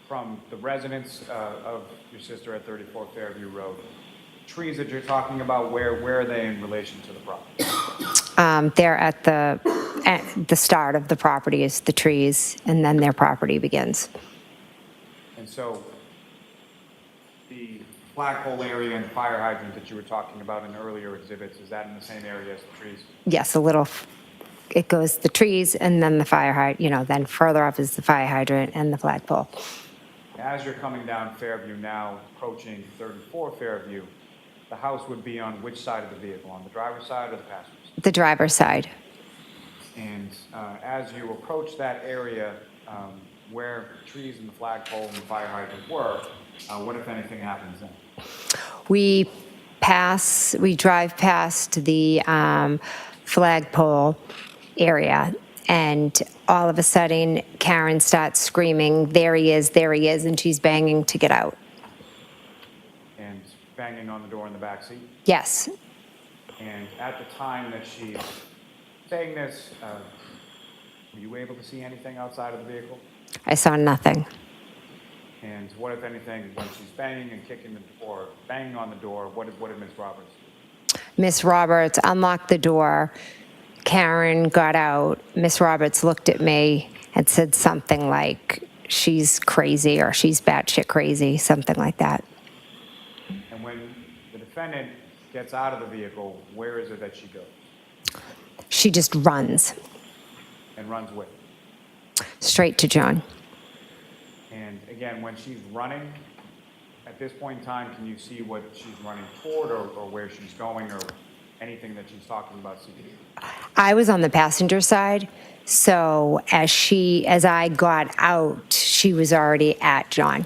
from the residence of your sister at 34 Fairview Road, trees that you're talking about, where are they in relation to the property? They're at the start of the property is the trees, and then their property begins. And so the flagpole area and fire hydrant that you were talking about in earlier exhibits, is that in the same area as the trees? Yes, it goes the trees and then the fire hydrant, you know, then further up is the fire hydrant and the flagpole. As you're coming down Fairview now, approaching 34 Fairview, the house would be on which side of the vehicle, on the driver's side or the passenger side? The driver's side. And as you approach that area where the trees and the flagpole and the fire hydrant were, what, if anything, happens then? We drive past the flagpole area, and all of a sudden, Karen starts screaming, there he is, and she's banging to get out. And banging on the door in the back seat? Yes, And at the time that she's saying this, were you able to see anything outside of the vehicle? I saw nothing. And what, if anything, when she's banging and kicking the door, banging on the door, what did Ms. Roberts do? Miss Roberts unlocked the door. Karen got out. Miss Roberts looked at me and said something like, she's crazy or she's batshit crazy, something like that. And when the defendant gets out of the vehicle, where is it that she goes She just runs and runs with? straight to John. And again, when she's running, at this point in time, can you see what she's running toward or where she's going or anything that she's talking about seeing? I was on the passenger side, so as I got out, she was already at John.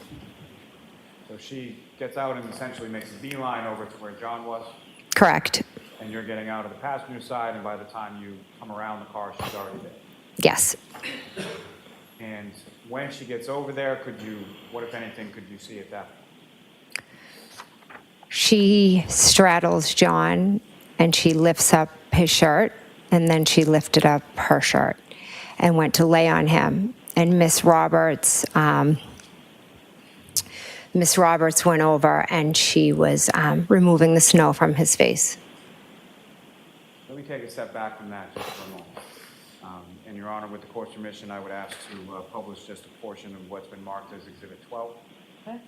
So she gets out and essentially makes a beeline over to where John was, Correct. and you're getting out of the passenger side, and by the time you come around the car, she's already there. Yes. And when she gets over there, what, if anything, could you see at that point? She straddles John, and she lifts up his shirt, and then she lifted up her shirt and went to lay on him. And Miss Roberts went over, and she was removing the snow from his face. Let me take a step back from that just for a moment. And Your Honor, with the court's permission, I would ask to publish just a portion of what's been marked as Exhibit 12. Okay.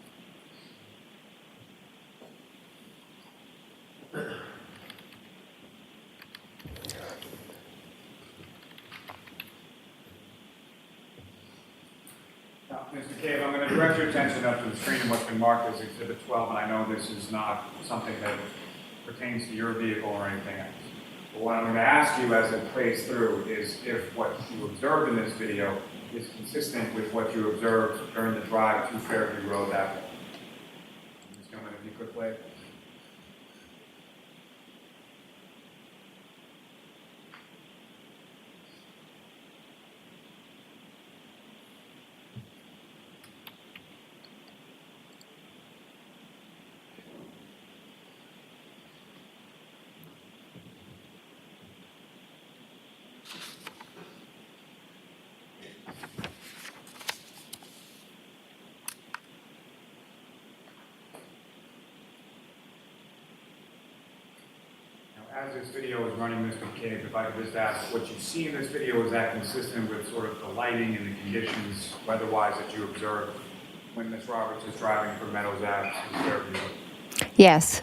Mr. McCabe, I'm going to direct your attention up to the screen of what's been marked as Exhibit 12, and I know this is not something that pertains to your vehicle or anything else. But what I'm going to ask you as it plays through is if what you observed in this video is consistent with what you observed during the drive to Fairview Road that day. Ms. Gilman, if you could play. As this video is running, Mr. McCabe, if I could just ask, what you see in this video, is that consistent with sort of the lighting and the conditions weather-wise that you observed when Ms. Roberts is driving from Meadows Ave to Fairview Road? Yes.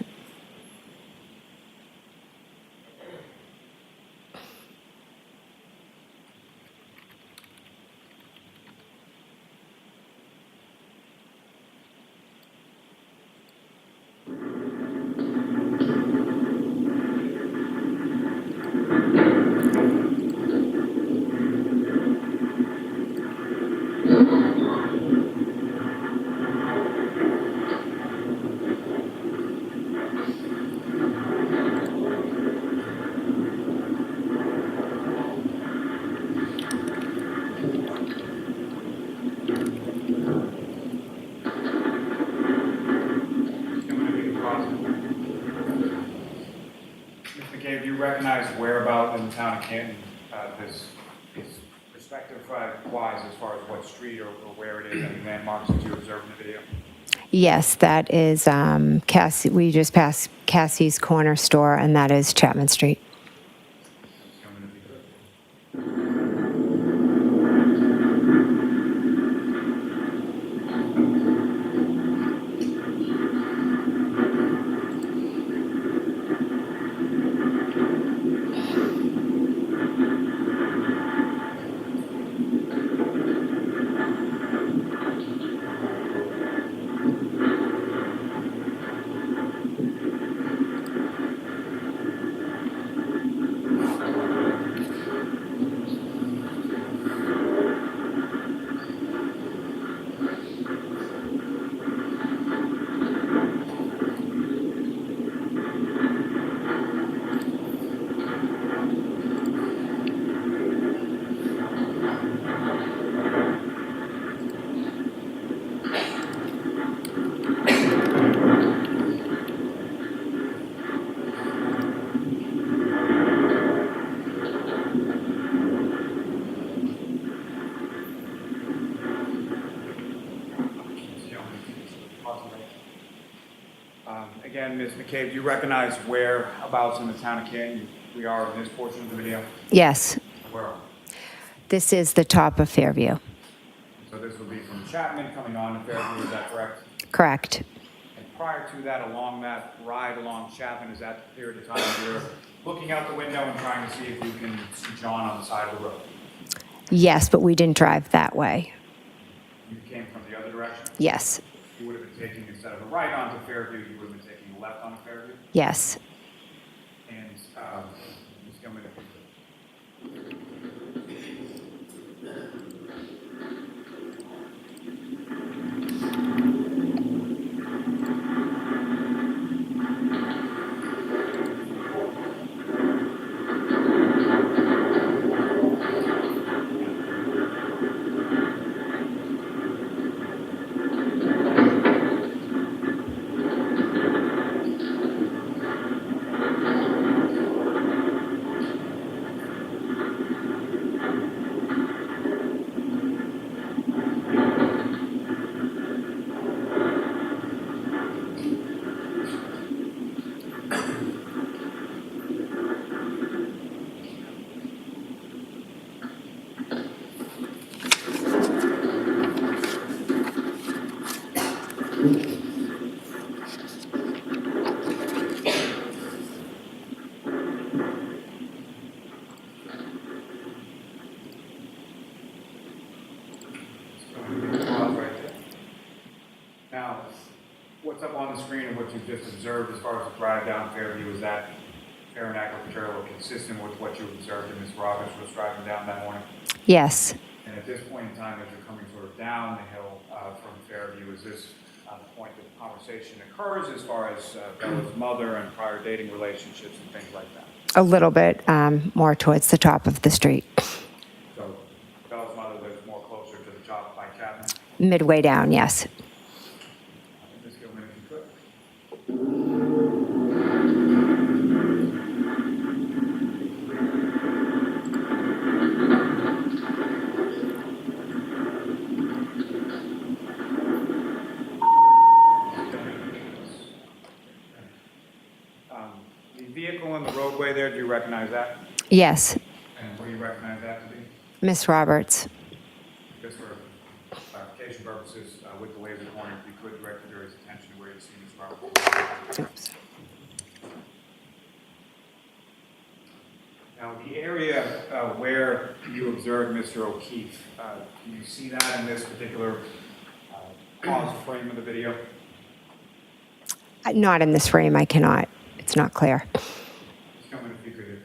Mr. McCabe, do you recognize whereabouts in the town of Canton this perspective wise as far as what street or where it is, any landmarks that you observed in the video? Yes, that is Cassie. We just passed Cassie's Corner Store, and that is Chapman Street. Again, Ms. McCabe, do you recognize whereabouts in the town of Canton we are in this portion of the video? Yes, Where are we? this is the top of Fairview. So this will be from Chapman coming on to Fairview, is that correct? Correct. And prior to that, along that ride along Chapman, is that the period of time you're looking out the window and trying to see if you can see John on the side of the road? Yes, but we didn't drive that way. You came from the other direction? Yes. You would have been taking, instead of a right onto Fairview, you would have been taking a left onto Fairview? Yes. And, Ms. Gilman, if you could. up on the screen and what you just observed as far as the drive down Fairview, is that fair and accurate portrayal or consistent with what you observed and Ms. Roberts was driving down that morning? Yes, And at this point in time, as you're coming sort of down the hill from Fairview, is this the point that the conversation occurs as far as Bella's mother and prior dating relationships and things like that? a little bit more towards the top of the street, So Bella's mother lives more closer to the top by Chapman. midway down, yes. Ms. Gilman, if you could. The vehicle in the roadway there, do you recognize that? Yes, And what do you recognize that to be? Miss Roberts. Just for clarification purposes, with the laser pointer, if you could direct the jury's attention to where you see Ms. Roberts. Oops. Now, the area where you observed Mr. O'Keefe, can you see that in this particular pause frame of the video? Not in this frame, I cannot. It's not clear. Just come in if you could.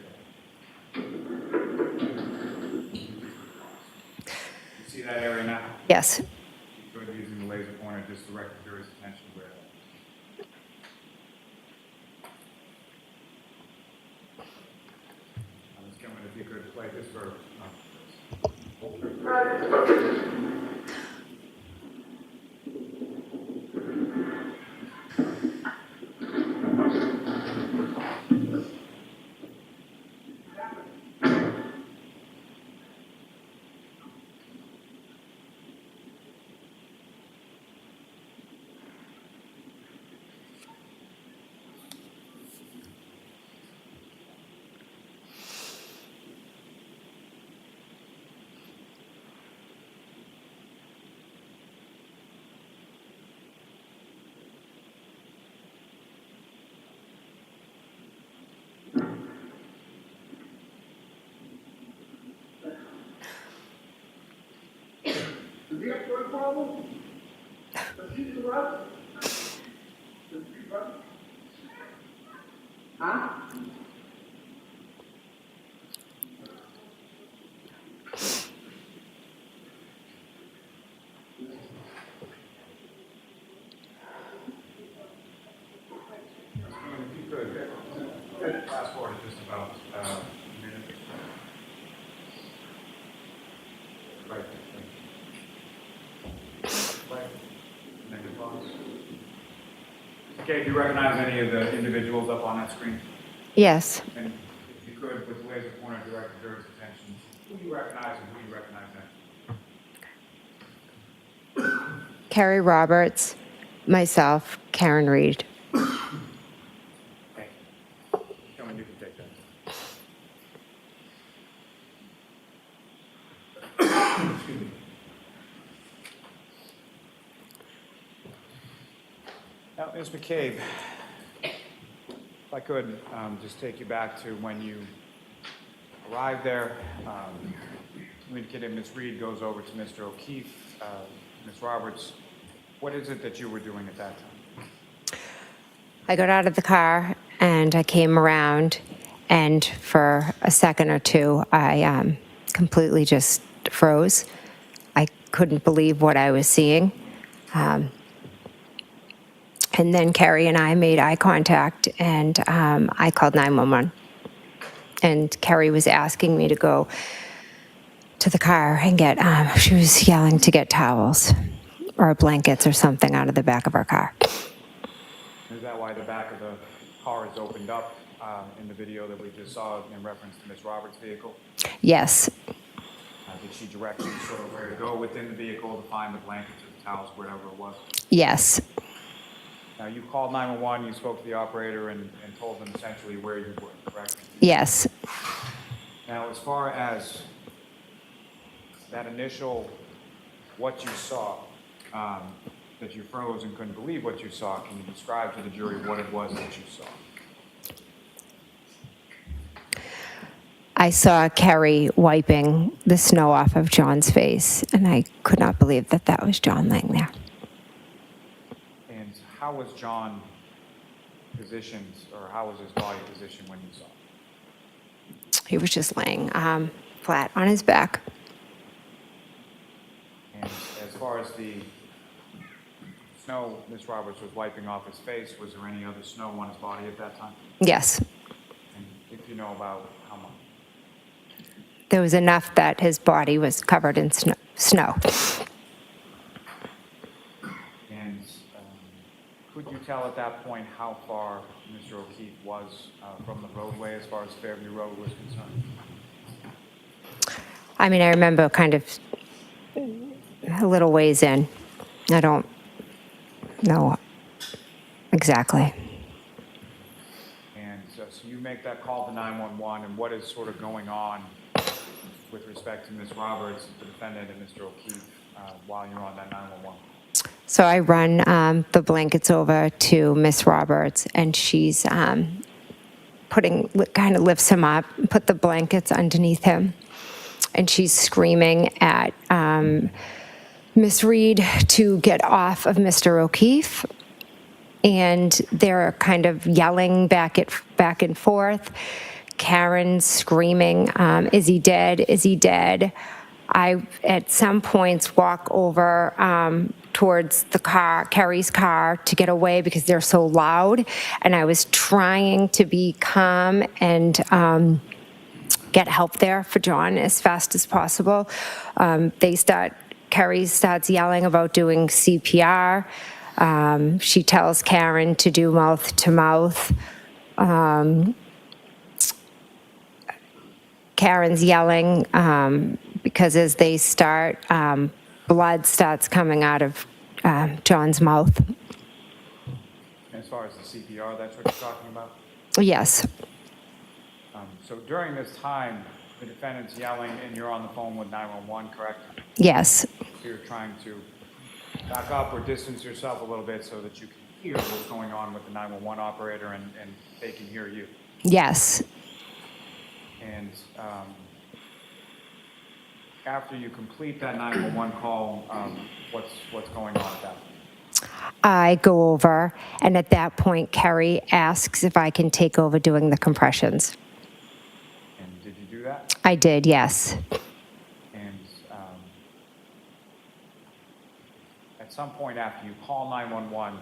You see that area now? Yes, You could, using the laser pointer, just direct the jury's attention to where that is. Ms. Gilman, if you could play this for. Does he have a problem? Does he do that? Does he do that? Huh? If you could, fast forward just about a minute. Right. Right. And then you pause. Okay, do you recognize any of the individuals up on that screen? yes. And if you could, with the laser pointer, direct the jury's attention, who do you recognize and who do you recognize next? Carrie Roberts, myself, Karen Reed. Okay. Come on, you can take that. Excuse me. Now, Ms. McCabe, if I could just take you back to when you arrived there. You indicated Ms. Reed goes over to Mr. O'Keefe. Ms. Roberts, what is it that you were doing at that time? I got out of the car and I came around, and for a second or two, I completely just froze. I couldn't believe what I was seeing. And then Carrie and I made eye contact, and I called 911. And Carrie was asking me to go to the car and get, she was yelling to get towels or blankets or something out of the back of our car. Is that why the back of the car is opened up in the video that we just saw in reference to Ms. Roberts' vehicle? Yes, Did she direct you sort of where to go within the vehicle to find the blankets or the towels, whatever it was? yes, Now, you called 911, you spoke to the operator and told them essentially where you were, correct? yes. Now, as far as that initial, what you saw, that you froze and couldn't believe what you saw, can you describe to the jury what it was that you saw? I saw Carrie wiping the snow off of John's face, and I could not believe that that was John laying there. And how how was John positioned, or how was his body positioned when you saw him? He was just laying flat on his back. And as far as the snow Ms. Roberts was wiping off his face, was there any other snow on his body at that time? Yes. And if you know about how much? There was enough that his body was covered in snow. And could you tell at that point how far Mr. O'Keefe was from the roadway as far as Fairview Road was concerned? I mean, I remember kind of a little ways in. I don't know exactly. And so you make that call to 911, and what is sort of going on with respect to Ms. Roberts, the defendant, and Mr. O'Keefe while you're on that 911? So I run the blankets over to Miss Roberts, and she's kind of lifts him up, put the blankets underneath him, and she's screaming at Miss Reed to get off of Mr. O'Keefe, and they're kind of yelling back and forth. Karen's screaming, "Is he dead? Is he dead?" I, at some points, walk over towards the car, Carrie's car, to get away because they're so loud, and I was trying to be calm and get help there for John as fast as possible. Carrie starts yelling about doing CPR. She tells Karen to do mouth to mouth. Karen's yelling because as they start, blood starts coming out of John's mouth. As far as the CPR, that's what you're talking about? Yes. So during this time, the defendant's yelling and you're on the phone with 911, correct? Yes. So you're trying to back up or distance yourself a little bit so that you can hear what's going on with the 911 operator and they can hear you. Yes. And after you complete that 911 call, what's going on at that point? I go over, and at that point, Carrie asks if I can take over doing the compressions. And did you do that? I did, yes. And at some point after you call 911,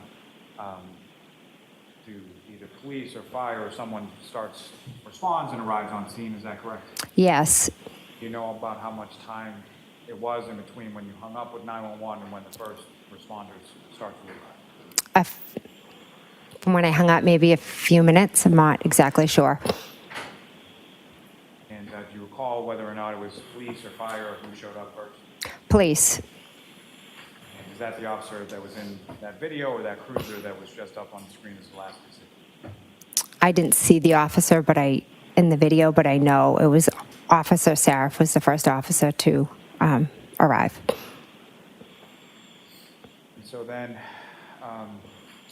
do either police or fire or someone responds and arrives on scene, is that correct? Yes. Do you know about how much time it was in between when you hung up with 911 and when the first responders start to arrive? From when I hung up, maybe a few minutes. I'm not exactly sure. And do you recall whether or not it was police or fire or who showed up first? Police. And is that the officer that was in that video or that cruiser that was just up on the screen as the last to see? I didn't see the officer in the video, but I know it was Officer Saraf was the first officer to arrive. And so then,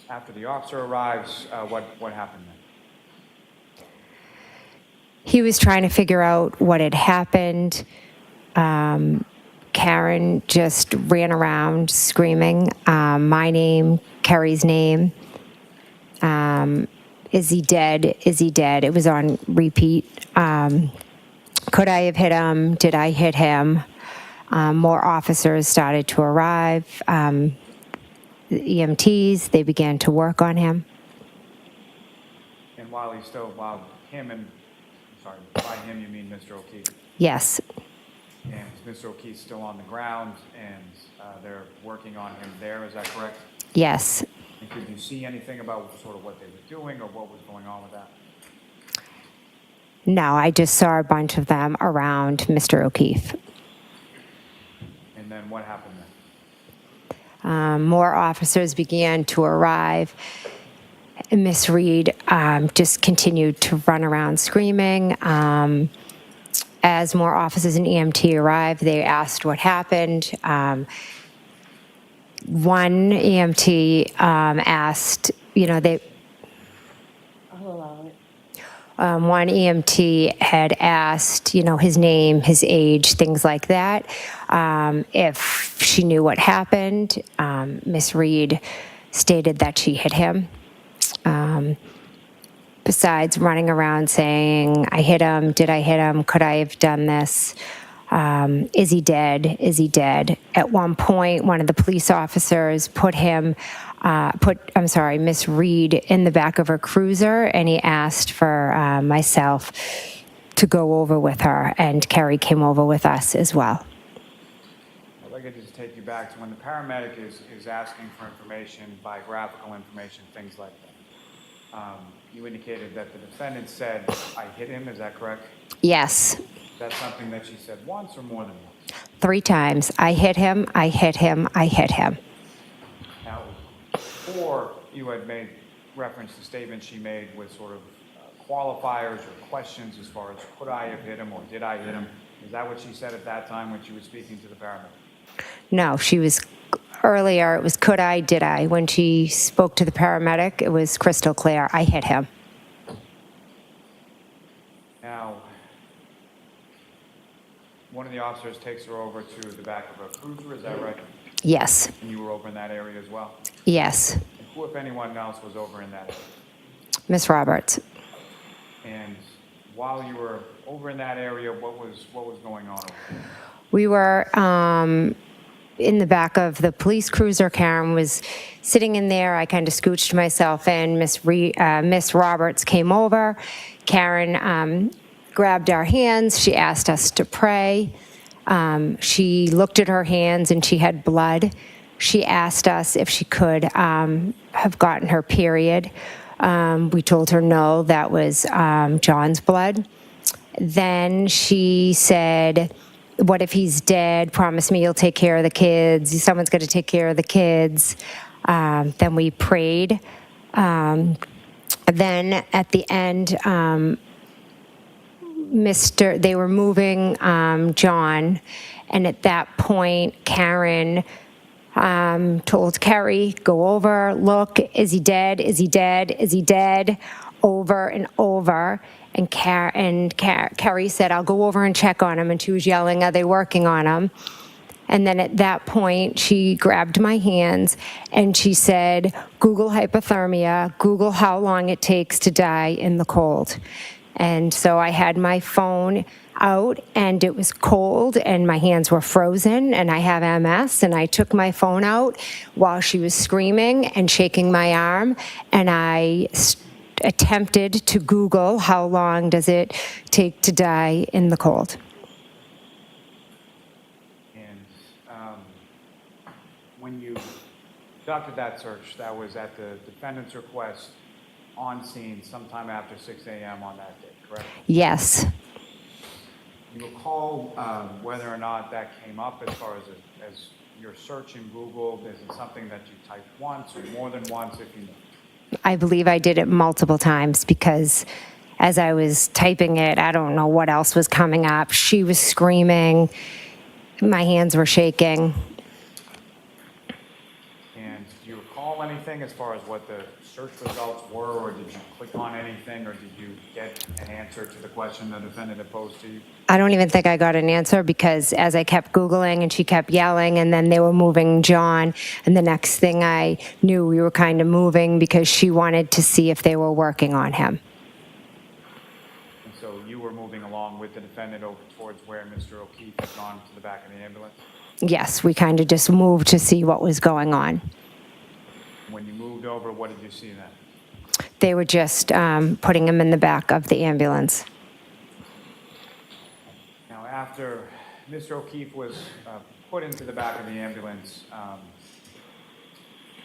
after the officer arrives, what happened then? He was trying to figure out what had happened. Karen just ran around screaming my name, Carrie's name. Is he dead? Is he dead? It was on repeat. Could I have hit him? Did I hit him? More officers started to arrive. The EMTs, they began to work on him. And by him you mean Mr. O'Keefe? Yes. And is Mr. O'Keefe still on the ground and they're working on him there, is that correct? Yes. And could you see anything about sort of what they were doing or what was going on with that? No, I just saw a bunch of them around Mr. O'Keefe. And then what happened then? More officers began to arrive. Miss Reed just continued to run around screaming. As more officers and EMT arrived, they asked what happened. One EMT asked, one EMT had asked, his name, his age, things like that. If she knew what happened, Miss Reed stated that she hit him. Besides running around saying, I hit him, did I hit him, could I have done this? Is he dead? Is he dead? At one point, one of the police officers put Miss Reed in the back of her cruiser, and he asked for myself to go over with her, and Carrie came over with us as well. I'd like to just take you back to when the paramedic is asking for information, biographical information, things like that. You indicated that the defendant said, I hit him, is that correct? Yes, That's something that she said once or more than once? 3 times. I hit him, I hit him, I hit him. Now, before you had made reference to statements she made with sort of qualifiers or questions as far as could I have hit him or did I hit him? Is that what she said at that time when she was speaking to the paramedic? No, she was, earlier it was could I, did I. When she spoke to the paramedic, it was crystal clear, I hit him. Now, one of the officers takes her over to the back of a cruiser, is that right? Yes, And you were over in that area as well? yes, And who, if anyone else, was over in that area? Miss Roberts. And while you were over in that area, what was going on over there? We were in the back of the police cruiser. Karen was sitting in there. I kind of scooched myself in. Miss Roberts came over. Karen grabbed our hands. She asked us to pray. She looked at her hands and she had blood. She asked us if she could have gotten her period. We told her no, that was John's blood. Then she said, what if he's dead? Promise me you'll take care of the kids. Someone's going to take care of the kids. Then we prayed. Then at the end, they were moving John, and at that point, Karen told Carrie, go over, look, is he dead? Is he dead? Is he dead? Over and over. And Carrie said, I'll go over and check on him. And she was yelling, are they working on him? And then at that point, she grabbed my hands and she said, Google hypothermia, Google how long it takes to die in the cold. And so I had my phone out and it was cold and my hands were frozen and I have MS, and I took my phone out while she was screaming and shaking my arm, and I attempted to Google how long does it take to die in the cold. And when you conducted that search, that was at the defendant's request on scene sometime after 6 a.m. on that day, correct? Yes. You recall whether or not that came up as far as your search in Google? Is it something that you typed once or more than once, if you know? I believe I did it multiple times because as I was typing it, I don't know what else was coming up. She was screaming. My hands were shaking. And do you recall anything as far as what the search results were, or did you click on anything, or did you get an answer to the question the defendant had posed to you? I don't even think I got an answer because as I kept Googling and she kept yelling, and then they were moving John, and the next thing I knew we were kind of moving because she wanted to see if they were working on him. And so you were moving along with the defendant over towards where Mr. O'Keefe had gone to the back of the ambulance? Yes, we kind of just moved to see what was going on. When you moved over, what did you see then? They were just putting him in the back of the ambulance. Now, after Mr. O'Keefe was put into the back of the ambulance,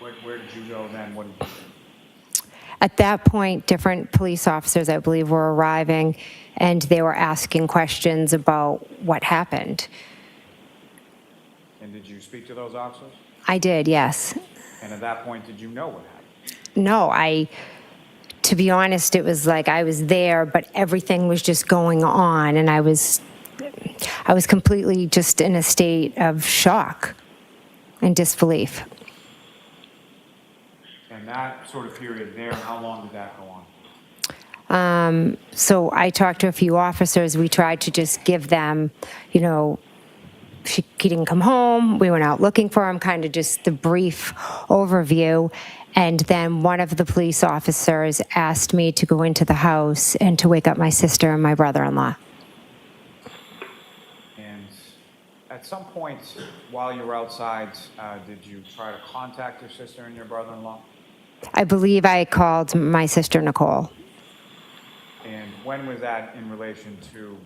where did you go then? What did you do? At that point, different police officers, I believe, were arriving, and they were asking questions about what happened. And did you speak to those officers? I did, yes. And at that point, did you know what happened? No, to be honest, it was like I was there, but everything was just going on, and I was completely just in a state of shock and disbelief. And that sort of period there, how long did that go on? So I talked to a few officers. We tried to just give them, he didn't come home. We went out looking for him, kind of just the brief overview. And then one of the police officers asked me to go into the house and to wake up my sister and my brother-in-law. And at some point while you were outside, did you try to contact your sister and your brother-in-law? I believe I called my sister, Nicole. And when was that in relation to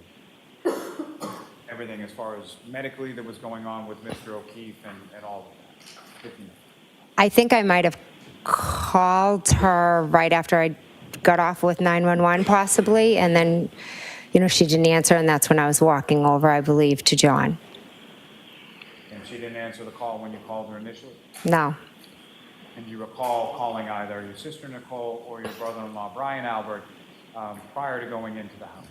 everything as far as medically that was going on with Mr. O'Keefe and all of that? I think I might have called her right after I got off with 911 possibly, and then, she didn't answer, and that's when I was walking over, I believe, to John. And she didn't answer the call when you called her initially? No. And do you recall calling either your sister Nicole or your brother-in-law Brian Albert prior to going into the house?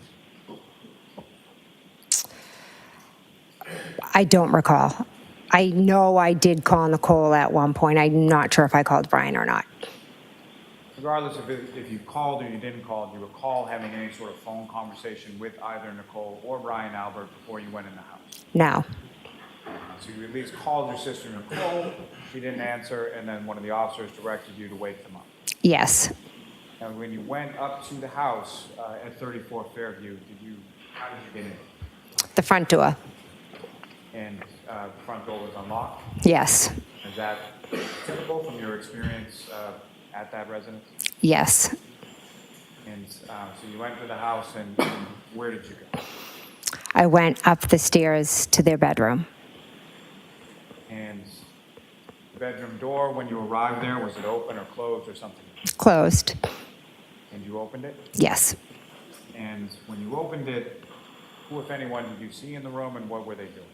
I don't recall. I know I did call Nicole at one point. I'm not sure if I called Brian or not. Regardless of if you called or you didn't call, do you recall having any sort of phone conversation with either Nicole or Brian Albert before you went in the house? No. So you at least called your sister Nicole, she didn't answer, and then one of the officers directed you to wake them up. Yes. And when you went up to the house at 34 Fairview, how did you get in? The front door. And the front door was unlocked? Yes. Is that typical from your experience at that residence? Yes. And so you went to the house, and where did you go? I went up the stairs to their bedroom. And the bedroom door, when you arrived there, was it open or closed or something? Closed. And you opened it? Yes. And when you opened it, who, if anyone, did you see in the room, and what were they doing?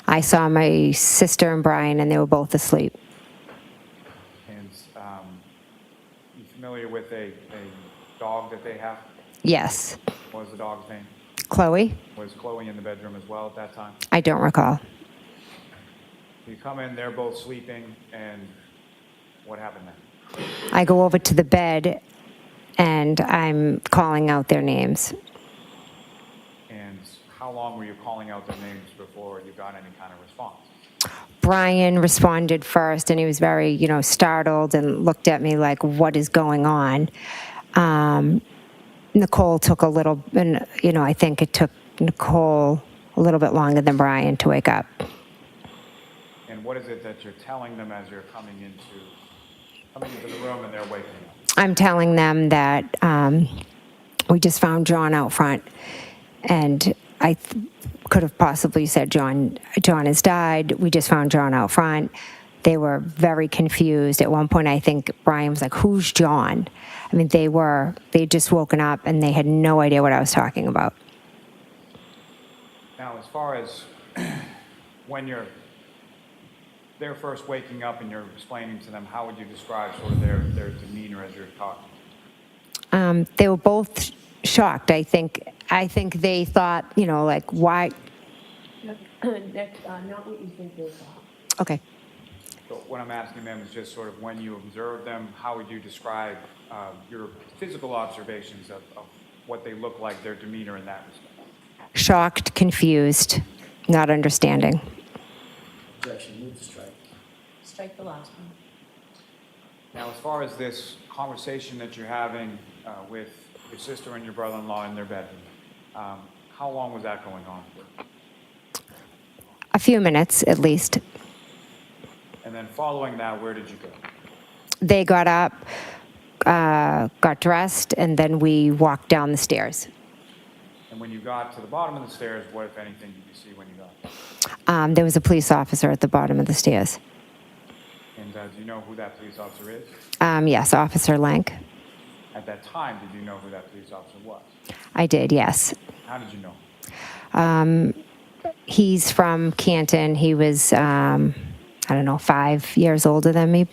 I saw my sister and Brian, and they were both asleep. And you familiar with a dog that they have? Yes. What was the dog's name? Chloe? Was Chloe in the bedroom as well at that time? I don't recall. You come in, they're both sleeping, and what happened then? I go over to the bed, and I'm calling out their names. And how long were you calling out their names before you got any kind of response? Brian responded first, and he was very, startled and looked at me like, what is going on? Nicole took a little, and, I think it took Nicole a little bit longer than Brian to wake up. And what is it that you're telling them as you're coming into the room and they're waking up? I'm telling them that we just found John out front, and I could have possibly said, John has died. We just found John out front. They were very confused. At one point, I think Brian was like, who's John? I mean, they had just woken up, and they had no idea what I was talking about. Now, as far as when they're first waking up and you're explaining to them, how would you describe sort of their demeanor as you're talking? They were both shocked. I think they thought, like, why? That's not what you think they saw. Okay. So what I'm asking them is just sort of when you observe them, how would you describe your physical observations of what they look like, their demeanor in that respect? Shocked, confused, not understanding. Objection, move to strike. Strike the last one. Now, as far as this conversation that you're having with your sister and your brother-in-law in their bedroom, how long was that going on for? A few minutes, at least. And then following that, where did you go? They got up, got dressed, and then we walked down the stairs. And when you got to the bottom of the stairs, what, if anything, did you see when you got there? There was a police officer at the bottom of the stairs. And do you know who that police officer is? Yes, Officer Lank. At that time, did you know who that police officer was? I did, yes. How did you know? He's from Canton. He was, 5 years older than me.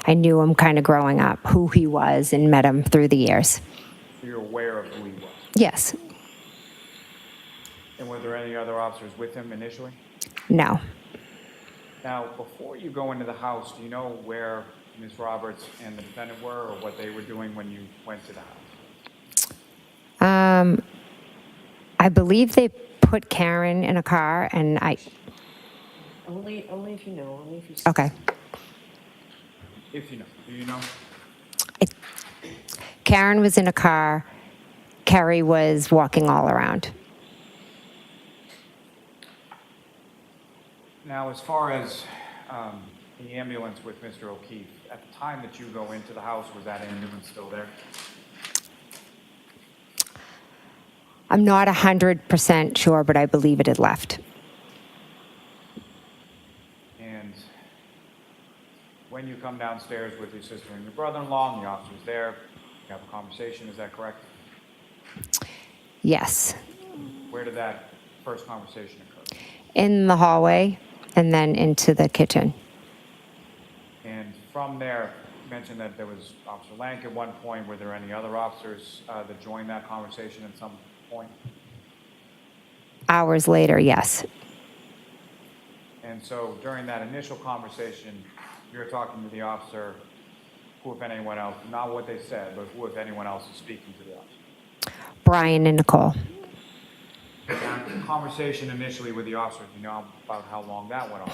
I knew him kind of growing up, who he was, and met him through the years. So you're aware of who he was? Yes. And were there any other officers with him initially? No. Now, before you go into the house, do you know where Ms. Roberts and the defendant were, or what they were doing when you went to the house? I believe they put Karen in a car, and Only if you know, only if you. Okay. If you know. Do you know? Karen was in a car. Kerry was walking all around. Now, as far as the ambulance with Mr. O'Keefe, at the time that you go into the house, was that ambulance still there? I'm not 100% sure, but I believe it had left. And when you come downstairs with your sister and your brother-in-law, and the officer's there, you have a conversation, is that correct? Yes. Where did that first conversation occur? In the hallway and then into the kitchen. And from there, you mentioned that there was Officer Lank at one point. Were there any other officers that joined that conversation at some point? Hours later, yes. And so during that initial conversation, you're talking to the officer, who, if anyone else, not what they said, but who, if anyone else, is speaking to the officer? Brian and Nicole. Now, the conversation initially with the officer, do you know about how long that went on?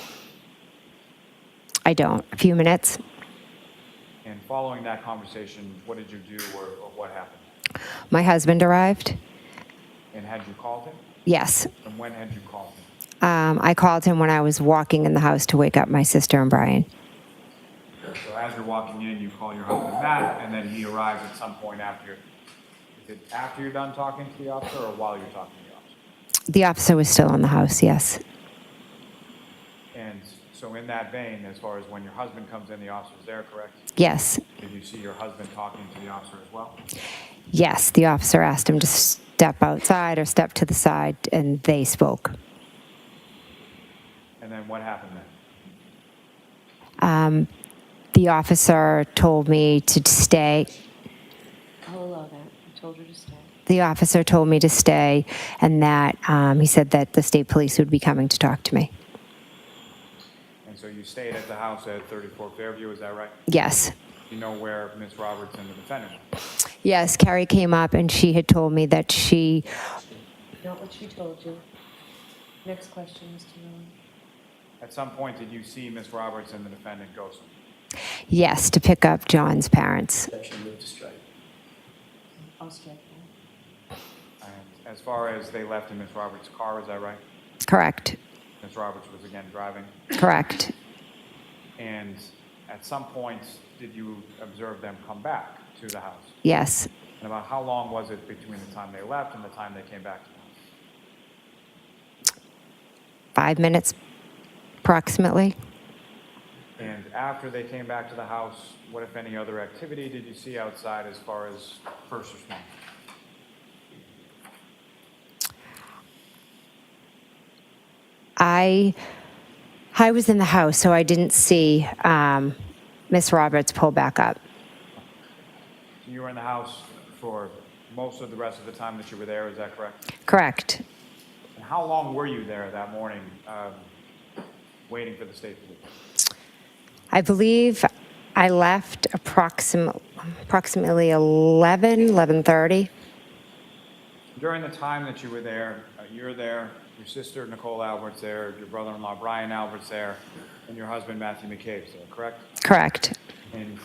I don't. A few minutes. And following that conversation, what did you do or what happened? My husband arrived. And had you called him? Yes. And when had you called him? I called him when I was walking in the house to wake up my sister and Brian. So as you're walking in, you call your husband Matt, and then he arrives at some point after. Is it after you're done talking to the officer or while you're talking to the officer? The officer was still in the house, yes. And so in that vein, as far as when your husband comes in, the officer's there, correct? Yes. Did you see your husband talking to the officer as well? Yes, the officer asked him to step outside or step to the side, and they spoke. And then what happened then? The officer told me to stay. I'll allow that. I told her to stay. The officer told me to stay, and that he said that the state police would be coming to talk to me. And so you stayed at the house at 34 Fairview, is that right? Yes. You know where Ms. Roberts and the defendant are? Yes, Carrie came up, and she had told me that she... Not what she told you. Next question, Mr. Miller. At some point, did you see Ms. Roberts and the defendant go somewhere? Yes, to pick up John's parents. Objection, move to strike. I'll strike that. And as far as they left in Ms. Roberts' car, is that right? Correct. Ms. Roberts was again driving. Correct. And at some point, did you observe them come back to the house? Yes. And about how long was it between the time they left and the time they came back to the house? 5 minutes, approximately. And after they came back to the house, what, if any, other activity did you see outside as far as first responders? I was in the house, so I didn't see Miss Roberts pull back up. So you were in the house for most of the rest of the time that you were there, is that correct? Correct. And how long were you there that morning waiting for the state police? I believe I left approximately 11:30. During the time that you were there, you're there, your sister Nicole Albert's there, your brother-in-law Brian Albert's there, and your husband Matthew McCabe's there, correct? Correct. And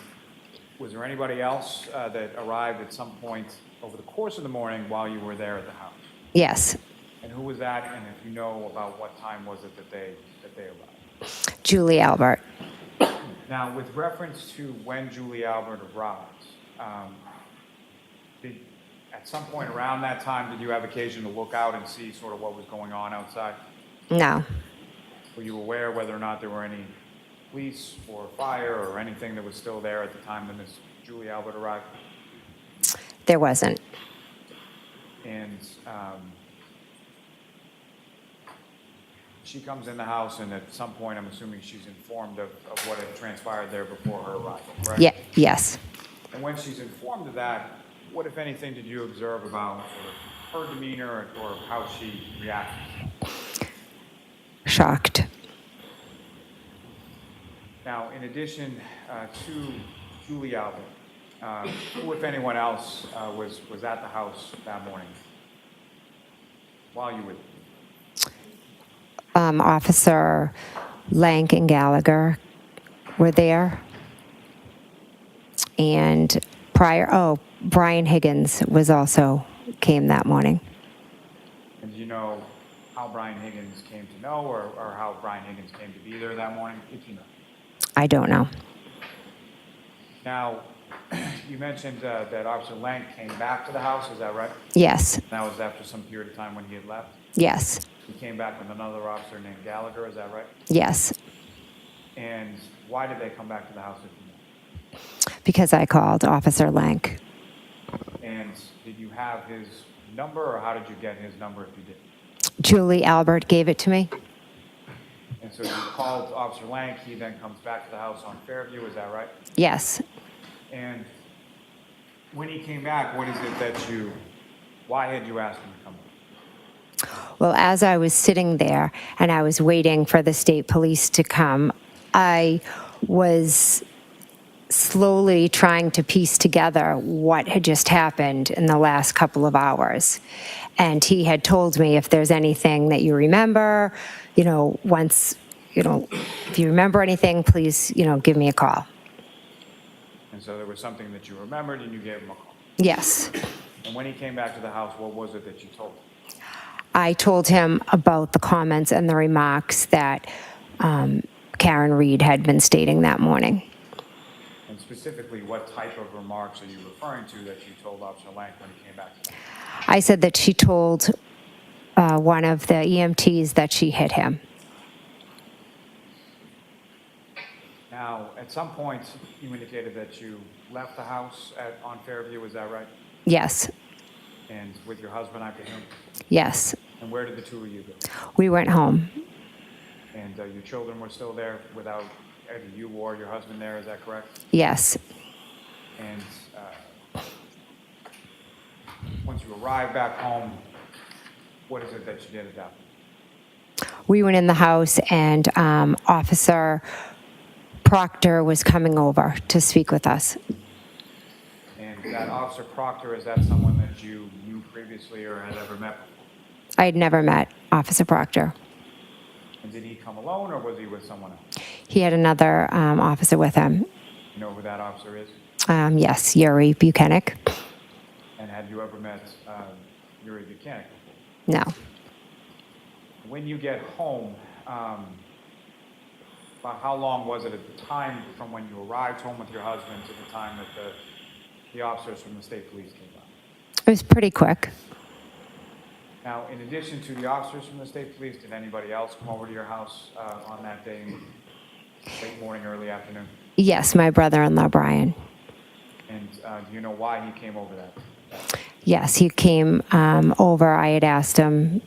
was there anybody else that arrived at some point over the course of the morning while you were there at the house? Yes. And who was that? And if you know about what time was it that they arrived? Julie Albert. Now, with reference to when Julie Albert arrived, at some point around that time, did you have occasion to look out and see sort of what was going on outside? No. Were you aware whether or not there were any police or fire or anything that was still there at the time that Ms. Julie Albert arrived? There wasn't. And she comes in the house, and at some point, I'm assuming she's informed of what had transpired there before her arrival, correct? Yeah. Yes. And when she's informed of that, what, if anything, did you observe about her demeanor or how she reacted? Shocked. Now, in addition to Julie Albert, who, if anyone else, was at the house that morning while you were there? Officer Lank and Gallagher were there. And Brian Higgins came that morning. And do you know how Brian Higgins came to know, or how Brian Higgins came to be there that morning? If you know. I don't know. Now, you mentioned that Officer Lang came back to the house, is that right? Yes, That was after some period of time when he had left? yes, He came back with another officer named Gallagher, is that right? yes, And why did they come back to the house if you know? because I called Officer Lank. And did you have his number, or how did you get his number if you did? Julie Albert gave it to me. And so you called Officer Lang, he then comes back to the house on Fairview, is that right? Yes. And when he came back, what is it that why had you asked him to come back? Well, as I was sitting there and I was waiting for the state police to come, I was slowly trying to piece together what had just happened in the last couple of hours. And he had told me, if there's anything that you remember, once, if you remember anything, please, give me a call. And so there was something that you remembered and you gave him a call. Yes. And when he came back to the house, what was it that you told him? I told him about the comments and the remarks that Karen Reed had been stating that morning. And specifically, what type of remarks are you referring to that you told Officer Lang when he came back to the house? I said that she told one of the EMTs that she hit him. Now, at some point, you indicated that you left the house on Fairview, is that right? Yes, And with your husband, I presume? yes. And where did the two of you go? We went home. And your children were still there without either you or your husband there, is that correct? Yes. And once you arrived back home, what is it that you did at that point? We went in the house and Officer Proctor was coming over to speak with us. And that Officer Proctor, is that someone that you knew previously or had ever met before? I had never met Officer Proctor. And did he come alone or was he with someone else? He had another officer with him. You know who that officer is? Yes, Yuri Buchanan. And had you ever met Yuri Buchanan No. before? When you get home, about how long was it at the time from when you arrived home with your husband to the time that the officers from the state police came by? It was pretty quick. Now, in addition to the officers from the state police, did anybody else come over to your house on that day, late morning, early afternoon? Yes, my brother-in-law, Brian. And do you know why he came over that? Yes, he came over. I had asked him.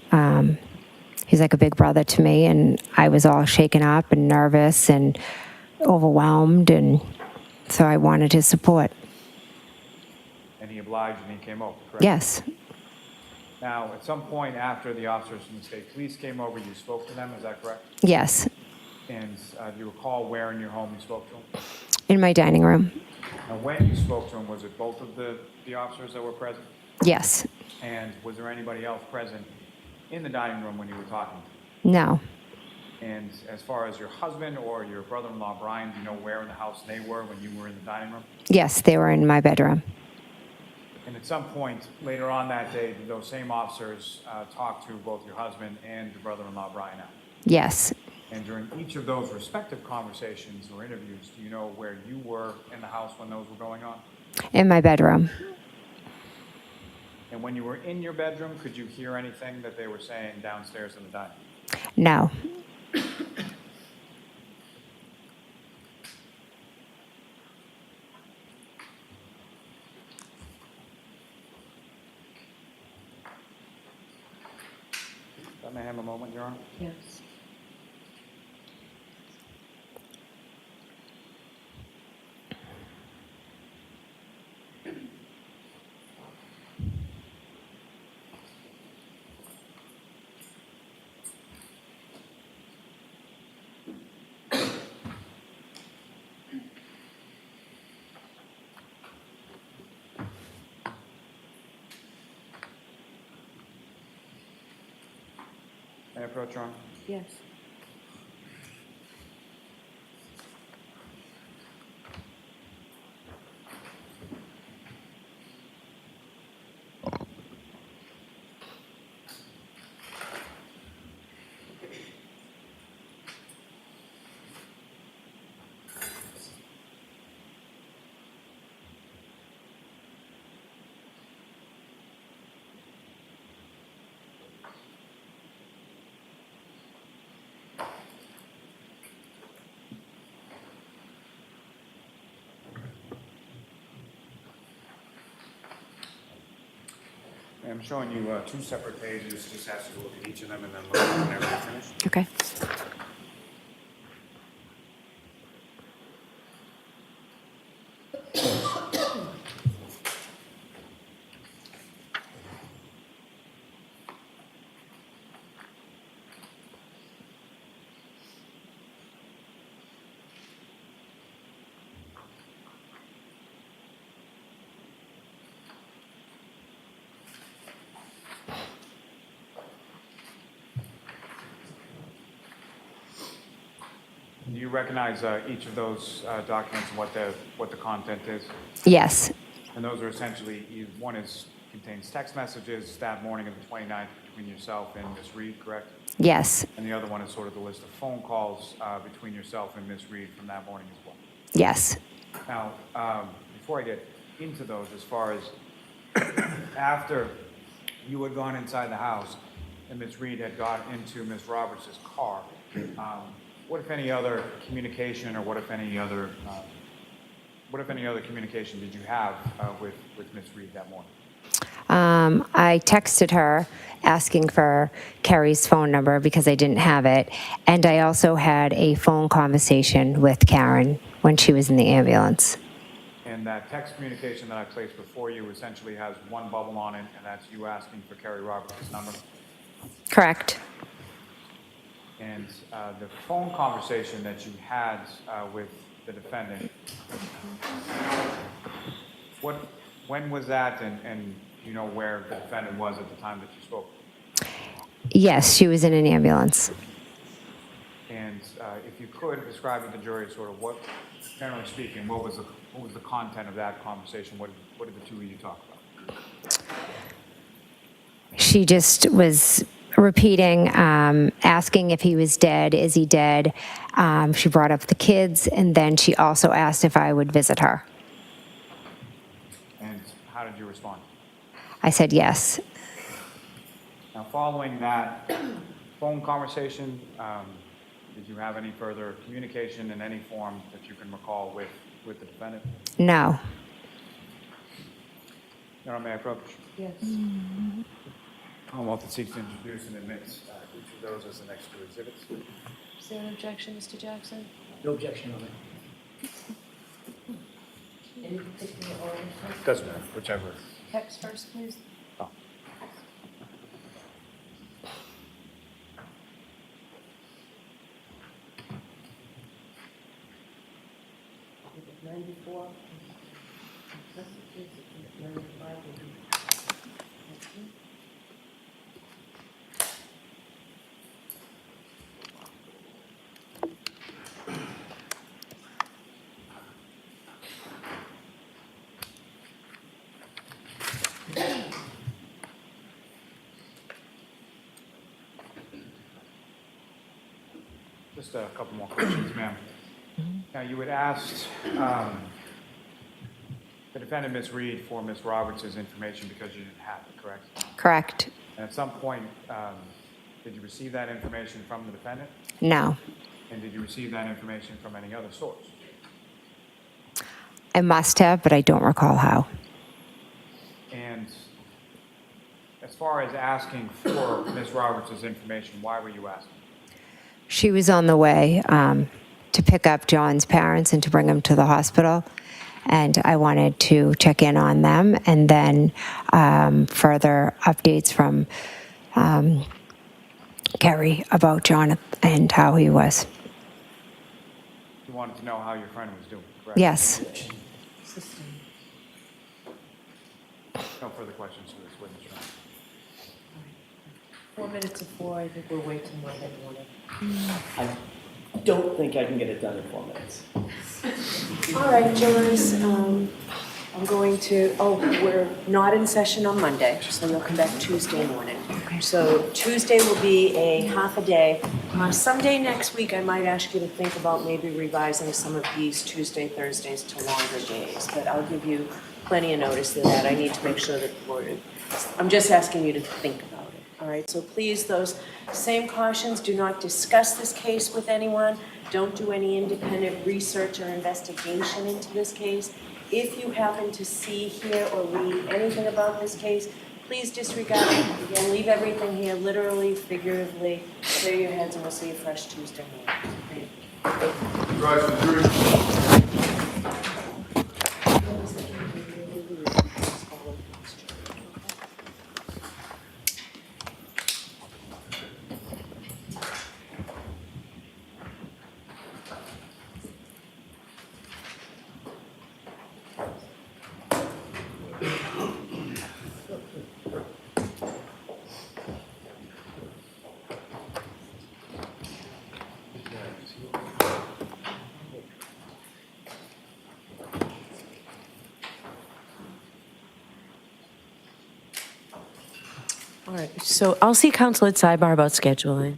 He's like a big brother to me, and I was all shaken up and nervous and overwhelmed, and so I wanted his support. And he obliged and he came over, correct? Yes, Now, at some point after the officers from the state police came over, you spoke to them, is that correct? yes, And do you recall where in your home you spoke to them? in my dining room. Now, when you spoke to them, was it both of the officers that were present? Yes, And was there anybody else present in the dining room when you were talking? no, And as far as your husband or your brother-in-law, Brian, do you know where in the house they were when you were in the dining room? yes, they were in my bedroom. And at some point later on that day, did those same officers talk to both your husband and your brother-in-law, Brian Allen? Yes, And during each of those respective conversations or interviews, do you know where you were in the house when those were going on? in my bedroom. And when you were in your bedroom, could you hear anything that they were saying downstairs in the dining room? No, May I have a moment, Your Honor? Yes. May I approach, Your Honor? Yes. I'm showing you two separate pages, just ask you to look at each of them and then look at whenever you're finished. Okay. Do you recognize each of those documents and what the content is? Yes. And those are essentially, one contains text messages that morning of the 29th between yourself and Ms. Reed, correct? Yes. And the other one is sort of the list of phone calls between yourself and Ms. Reed from that morning as well. Yes. Now, before I get into those, as far as after you had gone inside the house and Ms. Reed had got into Ms. Roberts' car, what if any other communication or what if any other communication did you have with Ms. Reed that morning? I texted her asking for Carrie's phone number because I didn't have it. And I also had a phone conversation with Karen when she was in the ambulance. And that text communication that I placed before you essentially has one bubble on it, and that's you asking for Carrie Roberts' number. Correct. And the phone conversation that you had with the defendant, when was that, and do you know where the defendant was at the time that you spoke? Yes, she was in an ambulance. And if you could describe to the jury sort of what, generally speaking, what was the content of that conversation? What did the two of you talk about? She just was repeating, asking if he was dead. Is he dead? She brought up the kids, and then she also asked if I would visit her. And how did you respond? I said yes. Now, following that phone conversation, did you have any further communication in any form that you can recall with the defendant? No. Your Honor, may I approach? Yes. Commonwealth seeks to introduce and admit each of those as the next two exhibits. Is there an objection, Mr. Jackson? No objection on it. Any particular order? Doesn't matter, whichever. Text first, please. Oh. Is it 94? 95 will be. Just a couple more questions, ma'am. Now, you had asked the defendant, Ms. Reed, for Ms. Roberts' information because you didn't have it, correct? Correct. And at some point, did you receive that information from the defendant? No. And did you receive that information from any other source? I must have, but I don't recall how. And as far as asking for Ms. Roberts' information, why were you asking? She was on the way to pick up John's parents and to bring him to the hospital. And I wanted to check in on them and then further updates from Carrie about John and how he was. You wanted to know how your friend was doing, correct? Yes. No further questions for this witness, Your Honor. 4 minutes of 4, I think we're way too more than one. I don't think I can get it done in 4 minutes. All right, jurors, I'm going to, we're not in session on Monday, so we'll come back Tuesday morning. So Tuesday will be a half a day. Someday next week, I might ask you to think about maybe revising some of these Tuesday, Thursdays to longer days, but I'll give you plenty of notice of that. I need to make sure that I'm just asking you to think about it. All right, so please, those same cautions, do not discuss this case with anyone. Don't do any independent research or investigation into this case. If you happen to see, hear, or read anything about this case, please disregard it. Again, leave everything here, literally, figuratively. Clear your heads and we'll see you fresh Tuesday morning. Thank you. Rise for the jury. All right, so I'll see counsel at sidebar about scheduling.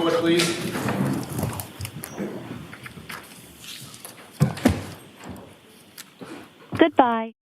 court, please. Goodbye.